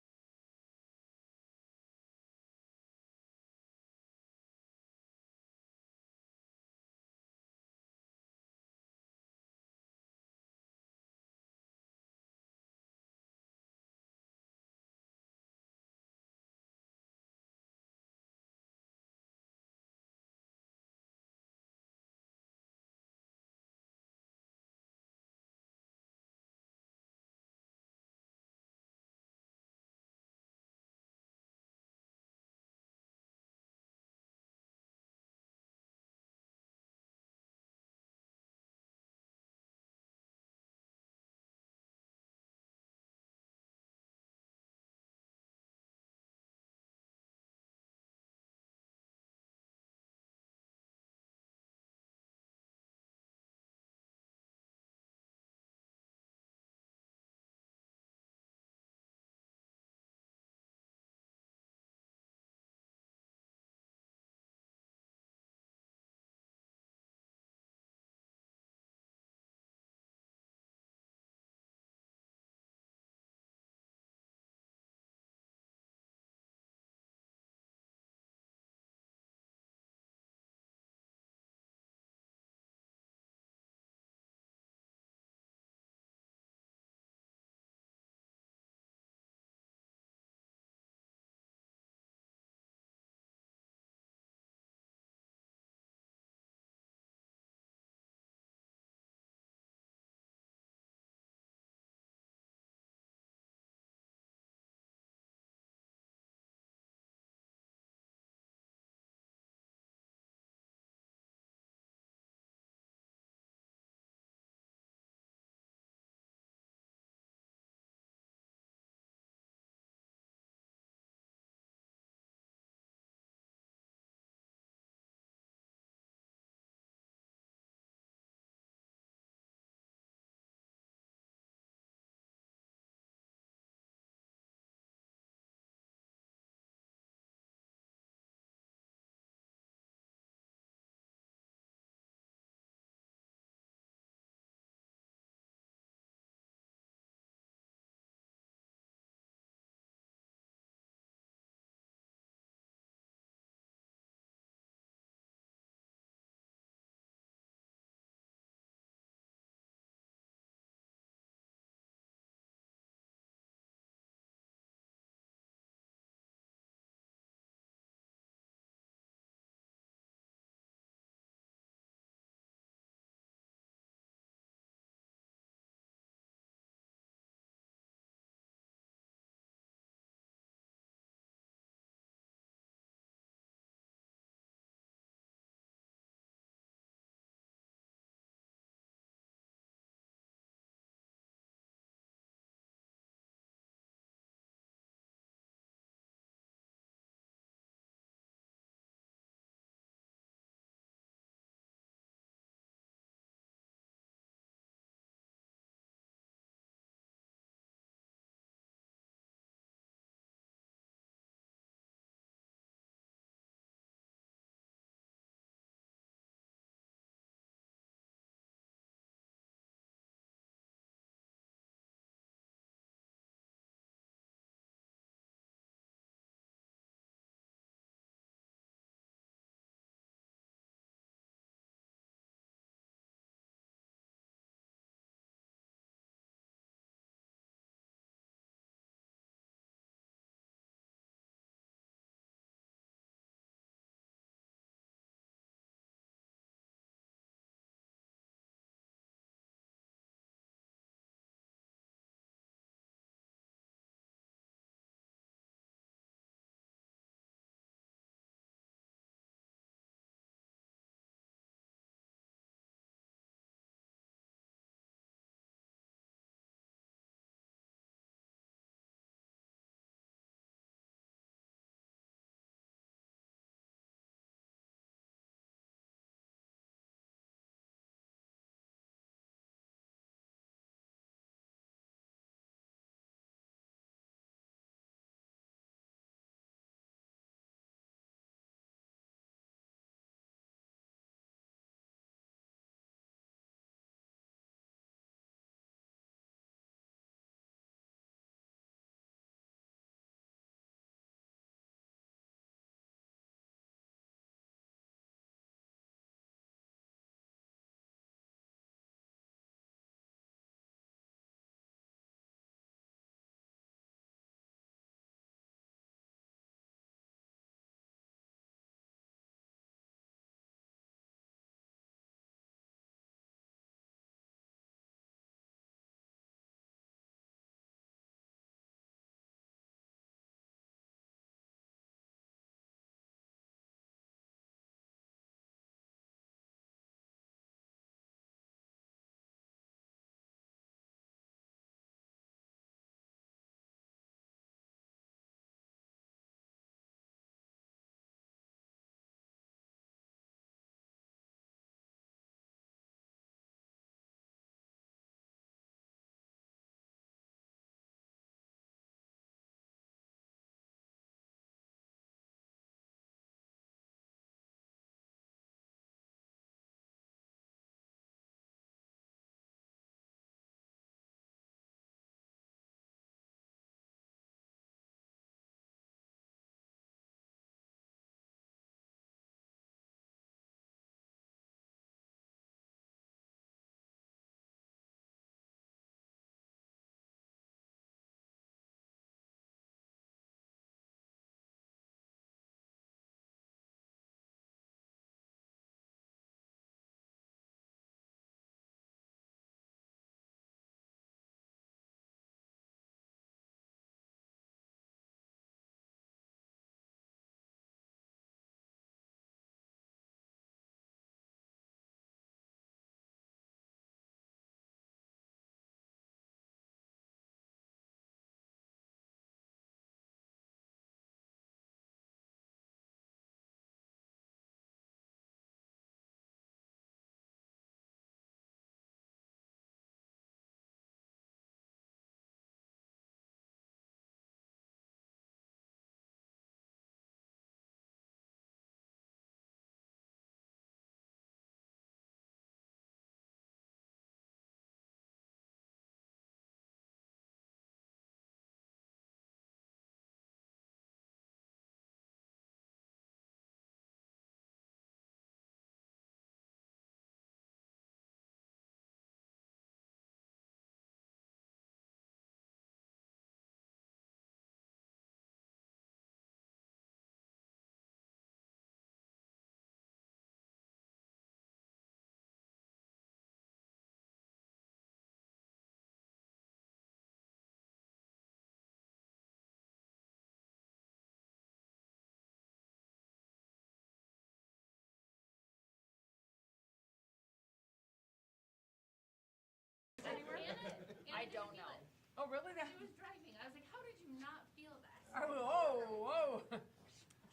really? That, She was driving. I was like, how did you not feel that? oh, whoa.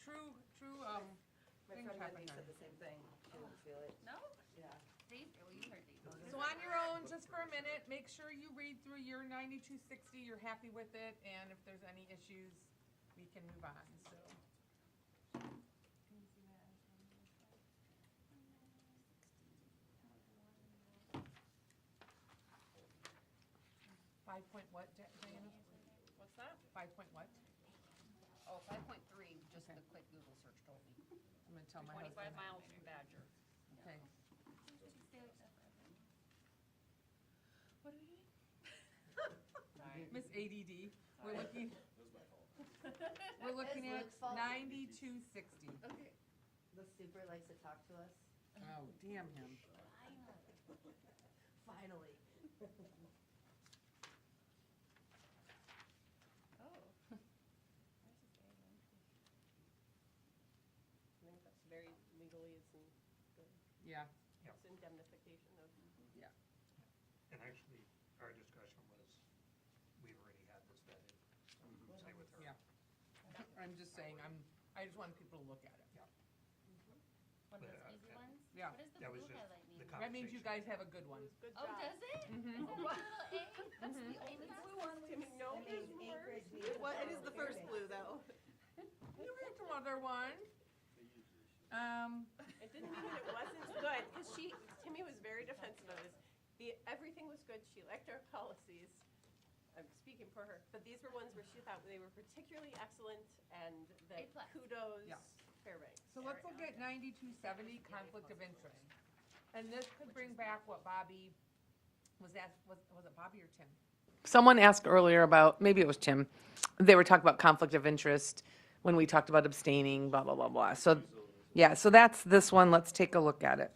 True, My things friend happen Wendy there. said the same thing. She didn't feel it. No? Yeah. Dave, well, you heard Dave. So on your own, just for a minute, make sure you read through your 9260, you're happy with it, and if there's any issues, we can move on, so. 5 point what, Diana? What's that? 5 point what? Oh, 5.3, just the quick Google search told me. I'm gonna tell my husband. 25 miles from Badger. Okay. What are you doing? Miss ADD, we're looking at Luke's fault. 9260. Okay. The super likes to talk to us. Oh, damn him. Finally. Oh. I think that's very legally, it's in the Yeah, it's indemnification of. yeah. And actually, our discussion was, we've already had this vetted, so say with her. Yeah. I'm just saying, I just want people to look at it. One of But, those easy ones? Yeah. What does the That was blue just highlight mean? the That means you guys have a good one. Good Oh, job. does it? Mhm. Is that a little A? That's the only blue one. Timmy, no, there's more. What, it is the first blue, though. You read some other one. It didn't mean that it wasn't good, because Timmy was very defensive of this. Everything was good, she liked our policies. I'm speaking for her, but these were ones where she thought they were particularly excellent and A that plus. kudos, Yeah. Fairbanks. So let's look at 9270, conflict of interest. And this could bring back what Bobby was asked, was it Bobby or Tim? Someone asked earlier about, maybe it was Tim, they were talking about conflict of interest when we talked about abstaining, blah, blah, blah, blah. So, yeah, so that's this one, let's take a look at it.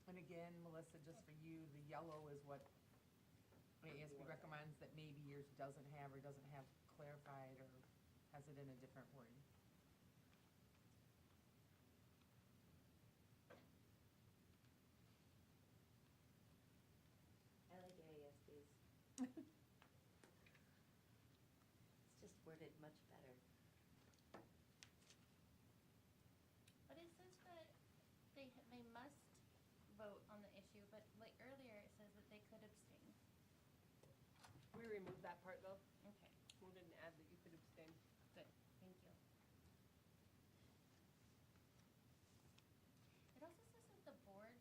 And again, Melissa, just for you, the yellow is what ASB recommends that maybe yours doesn't have or doesn't have clarified or has it in a different wording. I like AASB's. It's just worded much better. But it says that they must vote on the issue, but like earlier it says that they could abstain. We removed that part though. Okay, We didn't add that you could abstain. good, thank you. It also says that the board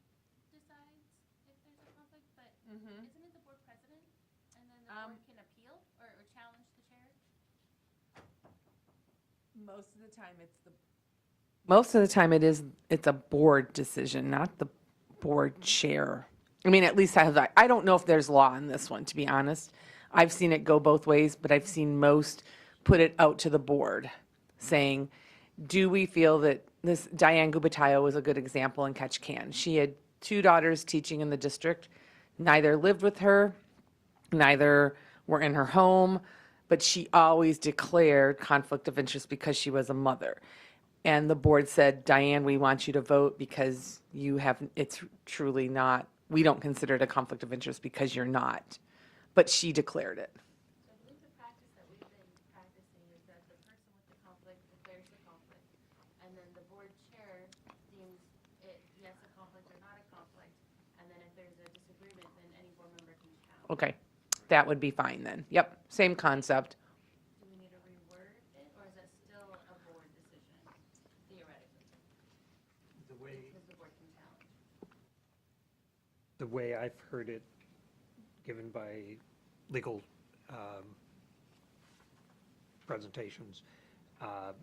decides if there's a conflict, but isn't it the board president? And then the board can appeal or challenge the chair? Most of the time, it's a board decision, not the board chair. I mean, at least I don't know if there's law on this one, to be honest. I've seen it go both ways, but I've seen most put it out to the board, saying, do we feel that this, Diane Gubatayo was a good example in Ketchikan. She had 2 daughters teaching in the district. Neither lived with her, neither were in her home, but she always declared conflict of interest because she was a mother. And the board said, Diane, we want you to vote because it's truly not we don't consider it a conflict of interest because you're not. But she declared it. I believe the practice that we've been practicing is that the person with the conflict declares the conflict, and then the board chair deems it, yes, a conflict or not a conflict, and then if there's a disagreement, then any board member can challenge. Okay, that would be fine then. Yep, same concept. Do we need to reword it, or is it still a board decision, theoretically? The way, Because the board can challenge. the way I've heard it given by legal presentations,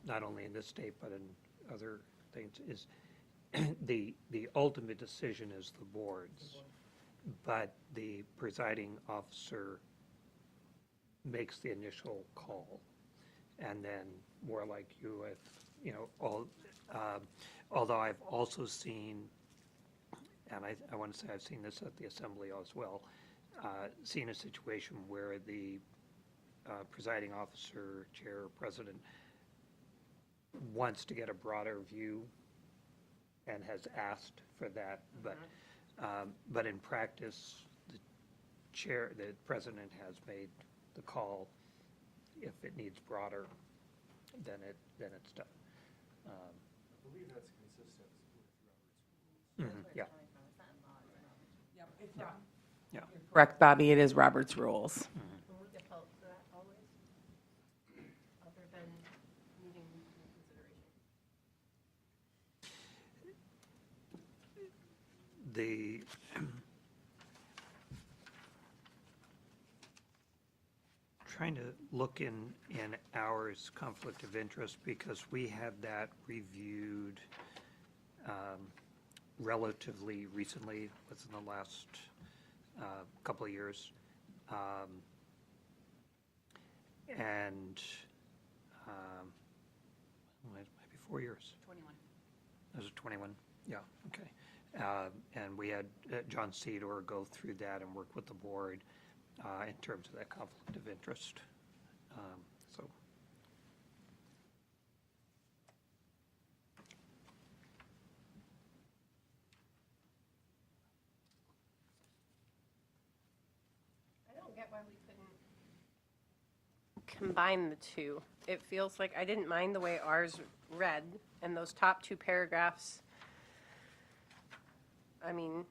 not only in this state but in other things, is the ultimate decision is the board's, but the presiding officer makes the initial call. And then more like you with, you know, although I've also seen, and I want to say I've seen this at the assembly as well, seen a situation where the presiding officer, chair, or president wants to get a broader view and has asked for that, but in practice, the president has made the call. If it needs broader, then it's done. I believe that's consistent with Robert's rules. Yeah. Yeah. Correct, Bobby, it is Robert's rules. Will we default to that always? Other than needing consideration? The trying to look in ours conflict of interest, because we had that reviewed relatively recently, within the last couple of years. And well, it might be 4 years. 21. Was it 21? Yeah, okay. And we had John Cedar go through that and work with the board in terms of that conflict of interest. So. I don't get why we couldn't combine the two. It feels like I didn't mind the way ours read, and those top two paragraphs, I mean,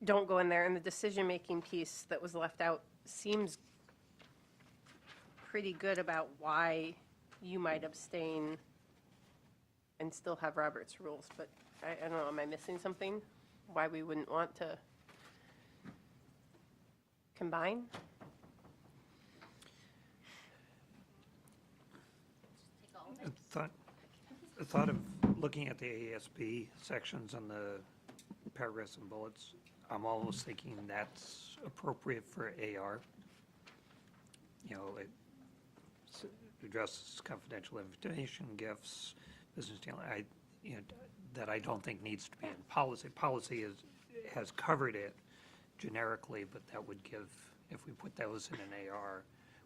don't go in there, and the decision-making piece that was left out seems pretty good about why you might abstain and still have Robert's rules, but I don't know, am I missing something? Why we wouldn't want to combine? I thought of looking at the ASB sections and the paragraphs and bullets. I'm almost thinking that's appropriate for AR. You know, it addresses confidential information, gifts, business dealing. That I don't think needs to be in policy. Policy has covered it generically, but that would give, if we put those in an AR,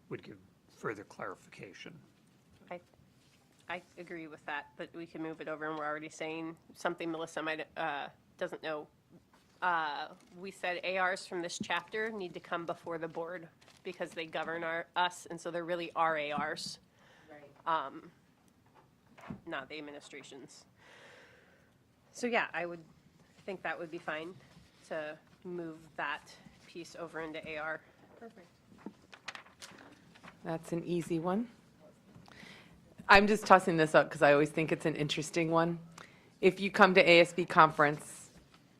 would give further clarification. I agree with that, but we can move it over, and we're already saying something Melissa might, doesn't know. We said ARs from this chapter need to come before the board because they govern us, and so there really are ARs. Right. Not the administrations. So yeah, I would think that would be fine to move that piece over into AR. Perfect. That's an easy one. I'm just tossing this up because I always think it's an interesting one. If you come to ASB conference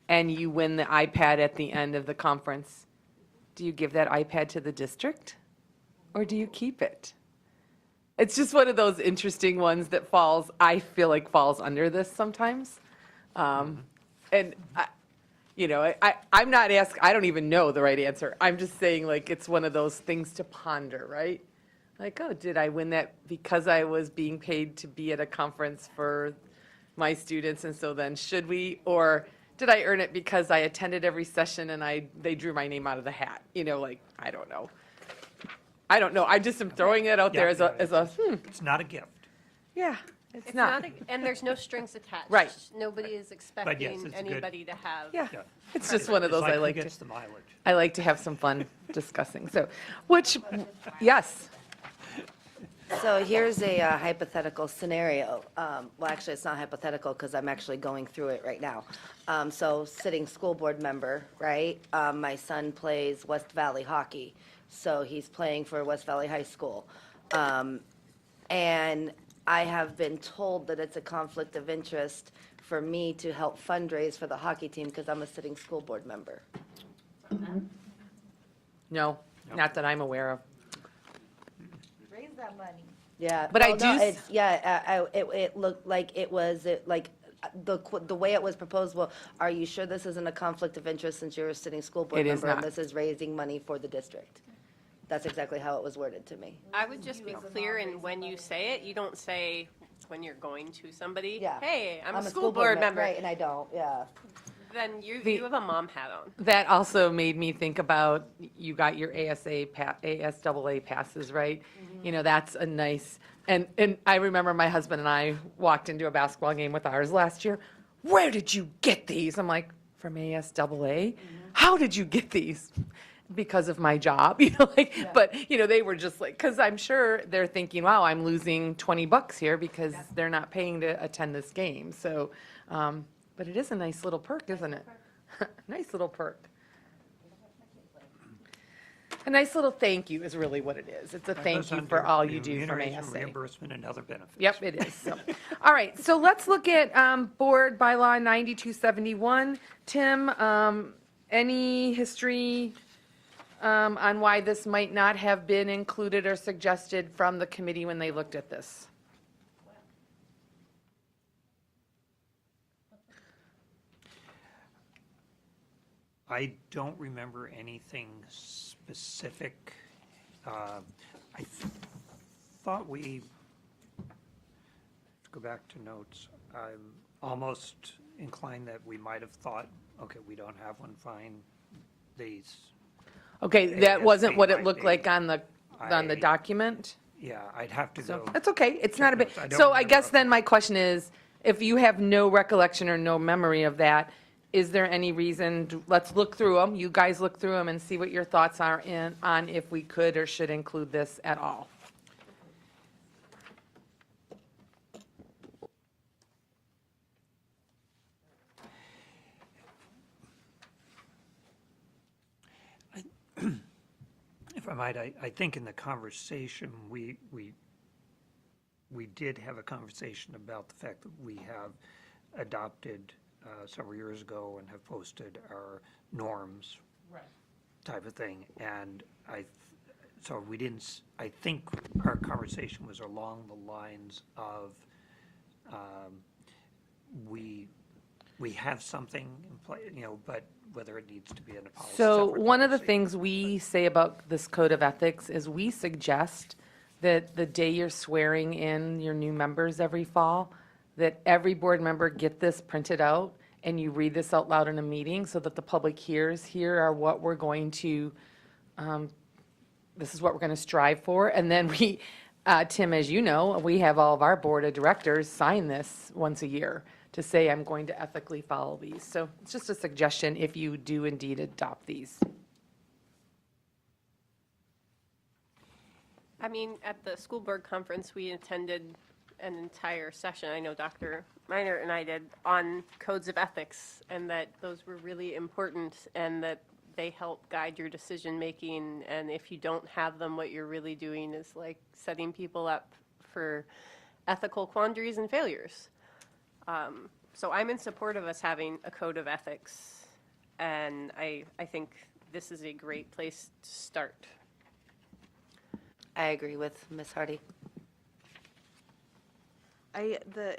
and you win the iPad at the end of the conference, do you give that iPad to the district or do you keep it? It's just one of those interesting ones that I feel like falls under this sometimes. And I'm not asking, I don't even know the right answer. I'm just saying, like, it's one of those things to ponder, right? Like, oh, did I win that because I was being paid to be at a conference for my students, and so then should we? Or did I earn it because I attended every session and they drew my name out of the hat? Like, I don't know. I don't know. I just am throwing it out there as a It's not a gift. Yeah, It's not, and there's no strings attached. Right. Nobody is it's expecting good. anybody to have. Yeah, Yeah. it's just one of those I Who like gets to, the mileage? I like to have some fun discussing, so, which, yes. So here's a hypothetical scenario. Well, actually, it's not hypothetical because I'm actually going through it right now. So sitting school board member, right? My son plays West Valley hockey, so he's playing for West Valley High School. And I have been told that it's a conflict of interest for me to help fundraise for the hockey team because I'm a sitting school board member. No, not that I'm aware of. Raise that money. Yeah. But I well, do no, s- it's- Yeah, it looked like it was, the way it was proposed, well, are you sure this isn't a conflict of interest since you're a sitting school board It is member? And not. this is raising money for the district? That's exactly how it was worded to me. I would just be clear, and when you say it, you don't say when you're going to somebody, Yeah. hey, I'm a school board member. Right, and I don't, yeah. Then you The- have a mom hat on. That also made me think about, you got your ASAA passes, right? You know, that's a nice, and I remember my husband and I walked into a basketball game with ours last year. Where did you get these? I'm like, from ASAA? How did you get these? Because of my job, you know, like, but, you know, they were just like, because I'm sure they're thinking, wow, I'm losing $20 here because they're not paying to attend this game. So, but it is a nice little perk, isn't it? Nice little perk. A nice little thank you is really what it is. It's a thank Goes you under for all you do for remuneration, ASA. Reimbursement and other benefits. Yep, it is. So, all right, so let's look at Board Bylaw 9271. Tim, any history on why this might not have been included or suggested from the committee when they looked at this? I don't remember anything specific. I thought we, go back to notes, I'm almost inclined that we might have thought, okay, we don't have one, fine, these, Okay, that wasn't what it might looked be. like on the I- document? yeah, I'd have to So go. that's okay. It's not a big, notes. I don't so I remember guess off then my question is, if you have no recollection or no memory of that, is there any reason, let's look through them, you guys look through them and see what your thoughts are on if we could or should include this at all. If I might, I think in the conversation, we did have a conversation about the fact that we have adopted several years ago and have posted our norms. Right. Type of thing, and so we didn't, I think our conversation was along the lines of, we have something in play, you know, but whether it needs to be in a policy. So separate one of the policy. things we say about this code of ethics is we suggest that the day you're swearing in your new members every fall, that every board member get this printed out and you read this out loud in a meeting so that the public hears, here are what we're going to, this is what we're going to strive for. And then we, Tim, as you know, we have all of our board of directors sign this once a year to say, I'm going to ethically follow these. So it's just a suggestion if you do indeed adopt these. I mean, at the school board conference, we attended an entire session, I know Dr. Minor and I did, on codes of ethics, and that those were really important, and that they help guide your decision-making, and if you don't have them, what you're really doing is like setting people up for ethical quandaries and failures. So I'm in support of us having a code of ethics, and I think this is a great place to start. I agree with Ms. Hardy. The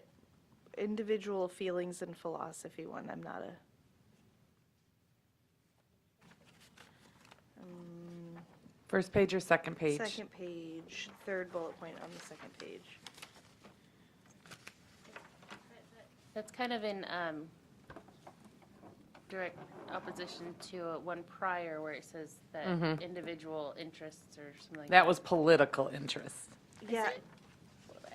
individual feelings and philosophy one, I'm not a. First page or second page? Second page, third bullet point on the second page. That's kind of in direct opposition to one prior where it says that individual interests or something like that. That was political interest. Yeah,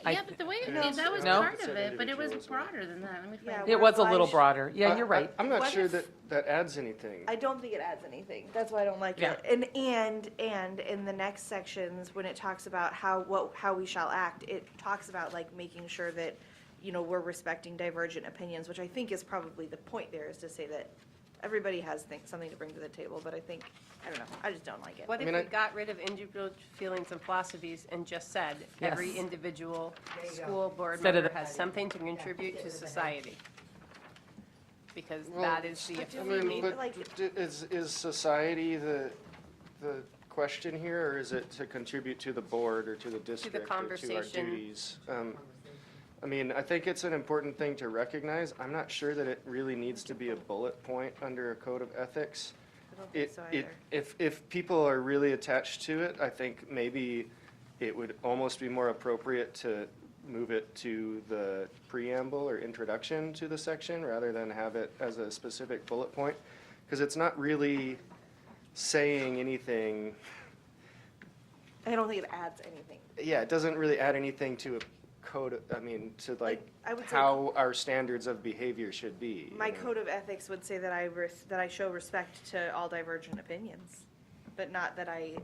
Yeah, but the way, that was No? part of it, but it was broader than that. Let me Yeah, find It was a why little sh- broader. Yeah, you're right. I'm not What sure if- that adds anything. I don't think it adds anything. That's why I don't like Yeah. it. And in the next sections, when it talks about how we shall act, it talks about like making sure that, you know, we're respecting divergent opinions, which I think is probably the point there, is to say that everybody has something to bring to the table, but I think, I don't know, I just don't like it. What if mean, we I- got rid of individual feelings and philosophies and just said, every Yes. individual school board Instead of member the- has something to contribute to society? Because Well, that is the, do we need, like- Is society the question here, or is it to contribute to the board or to the district or to our conversation. duties? I mean, I think it's an important thing to recognize. I'm not sure that it really needs to be a bullet point under a code of ethics. I don't think so either. If people are really attached to it, I think maybe it would almost be more appropriate to move it to the preamble or introduction to the section rather than have it as a specific bullet point, because it's not really saying anything. I don't think it adds anything. Yeah, it doesn't really add anything to a code, I mean, to like I would say- how our standards of behavior should be. My you know? code of ethics would say that that I show respect to all divergent opinions, but not that I,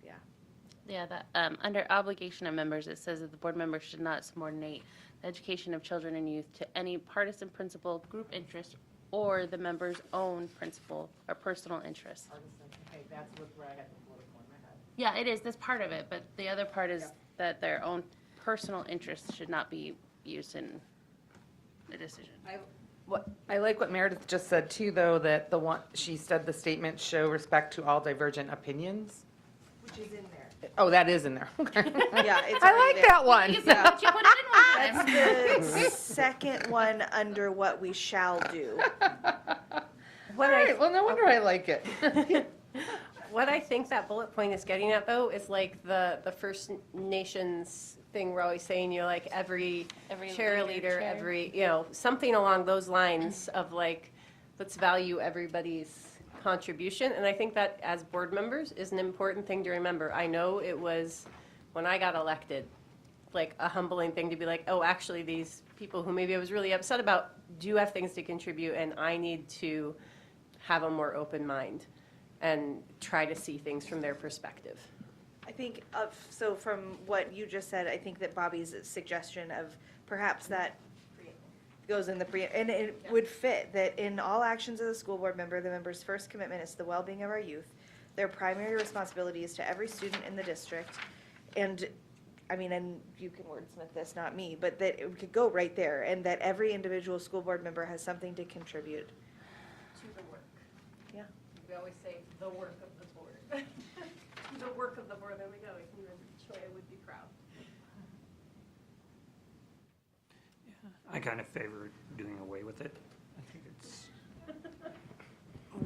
yeah. Yeah, that, under obligation of members, it says that the board members should not subordinate the education of children and youth to any partisan principle, group interest, or the member's own principle or personal interest. Okay, that's where I had the bullet point in my head. Yeah, it is, that's part of it, but the other part is that their own personal interests should not be used in the decision. I like what Meredith just said too, though, that she said the statement show respect to all divergent opinions. Which is in there. Oh, that is in there. Okay. Yeah, it's I already like that one. You said, but you put it in one time. That's the second one under what we shall do. All right, well, no wonder I like it. what I think that bullet point is getting at, though, is like the First Nations thing we're always saying, you know, like every Every cheerleader, leader, chair. every, you know, something along those lines of like, let's value everybody's contribution. And I think that as board members is an important thing to remember. I know it was, when I got elected, like a humbling thing to be like, oh, actually, these people who maybe I was really upset about do have things to contribute, and I need to have a more open mind and try to see things from their perspective. I think so from what you just said, I think that Bobby's suggestion of perhaps that goes in the and it would fit that in all actions of the school board member, the member's first commitment is to the well-being of our youth. Their primary responsibility is to every student in the district. And, I mean, and you can wordsmith this, not me, but that it could go right there, and that every individual school board member has something to contribute. To the work. Yeah. We always say the work of the board. The work of the board, there we go. Even Troy would be proud. I kind of favor doing away with it. I think it's,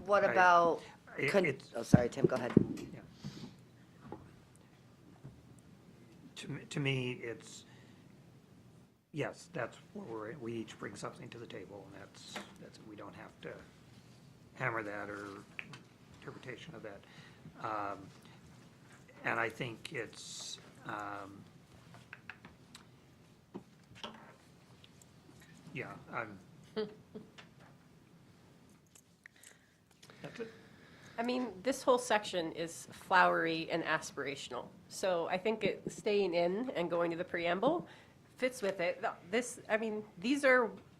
What I- about, it's, oh, sorry, Tim, go ahead. yeah. To me, it's, yes, that's where we each bring something to the table, and that's, we don't have to hammer that or interpretation of that. And I think it's, yeah, that's it. I mean, this whole section is flowery and aspirational. So I think it staying in and going to the preamble fits with it. I mean,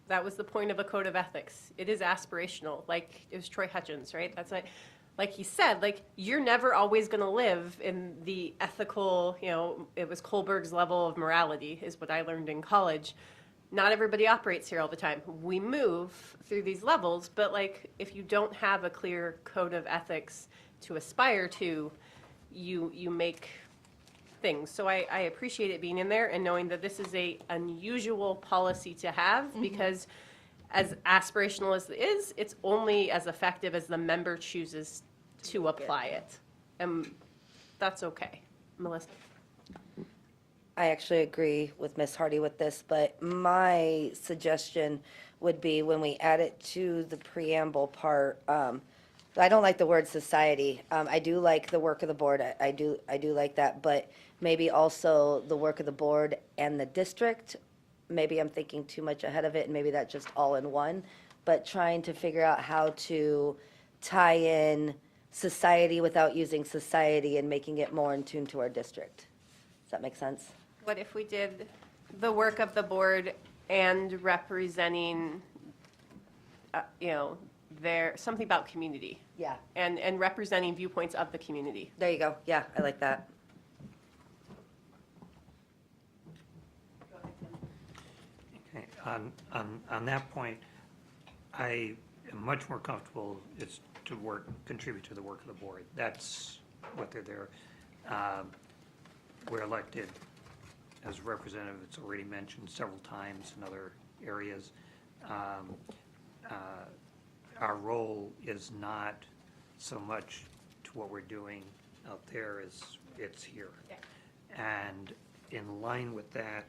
that was the point of a code of ethics. It is aspirational, like it was Troy Hutchins, right? That's like he said, like you're never always going to live in the ethical, you know, it was Kohlberg's level of morality is what I learned in college. Not everybody operates here all the time. We move through these levels, but like if you don't have a clear code of ethics to aspire to, you make things. So I appreciate it being in there and knowing that this is a unusual policy to have because as aspirational as it is, it's only as effective as the member chooses to apply it. And that's okay. Melissa? I actually agree with Ms. Hardy with this, but my suggestion would be when we add it to the preamble part, I don't like the word society. I do like the work of the board. I do like that, but maybe also the work of the board and the district. Maybe I'm thinking too much ahead of it, and maybe that's just all in one. But trying to figure out how to tie in society without using society and making it more in tune to our district. Does that make sense? What if we did the work of the board and representing, something about community? Yeah. And representing viewpoints of the community. There you go. Yeah, I like that. Okay, on that point, I am much more comfortable is to contribute to the work of the board. That's what they're there. We're elected as representative, it's already mentioned several times in other areas. Our role is not so much to what we're doing out there as it's here. Yeah. And in line with that,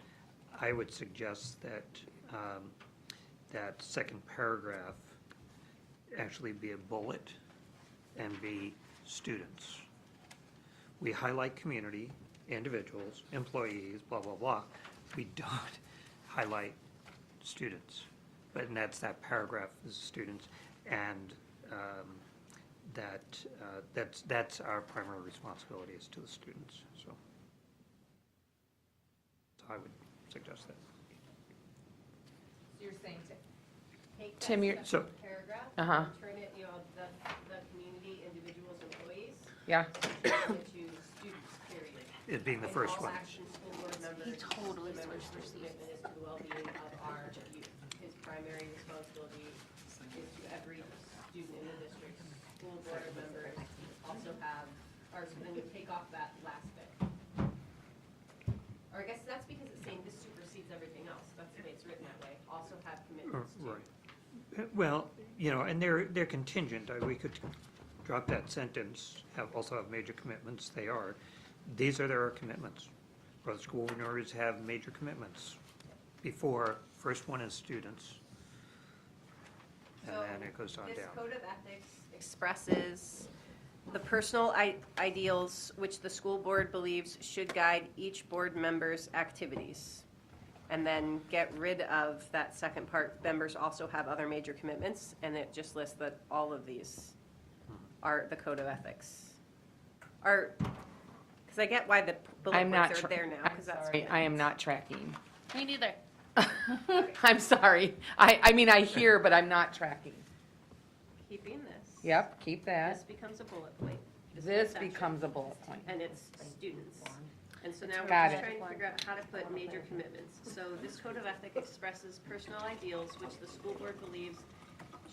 I would suggest that that second paragraph actually be a bullet and be students. We highlight community, individuals, employees, blah, blah, blah. We don't highlight students. And that's that paragraph is students. And that's our primary responsibility is to the students. So I would suggest that. You're saying Take Tim, that you're- second so- paragraph, Uh-huh. and turn it, the community, individuals, employees, Yeah, turn it into students, period. It being the And first all one. action school board members, totally the members' switched their commitment is to the well-being of our youth. His primary responsibility is to every student in the district. School board members also have, or then you take off that last bit. Or I guess that's because it's saying this supersedes everything else. That's the way it's written that way. Also have commitments to. Right. Well, and they're contingent. We could drop that sentence, also have major commitments. They are. These are their commitments. Or the school board have major commitments before, first one is students. And So then it goes on This down. code of ethics expresses the personal ideals which the school board believes should guide each board member's activities. And then get rid of that second part, members also have other major commitments, and it just lists that all of these are the code of ethics. Because I get why the bullet I'm not, points are there now, I'm because that's. sorry, I am not tracking. Me neither. I'm sorry. I mean, I hear, but I'm not tracking. Keeping this. Yep, keep This that. becomes a bullet point. This section. becomes a bullet point. And it's students. And so now we're Got just it. trying to figure out how to put major commitments. So this code of ethic expresses personal ideals which the school board believes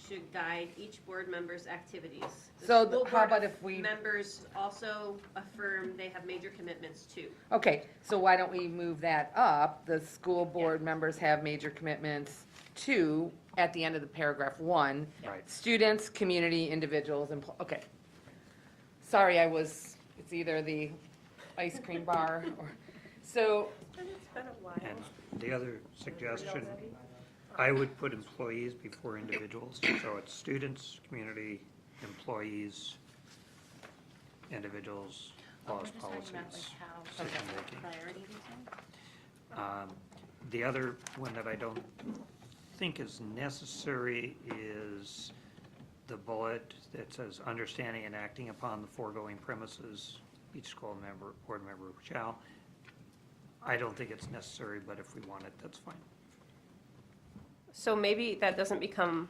should guide each board member's activities. The So school how board about if we- Members also affirm they have major commitments too. Okay, so why don't we move that up? The school board members have major commitments to, at the end of the paragraph 1. Right. Students, community, individuals, okay. Sorry, it's either the ice cream bar or, so, It's been a while. And the other suggestion, I would put employees before individuals. So it's students, community, employees, individuals, laws, policies, decision-making. Priority The other one that I don't think is necessary is the bullet that says, understanding and acting upon the foregoing premises, each school member, board member shall. I don't think it's necessary, but if we want it, that's fine. So maybe that doesn't become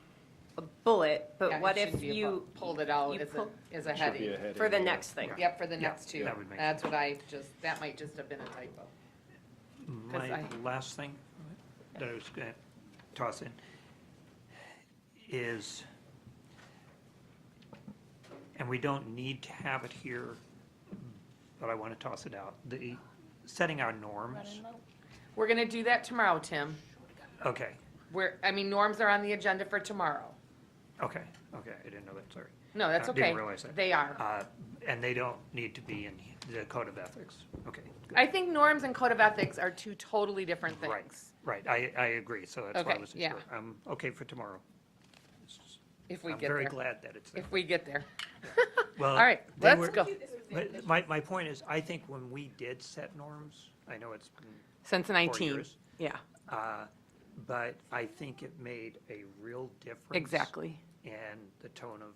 a bullet, yeah, but it what if should be a you, pulled it out you as pull- as a Should be heading? a heading. for the next thing? Yep, for the Yeah, next two. that would make That's what that might just have been a typo. My last thing that I was going to toss in is, and we don't need to have it here, but I want to toss it out, setting our norms. We're gonna do that tomorrow, Tim. Okay, Norms are on the agenda for tomorrow. okay, I didn't know that, sorry. No, that's I okay. Didn't realize that. They are. And they don't need to be in the code of ethics, okay. good. I think norms and code of ethics are two totally different things. Right, I agree, so that's why I Okay, wasn't yeah. sure. I'm okay for tomorrow. If we I'm get very there. glad that it's there. If we get there. Well, All right, they let's were- go. But my point is, I think when we did set norms, I know it's been Since 19, years. yeah, but I think it made a real difference. exactly. In the tone of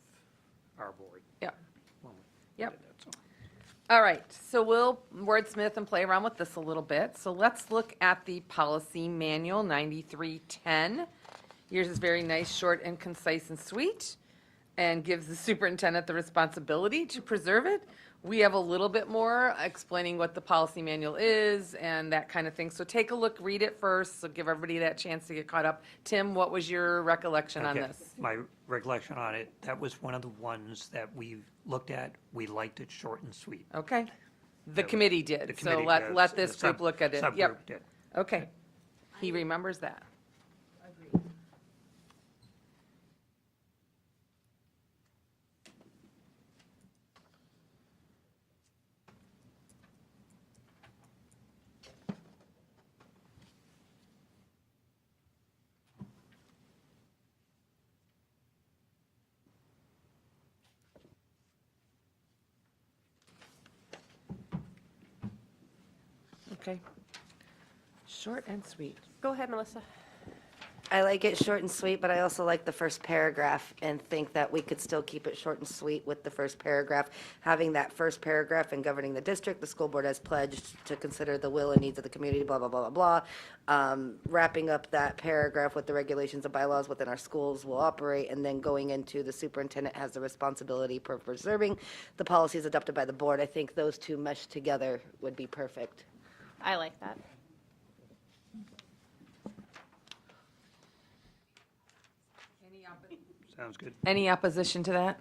our board. Yep. when we Yep. did that, so. All right, so we'll wordsmith and play around with this a little bit. So let's look at the policy manual 9310. Yours is very nice, short and concise and sweet, and gives the superintendent the responsibility to preserve it. We have a little bit more explaining what the policy manual is and that kind of thing. So take a look, read it first, so give everybody that chance to get caught up. Tim, what was your recollection on Okay, this? my recollection on it, that was one of the ones that we looked at, we liked it short and sweet. Okay, the That was- committee the did, so committee let does, this the group look at it. subgroup Yep, did. okay. He remembers that. Agreed. Okay. Short and sweet. Go ahead, Melissa. I like it short and sweet, but I also like the first paragraph and think that we could still keep it short and sweet with the first paragraph. Having that first paragraph in governing the district, the school board has pledged to consider the will and needs of the community, blah, blah, blah, blah, blah. Wrapping up that paragraph with the regulations and bylaws within our schools will operate, and then going into the superintendent has the responsibility for preserving the policies adopted by the board. I think those two meshed together would be perfect. I like that. Sounds good. Any opposition to that?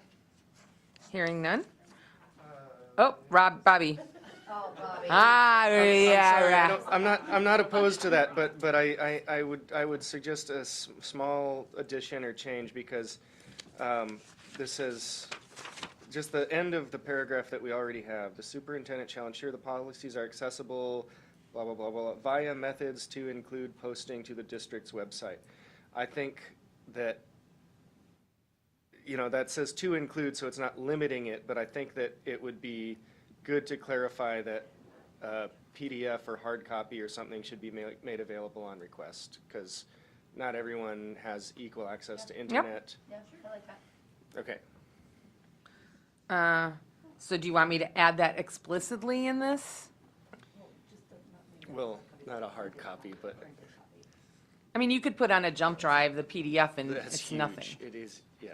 Hearing none? Oh, Bobby. Ah, I'm yeah, sorry, I right. don't- I'm not opposed to that, but I would suggest a small addition or change because this says, just the end of the paragraph that we already have, the superintendent shall ensure the policies are accessible, blah, blah, blah, blah, via methods to include posting to the district's website. I think that, that says to include, so it's not limiting it, but I think that it would be good to clarify that PDF or hard copy or something should be made available on request, because not everyone has equal access to internet. Yeah, I like that. Okay. So do you want me to add that explicitly in this? Well, not a hard copy, but I mean, you could put on a jump drive the PDF and that's it's huge. nothing. It is, yeah.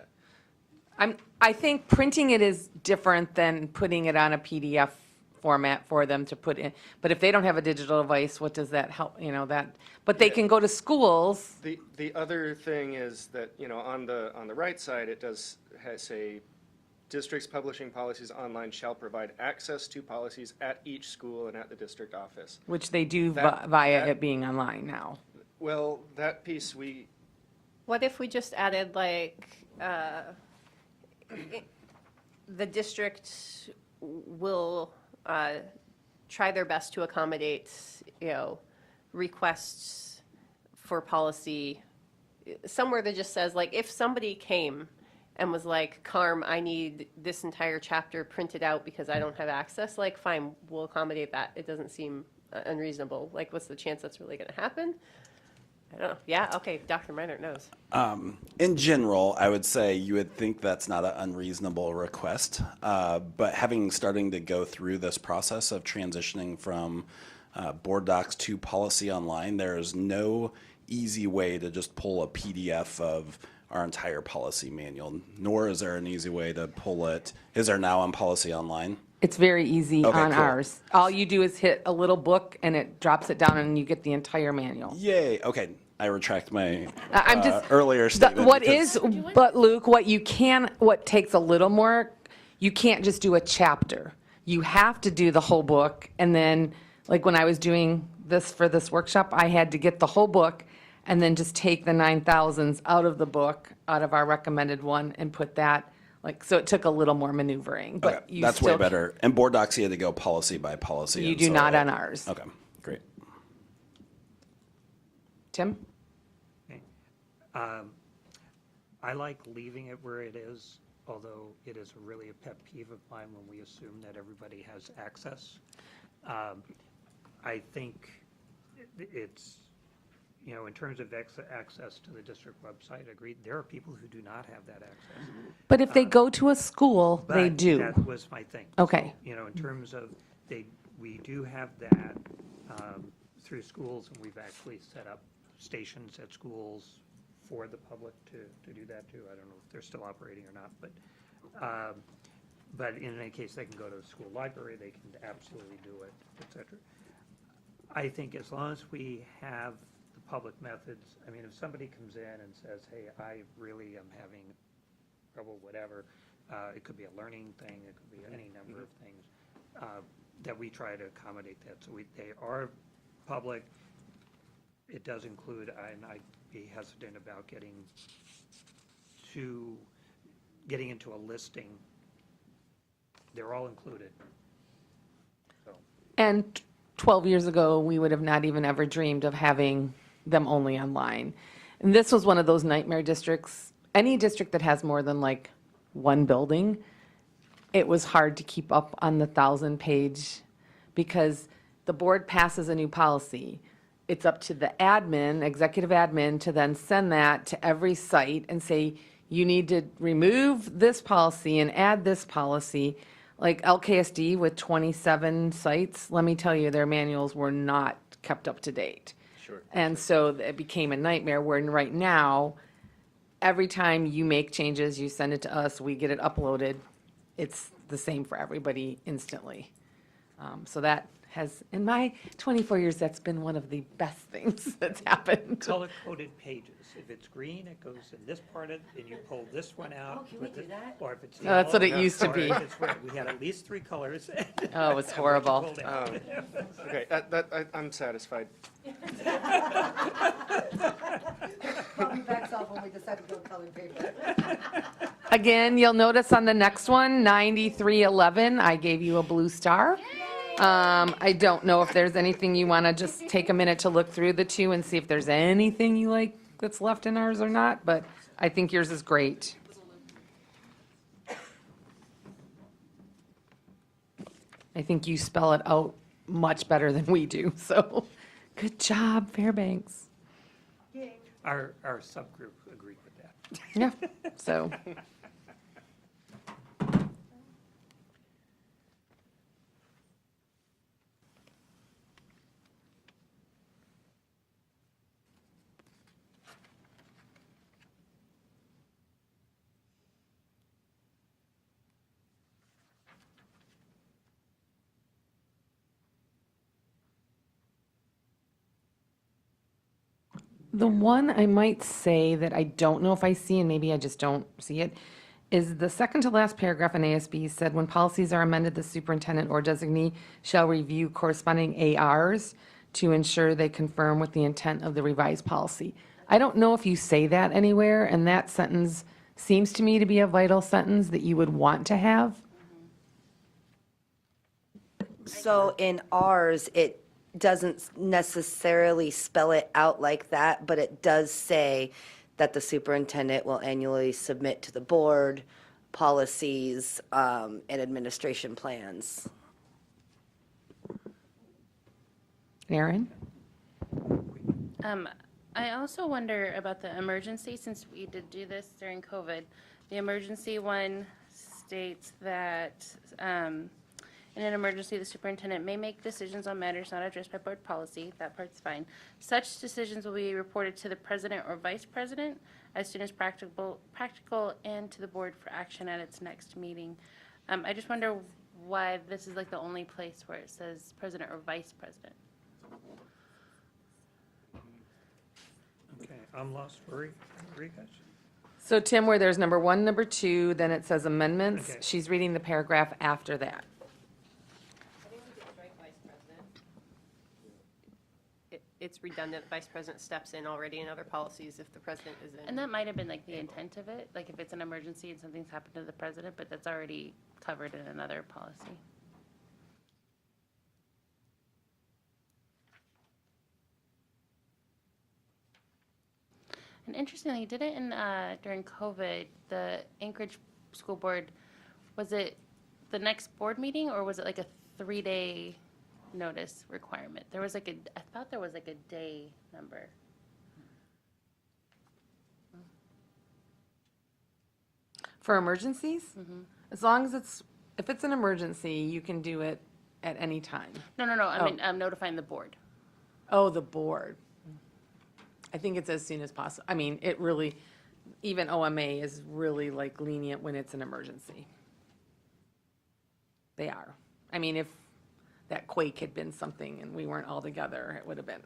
I think printing it is different than putting it on a PDF format for them to put in. But if they don't have a digital device, what does that help, but they Yeah. can go to schools. The other thing is that, on the right side, it does say, districts publishing policies online shall provide access to policies at each school and at the district office. Which they do That- via that- it being online now. Well, that piece What if we just added the district will try their best to accommodate, requests for policy, somewhere that just says, if somebody came and was like, Carm, I need this entire chapter printed out because I don't have access, fine, we'll accommodate that. It doesn't seem unreasonable. What's the chance that's really going to happen? I don't know. Yeah, okay, Dr. Meinert knows. In general, I would say you would think that's not an unreasonable request, but starting to go through this process of transitioning from board docs to policy online, there is no easy way to just pull a PDF of our entire policy manual, nor is there an easy way to pull it. Is there now on policy online? It's very easy Okay, on cool. ours. All you do is hit a little book and it drops it down and you get the entire manual. Yay, okay, I retract my I'm just earlier statement. What because- is, but Luke, what takes a little more, you can't just do a chapter. You have to do the whole book. And then, when I was doing this for this workshop, I had to get the whole book and then just take the 9,000s out of the book, out of our recommended one, and put that, so it took a little more maneuvering. But Okay, you that's way still- better. And board docs, you had to go policy by policy. You and do so- not on ours. Okay, great. Tim? I like leaving it where it is, although it is really a pet peeve of mine when we assume that everybody has access. I think it's, you know, in terms of access to the district website, agreed, there are people who do not have that access. But if they go to a school, they But do. that was my thing. Okay. So, you know, in terms of, we do have that through schools, and we've actually set up stations at schools for the public to do that too. I don't know if they're still operating or not, but in any case, they can go to the school library, they can absolutely do it, et cetera. I think as long as we have the public methods, I mean, if somebody comes in and says, hey, I really am having trouble, whatever, it could be a learning thing, it could be any number of things, that we try to accommodate that. So they are public. It does include, and I'd be hesitant about getting into a listing. They're all included. So, And 12 years ago, we would have not even ever dreamed of having them only online. And this was one of those nightmare districts. Any district that has more than like one building, it was hard to keep up on the 1,000-page because the board passes a new policy. It's up to the admin, executive admin, to then send that to every site and say, you need to remove this policy and add this policy. Like LKSD with 27 sites, let me tell you, their manuals were not kept up to date. Sure. And so it became a nightmare, where right now, every time you make changes, you send it to us, we get it uploaded. It's the same for everybody instantly. So that has, in my 24 years, that's been one of the best things that's happened. color-coded pages. If it's green, it goes in this part of, and you pull this one out. can we do that? Or if it's Oh, that's what it yellow, used to or be. if it's red. We had at least 3 colors. Oh, it was horrible. Pulled out. Okay, I'm satisfied. Probably backs off when we decide to go colored paper. Again, you'll notice on the next one, 9311, I gave you a blue star. I don't know if there's anything you want to just take a minute to look through the two and see if there's anything you like that's left in ours or not, but I think yours is great. I think you spell it out much better than we do, so good job, Fairbanks. Our subgroup agreed with that. Yeah, so. The one I might say that I don't know if I see, and maybe I just don't see it, is the second to last paragraph in ASB said, when policies are amended, the superintendent or designee shall review corresponding ARs to ensure they confirm with the intent of the revised policy. I don't know if you say that anywhere, and that sentence seems to me to be a vital sentence that you would want to have. So in ours, it doesn't necessarily spell it out like that, but it does say that the superintendent will annually submit to the board policies and administration plans. Aaron? I also wonder about the emergency, since we did do this during COVID. The emergency one states that, in an emergency, the superintendent may make decisions on matters not addressed by board policy. That part's fine. Such decisions will be reported to the president or vice president as soon as practical, and to the board for action at its next meeting. I just wonder why this is like the only place where it says president or vice president. Okay, I'm lost. Where are you guys? So Tim, where there's number 1, number 2, then it says amendments, Okay. she's reading the paragraph after that. It's redundant. Vice president steps in already in other policies if the president is in. And that might have been like the intent of it, like if it's an emergency and something's happened to the president, but that's already covered in another policy. And interestingly, didn't during COVID, the Anchorage School Board, was it the next board meeting or was it like a 3-day notice requirement? There was like I thought there was like a day number. For emergencies? As long as if it's an emergency, you can do it at any time. No, I mean, I'm notifying the board. Oh, the board. I think it's as soon as possible. I mean, it really, even OMA is really like lenient when it's an emergency. They are. I mean, if that quake had been something and we weren't all together, it would have been.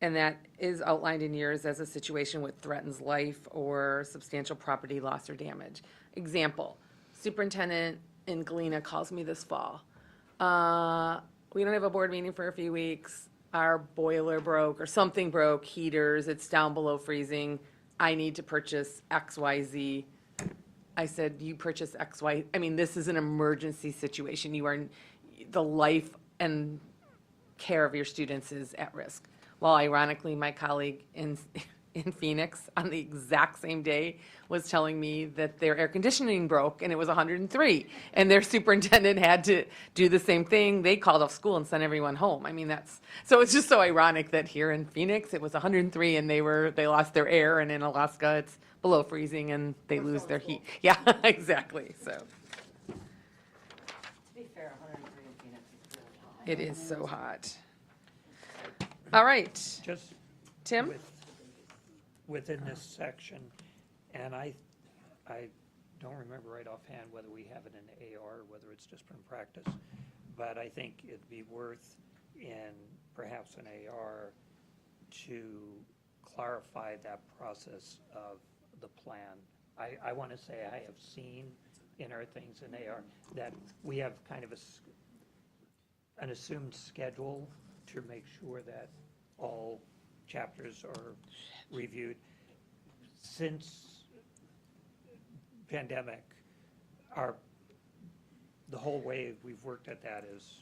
And that is outlined in yours as a situation which threatens life or substantial property loss or damage. Example, superintendent in Galena calls me this fall. We don't have a board meeting for a few weeks. Our boiler broke or something broke, heaters, it's down below freezing. I need to purchase XYZ. I said, you purchase XY. I mean, this is an emergency situation. You are, the life and care of your students is at risk. Well, ironically, my colleague in Phoenix on the exact same day was telling me that their air conditioning broke and it was 103. And their superintendent had to do the same thing. They called off school and sent everyone home. I mean, so it's just so ironic that here in Phoenix, it was 103 and they lost their air, and in Alaska, it's below freezing and they lose their heat. Yeah, exactly, so. To be fair, 103 in Phoenix is really hot. It is so hot. All right, Just Tim? within this section, and I don't remember right offhand whether we have it in AR, or whether it's just from practice, but I think it'd be worth in perhaps an AR to clarify that process of the plan. I want to say I have seen in our things in AR that we have kind of an assumed schedule to make sure that all chapters are reviewed. Since pandemic, the whole way we've worked at that is,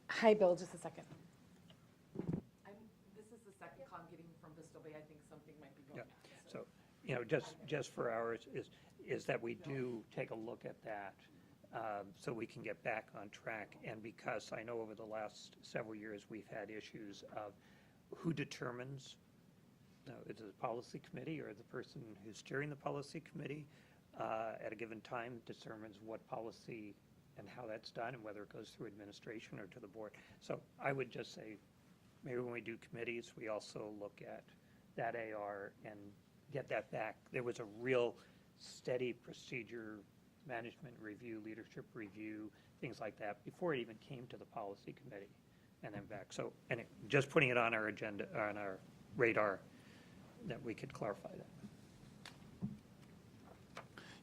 Hi, Bill, just a second. This is the second call I'm getting from Bristol Bay. I think something might be going on. so, just for ours, is that we do take a look at that, so we can get back on track. And because I know over the last several years, we've had issues of who determines, is it the policy committee or the person who's steering the policy committee at a given time determines what policy and how that's done and whether it goes through administration or to the board. So I would just say, maybe when we do committees, we also look at that AR and get that back. There was a real steady procedure, management review, leadership review, things like that, before it even came to the policy committee and then back. So, and just putting it on our agenda, on our radar, that we could clarify that.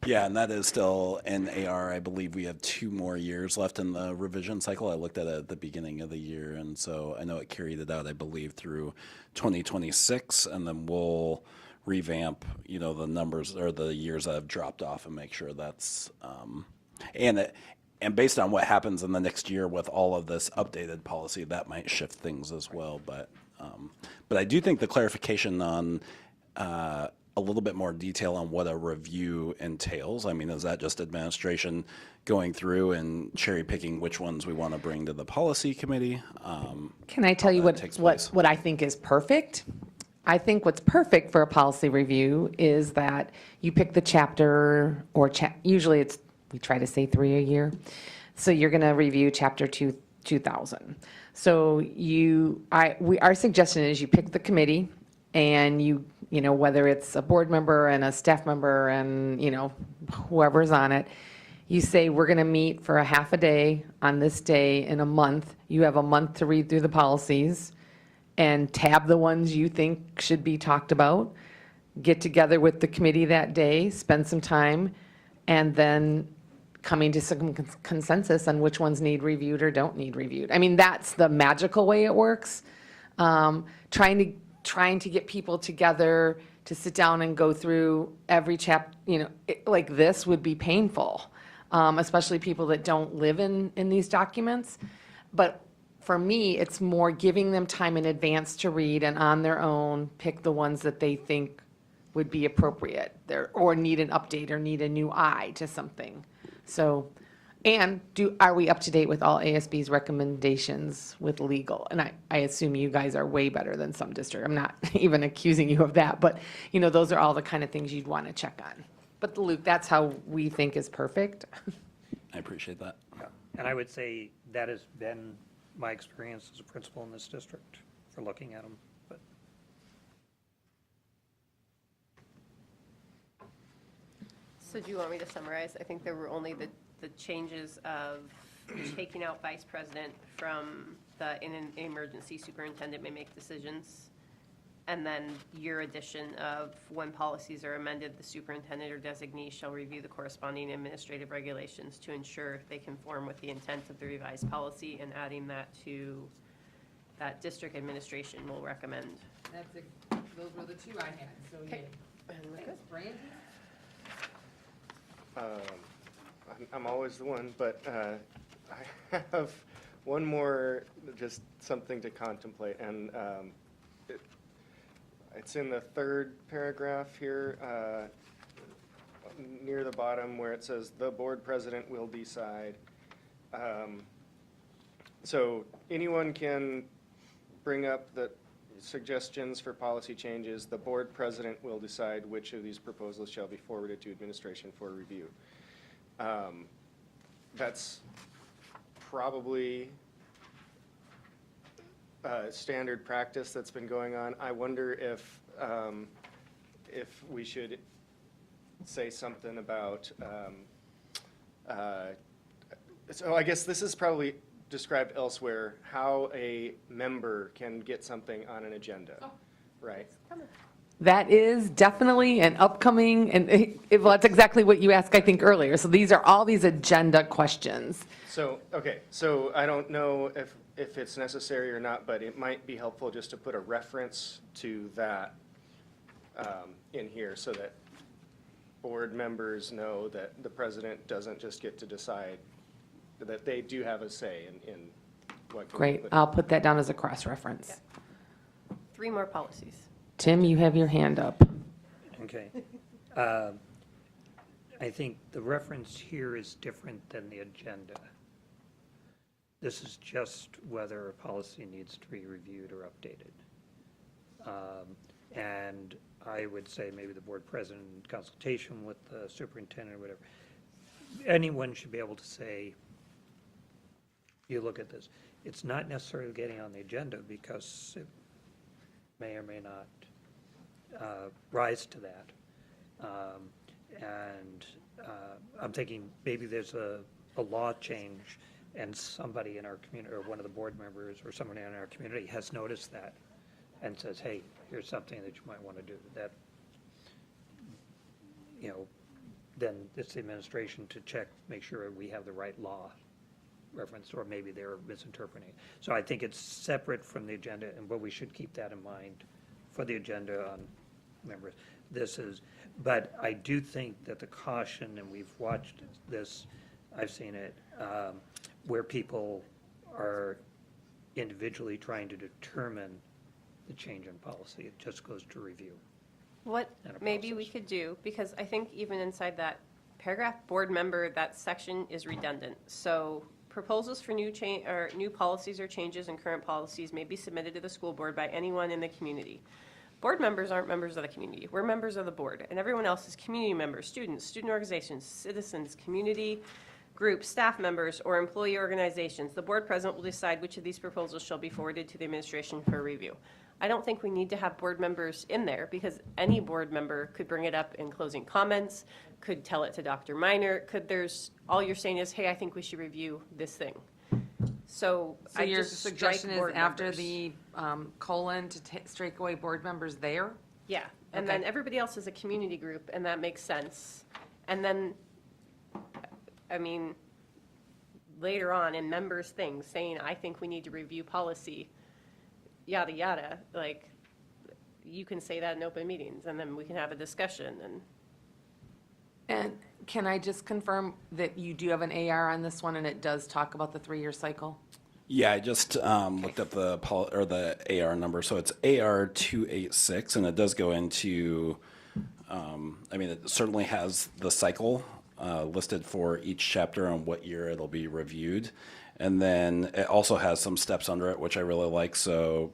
Yeah, and that is still in AR. I believe we have 2 more years left in the revision cycle. I looked at it at the beginning of the year, and so I know it carried it out, I believe, through 2026, and then we'll revamp, the numbers or the years that have dropped off and make sure that's, and based on what happens in the next year with all of this updated policy, that might shift things as well. But I do think the clarification on a little bit more detail on what a review entails. I mean, is that just administration going through and cherry picking which ones we want to bring to the policy committee? Can I tell you what I think is perfect? I think what's perfect for a policy review is that you pick the chapter or usually we try to say 3 a year. So you're going to review chapter 2000. So our suggestion is you pick the committee and you whether it's a board member and a staff member and, whoever's on it, you say, we're going to meet for a half a day on this day in a month. You have a month to read through the policies and tab the ones you think should be talked about. Get together with the committee that day, spend some time, and then coming to some consensus on which ones need reviewed or don't need reviewed. I mean, that's the magical way it works. Trying to get people together to sit down and go through every chapter, like this would be painful, especially people that don't live in these documents. But for me, it's more giving them time in advance to read and on their own, pick the ones that they think would be appropriate there, or need an update or need a new eye to something. So, and are we up to date with all ASB's recommendations with legal? And I assume you guys are way better than some district. I'm not even accusing you of that, but, those are all the kind of things you'd want to check on. But Luke, that's how we think is perfect. I appreciate that. Yeah. And I would say that has been my experience as a principal in this district for looking at them, but. So do you want me to summarize? I think there were only the changes of taking out vice president from in an emergency, superintendent may make decisions. And then your addition of when policies are amended, the superintendent or designee shall review the corresponding administrative regulations to ensure they conform with the intent of the revised policy, and adding that to that district administration will recommend. Those were the two I had, so Okay. Thanks, Brandy. I'm always the one, but I have one more, just something to contemplate, and it's in the third paragraph here, near the bottom where it says, "The board president will decide." So anyone can bring up the suggestions for policy changes. The board president will decide which of these proposals shall be forwarded to administration for review. That's probably standard practice that's been going on. I wonder if we should say something about, so I guess this is probably described elsewhere, how a member can get something on an agenda, right? That is definitely an upcoming, and well, that's exactly what you asked, I think, earlier. So these are all these agenda questions. So, okay, so I don't know if it's necessary or not, but it might be helpful just to put a reference to that in here so that board members know that the president doesn't just get to decide, that they do have a say in what can be Great, put. I'll put that down as a cross-reference. 3 more policies. Tim, you have your hand up. Okay. I think the reference here is different than the agenda. This is just whether a policy needs to be reviewed or updated. And I would say maybe the board president in consultation with the superintendent or whatever. Anyone should be able to say, you look at this. It's not necessarily getting on the agenda because it may or may not rise to that. I'm thinking maybe there's a law change and somebody in our community, or one of the board members or somebody in our community has noticed that and says, hey, here's something that you might want to do. That, then it's the administration to check, make sure we have the right law reference, or maybe they're misinterpreting it. So I think it's separate from the agenda, but we should keep that in mind for the agenda on members. But I do think that the caution, and we've watched this, I've seen it, where people are individually trying to determine the change in policy. It just goes to review. What And a maybe we process. could do, because I think even inside that paragraph, board member, that section is redundant. So proposals for new policies or changes in current policies may be submitted to the school board by anyone in the community. Board members aren't members of the community. We're members of the board, and everyone else is community members, students, student organizations, citizens, community groups, staff members, or employee organizations. The board president will decide which of these proposals shall be forwarded to the administration for review. I don't think we need to have board members in there, because any board member could bring it up in closing comments, could tell it to Dr. Minor, all you're saying is, hey, I think we should review this thing. So So I your just suggestion strike is board after members. the colon to strike away board members there? Yeah, and Okay. then everybody else is a community group, and that makes sense. And then, I mean, later on in members' things, saying, I think we need to review policy, yada, yada, like, you can say that in open meetings, and then we can have a discussion, and And can I just confirm that you do have an AR on this one, and it does talk about the 3-year cycle? Yeah, I just looked up the or the AR number. So it's AR 286, and it does go into. I mean, it certainly has the cycle listed for each chapter and what year it'll be reviewed, and then it also has some steps under it, which I really like. So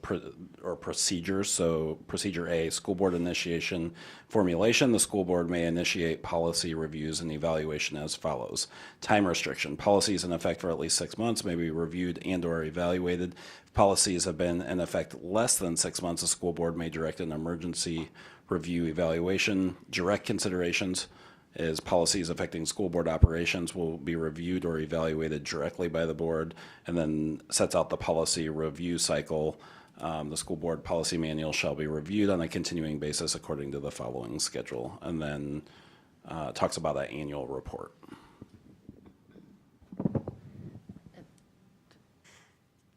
procedures. So procedure A: school board initiation formulation. The school board may initiate policy reviews and evaluation as follows. Time restriction: policies in effect for at least 6 months may be reviewed and/or evaluated. If policies have been in effect less than 6 months, the school board may direct an emergency review evaluation. Direct considerations is policies affecting school board operations will be reviewed or evaluated directly by the board, and then sets out the policy review cycle. The school board policy manual shall be reviewed on a continuing basis according to the following schedule, and then talks about an annual report.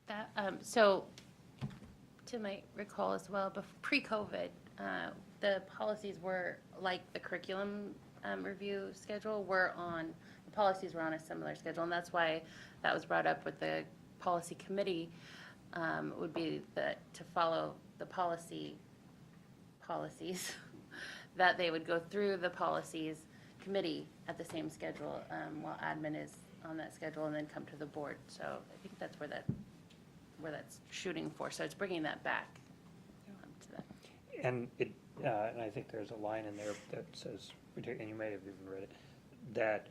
That, so, to my recall as well, pre-COVID, the policies were, like the curriculum review schedule, the policies were on a similar schedule, and that's why that was brought up with the policy committee, would be to follow the policies, that they would go through the policies committee at the same schedule, while admin is on that schedule, and then come to the board. So I think that's where that's shooting for. So it's bringing that back to that. And and I think there's a line in there that says, and you may have even read it, that,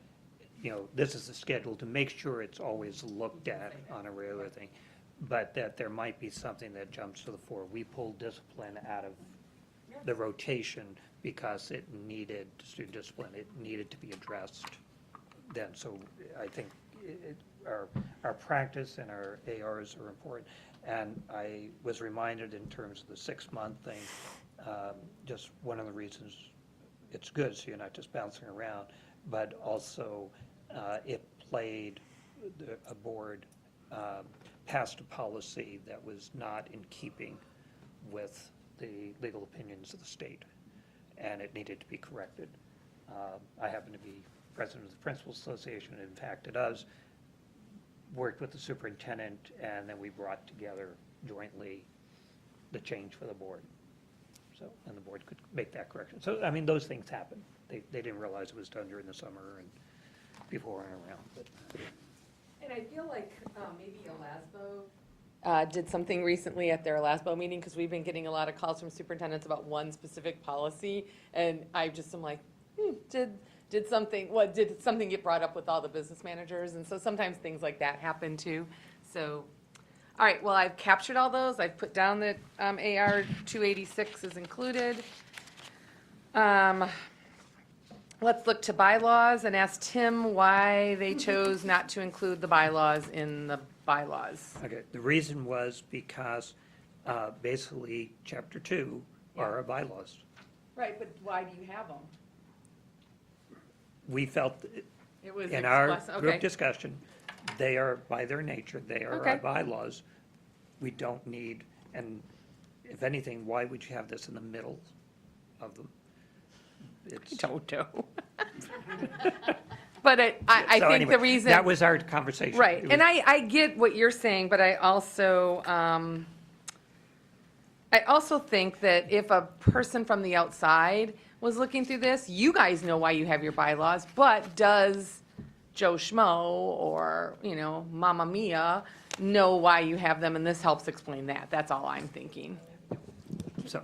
this is the schedule to make sure it's always looked at on a regular thing, but that there might be something that jumps to the fore. We pulled discipline out of the rotation because it needed, student discipline, it needed to be addressed then. So I think our practice and our ARs are important. And I was reminded in terms of the 6-month thing, just one of the reasons it's good, so you're not just bouncing around, but also it played, a board passed a policy that was not in keeping with the legal opinions of the state, and it needed to be corrected. I happen to be president of the Principals Association, and in fact it does, worked with the superintendent, and then we brought together jointly the change for the board. So, and the board could make that correction. So, I mean, those things happen. They didn't realize it was done during the summer and people weren't around, but. And I feel like maybe Elasbo did something recently at their Elasbo meeting, because we've been getting a lot of calls from superintendents about one specific policy, and I just am like, did something get brought up with all the business managers? And so sometimes things like that happen too. So, all right, well, I've captured all those. I've put down that AR 286 is included. Let's look to bylaws and ask Tim why they chose not to include the bylaws in the bylaws. Okay, the reason was because basically Chapter 2 are our bylaws. Right, but why do you have them? We felt It was in our okay. group discussion, they are, by their nature, they are Okay. our bylaws. We don't need, and if anything, why would you have this in the middle of them? It's, Don't know. But I so think anyway, the reason. that was our conversation. Right, It and was- I get what you're saying, but I also think that if a person from the outside was looking through this, you guys know why you have your bylaws, but does Joe Schmo or, Mama Mia know why you have them, and this helps explain that. That's all I'm thinking. So,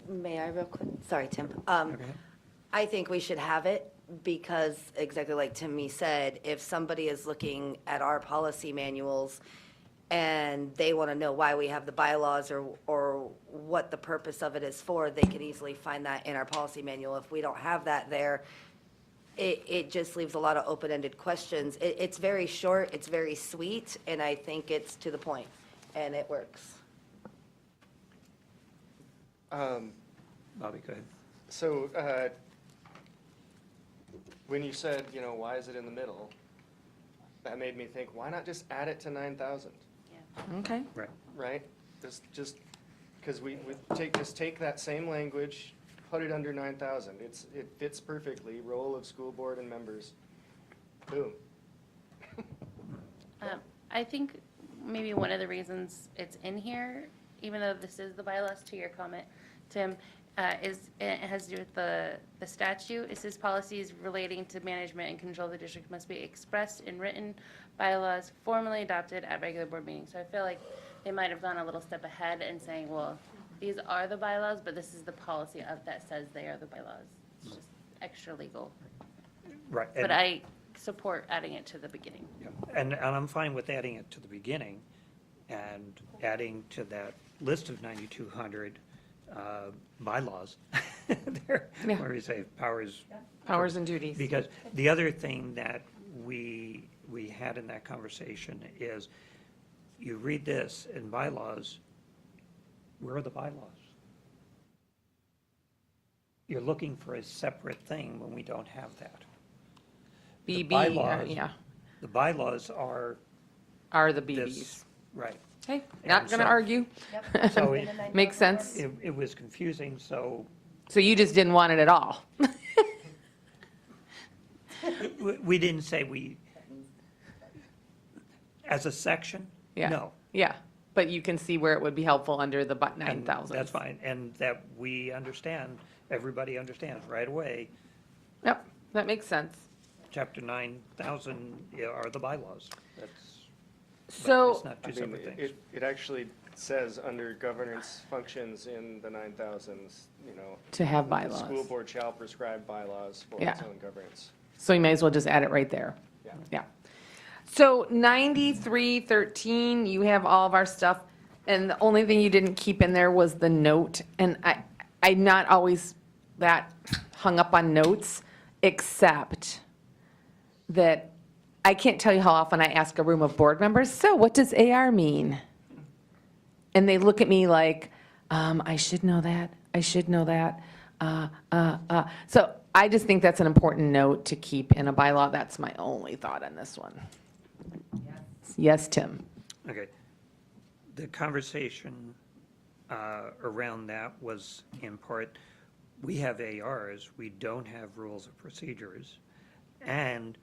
May I real quick? Sorry, Tim. okay. I think we should have it because, exactly like Timmy said, if somebody is looking at our policy manuals and they want to know why we have the bylaws or what the purpose of it is for, they can easily find that in our policy manual. If we don't have that there, it just leaves a lot of open-ended questions. It's very short, it's very sweet, and I think it's to the point, and it works. Bobby, go ahead. So, when you said, why is it in the middle? That made me think, why not just add it to 9,000, Okay. Right. right? Just, because we take that same language, put it under 9,000. It fits perfectly, role of school board and members. Boom. I think maybe one of the reasons it's in here, even though this is the bylaws, to your comment, Tim, is, it has to do with the statute. It says policies relating to management and control of the district must be expressed in written bylaws formally adopted at regular board meetings. So I feel like they might have gone a little step ahead and saying, well, these are the bylaws, but this is the policy of that says they are the bylaws. It's just extra legal. Right. But I support adding it to the beginning. And I'm fine with adding it to the beginning and adding to that list of 9,200 bylaws. There, Yeah. where you say powers. Powers and duties. Because the other thing that we had in that conversation is, you read this in bylaws, where are the bylaws? You're looking for a separate thing when we don't have that. The BB, bylaws- yeah, The bylaws are are the this, BBs. right. Hey, not And going to so- argue. So it- Makes sense. It was confusing, so So you just didn't want it at all? we didn't say we, as a section? Yeah. No. Yeah, but you can see where it would be helpful under the And 9,000. That's fine, and that we understand, everybody understands right away, Yep, that makes sense. chapter 9,000 are the bylaws. That's, but So, it's not two separate things. It actually says under governance functions in the 9,000s, you know. To have The school bylaws. board shall prescribe bylaws for Yeah. its own governance. so you may as well just add it right there. Yeah. Yeah. So 9313, you have all of our stuff, and the only thing you didn't keep in there was the note. And I'm not always that hung up on notes, except that I can't tell you how often I ask a room of board members, so what does AR mean? And they look at me like, I should know that, I should know that. So I just think that's an important note to keep in a bylaw. That's my only thought on this one. Yes, Tim. Okay. The conversation around that was in part, we have ARs, we don't have rules of procedures, and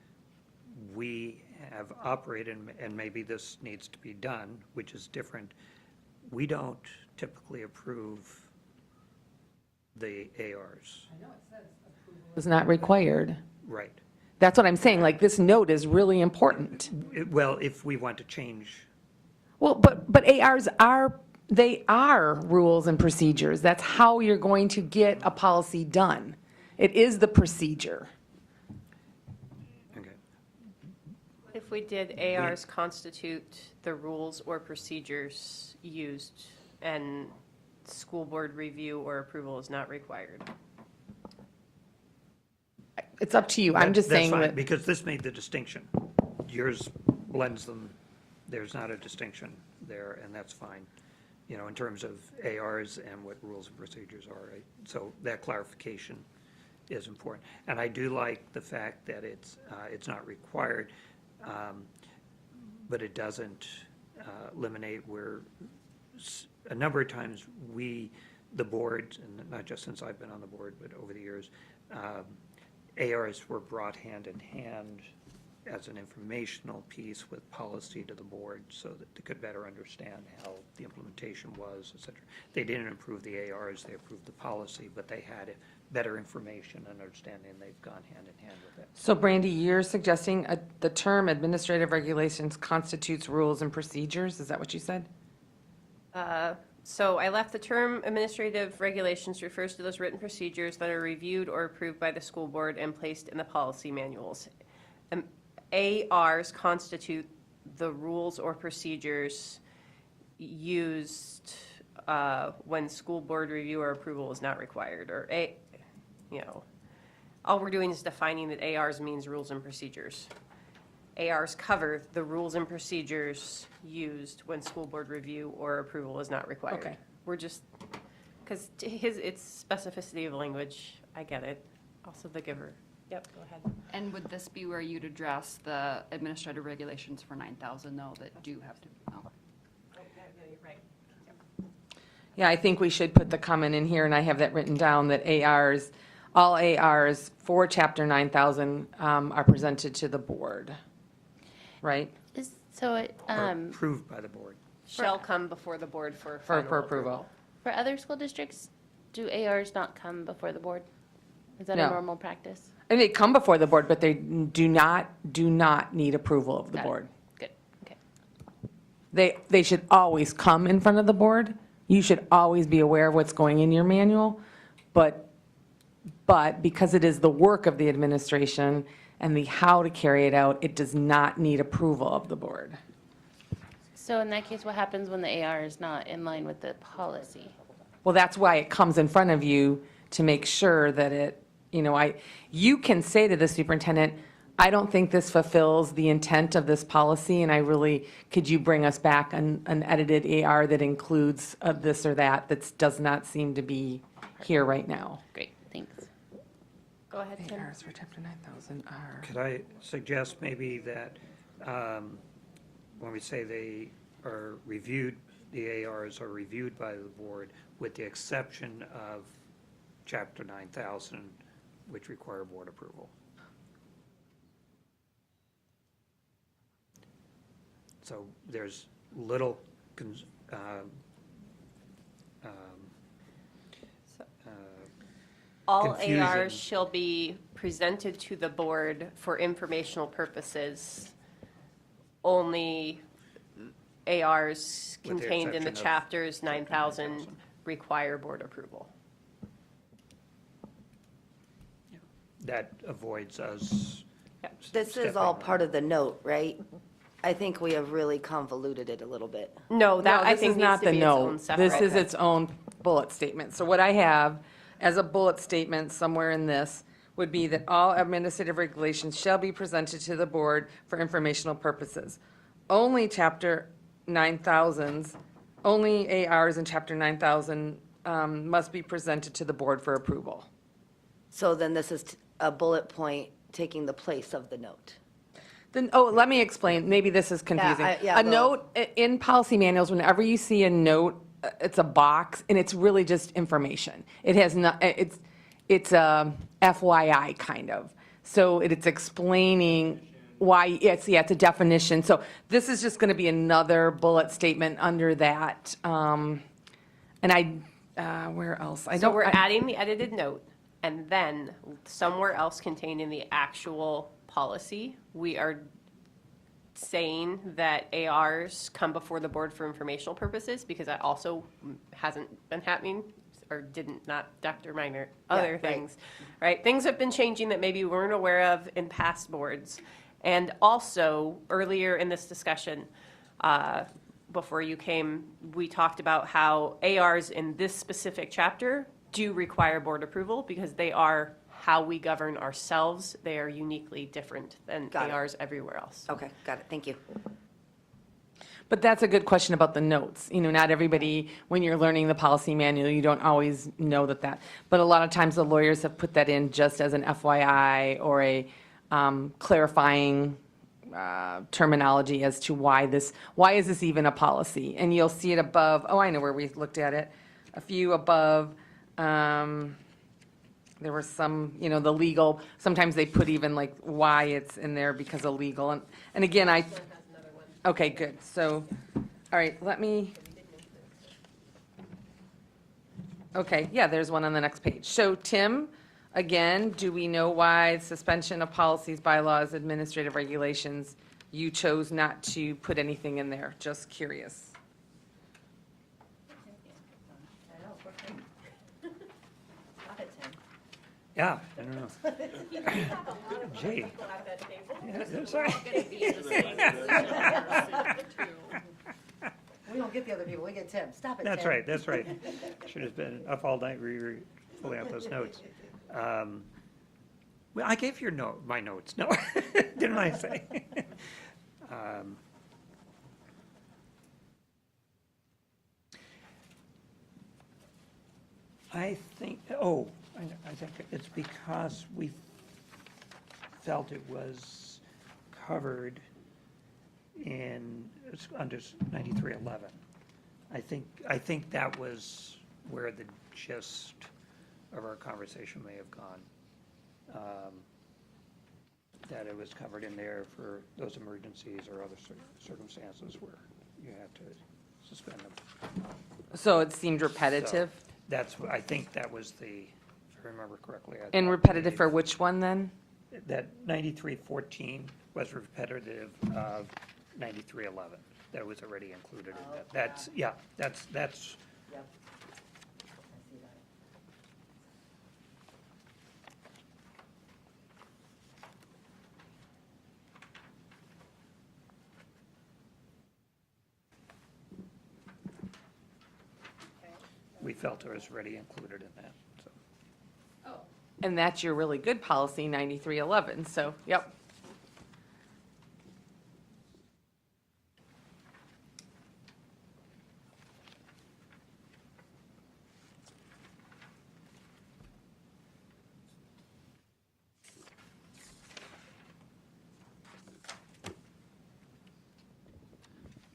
we have operated, and maybe this needs to be done, which is different. We don't typically approve the ARs. Is not required. Right. That's what I'm saying, like, this note is really important. Well, if we want to change, Well, but ARs are, they are rules and procedures. That's how you're going to get a policy done. It is the procedure. okay. If we did, ARs constitute the rules or procedures used, and school board review or approval is not required. It's up to you. I'm just That's saying fine, that, because this made the distinction. Yours blends them. There's not a distinction there, and that's fine, you know, in terms of ARs and what rules and procedures are. Right? So that clarification is important. And I do like the fact that it's not required, but it doesn't eliminate where a number of times the board, and not just since I've been on the board, but over the years, ARs were brought hand in hand as an informational piece with policy to the board so that they could better understand how the implementation was, et cetera. They didn't approve the ARs, they approved the policy, but they had better information and understanding, and they've gone hand in hand with it. so Brandy, you're suggesting the term administrative regulations constitutes rules and procedures? Is that what you said? So I left the term administrative regulations refers to those written procedures that are reviewed or approved by the school board and placed in the policy manuals. ARs constitute the rules or procedures used when school board review or approval is not required, or all we're doing is defining that ARs means rules and procedures. ARs cover the rules and procedures used when school board review or approval is not required. Okay. We're just, because it's specificity of language, I get it. Also the giver. Yep, go ahead. And would this be where you'd address the administrative regulations for 9,000 though that do have to, oh. Yeah, I think we should put the comment in here, and I have that written down, that ARs, all ARs for Chapter 9,000 are presented to the board, right? So it, or approved by the board. Shall come before the board for For final approval. for other school districts, do ARs not come before the board? Is that No. a normal practice? And they come before the board, but they do not need approval of the Got it. board. Good, okay. They should always come in front of the board. You should always be aware of what's going in your manual, but because it is the work of the administration and the how to carry it out, it does not need approval of the board. So in that case, what happens when the AR is not in line with the policy? Well, that's why it comes in front of you to make sure that it, you can say to the superintendent, I don't think this fulfills the intent of this policy, and could you bring us back an edited AR that includes this or that does not seem to be here right now? Great, thanks. Go ahead, Tim. ARs for chapter 9,000 are. Could I suggest maybe that when we say they are reviewed, the ARs are reviewed by the board with the exception of chapter 9,000, which require board approval? So there's little All confusion. ARs shall be presented to the board for informational purposes. Only ARs With the contained in the exception of chapters 9,000 require board approval. that avoids us. This is all part of the note, right? I think we have really convoluted it a little bit. No, that I this think is needs not to the be its own note. separate. This is its own bullet statement. So what I have as a bullet statement somewhere in this would be that all administrative regulations shall be presented to the board for informational purposes. Only chapter 9,000s, only ARs in chapter 9,000 must be presented to the board for approval. So then this is a bullet point taking the place of the note. Then, let me explain. Maybe this is confusing. yeah, A go. note, in policy manuals, whenever you see a note, it's a box, and it's really just information. It has not, it's a FYI kind of. So it's explaining why, it's a definition. So this is just going to be another bullet statement under that. And where else? So we're adding the edited note, and then somewhere else contained in the actual policy, we are saying that ARs come before the board for informational purposes, because that also hasn't been happening, or didn't, not Dr. Minor, other right. things, right? Things have been changing that maybe we weren't aware of in past boards. And also, earlier in this discussion, before you came, we talked about how ARs in this specific chapter do require board approval, because they are how we govern ourselves. They are uniquely different than Got it. ARs everywhere else. Okay, got it, thank you. But that's a good question about the notes. Not everybody, when you're learning the policy manual, you don't always know that. But a lot of times the lawyers have put that in just as an FYI or a clarifying terminology as to why is this even a policy? And you'll see it above, I know where we looked at it, a few above. There were some, the legal, sometimes they put even like why it's in there because of legal. And again, okay, good. So, all right, okay, yeah, there's one on the next page. So Tim, again, do we know why suspension of policies, bylaws, administrative regulations, you chose not to put anything in there? Just curious. Yeah, I don't know. Gee. Yeah, that's right. We don't get the other people, we get Tim. Stop it, That's right, that's right. Should have been up all night pulling out those notes. Well, I gave your my notes, no, didn't I say? I think, I think it's because we felt it was covered under 9311. I think that was where the gist of our conversation may have gone. that it was covered in there for those emergencies or other circumstances where you have to suspend them. So it seemed repetitive? So that's, I think that was the, if I remember correctly. And repetitive for which one then? That 9314 was repetitive of 9311. That was already included in that. That's, yeah, that's, Yep. we felt it was already included in that, so. And that's your really good policy, 9311, so, yep.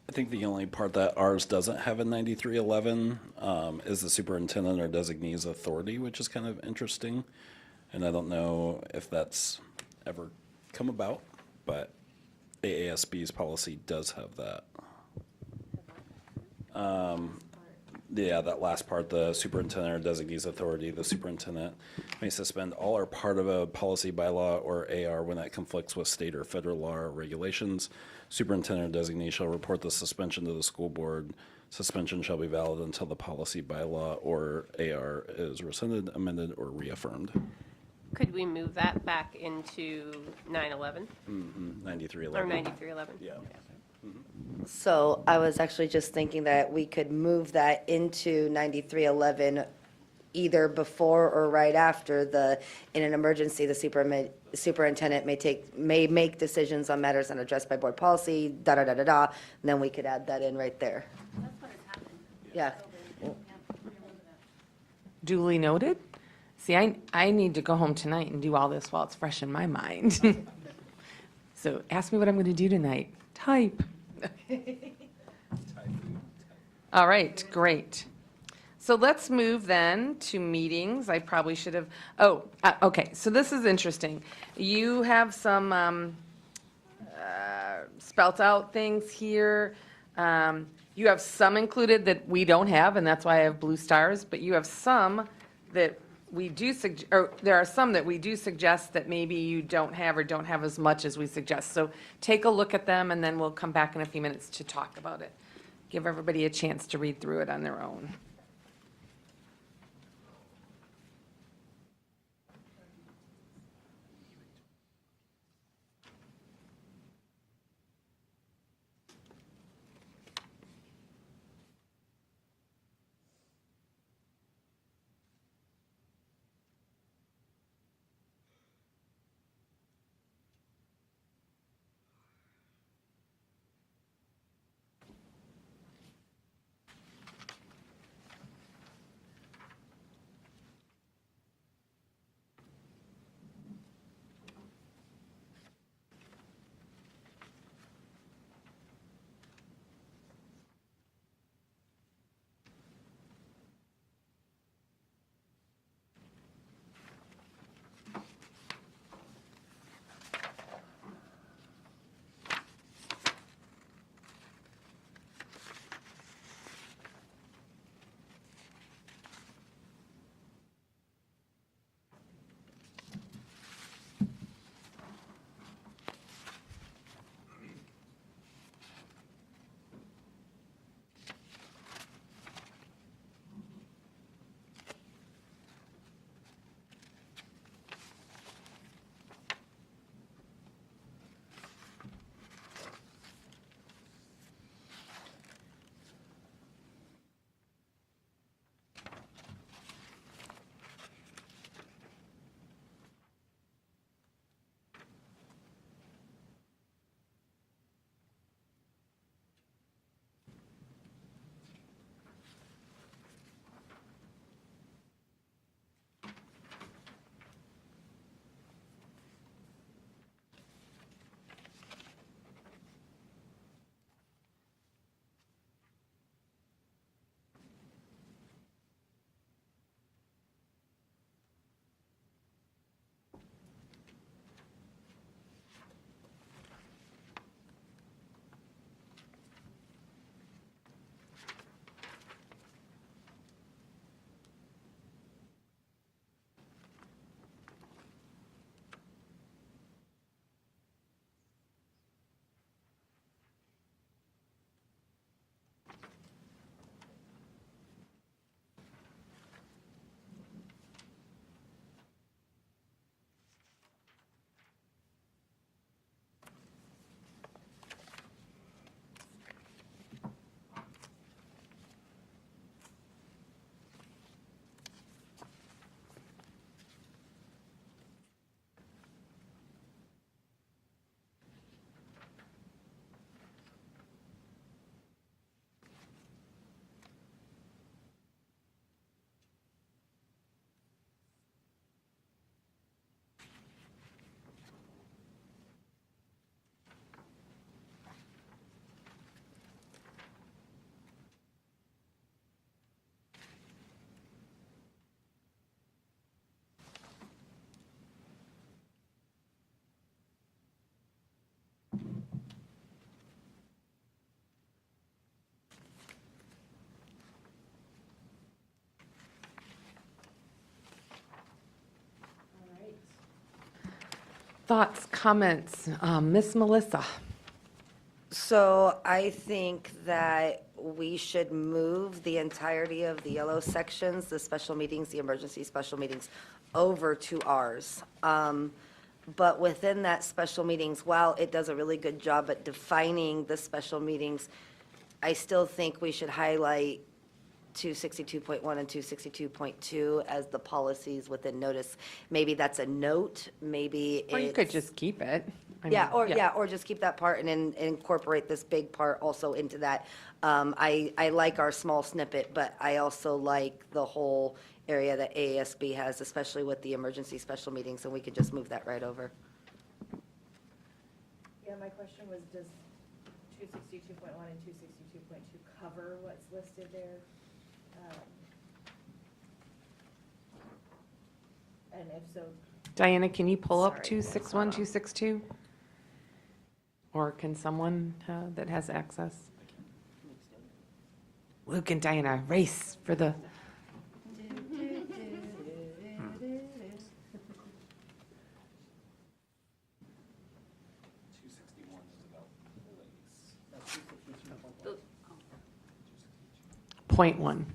I think the only part that ours doesn't have in 9311 is the superintendent or designee's authority, which is kind of interesting. And I don't know if that's ever come about, but AASB's policy does have that. Yeah, that last part, the superintendent or designee's authority, the superintendent may suspend all or part of a policy, bylaw, or AR when that conflicts with state or federal law or regulations. Superintendent or designee shall report the suspension to the school board. Suspension shall be valid until the policy, bylaw, or AR is rescinded, amended, or reaffirmed. Could we move that back into 911 9311. or 9311? Yeah. So I was actually just thinking that we could move that into 9311 either before or right after in an emergency, the superintendent may make decisions on matters not addressed by board policy, da-da-da-da-da, and then we could add that in right there. That's what has happened. Yeah. Duly noted. See, I need to go home tonight and do all this while it's fresh in my mind. So ask me what I'm going to do tonight. Type. All right, great. So let's move then to meetings. I probably should have, okay, so this is interesting. You have some spelt out things here. You have some included that we don't have, and that's why I have blue stars, but you have some that we do there are some that we do suggest that maybe you don't have or don't have as much as we suggest. So take a look at them, and then we'll come back in a few minutes to talk about it. Give everybody a chance to read through it on their own. Thoughts, comments? Miss Melissa? So I think that we should move the entirety of the yellow sections, the special meetings, the emergency special meetings, over to ours. But within that special meetings, while it does a really good job at defining the special meetings, I still think we should highlight 262.1 and 262.2 as the policies within notice. Maybe that's a note, maybe Or you could it's- just keep it. I Yeah, mean, or just keep that part and incorporate this big part also into that. I like our small snippet, but I also like the whole area that AASB has, especially with the emergency special meetings, and we could just move that right over. Yeah, my question was, does 262.1 and 262.2 cover what's listed there? And if so, Diana, can you pull up Sorry. 261, 262? Or can someone that has access? Luke and Diana, race for the, point one.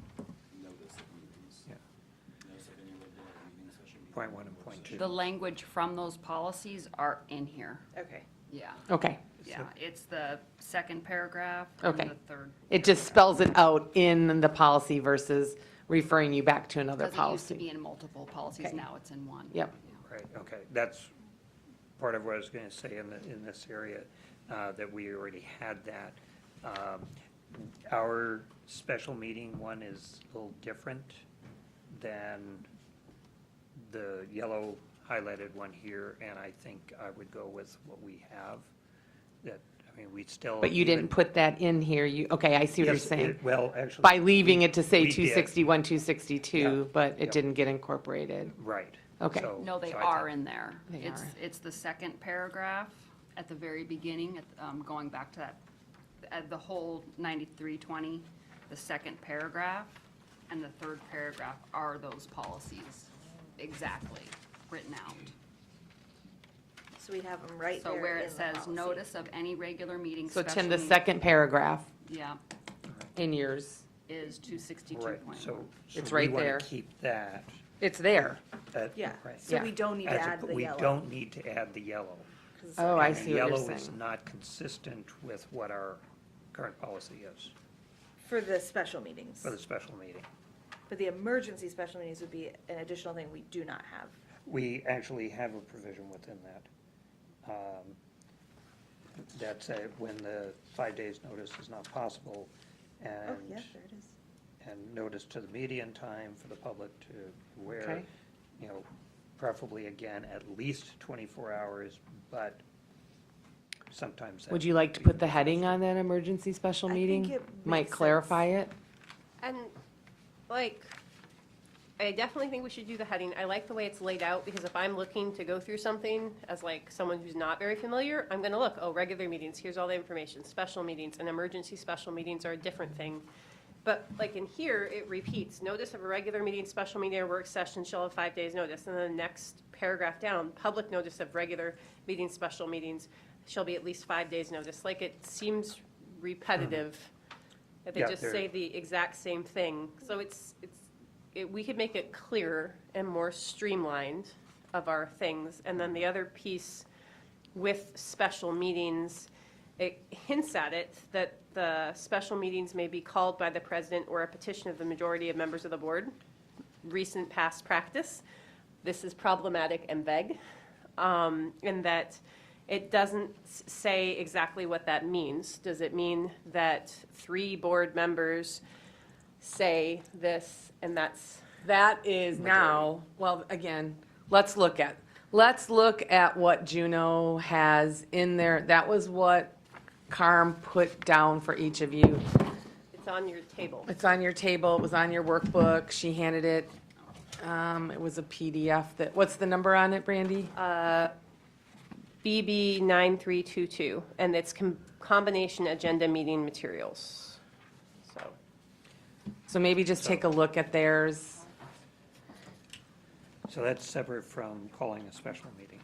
Point one and point two. The language from those policies are in here. Okay. Yeah, Okay. yeah. It's the second paragraph Okay. and the third. It just spells it out in the policy versus referring you back to another Because it used to be policy. in multiple policies, Okay. now it's in one. Yep. Yeah. Right, okay, that's part of what I was gonna say in this area, that we already had that. Our special meeting one is a little different than the yellow highlighted one here, and I think I would go with what we have. That, I mean, we still. But you didn't even- put that in here. You, okay, I see what you're Yes, saying. Well, actually. By leaving it to say we did. 261, 262, Yeah. but it Yep. didn't get incorporated. Right. Okay. So- No, they so I are thought- in there. They It's, are. it's the second paragraph at the very beginning, going back to that, the whole 9320, the second paragraph and the third paragraph are those policies exactly written out. So we'd have them right there So where in it the says, policy. notice of any regular meeting, So special Tim, the meeting- second paragraph Yeah, in yours, is Right, 262.1. so. It's we right wanna there. Keep that. it's there. Yeah, Right. so Yeah. we don't need to add the But we yellow. don't need to add the yellow. 'cause- Oh, I And see what you're Yellow is saying. not consistent with what our current policy is For the special meetings. for the special meeting. But the emergency special meetings would be an additional thing we do not have. We actually have a provision within that. That's when the 5 days' notice is not possible, Oh, and, yeah, there it is. and notice to the media in time for the public to wear, Okay. you know, preferably again, at least 24 hours, but sometimes. Would that you like to be- put the heading on that emergency special I think meeting? it Might makes clarify it? And, like, I definitely think we should do the heading. I like the way it's laid out, because if I'm looking to go through something as like someone who's not very familiar, I'm gonna look, oh, regular meetings, here's all the information, special meetings, and emergency special meetings are a different thing. But like in here, it repeats, notice of a regular meeting, special meeting, or work session shall have 5 days' notice. And then the next paragraph down, public notice of regular meetings, special meetings shall be at least 5 days' notice. Like, it seems repetitive that they Yeah, just they're- say the exact same thing. So we could make it clearer and more streamlined of our things. And then the other piece with special meetings, it hints at it, that the special meetings may be called by the president or a petition of the majority of members of the board. Recent past practice. This is problematic and vague, in that it doesn't say exactly what that means. Does it mean that 3 board members say this and that's? That is now, well, again, let's look at what Juno has in there. That was what Carm put down for each of you. It's on your table. It's on your table, it was on your workbook, she handed it. It was a PDF what's the number on it, Brandy? BB 9322, and it's combination agenda meeting materials. So, So maybe just take a look at theirs. So that's separate from calling a special meeting.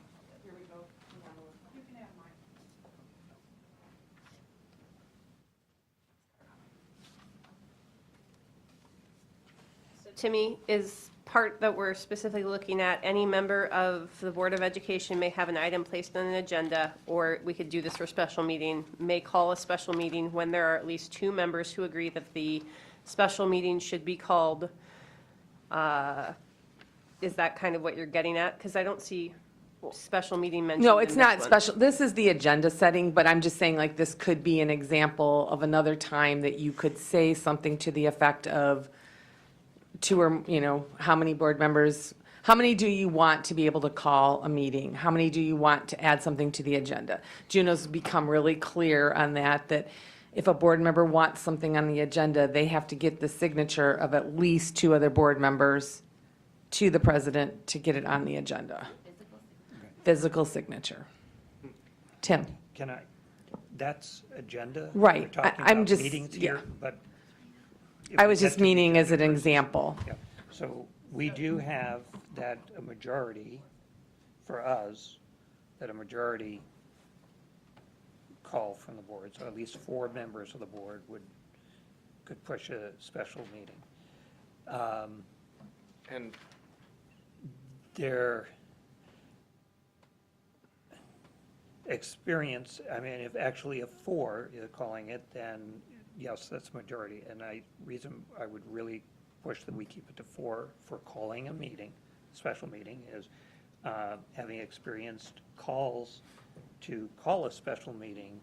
to me is part that we're specifically looking at. Any member of the Board of Education may have an item placed on an agenda, or we could do this for special meeting, may call a special meeting when there are at least 2 members who agree that the special meeting should be called. Is that kind of what you're getting at? Because I don't see special meeting mentioned No, in it's this not one. special. This is the agenda setting, but I'm just saying like this could be an example of another time that you could say something to the effect of 2 or, how many board members, how many do you want to be able to call a meeting? How many do you want to add something to the agenda? Juno's become really clear on that if a board member wants something on the agenda, they have to get the signature of at least 2 other board members to the president to get it on the agenda. Physical signature. Tim? That's agenda? Right. We're talking I'm about just- meetings yeah. here, but. if I we was get just to the meaning as an agenda versus- example. Yeah. So we do have that a majority for us, that a majority call from the board. So at least 4 members of the board could push a special meeting. And Their experience, I mean, if actually a 4 is calling it, then yes, that's majority. And reason I would really push that we keep it to 4 for calling a meeting, special meeting, is having experienced calls to call a special meeting,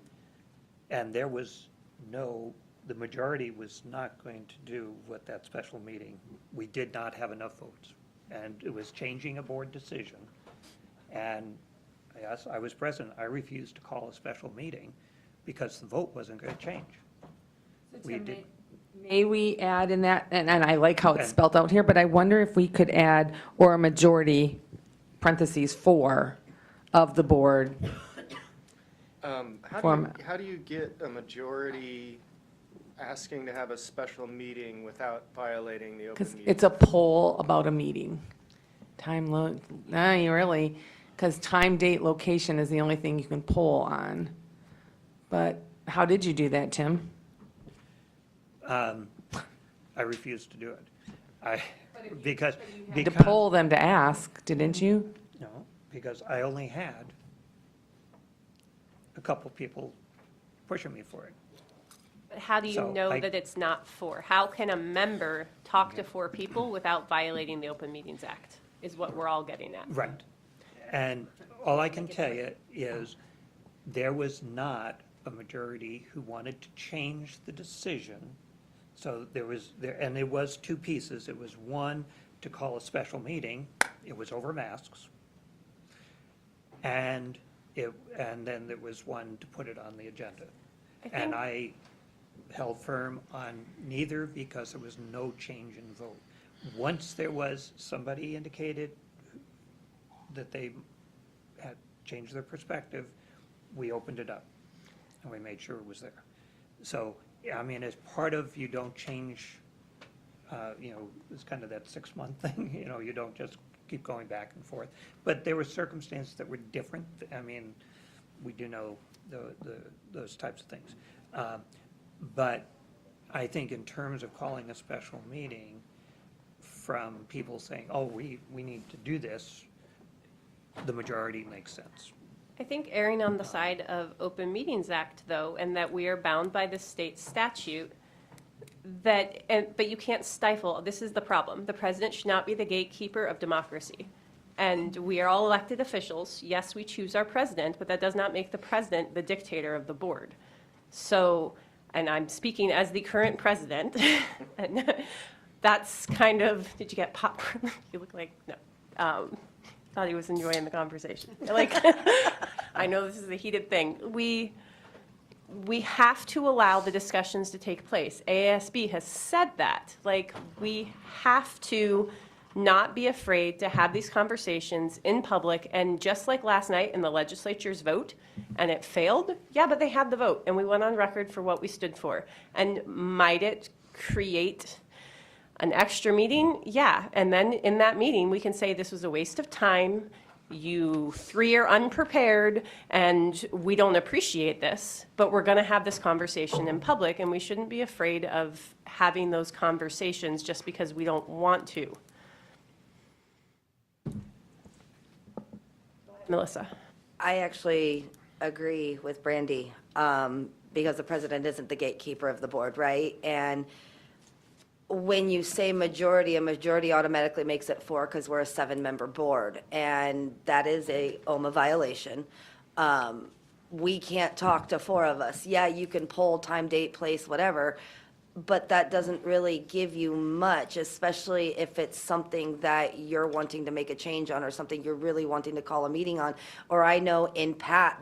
and there was the majority was not going to do what that special meeting, we did not have enough votes. And it was changing a board decision. And yes, I was present. I refused to call a special meeting because the vote wasn't going to change. We did, May we add in that, and I like how it's Okay. spelled out here, but I wonder if we could add, or a majority, parentheses, 4 of the board. how do you get a majority asking to have a special meeting without violating the open Because meeting? it's a poll about a meeting. You really, because time, date, location is the only thing you can poll on. But how did you do that, Tim? I refused to do it. Because, To poll them to ask, didn't you? no, because I only had a couple people pushing me for it. But how do you So know I- that it's not 4? How can a member talk to 4 people without violating the Open Meetings Act, is what we're all getting at. Right. And all I can tell you is there was not a majority who wanted to change the decision. So and it was 2 pieces. It was one, to call a special meeting. It was over masks. And then there was one to put it on the agenda. And I held firm on neither because there was no change in vote. Once there was, somebody indicated that they had changed their perspective, we opened it up and we made sure it was there. So, I mean, as part of, you don't change, it's kind of that 6-month thing, you don't just keep going back and forth. But there were circumstances that were different. I mean, we do know those types of things. But I think in terms of calling a special meeting, from people saying, oh, we need to do this, the majority makes sense. I think erring on the side of Open Meetings Act, though, and that we are bound by the state statute, but you can't stifle, this is the problem. The president should not be the gatekeeper of democracy. And we are all elected officials. Yes, we choose our president, but that does not make the president the dictator of the board. So, and I'm speaking as the current president, and that's kind of, did you get popcorn? You look like, no. Thought he was enjoying the conversation. Like, I know this is a heated thing. We have to allow the discussions to take place. AASB has said that. Like, we have to not be afraid to have these conversations in public. And just like last night in the legislature's vote, and it failed, yeah, but they had the vote, and we went on record for what we stood for. And might it create an extra meeting? Yeah, and then in that meeting, we can say this was a waste of time, you three are unprepared and we don't appreciate this, but we're going to have this conversation in public and we shouldn't be afraid of having those conversations just because we don't want to. Melissa. I actually agree with Brandy, because the president isn't the gatekeeper of the board, right? And when you say majority, a majority automatically makes it 4 because we're a 7-member board, and that is a OMA violation. We can't talk to 4 of us. Yeah, you can poll time, date, place, whatever, but that doesn't really give you much, especially if it's something that you're wanting to make a change on or something you're really wanting to call a meeting on. Or I know in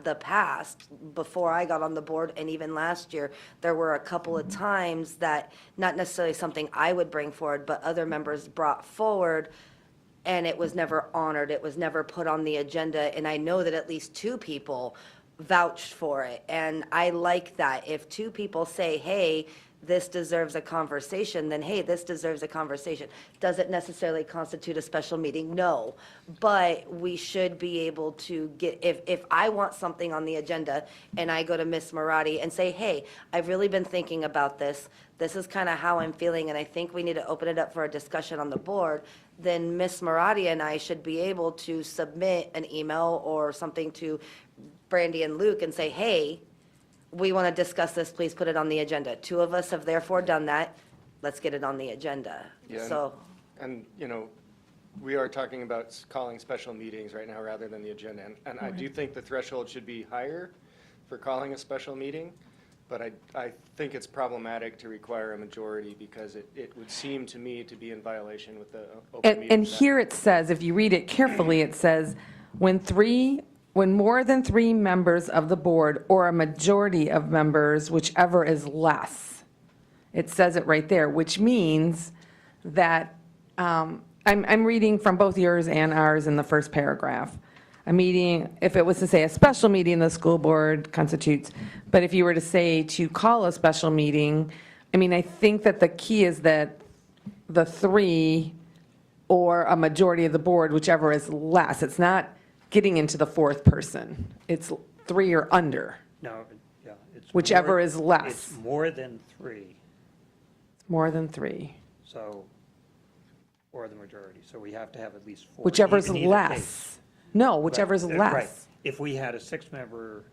the past, before I got on the board and even last year, there were a couple of times that, not necessarily something I would bring forward, but other members brought forward, and it was never honored, it was never put on the agenda, and I know that at least 2 people vouched for it, and I like that. If 2 people say, hey, this deserves a conversation, then hey, this deserves a conversation. Does it necessarily constitute a special meeting? No. But we should be able to get, if I want something on the agenda and I go to Ms. Marati and say, hey, I've really been thinking about this. This is kind of how I'm feeling, and I think we need to open it up for a discussion on the board, then Ms. Marati and I should be able to submit an email or something to Brandy and Luke and say, hey, we want to discuss this, please put it on the agenda. 2 of us have therefore done that. Let's get it on the agenda. Yeah, So, And, you know, we are talking about calling special meetings right now rather than the agenda. And I do think the threshold should be higher for calling a special meeting, but I think it's problematic to require a majority because it would seem to me to be in violation with the Open Meetings And Act. here it says, if you read it carefully, it says, when more than 3 members of the board or a majority of members, whichever is less. It says it right there, which means that, I'm reading from both yours and ours in the first paragraph. A meeting, if it was to say a special meeting, the school board constitutes, but if you were to say to call a special meeting, I mean, I think that the key is that the 3 or a majority of the board, whichever is less. It's not getting into the 4th person. It's 3 or under. No, yeah. It's Whichever more- is less. It's more than 3, It's more than 3. so, or the majority, so we have to have at least 4. Whichever's in either less. case. No, whichever's Right, right. less. If we had a 6-member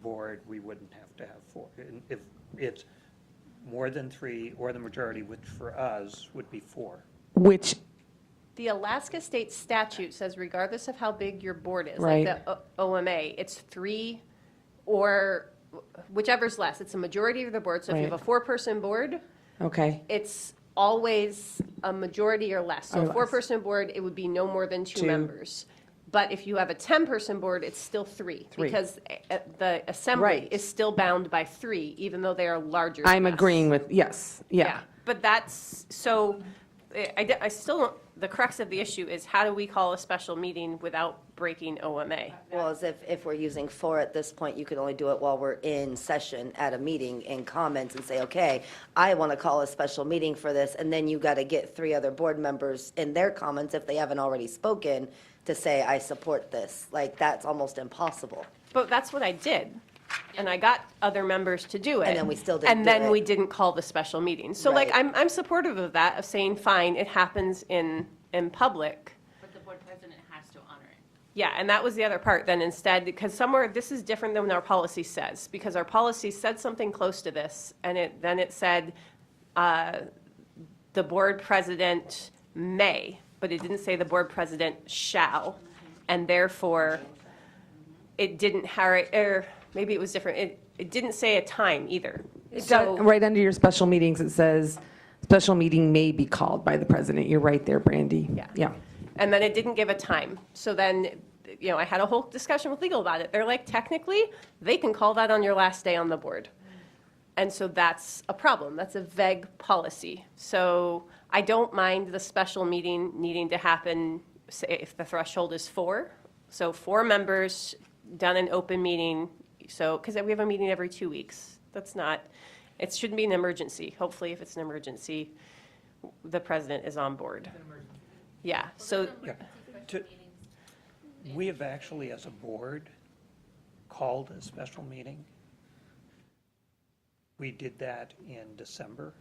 board, we wouldn't have to have 4. And if it's more than 3 or the majority, which for us would be 4. Which, The Alaska state statute says regardless of how big your board is, Right. like the OMA, it's 3 or whichever's less. It's a majority of the board. So if you have Right. a 4-person board, okay, it's always a majority or less. So Or a less. 4-person board, it would be no more than 2 Two. members. But if you have a 10-person board, it's still 3. Three. Because the assembly Right. is still bound by 3, even though they are larger I'm than us. agreeing with, yes, yeah. But that's, so, I still don't, the crux of the issue is how do we call a special meeting without breaking OMA? well, as if we're using 4 at this point, you can only do it while we're in session at a meeting in comments and say, okay, I want to call a special meeting for this, and then you got to get 3 other board members in their comments, if they haven't already spoken, to say, I support this. Like, that's almost impossible. But that's what I did. And I got other members to do it. And then we still didn't And do then it. we didn't call the special meeting. So like, Right. I'm supportive of that, of saying, fine, it happens in public. But the board president has to honor it. Yeah, and that was the other part then instead, because somewhere, this is different than our policy says, because our policy said something close to this, and then it said, the board president may, but it didn't say the board president shall, and therefore, it didn't, or maybe it was different, it didn't say a time either. So, Right under your special meetings, it says, special meeting may be called by the president. You're right there, Brandy. Yeah. Yeah. and then it didn't give a time. So then, I had a whole discussion with legal about it. They're like, technically, they can call that on your last day on the board. And so that's a problem. That's a vague policy. So I don't mind the special meeting needing to happen, say, if the threshold is 4. So 4 members done an open meeting. So, because we have a meeting every 2 weeks. That's not, it shouldn't be an emergency. Hopefully, if it's an emergency, the president is on board. Yeah, so, Yeah. We have actually, as a board, called a special meeting. We did that in December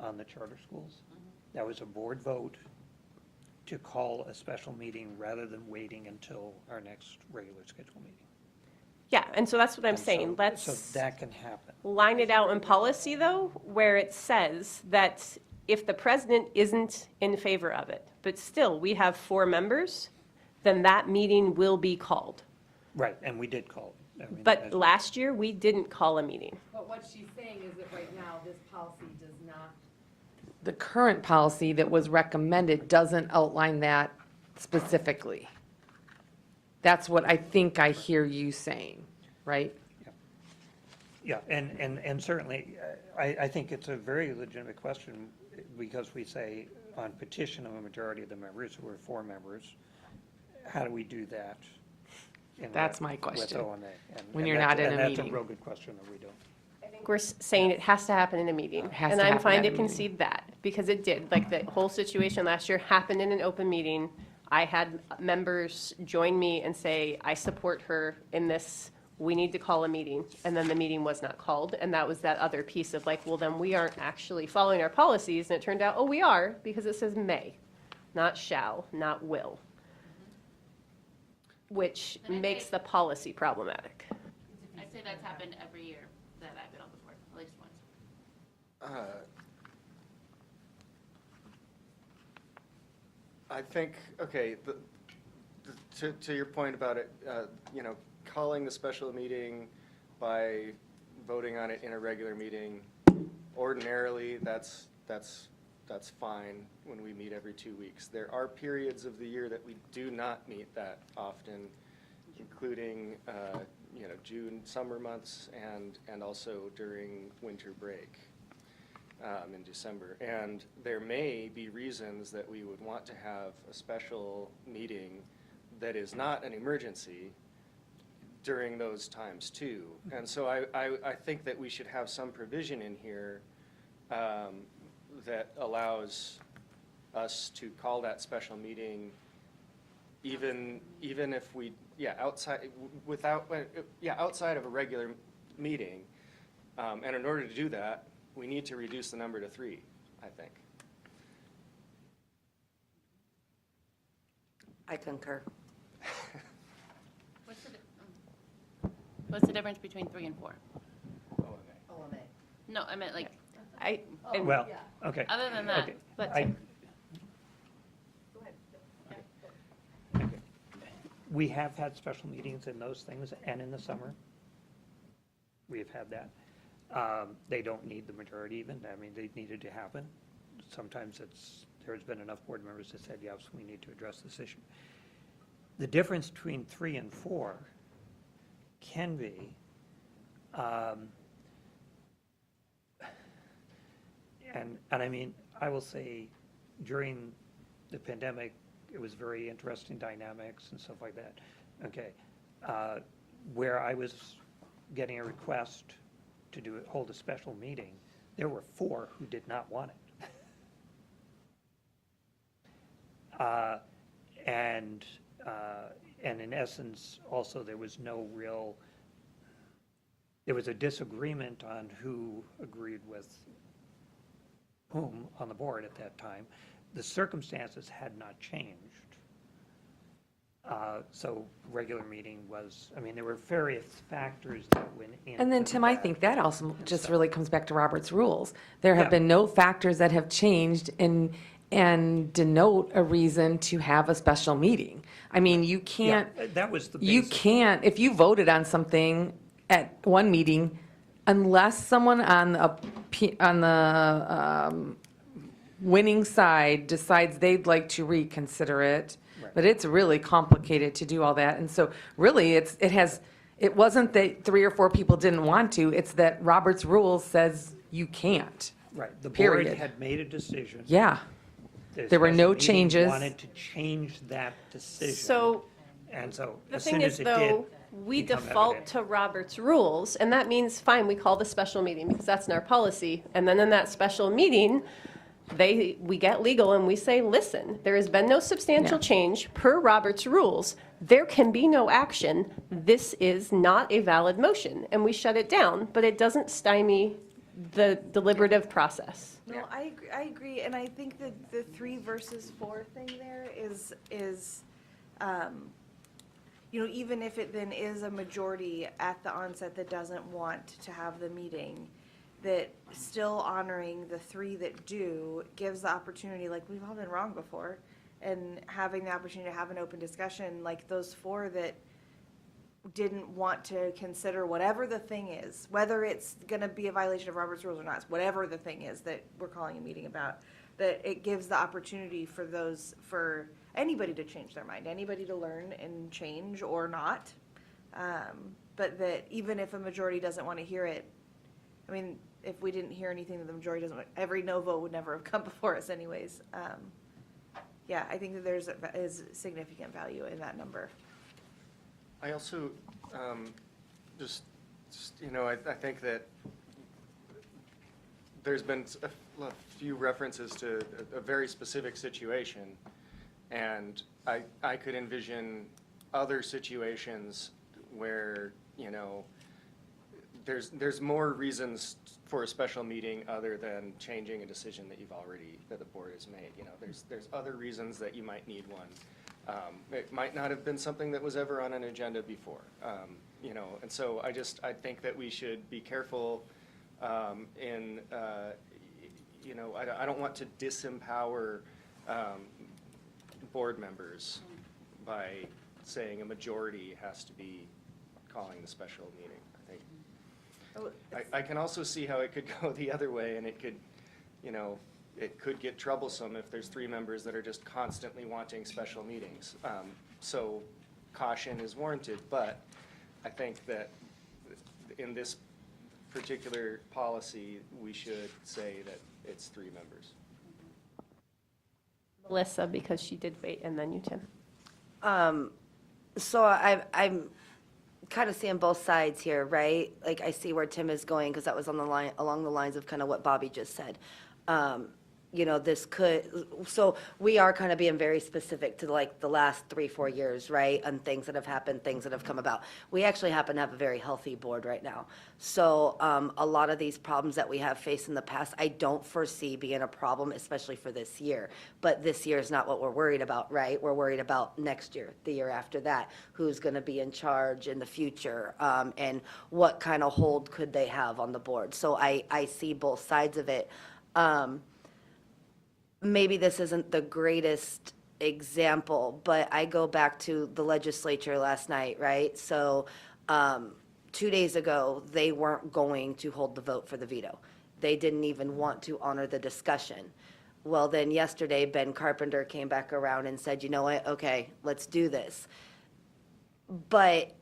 on the charter schools. That was a board vote to call a special meeting rather than waiting until our next regular scheduled meeting. yeah, and so that's what I'm And saying. so Let's that can happen. line it out in policy, though, where it says that if the president isn't in favor of it, but still, we have 4 members, then that meeting will be called. Right, and we did call it. I mean, But as- last year, we didn't call a meeting. But what she's saying is that right now, this policy does not. The current policy that was recommended doesn't outline that specifically. That's what I think I hear you saying, right? Yeah, and certainly, I think it's a very legitimate question, because we say on petition of a majority of the members, who are 4 members, how do we do that? That's my With question. OMA? When you're not in a And that's meeting. a real good question that we don't. I think we're saying it has to happen in a meeting. has And to I'm happen fine at to a meeting. concede that, because it did. Like, the whole situation last year happened in an open meeting. I had members join me and say, I support her in this, we need to call a meeting. And then the meeting was not called, and that was that other piece of like, well, then we aren't actually following our policies. And it turned out, oh, we are, because it says may, not shall, not will. Which makes the policy problematic. I'd say that's happened every year that I've been on the board, at least once. I think, okay, to your point about it, you know, calling the special meeting by voting on it in a regular meeting, ordinarily, that's fine when we meet every 2 weeks. There are periods of the year that we do not meet that often, including, you know, June, summer months, and also during winter break. In December. And there may be reasons that we would want to have a special meeting that is not an emergency during those times too. And so I think that we should have some provision in here that allows us to call that special meeting even if we, outside of a regular meeting. And in order to do that, we need to reduce the number to 3, I think. I concur. What's the difference between 3 and 4? OMA. No, I meant like, Well, okay. other than that, Okay. let's- I- Okay. We have had special meetings in those things and in the summer. We have had that. They don't need the majority even. I mean, they needed to happen. Sometimes there's been enough board members that said, yes, we need to address this issue. The difference between 3 and 4 can be, and I mean, I will say, during the pandemic, it was very interesting dynamics and stuff like that. Okay, where I was getting a request to hold a special meeting, there were 4 who did not want it. And in essence, also, there was a disagreement on who agreed with whom on the board at that time. The circumstances had not changed. So regular meeting was, I mean, there were various factors that went in. And then, Tim, I think that also just really comes back to Robert's rules. There have Yeah. been no factors that have changed and denote a reason to have a special meeting. I mean, you can't, That was the you basic. can't, if you voted on something at one meeting, unless someone on the winning side decides they'd like to reconsider it, Right. but it's really complicated to do all that. And so really, it wasn't that 3 or 4 people didn't want to, it's that Robert's rules says you can't. Right, the board Period. had made a decision. Yeah. The There were special no meeting changes. Wanted to change that decision. So And so, the as thing soon is, as it though, did, we become default evident. to Robert's rules, and that means, fine, we call the special meeting because that's in our policy. And then in that special meeting, we get legal and we say, listen, there has been no substantial change per Robert's rules. There can be no action. This is not a valid motion. And we shut it down, but it doesn't stymie the deliberative process. No, I agree, and I think that the 3 versus 4 thing there is, even if it then is a majority at the onset that doesn't want to have the meeting, that still honoring the 3 that do gives the opportunity, like, we've all been wrong before, and having the opportunity to have an open discussion, like those 4 that didn't want to consider whatever the thing is, whether it's going to be a violation of Robert's rules or not, whatever the thing is that we're calling a meeting about, that it gives the opportunity for anybody to change their mind, anybody to learn and change or not. But that even if a majority doesn't want to hear it, I mean, if we didn't hear anything that the majority doesn't, every no vote would never have come before us anyways. Yeah, I think that is significant value in that number. I also, I think that there's been a few references to a very specific situation, and I could envision other situations where, there's more reasons for a special meeting other than changing a decision that the board has made. There's other reasons that you might need one. It might not have been something that was ever on an agenda before, and so I think that we should be careful I don't want to disempower board members by saying a majority has to be calling the special meeting. I can also see how it could go the other way, and it could, it could get troublesome if there's 3 members that are just constantly wanting special meetings. So caution is warranted, but I think that in this particular policy, we should say that it's 3 members. Melissa, because she did wait, and then you, Tim. So I'm kind of seeing both sides here, right? Like, I see where Tim is going, because that was along the lines of kind of what Bobby just said. This could, so we are kind of being very specific to like the last 3-4 years, right? And things that have happened, things that have come about. We actually happen to have a very healthy board right now. So a lot of these problems that we have faced in the past, I don't foresee being a problem, especially for this year. But this year is not what we're worried about, right? We're worried about next year, the year after that, who's going to be in charge in the future, and what kind of hold could they have on the board. So I see both sides of it. Maybe this isn't the greatest example, but I go back to the legislature last night, right? So 2 days ago, they weren't going to hold the vote for the veto. They didn't even want to honor the discussion. Well, then yesterday, Ben Carpenter came back around and said, you know what, okay, let's do this. But,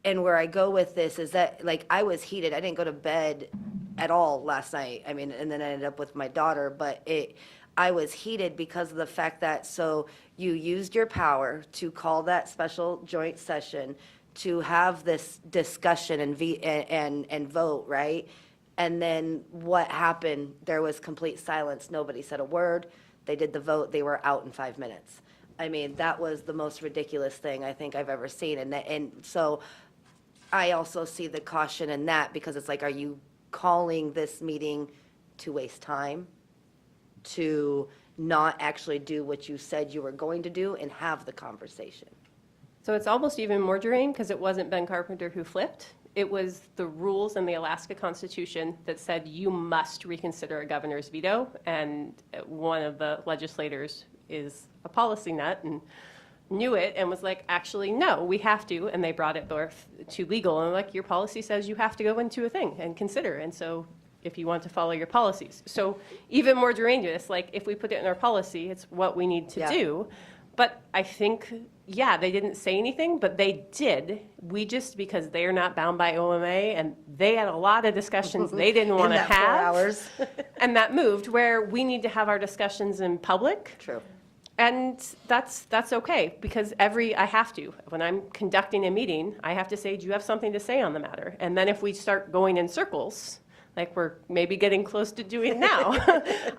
and where I go with this is that, like, I was heated. I didn't go to bed at all last night. I mean, and then I ended up with my daughter, but I was heated because of the fact that, so you used your power to call that special joint session to have this discussion and vote, right? And then what happened? There was complete silence. Nobody said a word. They did the vote. They were out in 5 minutes. I mean, that was the most ridiculous thing I think I've ever seen. And so I also see the caution in that, because it's like, are you calling this meeting to waste time, to not actually do what you said you were going to do and have the conversation? So it's almost even more germane, because it wasn't Ben Carpenter who flipped. It was the rules in the Alaska Constitution that said you must reconsider a governor's veto, and one of the legislators is a policy nut and knew it and was like, actually, no, we have to, and they brought it both to legal, and like, your policy says you have to go into a thing and consider, and so if you want to follow your policies. So even more deranged, like, if we put it in our policy, it's what we need to do. But I think, yeah, they didn't say anything, but they did. We just, because they're not bound by OMA, and they had a lot of discussions they didn't want to have. 4 hours. And that moved, where we need to have our discussions in public. True. And that's okay, because I have to. When I'm conducting a meeting, I have to say, do you have something to say on the matter? And then if we start going in circles, like we're maybe getting close to doing now,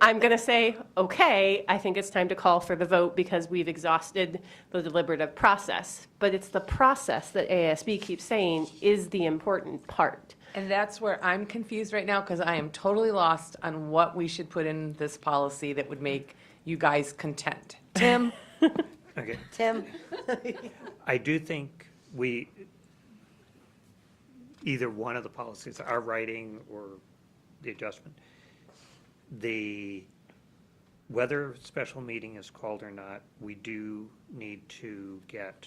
I'm going to say, okay, I think it's time to call for the vote because we've exhausted the deliberative process. But it's the process that ASB keeps saying is the important part. And that's where I'm confused right now, because I am totally lost on what we should put in this policy that would make you guys content. Tim? Okay, Tim? I do think either one of the policies, our writing or the adjustment, whether special meeting is called or not, we do need to get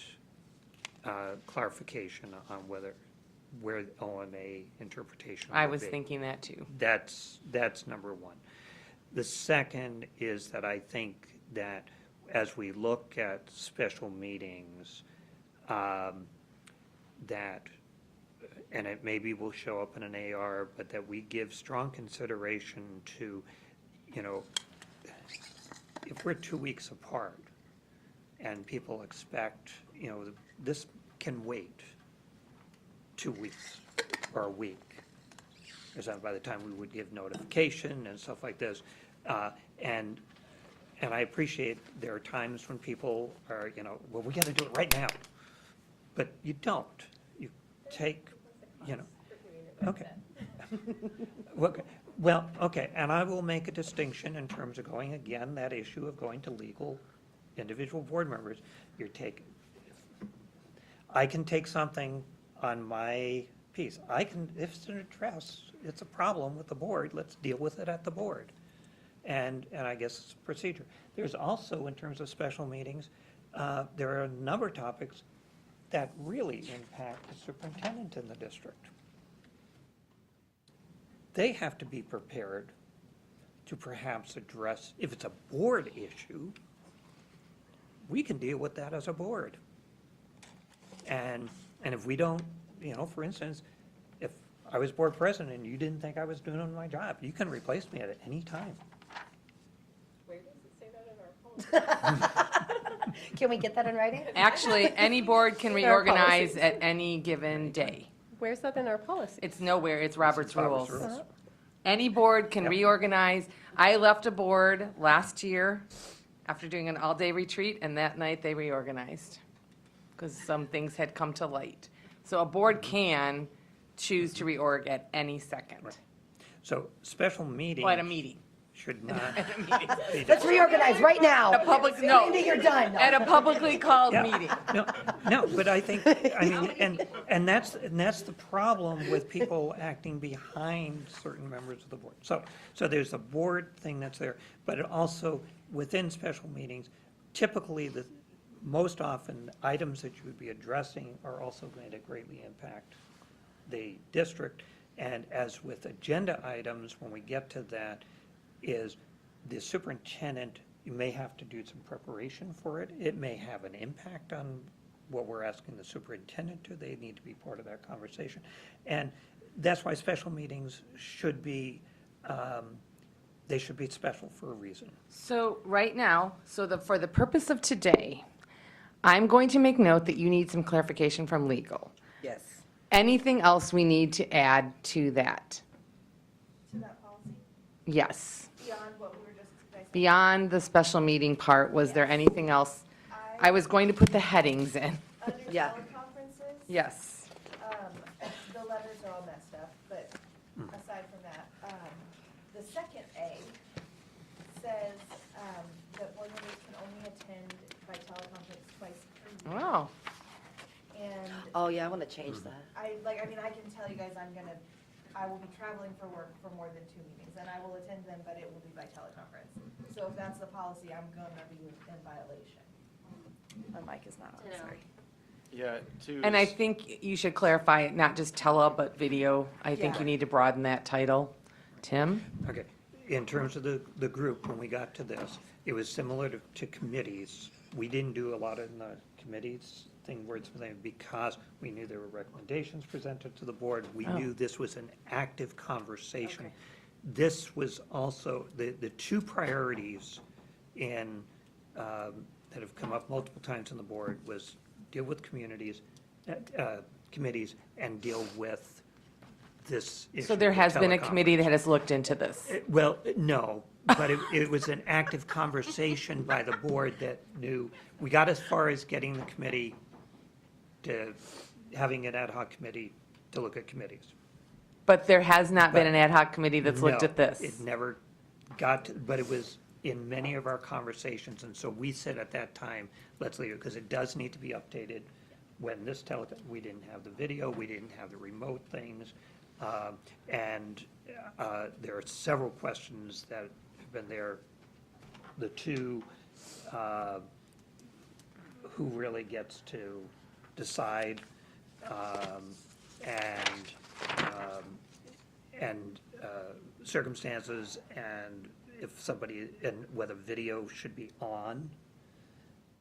clarification on where the OMA interpretation I will was be. thinking that too. That's number one. The second is that I think that as we look at special meetings, that, and it maybe will show up in an AR, but that we give strong consideration to, if we're 2 weeks apart and people expect, this can wait 2 weeks or a week. Because by the time we would give notification and stuff like this. And I appreciate there are times when people are, well, we got to do it right now. But you don't. You take, okay. Well, okay, and I will make a distinction in terms of going, again, that issue of going to legal individual board members. I can take something on my piece. If it's an address, it's a problem with the board, let's deal with it at the board. And I guess it's a procedure. There's also, in terms of special meetings, there are a number of topics that really impact the superintendent in the district. They have to be prepared to perhaps address, if it's a board issue, we can deal with that as a board. And if we don't, for instance, if I was board president and you didn't think I was doing my job, you can replace me at any time. Where does it say that in our policy? Can we get that in writing? Actually, any board can reorganize at any given day. Where's that in our policy? It's nowhere, it's Robert's Robert's rules. rules. Any board can Yep. reorganize. I left a board last year after doing an all-day retreat, and that night they reorganized because some things had come to light. So a board can choose to reorg at any second, So special meetings. or at a meeting. Should not be Let's reorganize right now. A public, no, Randy, you're done. at a publicly called Yeah. meeting. No, but I think, and that's the problem with people acting behind certain members of the board. So there's a board thing that's there, but it also, within special meetings, typically most often, items that you would be addressing are also going to greatly impact the district. And as with agenda items, when we get to that, is the superintendent, you may have to do some preparation for it. It may have an impact on what we're asking the superintendent to. They need to be part of that conversation. And that's why special meetings should be, they should be special for a reason. So right now, for the purpose of today, I'm going to make note that you need some clarification from legal. Yes. Anything else we need to add to that? To that policy, Yes. beyond what we were just discussing. Beyond the special meeting part, was there anything else? I was going to put the headings in. Under Yeah. teleconferences, Yes. the letters are all messed up, but aside from that, the second A says, that board members can only attend by teleconference twice per year. Wow. And Oh, yeah, I want to change that. I can tell you guys, I will be traveling for work for more than 2 meetings, and I will attend them, but it will be by teleconference. So if that's the policy, I'm gonna be in violation. My mic is not on, sorry. Yeah, And I think you should clarify it, not just tele, but video. I think you need to broaden that title. Tim? Okay, in terms of the group, when we got to this, it was similar to committees. We didn't do a lot in the committees thing where it's because we knew there were recommendations presented to the board. We knew this was an active conversation. This was also, the two priorities in, that have come up multiple times in the board was deal with communities, committees, and deal with this issue. So there of has been a teleconference. committee that has looked into this. Well, no, but it was an active conversation by the board that knew, we got as far as getting the committee to, having an ad hoc committee to look at committees. But there has not been an ad hoc committee that's looked No, at this. it never got, but it was in many of our conversations, and so we said at that time, let's leave it, because it does need to be updated. When this we didn't have the video, we didn't have the remote things, and there are several questions that have been there. The two, who really gets to decide, and circumstances, and if somebody, and whether video should be on.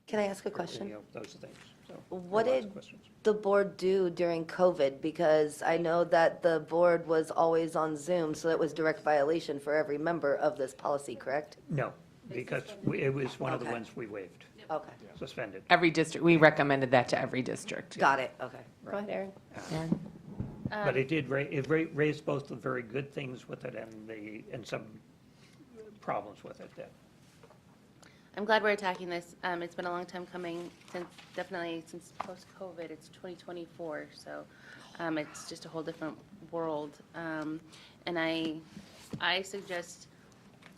Can I ask a question? You know, those things. So, What lots of did questions. the board do during COVID? Because I know that the board was always on Zoom, so that was direct violation for every member of this policy, correct? No, because it was one of the Okay. ones we waived, Okay, suspended. Every district, we recommended that to every district. got it, okay. Go ahead, Erin. Aaron? But it did, raised both the very good things with it and some problems with it that. I'm glad we're attacking this. It's been a long time coming, definitely since post-COVID. It's 2024, so it's just a whole different world. And I suggest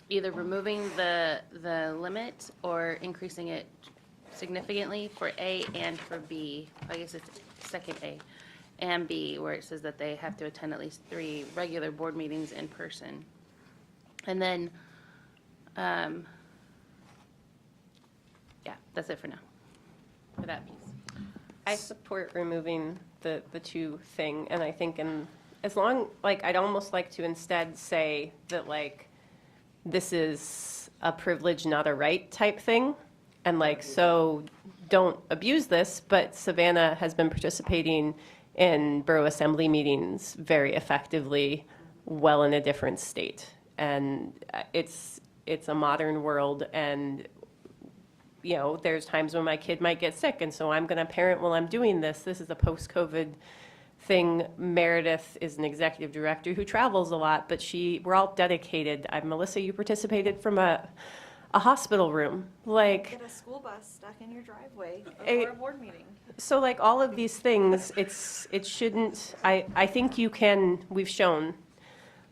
either removing the limit or increasing it significantly for A and for B. I guess it's second A and B, where it says that they have to attend at least 3 regular board meetings in person. And then, yeah, that's it for now, for that piece. I support removing the two thing, and I think as long, like, I'd almost like to instead say that, like, this is a privilege, not a right type thing, and like, so don't abuse this, but Savannah has been participating in Borough Assembly meetings very effectively, well in a different state. And it's a modern world, and you know, there's times when my kid might get sick, and so I'm going to parent while I'm doing this. This is a post-COVID thing. Meredith is an executive director who travels a lot, but we're all dedicated. Melissa, you participated from a hospital room. Like, Get a school bus stuck in your driveway Eh, before a board meeting. so like all of these things, it shouldn't, I think you can, we've shown,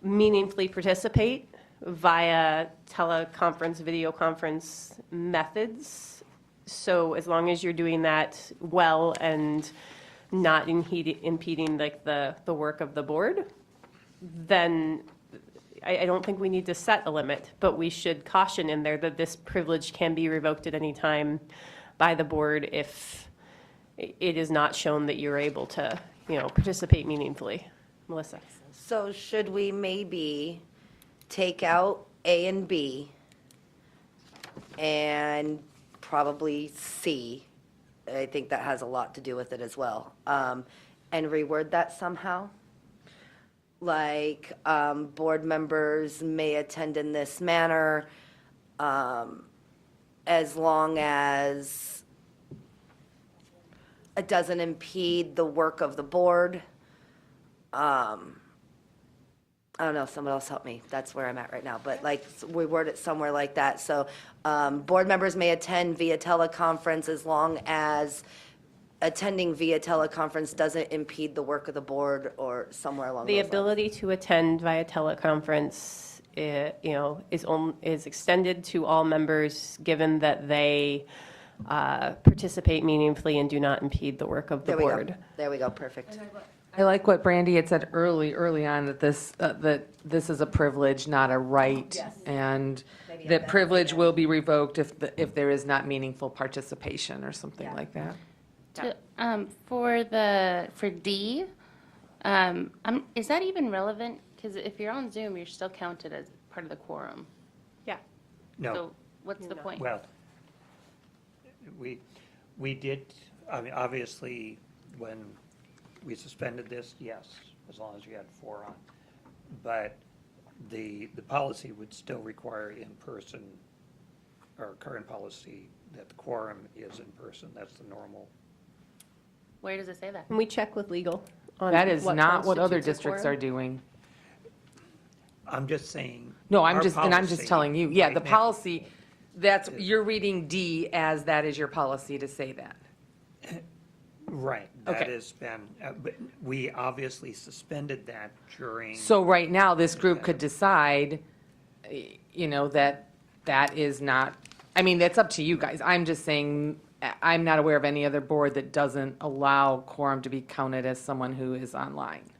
meaningfully participate via teleconference, video conference methods. So as long as you're doing that well and not impeding like the work of the board, then I don't think we need to set a limit, but we should caution in there that this privilege can be revoked at any time by the board if it is not shown that you're able to, you know, participate meaningfully. Melissa? So should we maybe take out A and B and probably C? I think that has a lot to do with it as well. And reword that somehow? Like, board members may attend in this manner, as long as it doesn't impede the work of the board. I don't know, someone else help me. That's where I'm at right now. But like, we word it somewhere like that. So, board members may attend via teleconference as long as attending via teleconference doesn't impede the work of the board, or somewhere along those The lines. ability to attend via teleconference, you know, is extended to all members, given that they participate meaningfully and do not impede the work of the There we go. board. There we go, perfect. I like what Brandy had said early on, that this is a privilege, not a right. And that privilege will be revoked if there is not meaningful participation or something like that. For D, is that even relevant? Because if you're on Zoom, you're still counted as part of the quorum. Yeah. No. So what's the point? Well, we did, I mean, obviously, when we suspended this, yes, as long as you had 4 on. But the policy would still require in-person, or current policy, that the quorum is in person. That's the normal. Where does it say that? And we check with legal on That is what not what other constitutes a districts quorum? are doing. I'm just saying. No, our I'm just policy telling you, yeah, right the now- policy, you're reading D as that is your policy to say that. Right, that Okay. has been, but we obviously suspended that during. So right now, this group could decide, that that is not, I mean, that's up to you guys. I'm just saying, I'm not aware of any other board that doesn't allow quorum to be counted as someone who is online.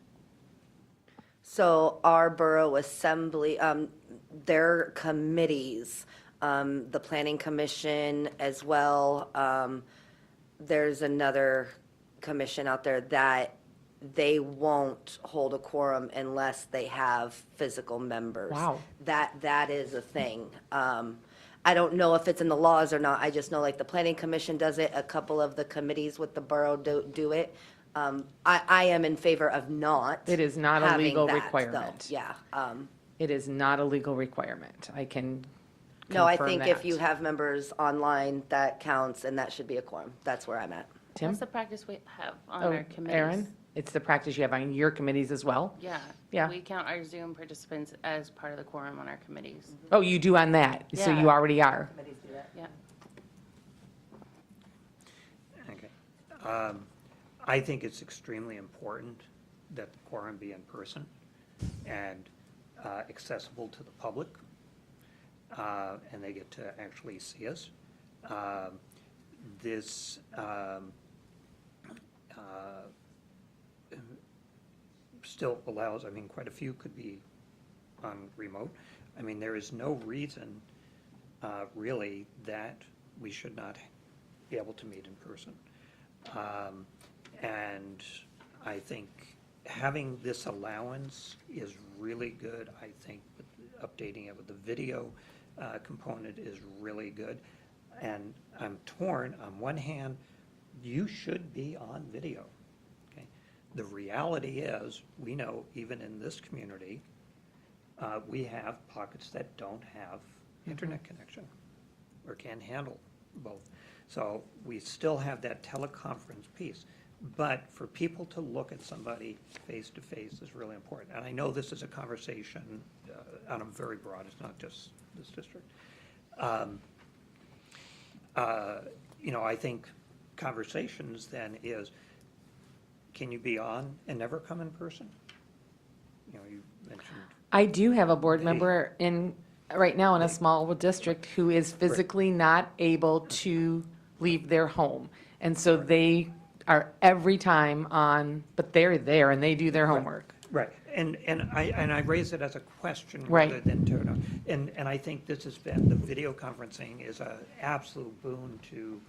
So our borough assembly, their committees, the planning commission as well, there's another commission out there that they won't hold a quorum unless they have physical members. Wow. That is a thing. I don't know if it's in the laws or not. I just know like the planning commission does it, a couple of the committees with the borough do it. I am in favor of not. It is not a having legal that, though. requirement. Yeah. It is not a legal requirement. I can No, I confirm think if that. you have members online, that counts, and that should be a quorum. That's where I'm at. Tim? That's the practice we have on Oh, our committees. Aaron, it's the practice you have on your committees as well? Yeah. Yeah. We count our Zoom participants as part of the quorum on our committees. Oh, you do on that, so you Yeah. already are. Yeah. Okay. I think it's extremely important that the quorum be in person and accessible to the public, and they get to actually see us. This still allows, I mean, quite a few could be on remote. I mean, there is no reason really that we should not be able to meet in person. And I think having this allowance is really good. I think updating it with the video component is really good. And I'm torn. On one hand, you should be on video. Okay? The reality is, we know even in this community, we have pockets that don't have internet connection or can't handle both. So we still have that teleconference piece. But for people to look at somebody face to face is really important. And I know this is a conversation on a very broad, it's not just this district. I think conversations then is, can you be on and never come in person? You mentioned. I do have a board member right now in a small district who is physically not able to leave their home. And so they are every time on, but they're there and they do their homework. Right, and I raise it as a question Right. rather than to, and I think this has been, the video conferencing is an absolute boon to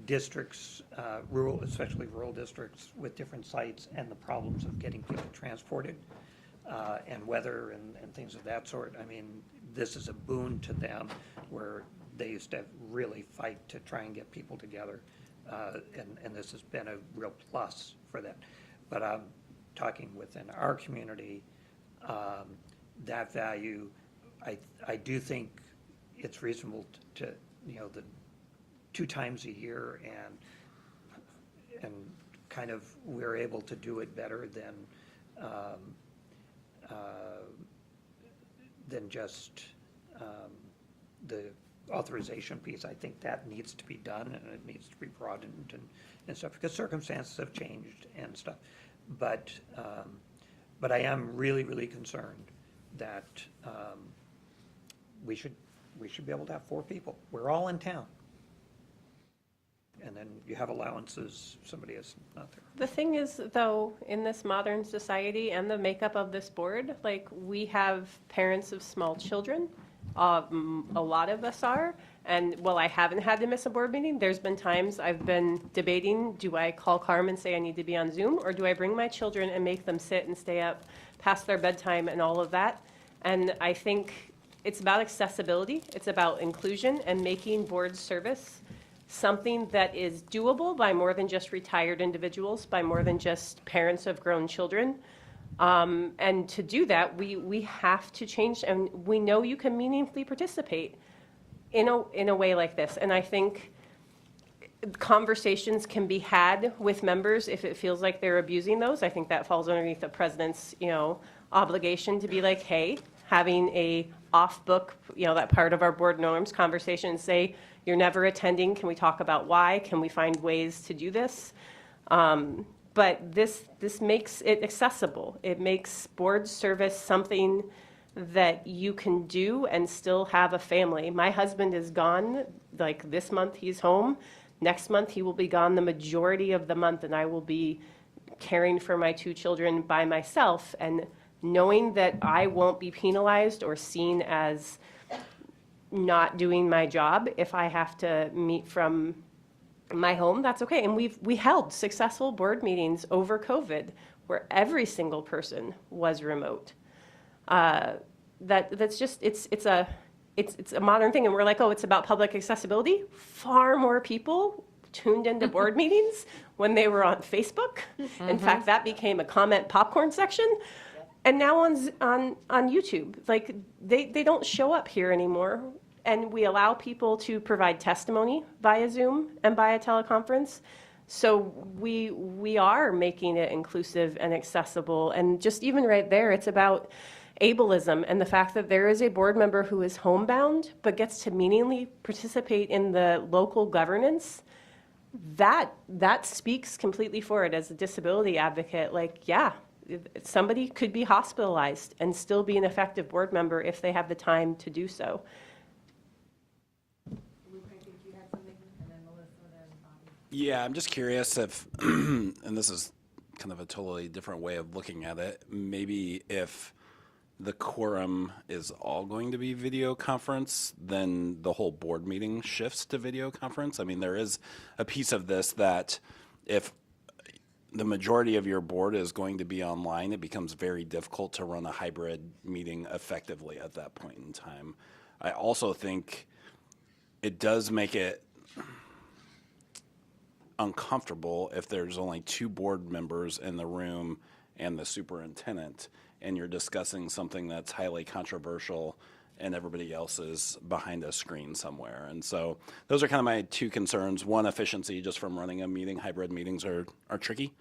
districts, rural, especially rural districts with different sites and the problems of getting people transported and weather and things of that sort. I mean, this is a boon to them where they used to really fight to try and get people together. And this has been a real plus for them. But I'm talking within our community, that value, I do think it's reasonable to, the 2 times a year and kind of we're able to do it better than just the authorization piece. I think that needs to be done and it needs to be broadened and stuff because circumstances have changed and stuff. But I am really, really concerned that we should be able to have 4 people. We're all in town. And then you have allowances, somebody is not there. The thing is, though, in this modern society and the makeup of this board, like, we have parents of small children. A lot of us are. And while I haven't had to miss a board meeting, there's been times I've been debating, do I call Carm and say I need to be on Zoom? Or do I bring my children and make them sit and stay up past their bedtime and all of that? And I think it's about accessibility. It's about inclusion and making board service something that is doable by more than just retired individuals, by more than just parents of grown children. And to do that, we have to change, and we know you can meaningfully participate in a way like this. And I think conversations can be had with members if it feels like they're abusing those. I think that falls underneath the president's, obligation to be like, hey, having a off-book, that part of our board norms conversation, and say, you're never attending, can we talk about why? Can we find ways to do this? But this makes it accessible. It makes board service something that you can do and still have a family. My husband is gone, like this month he's home. Next month he will be gone the majority of the month, and I will be caring for my 2 children by myself. And knowing that I won't be penalized or seen as not doing my job if I have to meet from my home, that's okay. And we held successful board meetings over COVID where every single person was remote. That's just it's a modern thing, and we're like, oh, it's about public accessibility. Far more people tuned into board meetings when they were on Facebook. In fact, that became a comment popcorn section. And now on YouTube, like they don't show up here anymore. And we allow people to provide testimony via Zoom and via teleconference. So we are making it inclusive and accessible. And just even right there, it's about ableism and the fact that there is a board member who is homebound but gets to meaningfully participate in the local governance. That speaks completely for it as a disability advocate. Like, yeah, somebody could be hospitalized and still be an effective board member if they have the time to do so. Yeah, I'm just curious if, and this is kind of a totally different way of looking at it, maybe if the quorum is all going to be video conference, then the whole board meeting shifts to video conference. I mean, there is a piece of this that if the majority of your board is going to be online, it becomes very difficult to run a hybrid meeting effectively at that point in time. I also think it does make it uncomfortable if there's only 2 board members in the room and the superintendent, and you're discussing something that's highly controversial and everybody else is behind a screen somewhere. And so those are kind of my 2 concerns. One, efficiency just from running a meeting. Hybrid meetings are tricky.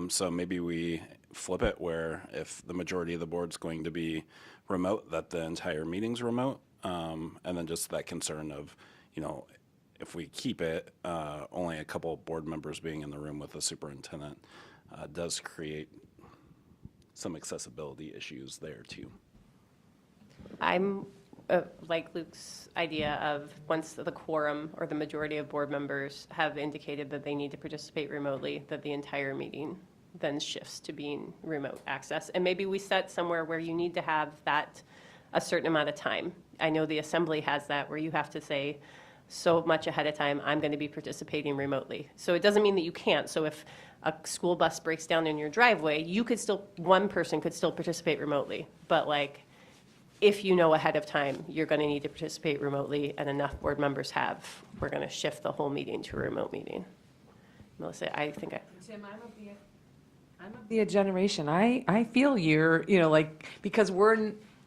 So maybe we flip it where if the majority of the board's going to be remote, that the entire meeting's remote. And then just that concern of, if we keep it, only a couple of board members being in the room with the superintendent does create some accessibility issues there too. I'm like Luke's idea of once the quorum or the majority of board members have indicated that they need to participate remotely, that the entire meeting then shifts to being remote access. And maybe we set somewhere where you need to have that a certain amount of time. I know the assembly has that where you have to say so much ahead of time, I'm going to be participating remotely. So it doesn't mean that you can't. So if a school bus breaks down in your driveway, one person could still participate remotely. But like, if you know ahead of time, you're going to need to participate remotely and enough board members have, we're going to shift the whole meeting to a remote meeting. Melissa, I think Tim, I'm of the generation. I feel because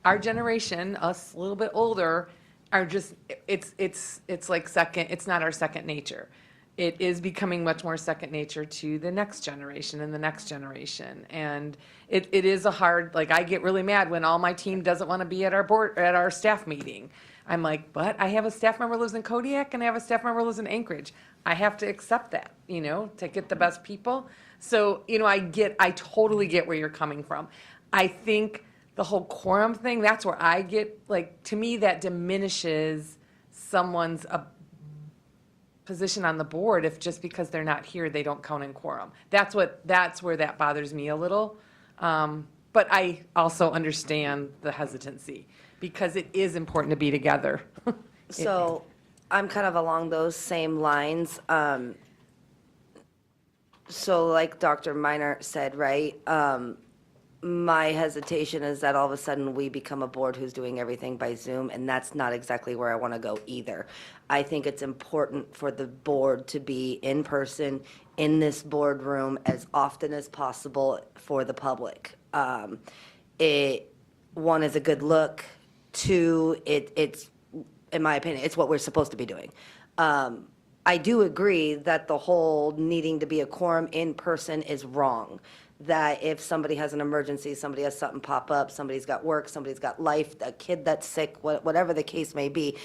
our generation, us a little bit older, are just, it's like it's not our second nature. It is becoming much more second nature to the next generation and the next generation. And it is a hard, I get really mad when all my team doesn't want to be at our staff meeting. I'm like, but I have a staff member who lives in Kodiak and I have a staff member who lives in Anchorage. I have to accept that, to get the best people. So, I totally get where you're coming from. I think the whole quorum thing, that's where I get, to me, that diminishes someone's position on the board if just because they're not here, they don't count in quorum. That's where that bothers me a little. But I also understand the hesitancy because it is important to be together. So I'm kind of along those same lines. So like Dr. Miner said, right? My hesitation is that all of a sudden we become a board who's doing everything by Zoom, and that's not exactly where I want to go either. I think it's important for the board to be in person in this boardroom as often as possible for the public. One is a good look. 2, it's in my opinion, it's what we're supposed to be doing. I I do agree that the whole needing to be a quorum in person is wrong. That if somebody has an emergency, somebody has something pop up, somebody's got work, somebody's got life, a kid that's sick, whatever the case may be,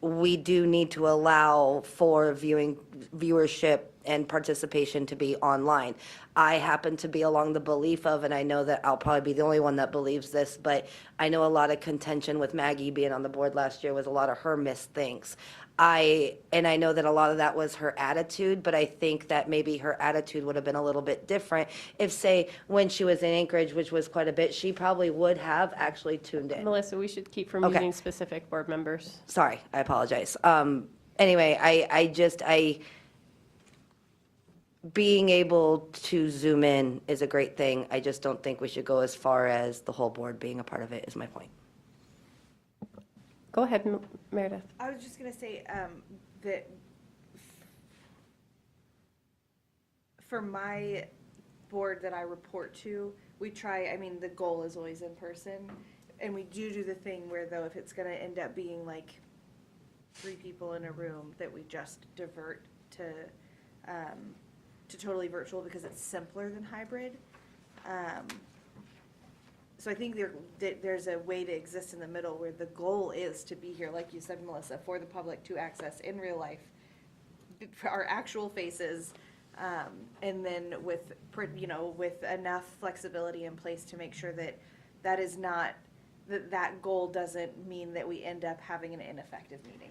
we do need to allow for viewership and participation to be online. I happen to be along the belief of, and I know that I'll probably be the only one that believes this, but I know a lot of contention with Maggie being on the board last year was a lot of her missed things. And I know that a lot of that was her attitude, but I think that maybe her attitude would have been a little bit different if, say, when she was in Anchorage, which was quite a bit, she probably would have actually tuned in. Melissa, we should keep from Okay. using specific board members. Sorry, I apologize. Anyway, being able to zoom in is a great thing. I just don't think we should go as far as the whole board being a part of it, is my point. Go ahead, Meredith. I was just gonna say, that for my board that I report to, we try, I mean, the goal is always in person. And we do the thing where though, if it's gonna end up being like 3 people in a room, that we just divert to totally virtual because it's simpler than hybrid. So I think there's a way to exist in the middle where the goal is to be here, like you said, Melissa, for the public to access in real life, for our actual faces, and then with enough flexibility in place to make sure that that is not, that goal doesn't mean that we end up having an ineffective meeting.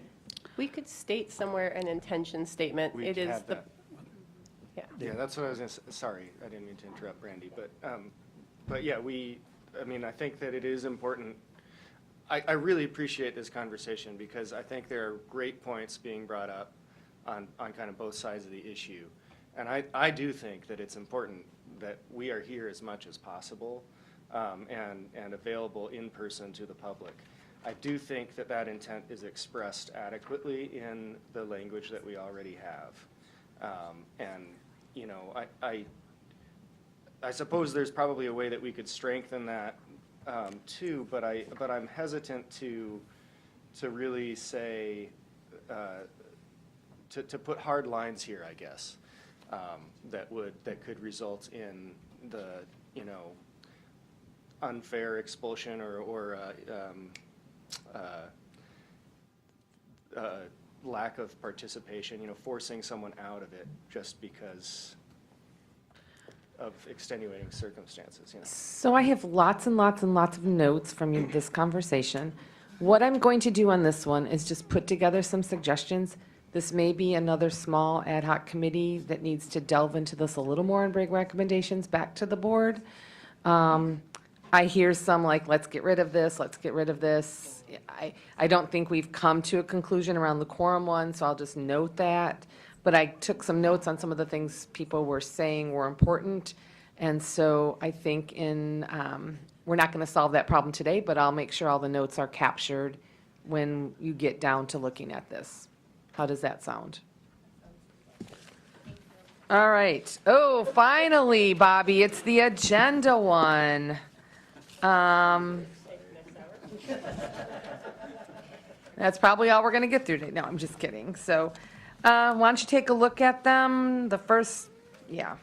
We could state somewhere an intention statement. We It is had the, that. yeah. Yeah, that's what I was gonna say. Sorry, I didn't mean to interrupt Brandy, but yeah, I think that it is important. I really appreciate this conversation because I think there are great points being brought up on kind of both sides of the issue. And I do think that it's important that we are here as much as possible, and available in person to the public. I do think that that intent is expressed adequately in the language that we already have. And, you know, I suppose there's probably a way that we could strengthen that too, but I'm hesitant to really say, to put hard lines here, I guess, that could result in the, unfair expulsion or lack of participation, forcing someone out of it just because of extenuating circumstances, So I have lots and lots and lots of notes from this conversation. What I'm going to do on this one is just put together some suggestions. This may be another small ad hoc committee that needs to delve into this a little more and bring recommendations back to the board. I hear some like, let's get rid of this, let's get rid of this. I don't think we've come to a conclusion around the quorum one, so I'll just note that. But I took some notes on some of the things people were saying were important. And so I think we're not going to solve that problem today, but I'll make sure all the notes are captured when you get down to looking at this. How does that sound? All right. Oh, finally, Bobby, it's the agenda one. That's probably all we're going to get through today. No, I'm just kidding. So why don't you take a look at them? The first, yeah.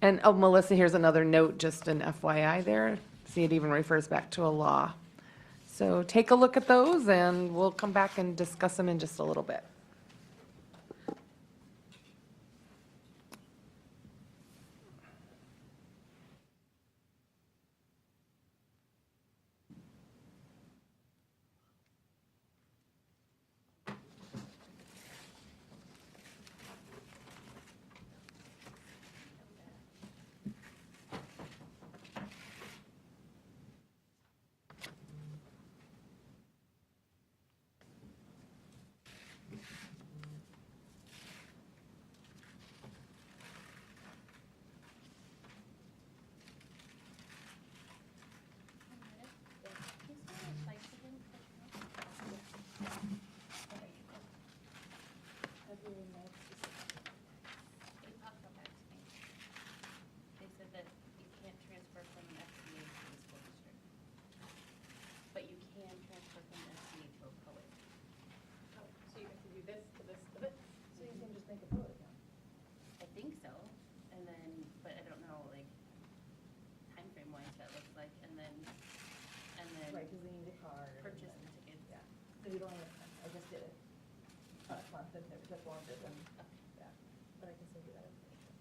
And, oh, Melissa, here's another note, just an FYI there. See, it even refers back to a law. So take a look at those, and we'll come back and discuss them in just a little bit. right, because they need a car. Purchase the tickets. Yeah, so you don't have, I just did it last month, and it took longer than, yeah, but I can send you that information.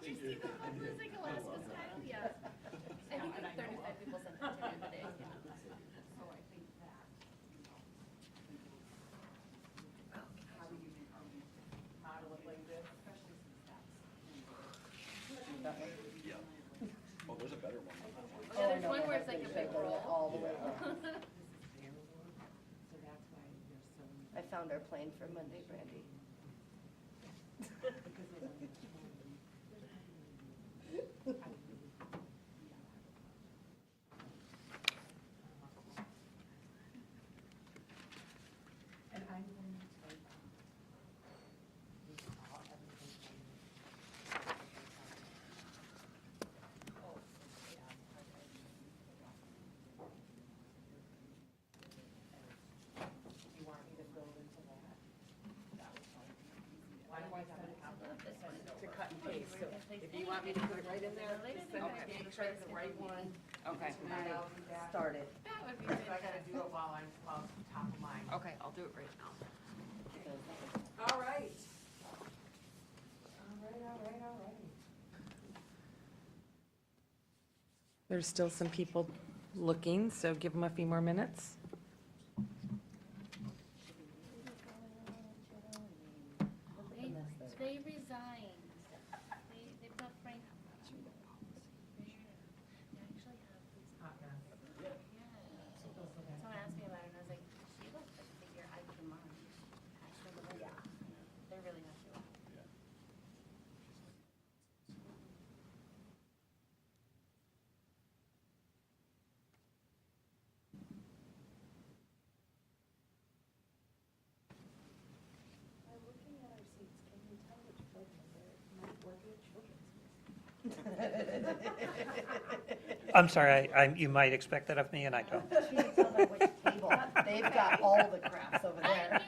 Tickets are still there. It's like Alaska style, yeah. I think like 35 people sent that to me today. Oh, there's a better one. Yeah, there's one where it's like a big roll. All the way up. I found our plane for Monday, Brandy. And I'm going to take, you want me to build into that? Why do I send it out? To cut and paste, so if you want me to put it right in there, just send it, make sure it's the right one. Okay. Started. That would be So I gotta fantastic. do it while I'm top of mind. Okay, I'll do it right now. All right. All right. There's still some people looking, so give them a few more minutes. They resigned. They put Frank. They actually have these. Yeah. Someone asked me about it, and I was like, she looks like the year I came on. I said, well, yeah, they really have to. By looking at our seats, can you tell which board member might work at children's meeting? I'm sorry, you might expect that of me, and I don't. She can tell by which table. They've got all the crafts over there.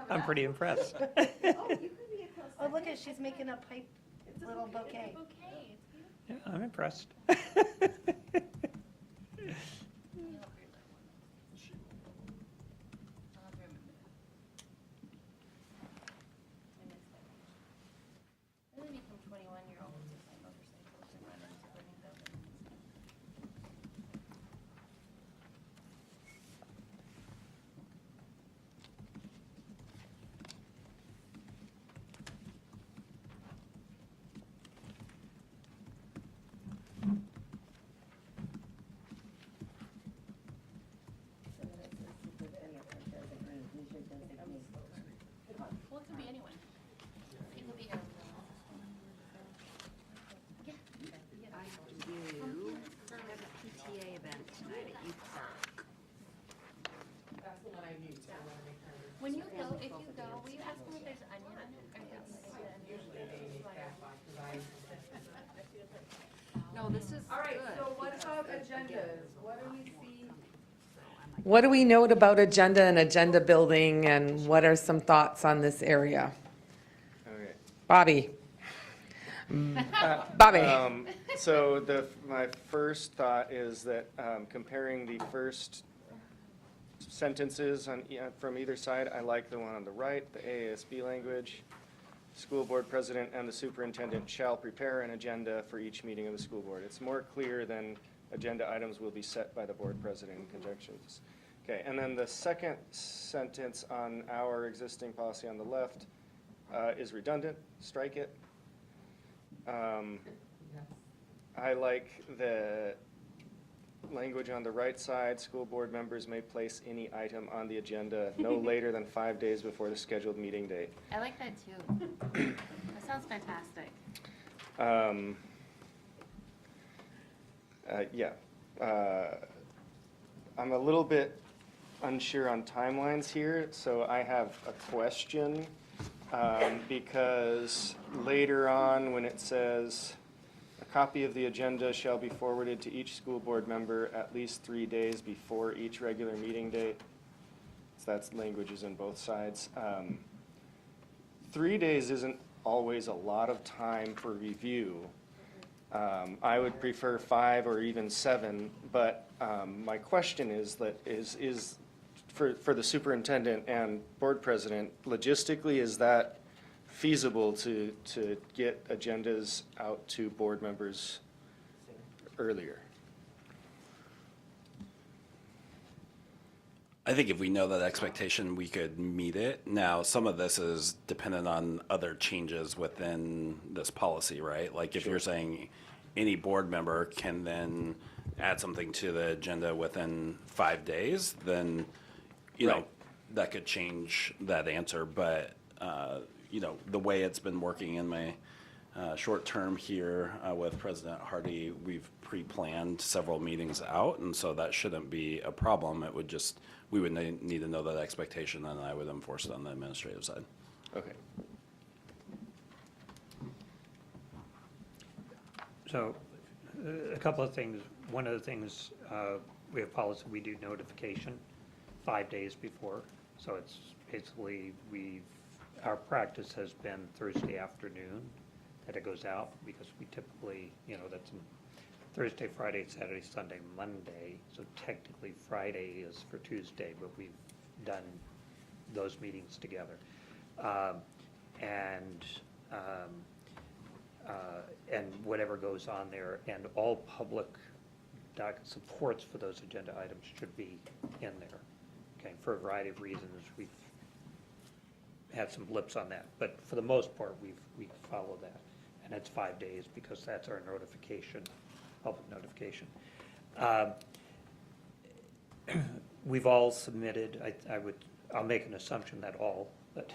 I'm pretty impressed. Oh, you could be a co-signer. Oh, look at, she's making a pipe, little bouquet. Okay, it's beautiful. Yeah, I'm impressed. I'll have to remember that. I missed that. Really become 21-year-olds to sign motorcycles and run into burning buildings. Well, it could be anyone. It could be anyone. Yeah. I do have a PTA event tonight at Youth Park. That's the one I used, I want to make sure. When you go, if you go, will you ask them if there's onion on it? Or if it's Usually they make that one, 'cause I. No, this is All right, good, so what because about the- agendas? What do we see? What do we note about agenda and agenda building, and what are some thoughts on this area? Okay. Bobby? Bobby? So my first thought is that comparing the first sentences from either side, I like the one on the right, the AASB language. School board president and the superintendent shall prepare an agenda for each meeting of the school board. It's more clear than agenda items will be set by the board president in conjunction with this. Okay, and then the second sentence on our existing policy on the left is redundant, strike it. I like the language on the right side, school board members may place any item on the agenda no later than 5 days before the scheduled meeting date. I like that too. That sounds fantastic. Yeah. I'm a little bit unsure on timelines here, so I have a question. Because later on, when it says, a copy of the agenda shall be forwarded to each school board member at least 3 days before each regular meeting date. So that's languages on both sides. 3 days isn't always a lot of time for review. I would prefer 5 or even 7, but my question is for the superintendent and board president, logistically, is that feasible to get agendas out to board members earlier? I think if we know that expectation, we could meet it. Now, some of this is dependent on other changes within this policy, right? Like if you're saying any board member can then add something to the agenda within 5 days, then, you know, that could change that answer. But, you know, the way it's been working in my short term here with President Hardy, we've pre-planned several meetings out, and so that shouldn't be a problem. It would just, we would need to know that expectation, and I would enforce it on the administrative side. Okay. So, a couple of things. One of the things, we have policy, we do notification 5 days before. So it's basically, our practice has been Thursday afternoon that it goes out, because we typically, you know, that's Thursday, Friday, Saturday, Sunday, Monday. So technically Friday is for Tuesday, but we've done those meetings together. And whatever goes on there, and all public supports for those agenda items should be in there. Okay, for a variety of reasons, we've had some blips on that, but for the most part, we follow that. And it's 5 days because that's our notification, public notification. We've all submitted, I'll make an assumption that all, but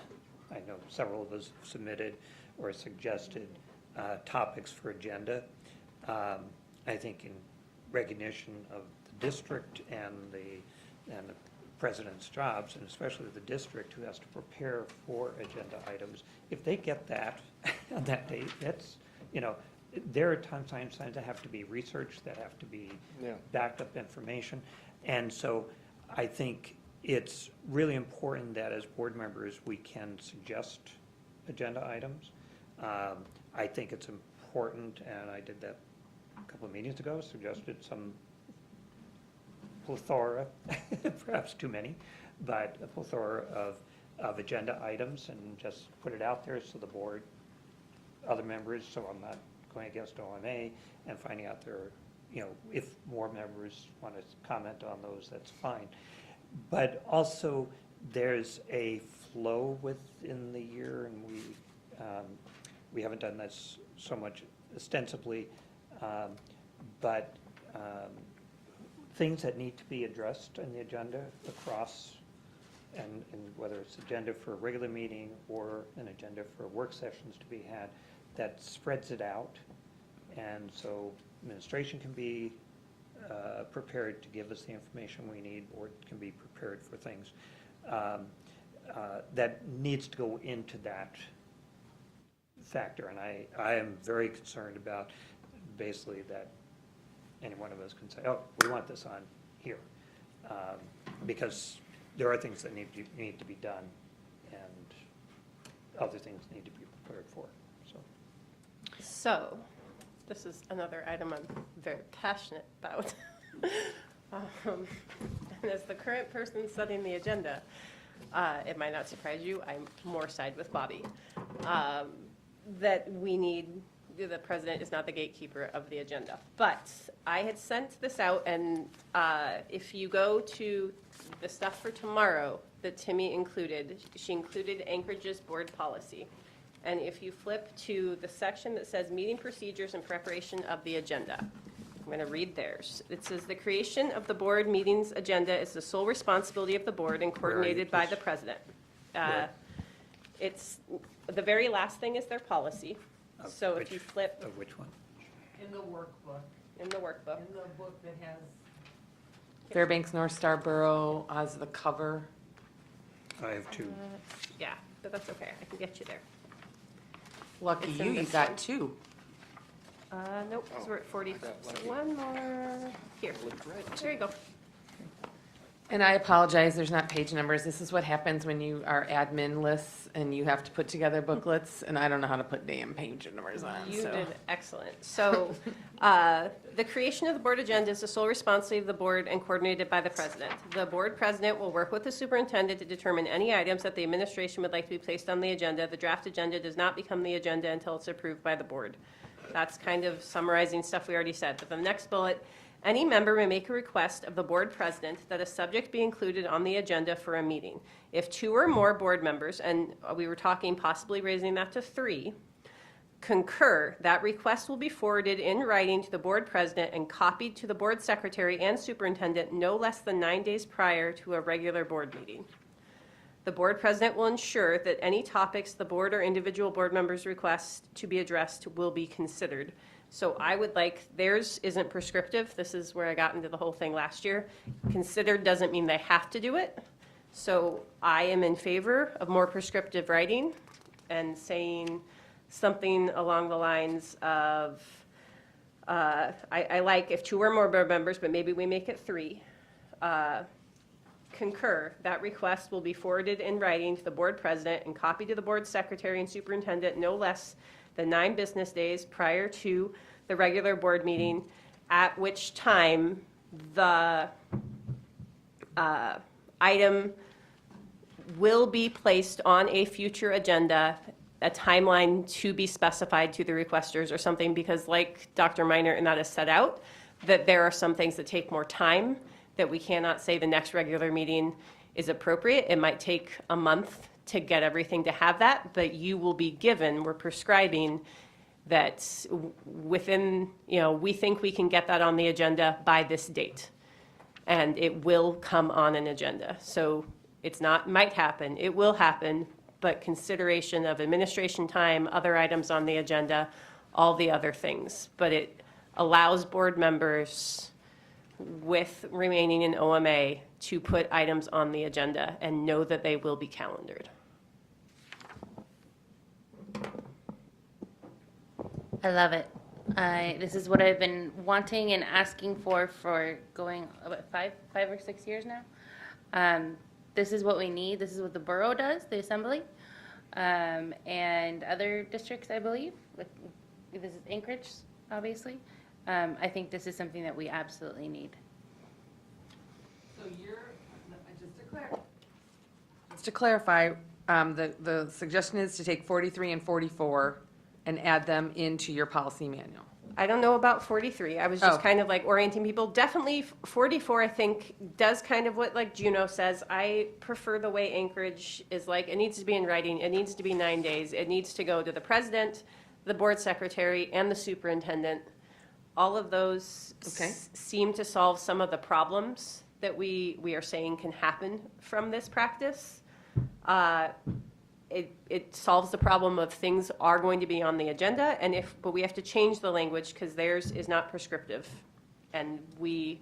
I know several of us submitted or suggested topics for agenda. I think in recognition of the district and the president's jobs, and especially the district who has to prepare for agenda items, if they get that on that date, that's, you know, there are sometimes that have to be researched, that have to be backed up information. And so I think it's really important that as board members, we can suggest agenda items. I think it's important, and I did that a couple of meetings ago, suggested some plethora, perhaps too many, but a plethora of agenda items, and just put it out there so the board, other members, so I'm not going against OMA, and finding out there, you know, if more members want to comment on those, that's fine. But also, there's a flow within the year, and we haven't done this so much ostensibly, but things that need to be addressed in the agenda across, and whether it's agenda for a regular meeting or an agenda for work sessions to be had, that spreads it out. And so administration can be prepared to give us the information we need, or can be prepared for things that needs to go into that factor. And I am very concerned about basically that any one of us can say, oh, we want this on here. Because there are things that need to be done, and other things need to be prepared for. So, this is another item I'm very passionate about. And as the current person setting the agenda, it might not surprise you, I'm more side with Bobby. That we need, the president is not the gatekeeper of the agenda. But I had sent this out, and if you go to the stuff for tomorrow that Timmy included, she included Anchorage's board policy. And if you flip to the section that says meeting procedures and preparation of the agenda, I'm going to read theirs. It says, "The creation of the board meetings agenda is the sole responsibility of the board and coordinated by the president." It's, the very last thing is their policy. So if you flip Of which one? In the workbook, in the workbook, in the book that has Fairbanks North Star Borough as the cover. I have two. yeah, but that's okay, I can get you there. Lucky It's in you, you this got one. two. Nope, so we're at 40, so one more, here, there you go. And I apologize, there's not page numbers. This is what happens when you are admin lists and you have to put together booklets, and I don't know how to put damn page numbers on, You so. did excellent. So, the creation of the board agenda is the sole responsibility of the board and coordinated by the president. The board president will work with the superintendent to determine any items that the administration would like to be placed on the agenda. The draft agenda does not become the agenda until it's approved by the board. That's kind of summarizing stuff we already said. But the next bullet, any member may make a request of the board president that a subject be included on the agenda for a meeting. If 2 or more board members, and we were talking possibly raising that to 3, concur, that request will be forwarded in writing to the board president and copied to the board secretary and superintendent no less than 9 days prior to a regular board meeting. The board president will ensure that any topics the board or individual board members request to be addressed will be considered. So I would like, theirs isn't prescriptive. This is where I got into the whole thing last year. Considered doesn't mean they have to do it. So I am in favor of more prescriptive writing and saying something along the lines of, I like if 2 or more board members, but maybe we make it 3, concur, that request will be forwarded in writing to the board president and copied to the board secretary and superintendent no less than 9 business days prior to the regular board meeting, at which time the item will be placed on a future agenda, a timeline to be specified to the requesters or something, because like Dr. Minor and that is set out, that there are some things that take more time, that we cannot say the next regular meeting is appropriate. It might take a month to get everything to have that, but you will be given, we're prescribing that within, we think we can get that on the agenda by this date. And it will come on an agenda. So it's not might happen, it will happen, but consideration of administration time, other items on the agenda, all the other things. But it allows board members with remaining in OMA to put items on the agenda and know that they will be calendared. I love it. This is what I've been wanting and asking for going about 5 or 6 years now. This is what we need. This is what the borough does, the assembly, and other districts, I believe. This is Anchorage, obviously. I think this is something that we absolutely need. So just to clarify, the suggestion is to take 43 and 44 and add them into your policy manual. I don't know about 43. I was just Oh. kind of like orienting people. Definitely 44, I think, does kind of what like Juno says. I prefer the way Anchorage is like, it needs to be in writing. It needs to be 9 days. It needs to go to the president, the board secretary, and the superintendent. All of those Okay. seem to solve some of the problems that we are saying can happen from this practice. It solves the problem of things are going to be on the agenda, but we have to change the language because theirs is not prescriptive. And we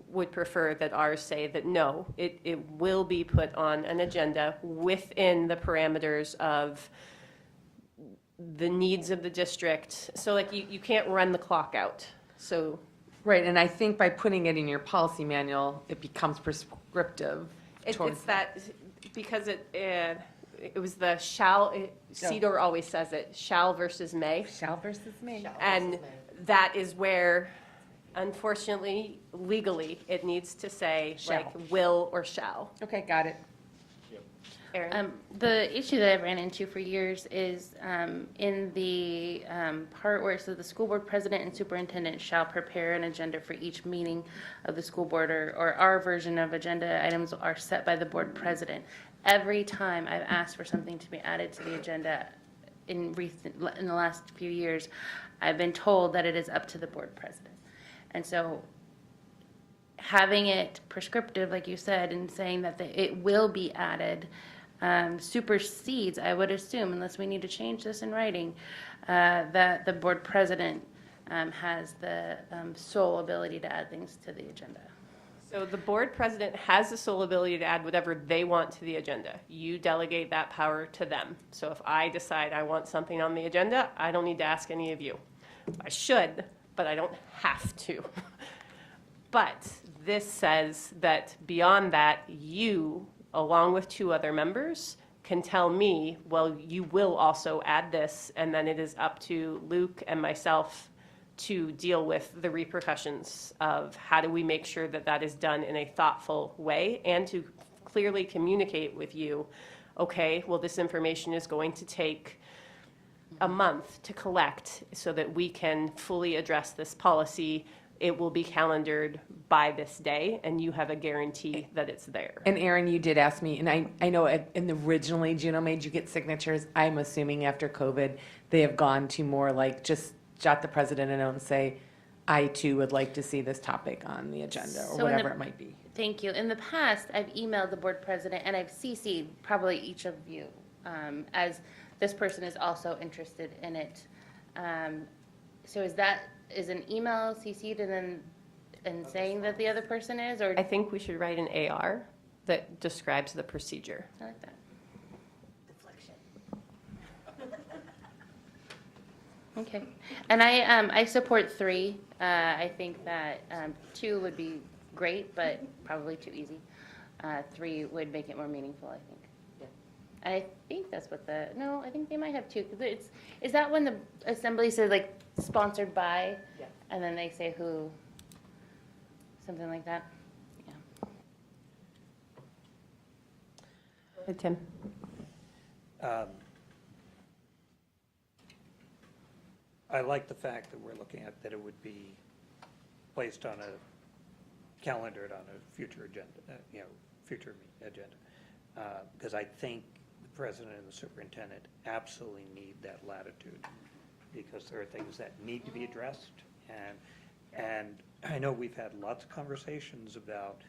would prefer that ours say that no, it will be put on an agenda within the parameters of the needs of the district. So like you can't run the clock out. So Right, and I think by putting it in your policy manual, it becomes prescriptive towards. it's that, because it was the shall, CEDAR always says it, shall versus may. Shall versus may. And that is where, unfortunately, legally, it needs to say like Shall. will or shall. Okay, got it. Erin? The issue that I've ran into for years is in the part where it says the school board president and superintendent shall prepare an agenda for each meeting of the school board, or our version of agenda items are set by the board president. Every time I've asked for something to be added to the agenda, in the last few years, I've been told that it is up to the board president. And so having it prescriptive, like you said, and saying that it will be added supersedes, I would assume, unless we need to change this in writing, that the board president has the sole ability to add things to the agenda. So the board president has the sole ability to add whatever they want to the agenda. You delegate that power to them. So if I decide I want something on the agenda, I don't need to ask any of you. I should, but I don't have to. But this says that beyond that, you, along with 2 other members, can tell me, well, you will also add this, and then it is up to Luke and myself to deal with the repercussions of how do we make sure that that is done in a thoughtful way, and to clearly communicate with you, okay, well, this information is going to take a month to collect so that we can fully address this policy. It will be calendared by this day, and you have a guarantee that it's there. And Aaron, you did ask me, and I know originally Juno made you get signatures. I'm assuming after COVID, they have gone to more like just jot the president a note and say, I too would like to see this topic on the agenda, or So whatever it might be. Thank you. In the past, I've emailed the board president, and I've CC'd probably each of you, as this person is also interested in it. So is an email CC'd and saying that the other person is, or? I think we should write an AR that describes the procedure. I like that. Okay, and I support 3. I think that 2 would be great, but probably too easy. 3 would make it more meaningful, I think. And I think that's what no, I think they might have 2. 'Cause is that when the assembly says like sponsored by? Yeah. And then they say who, something like that? Yeah. Tim? I like the fact that we're looking at that it would be placed on a calendared on a future agenda, future agenda. Because I think the president and the superintendent absolutely need that latitude, because there are things that need to be addressed. And I know we've had lots of conversations about,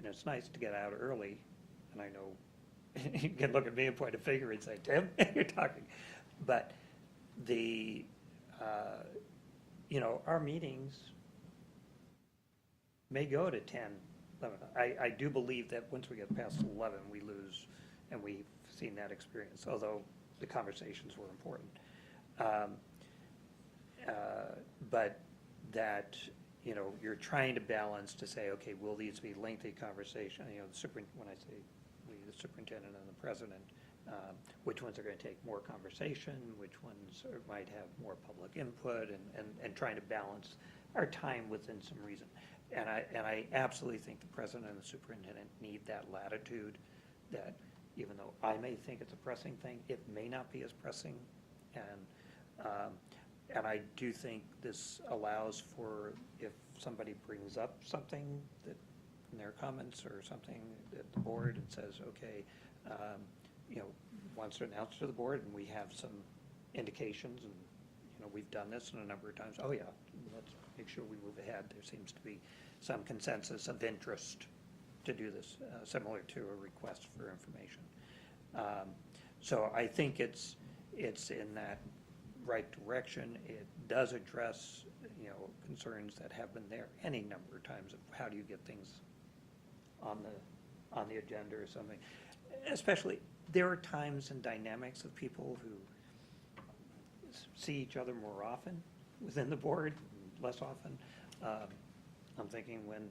it's nice to get out early, and I know you can look at me and point a finger and say, Tim, you're talking. But our meetings may go to 10, 11. I do believe that once we get past 11, we lose, and we've seen that experience, although the conversations were important. But that, you're trying to balance to say, okay, will these be lengthy conversation? When I say we, the superintendent and the president, which ones are going to take more conversation, which ones might have more public input, and trying to balance our time within some reason. And I absolutely think the president and the superintendent need that latitude, that even though I may think it's a pressing thing, it may not be as pressing. And I do think this allows for, if somebody brings up something that in their comments or something at the board and says, okay, wants to announce to the board, and we have some indications, and we've done this a number of times. Oh yeah, let's make sure we move ahead. There seems to be some consensus of interest to do this, similar to a request for information. So I think it's in that right direction. It does address concerns that have been there any number of times of how do you get things on the agenda or something. Especially, there are times and dynamics of people who see each other more often within the board, less often. I'm thinking when,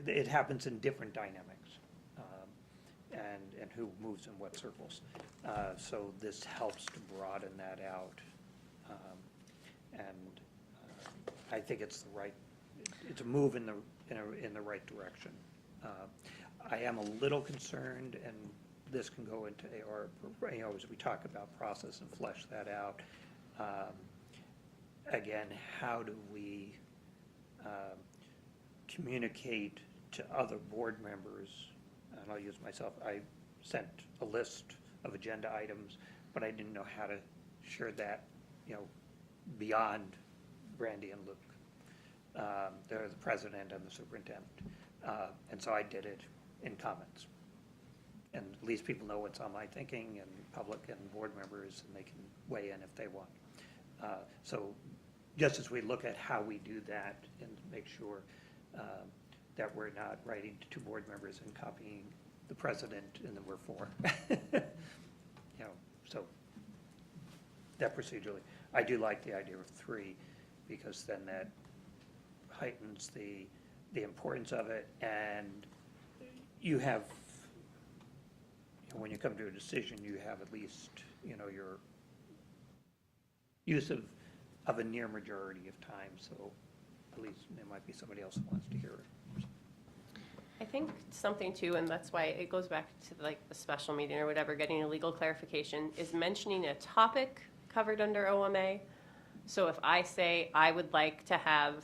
it happens in different dynamics, and who moves in what circles. So this helps to broaden that out. And I think it's it's a move in the right direction. I am a little concerned, and this can go into AR, as we talk about process and flesh that out. Again, how do we communicate to other board members and I'll use myself, I sent a list of agenda items, but I didn't know how to share that, beyond Brandy and Luke. They're the president and the superintendent. And so I did it in comments. And at least people know what's on my thinking, and public and board members, and they can weigh in if they want. So just as we look at how we do that and make sure that we're not writing to two board members and copying the president, and then we're four. So that procedurally, I do like the idea of 3, because then that heightens the importance of it, and you have, when you come to a decision, you have at least, your use of a near majority of time, so at least there might be somebody else who wants to hear it. I think something too, and that's why it goes back to like the special meeting or whatever, getting a legal clarification, is mentioning a topic covered under OMA. So if I say I would like to have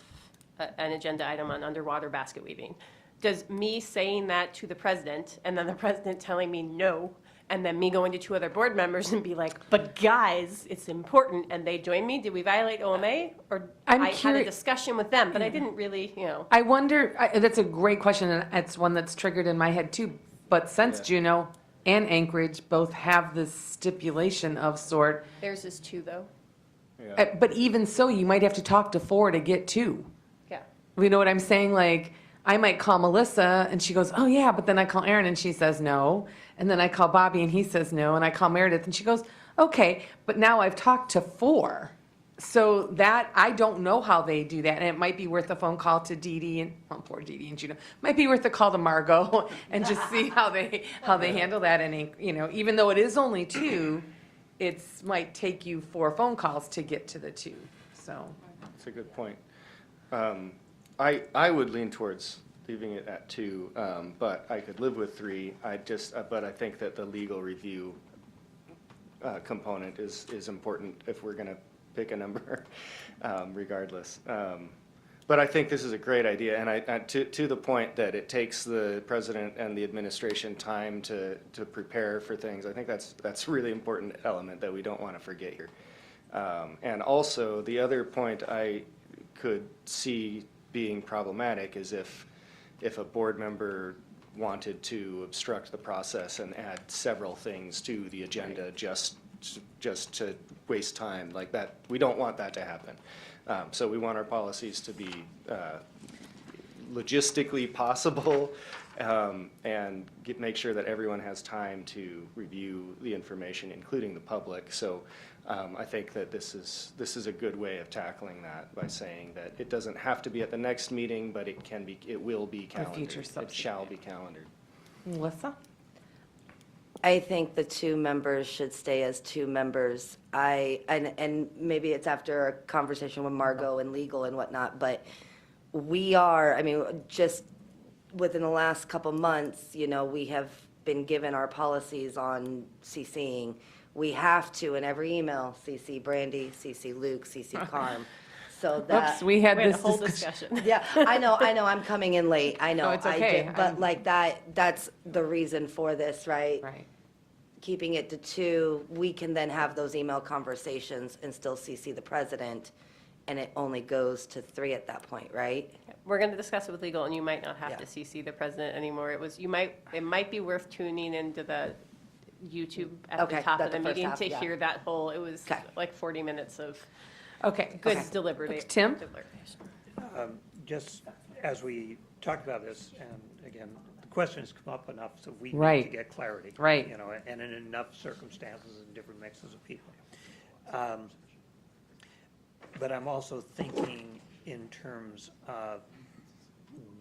an agenda item on underwater basket weaving, does me saying that to the president and then the president telling me no, and then me going to 2 other board members and be like, but guys, it's important, and they join me, did we violate OMA? Or I had a discussion with them, but I didn't really, I wonder, that's a great question, and it's one that's triggered in my head too. But since Juneau and Anchorage both have this stipulation of sort, Theirs is 2 though. but even so, you might have to talk to 4 to get 2. Yeah. You know what I'm saying? Like, I might call Melissa and she goes, oh yeah, but then I call Aaron and she says no. And then I call Bobby and he says no. And I call Meredith and she goes, okay, but now I've talked to 4. So that, I don't know how they do that. And it might be worth a phone call to Dee Dee and, well, poor Dee Dee and Juno. Might be worth a call to Margot and just see how they handle that. And, even though it is only 2, it's might take you 4 phone calls to get to the 2. So. That's a good point. I would lean towards leaving it at 2, but I could live with 3. But I think that the legal review component is important if we're going to pick a number, regardless. But I think this is a great idea, and to the point that it takes the president and the administration time to prepare for things. I think that's a really important element that we don't want to forget here. And also, the other point I could see being problematic is if a board member wanted to obstruct the process and add several things to the agenda just to waste time like that. We don't want that to happen. So we want our policies to be logistically possible, and make sure that everyone has time to review the information, including the public. So I think that this is a good way of tackling that by saying that it doesn't have to be at the next meeting, but it will be calendared. It shall be calendared. Melissa? I think the 2 members should stay as 2 members. And maybe it's after a conversation with Margot and legal and whatnot, but just within the last couple months, we have been given our policies on CCing. We have to, in every email, CC Brandy, CC Luke, CC Carm. So that. Oops, we had this a whole discussion. discussion. Yeah, I know, I'm coming in late, I know. No, it's I okay. did, but like that's the reason for this, right? Right. Keeping it to 2, we can then have those email conversations and still CC the president, and it only goes to 3 at that point, right? We're going to discuss it with legal, and you might not have Yeah. to CC the president anymore. It might be worth tuning into the YouTube at Okay, the top that's of the the first meeting half, to yeah. hear that whole, it was Okay. like 40 minutes of Okay. good Okay. deliberation. Tim? Just as we talked about this, and again, the question has come up enough, so we need Right. to get clarity. Right. And in enough circumstances and different mixes of people. But I'm also thinking in terms of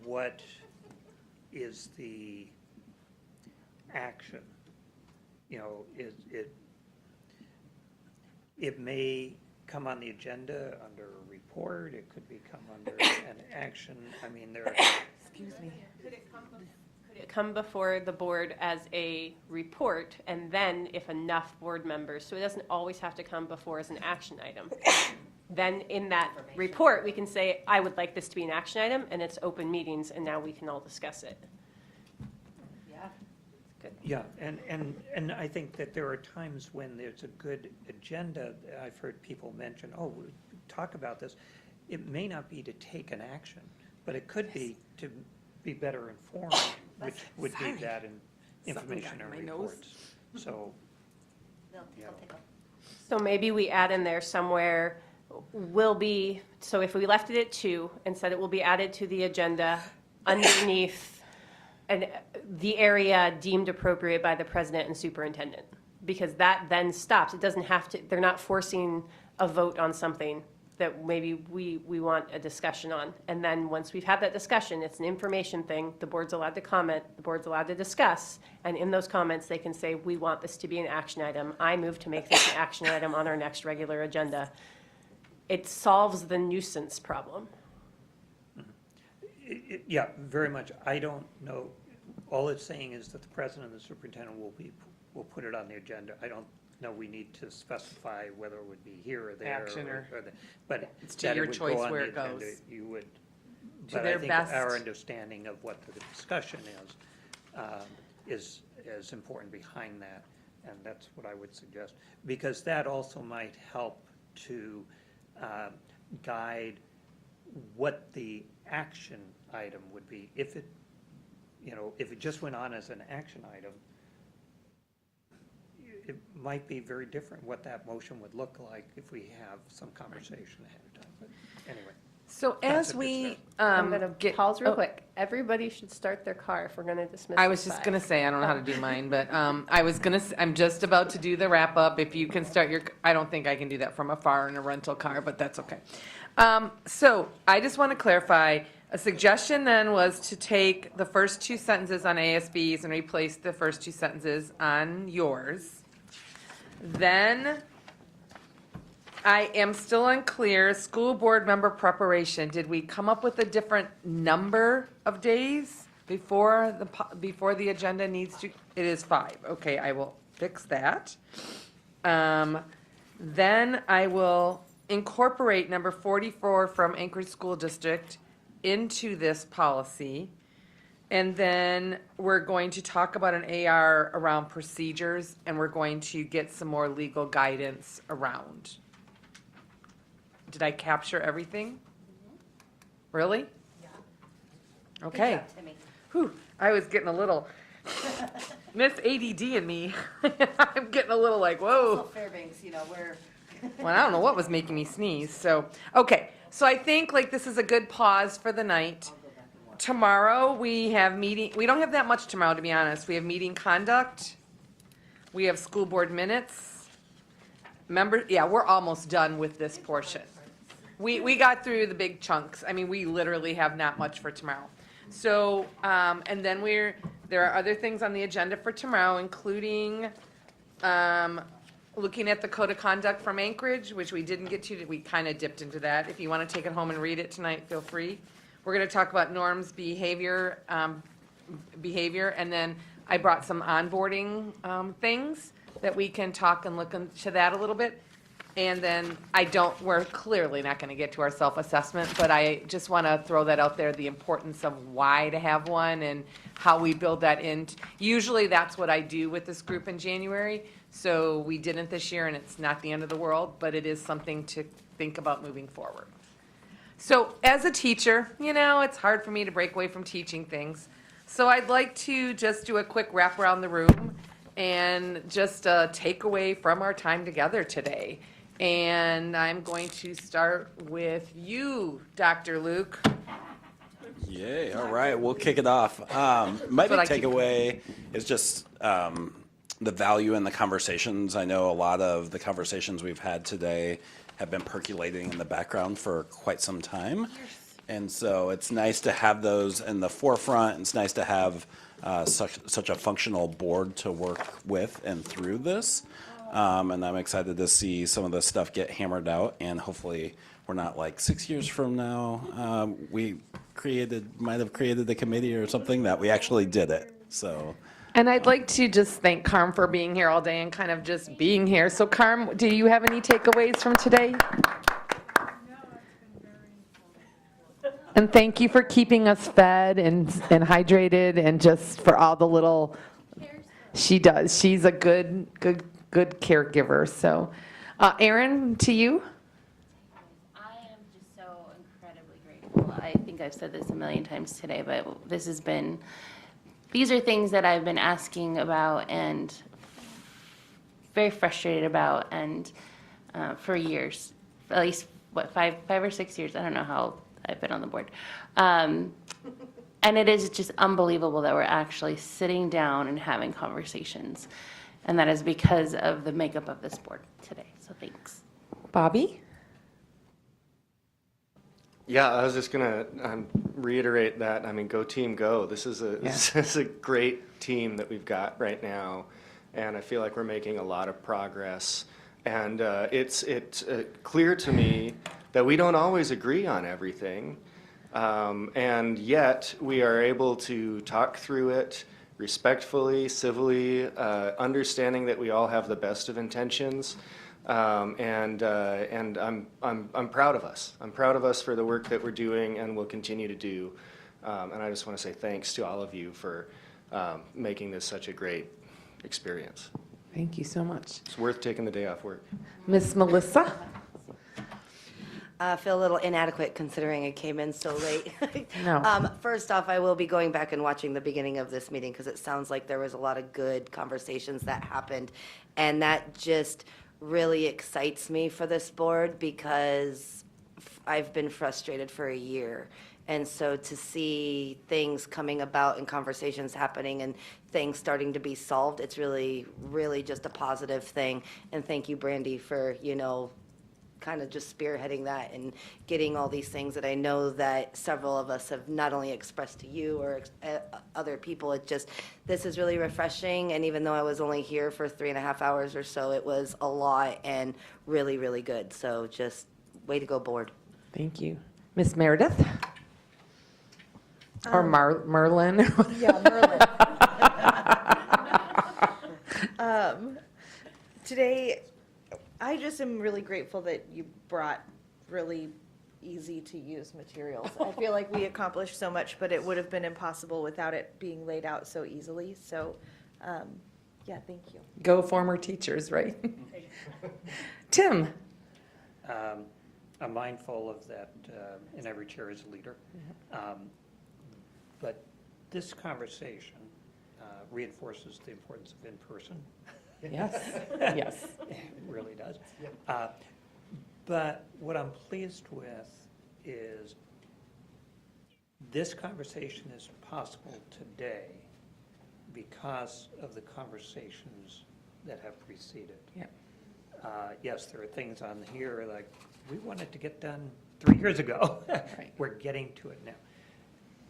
what is the action? It may come on the agenda under a report, it could become under an action. I mean, there are. Excuse me. Could it come before the board as a report, and then if enough board members, so it doesn't always have to come before as an action item. Then in that report, we can say, I would like this to be an action item, and it's open meetings, and now we can all discuss it. Yeah, and I think that there are times when there's a good agenda. I've heard people mention, oh, we'll talk about this. It may not be to take an action, but it could be to be better informed, which would be that in information got or in my nose. reports. So, yeah. So maybe we add in there somewhere, will be, so if we left it at 2 and said it will be added to the agenda underneath the area deemed appropriate by the president and superintendent, because that then stops. It doesn't have to, they're not forcing a vote on something that maybe we want a discussion on. And then once we've had that discussion, it's an information thing, the board's allowed to comment, the board's allowed to discuss, and in those comments, they can say, we want this to be an action item. I move to make this an action item on our next regular agenda. It solves the nuisance problem. Yeah, very much. I don't know. All it's saying is that the president and the superintendent will put it on the agenda. I don't know we need to specify whether it would be here or there. Action or- But It's to that your would choice go on where the it agenda, goes. You would. To But their I think best. our understanding of what the discussion is important behind that, and that's what I would suggest. Because that also might help to guide what the action item would be. If it, if it just went on as an action item, it might be very different what that motion would look like if we have some conversation ahead of time. But anyway. So That's as a good we start. I'm going to get pause real oh, quick. Everybody should start their car if we're going to dismiss. I was this just by. gonna say, I don't know how to do mine, but I'm just about to do the wrap up. If you can start I don't think I can do that from afar in a rental car, but that's okay. So I just want to clarify, a suggestion then was to take the first 2 sentences on ASBs and replace the first 2 sentences on yours. Then I am still unclear, school board member preparation, did we come up with a different number of days before the agenda needs to, it is 5, okay, I will fix that. Then I will incorporate number 44 from Anchorage School District into this policy. And then we're going to talk about an AR around procedures, and we're going to get some more legal guidance around. Did I capture everything? Really? Yeah. Okay. Whew, I was getting a little, Miss ADD in me. I'm getting a little like, whoa. Fairbanks, we're. Well, I don't know what was making me sneeze, so, okay. So I think like this is a good pause for the night. Tomorrow, we have we don't have that much tomorrow, to be honest. We have meeting conduct. We have school board minutes. We're almost done with this portion. We got through the big chunks. I mean, we literally have not much for tomorrow. So, and then there are other things on the agenda for tomorrow, including, looking at the code of conduct from Anchorage, which we didn't get to, we kind of dipped into that. If you want to take it home and read it tonight, feel free. We're going to talk about norms, behavior, and then I brought some onboarding things that we can talk and look into that a little bit. And then we're clearly not going to get to our self-assessment, but I just want to throw that out there, the importance of why to have one and how we build that in. Usually that's what I do with this group in January. So we didn't this year, and it's not the end of the world, but it is something to think about moving forward. So as a teacher, it's hard for me to break away from teaching things. So I'd like to just do a quick wrap around the room and just take away from our time together today. And I'm going to start with you, Dr. Luke. Yay, all right, we'll kick it off. My big what I keep- takeaway is just the value in the conversations. I know a lot of the conversations we've had today have been percolating in the background for quite some time. And so it's nice to have those in the forefront. It's nice to have such a functional board to work with and through this. And I'm excited to see some of this stuff get hammered out, and hopefully we're not like 6 years from now, we might have created the committee or something that we actually did it, so. And I'd like to just thank Carm for being here all day and kind of just being here. So Carm, do you have any takeaways from today? And thank you for keeping us fed and hydrated, and just for all the little She does. She's a good caregiver. So, Erin, to you. I am just so incredibly grateful. I think I've said this a million times today, but these are things that I've been asking about and very frustrated about, and for years, at least, what, five or 6 years? I don't know how I've been on the board. And it is just unbelievable that we're actually sitting down and having conversations. And that is because of the makeup of this board today. So thanks. Bobby? Yeah, I was just gonna reiterate that. I mean, go team, go. This is this is a great team that we've got right now, and I feel like we're making a lot of progress. And it's clear to me that we don't always agree on everything, and yet we are able to talk through it respectfully, civilly, understanding that we all have the best of intentions. And I'm proud of us. I'm proud of us for the work that we're doing and will continue to do. And I just want to say thanks to all of you for making this such a great experience. Thank you so much. It's worth taking the day off work. Miss Melissa? I feel a little inadequate considering I came in so late. No. First off, I will be going back and watching the beginning of this meeting because it sounds like there was a lot of good conversations that happened. And that just really excites me for this board because I've been frustrated for a year. And so to see things coming about and conversations happening and things starting to be solved, it's really, really just a positive thing. And thank you, Brandy, for, kind of just spearheading that and getting all these things that I know that several of us have not only expressed to you or other people. This is really refreshing. And even though I was only here for 3.5 hours or so, it was a lot and really, really good. So just way to go, board. Thank you. Miss Meredith? Or Merlin? Yeah, Merlin. Today, I just am really grateful that you brought really easy to use materials. I feel like we accomplished so much, but it would have been impossible without it being laid out so easily. So, yeah, thank you. Go former teachers, right? Tim? I'm mindful of that, in every chair is a leader. But this conversation reinforces the importance of in-person. Yes, yes. It really does. But what I'm pleased with is this conversation is possible today because of the conversations that have preceded. Yep. Yes, there are things on here like we wanted to get done 3 years ago. Right. We're getting to it now.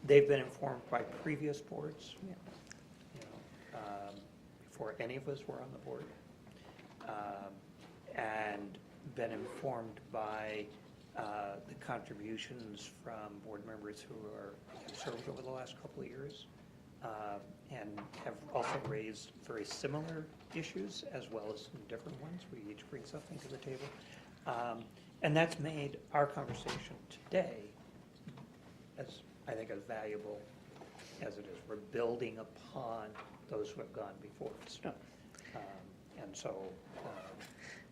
They've been informed by previous boards. Yep. Before any of us were on the board, and been informed by the contributions from board members who have served over the last couple of years, and have also raised very similar issues as well as some different ones. We each bring something to the table. And that's made our conversation today, as I think, as valuable as it is. We're building upon those who have gone before us. And so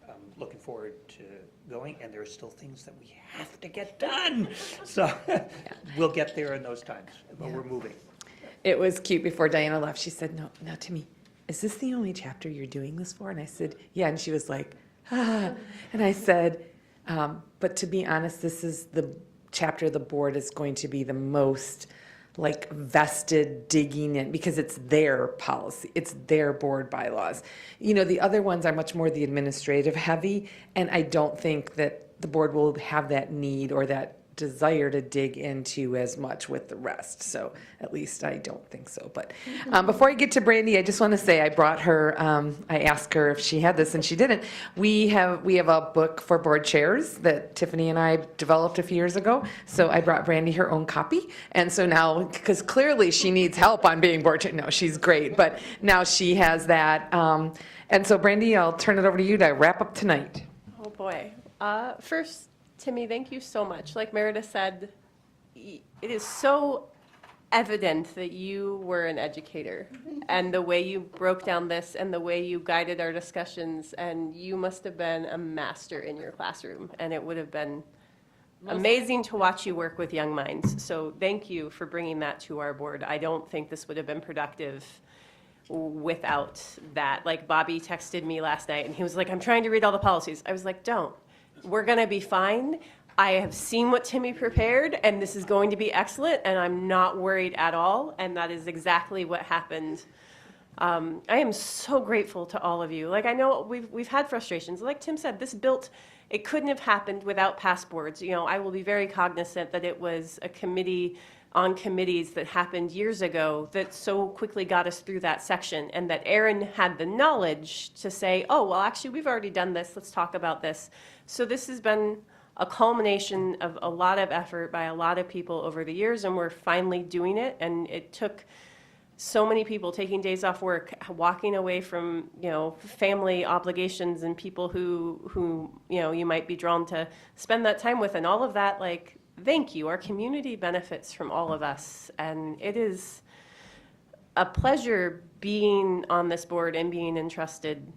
I'm looking forward to going, and there are still things that we have to get done. So we'll get there in those times, but we're moving. It was cute before Diana left. She said, no, Timmy, is this the only chapter you're doing this for? And I said, yeah. And she was like, ah. And I said, but to be honest, this is the chapter the board is going to be the most vested digging in because it's their policy, it's their board bylaws. The other ones are much more the administrative heavy, and I don't think that the board will have that need or that desire to dig into as much with the rest. So at least I don't think so. But before I get to Brandy, I just want to say I brought her, I asked her if she had this and she didn't. We have a book for board chairs that Tiffany and I developed a few years ago. So I brought Brandy her own copy. And so now, because clearly she needs help on being board chair. No, she's great. But now she has that. And so Brandy, I'll turn it over to you to wrap up tonight. Oh, boy. First, Timmy, thank you so much. Like Meredith said, it is so evident that you were an educator and the way you broke down this and the way you guided our discussions, and you must have been a master in your classroom, and it would have been amazing to watch you work with young minds. So thank you for bringing that to our board. I don't think this would have been productive without that. Like, Bobby texted me last night and he was like, I'm trying to read all the policies. I was like, don't. We're going to be fine. I have seen what Timmy prepared, and this is going to be excellent, and I'm not worried at all, and that is exactly what happened. I am so grateful to all of you. Like, I know we've had frustrations. Like Tim said, it couldn't have happened without past boards. You know, I will be very cognizant that it was a committee on committees that happened years ago that so quickly got us through that section, and that Aaron had the knowledge to say, oh, well, actually, we've already done this. Let's talk about this. So this has been a culmination of a lot of effort by a lot of people over the years, and we're finally doing it. And it took so many people taking days off work, walking away from, family obligations and people who you might be drawn to spend that time with, and all of that. Like, thank you. Our community benefits from all of us, and it is a pleasure being on this board and being entrusted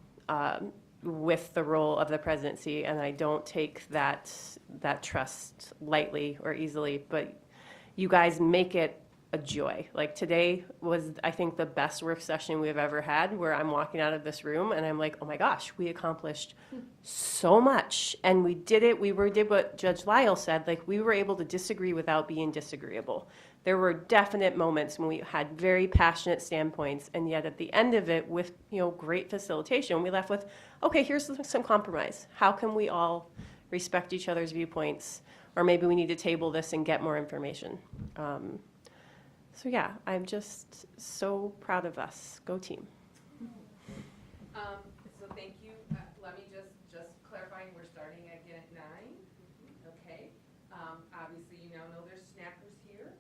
with the role of the presidency, and I don't take that trust lightly or easily, but you guys make it a joy. Like, today was, I think, the best work session we've ever had, where I'm walking out of this room and I'm like, oh my gosh, we accomplished so much, and we did it. Did what Judge Lyle said, like, we were able to disagree without being disagreeable. There were definite moments when we had very passionate standpoints, and yet at the end of it, with great facilitation, we left with, okay, here's some compromise. How can we all respect each other's viewpoints? Or maybe we need to table this and get more information. So yeah, I'm just so proud of us. Go team. So thank you. Let me just clarifying, we're starting again at 9. Okay. Obviously, you now know there's snackers here.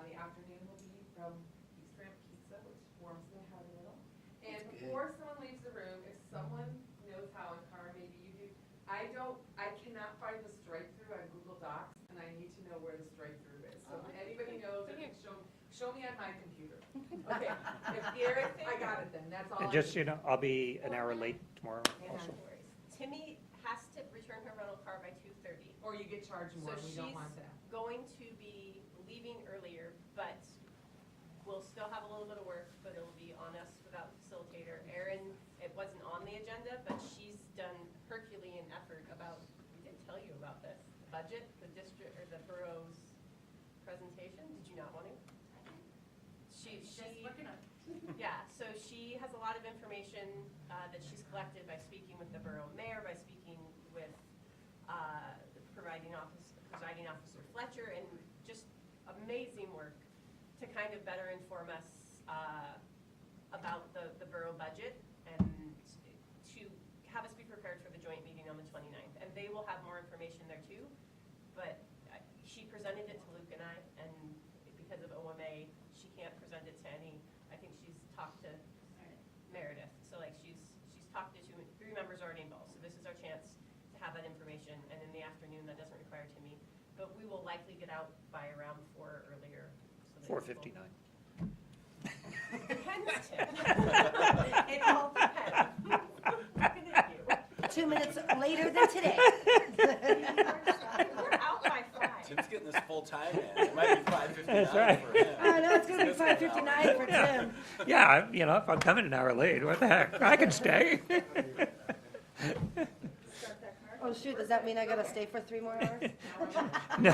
The afternoon will be from East Ramp Pizza, which warms my heart a little. And before someone leaves the room, if someone knows how, and Cara, maybe you do, I cannot find the strike-through on Google Docs, and I need to know where the strike-through is. So if anybody knows, it can show me on my computer. Okay. If Garrett, I got it then. That's all. And just, I'll be an hour late tomorrow also. Timmy has to return her rental car by 2:30. Or you get charged more, So we don't want that. she's going to be leaving earlier, but we'll still have a little bit of work, but it'll be on us without the facilitator. Erin, it wasn't on the agenda, but she's done Herculean effort about, we didn't tell you about this, the budget, the district, or the borough's presentation. Did you not want to? Yeah, so she has a lot of information that she's collected by speaking with the borough mayor, by speaking with the presiding officer Fletcher, and just amazing work to kind of better inform us about the borough budget, and to have us be prepared for the joint meeting on the 29th. And they will have more information there too, but she presented it to Luke and I, and because of OMA, she can't present it to any. I think she's talked to Meredith, so like she's talked to 3 members already involved. So this is our chance to have that information, and in the afternoon, that doesn't require Timmy, but we will likely get out by around 4 earlier. So 4:59. Depends, Tim. It all depends. Looking at you. 2 minutes later than today. We're out by 5. Tim's getting this full time in. It might be 5:59 That's right. for him. I know, it's gonna be 5:59 for Tim. Yeah, if I'm coming an hour late, what the heck? I can stay. Oh, shoot, does that mean I gotta stay for 3 more hours? No.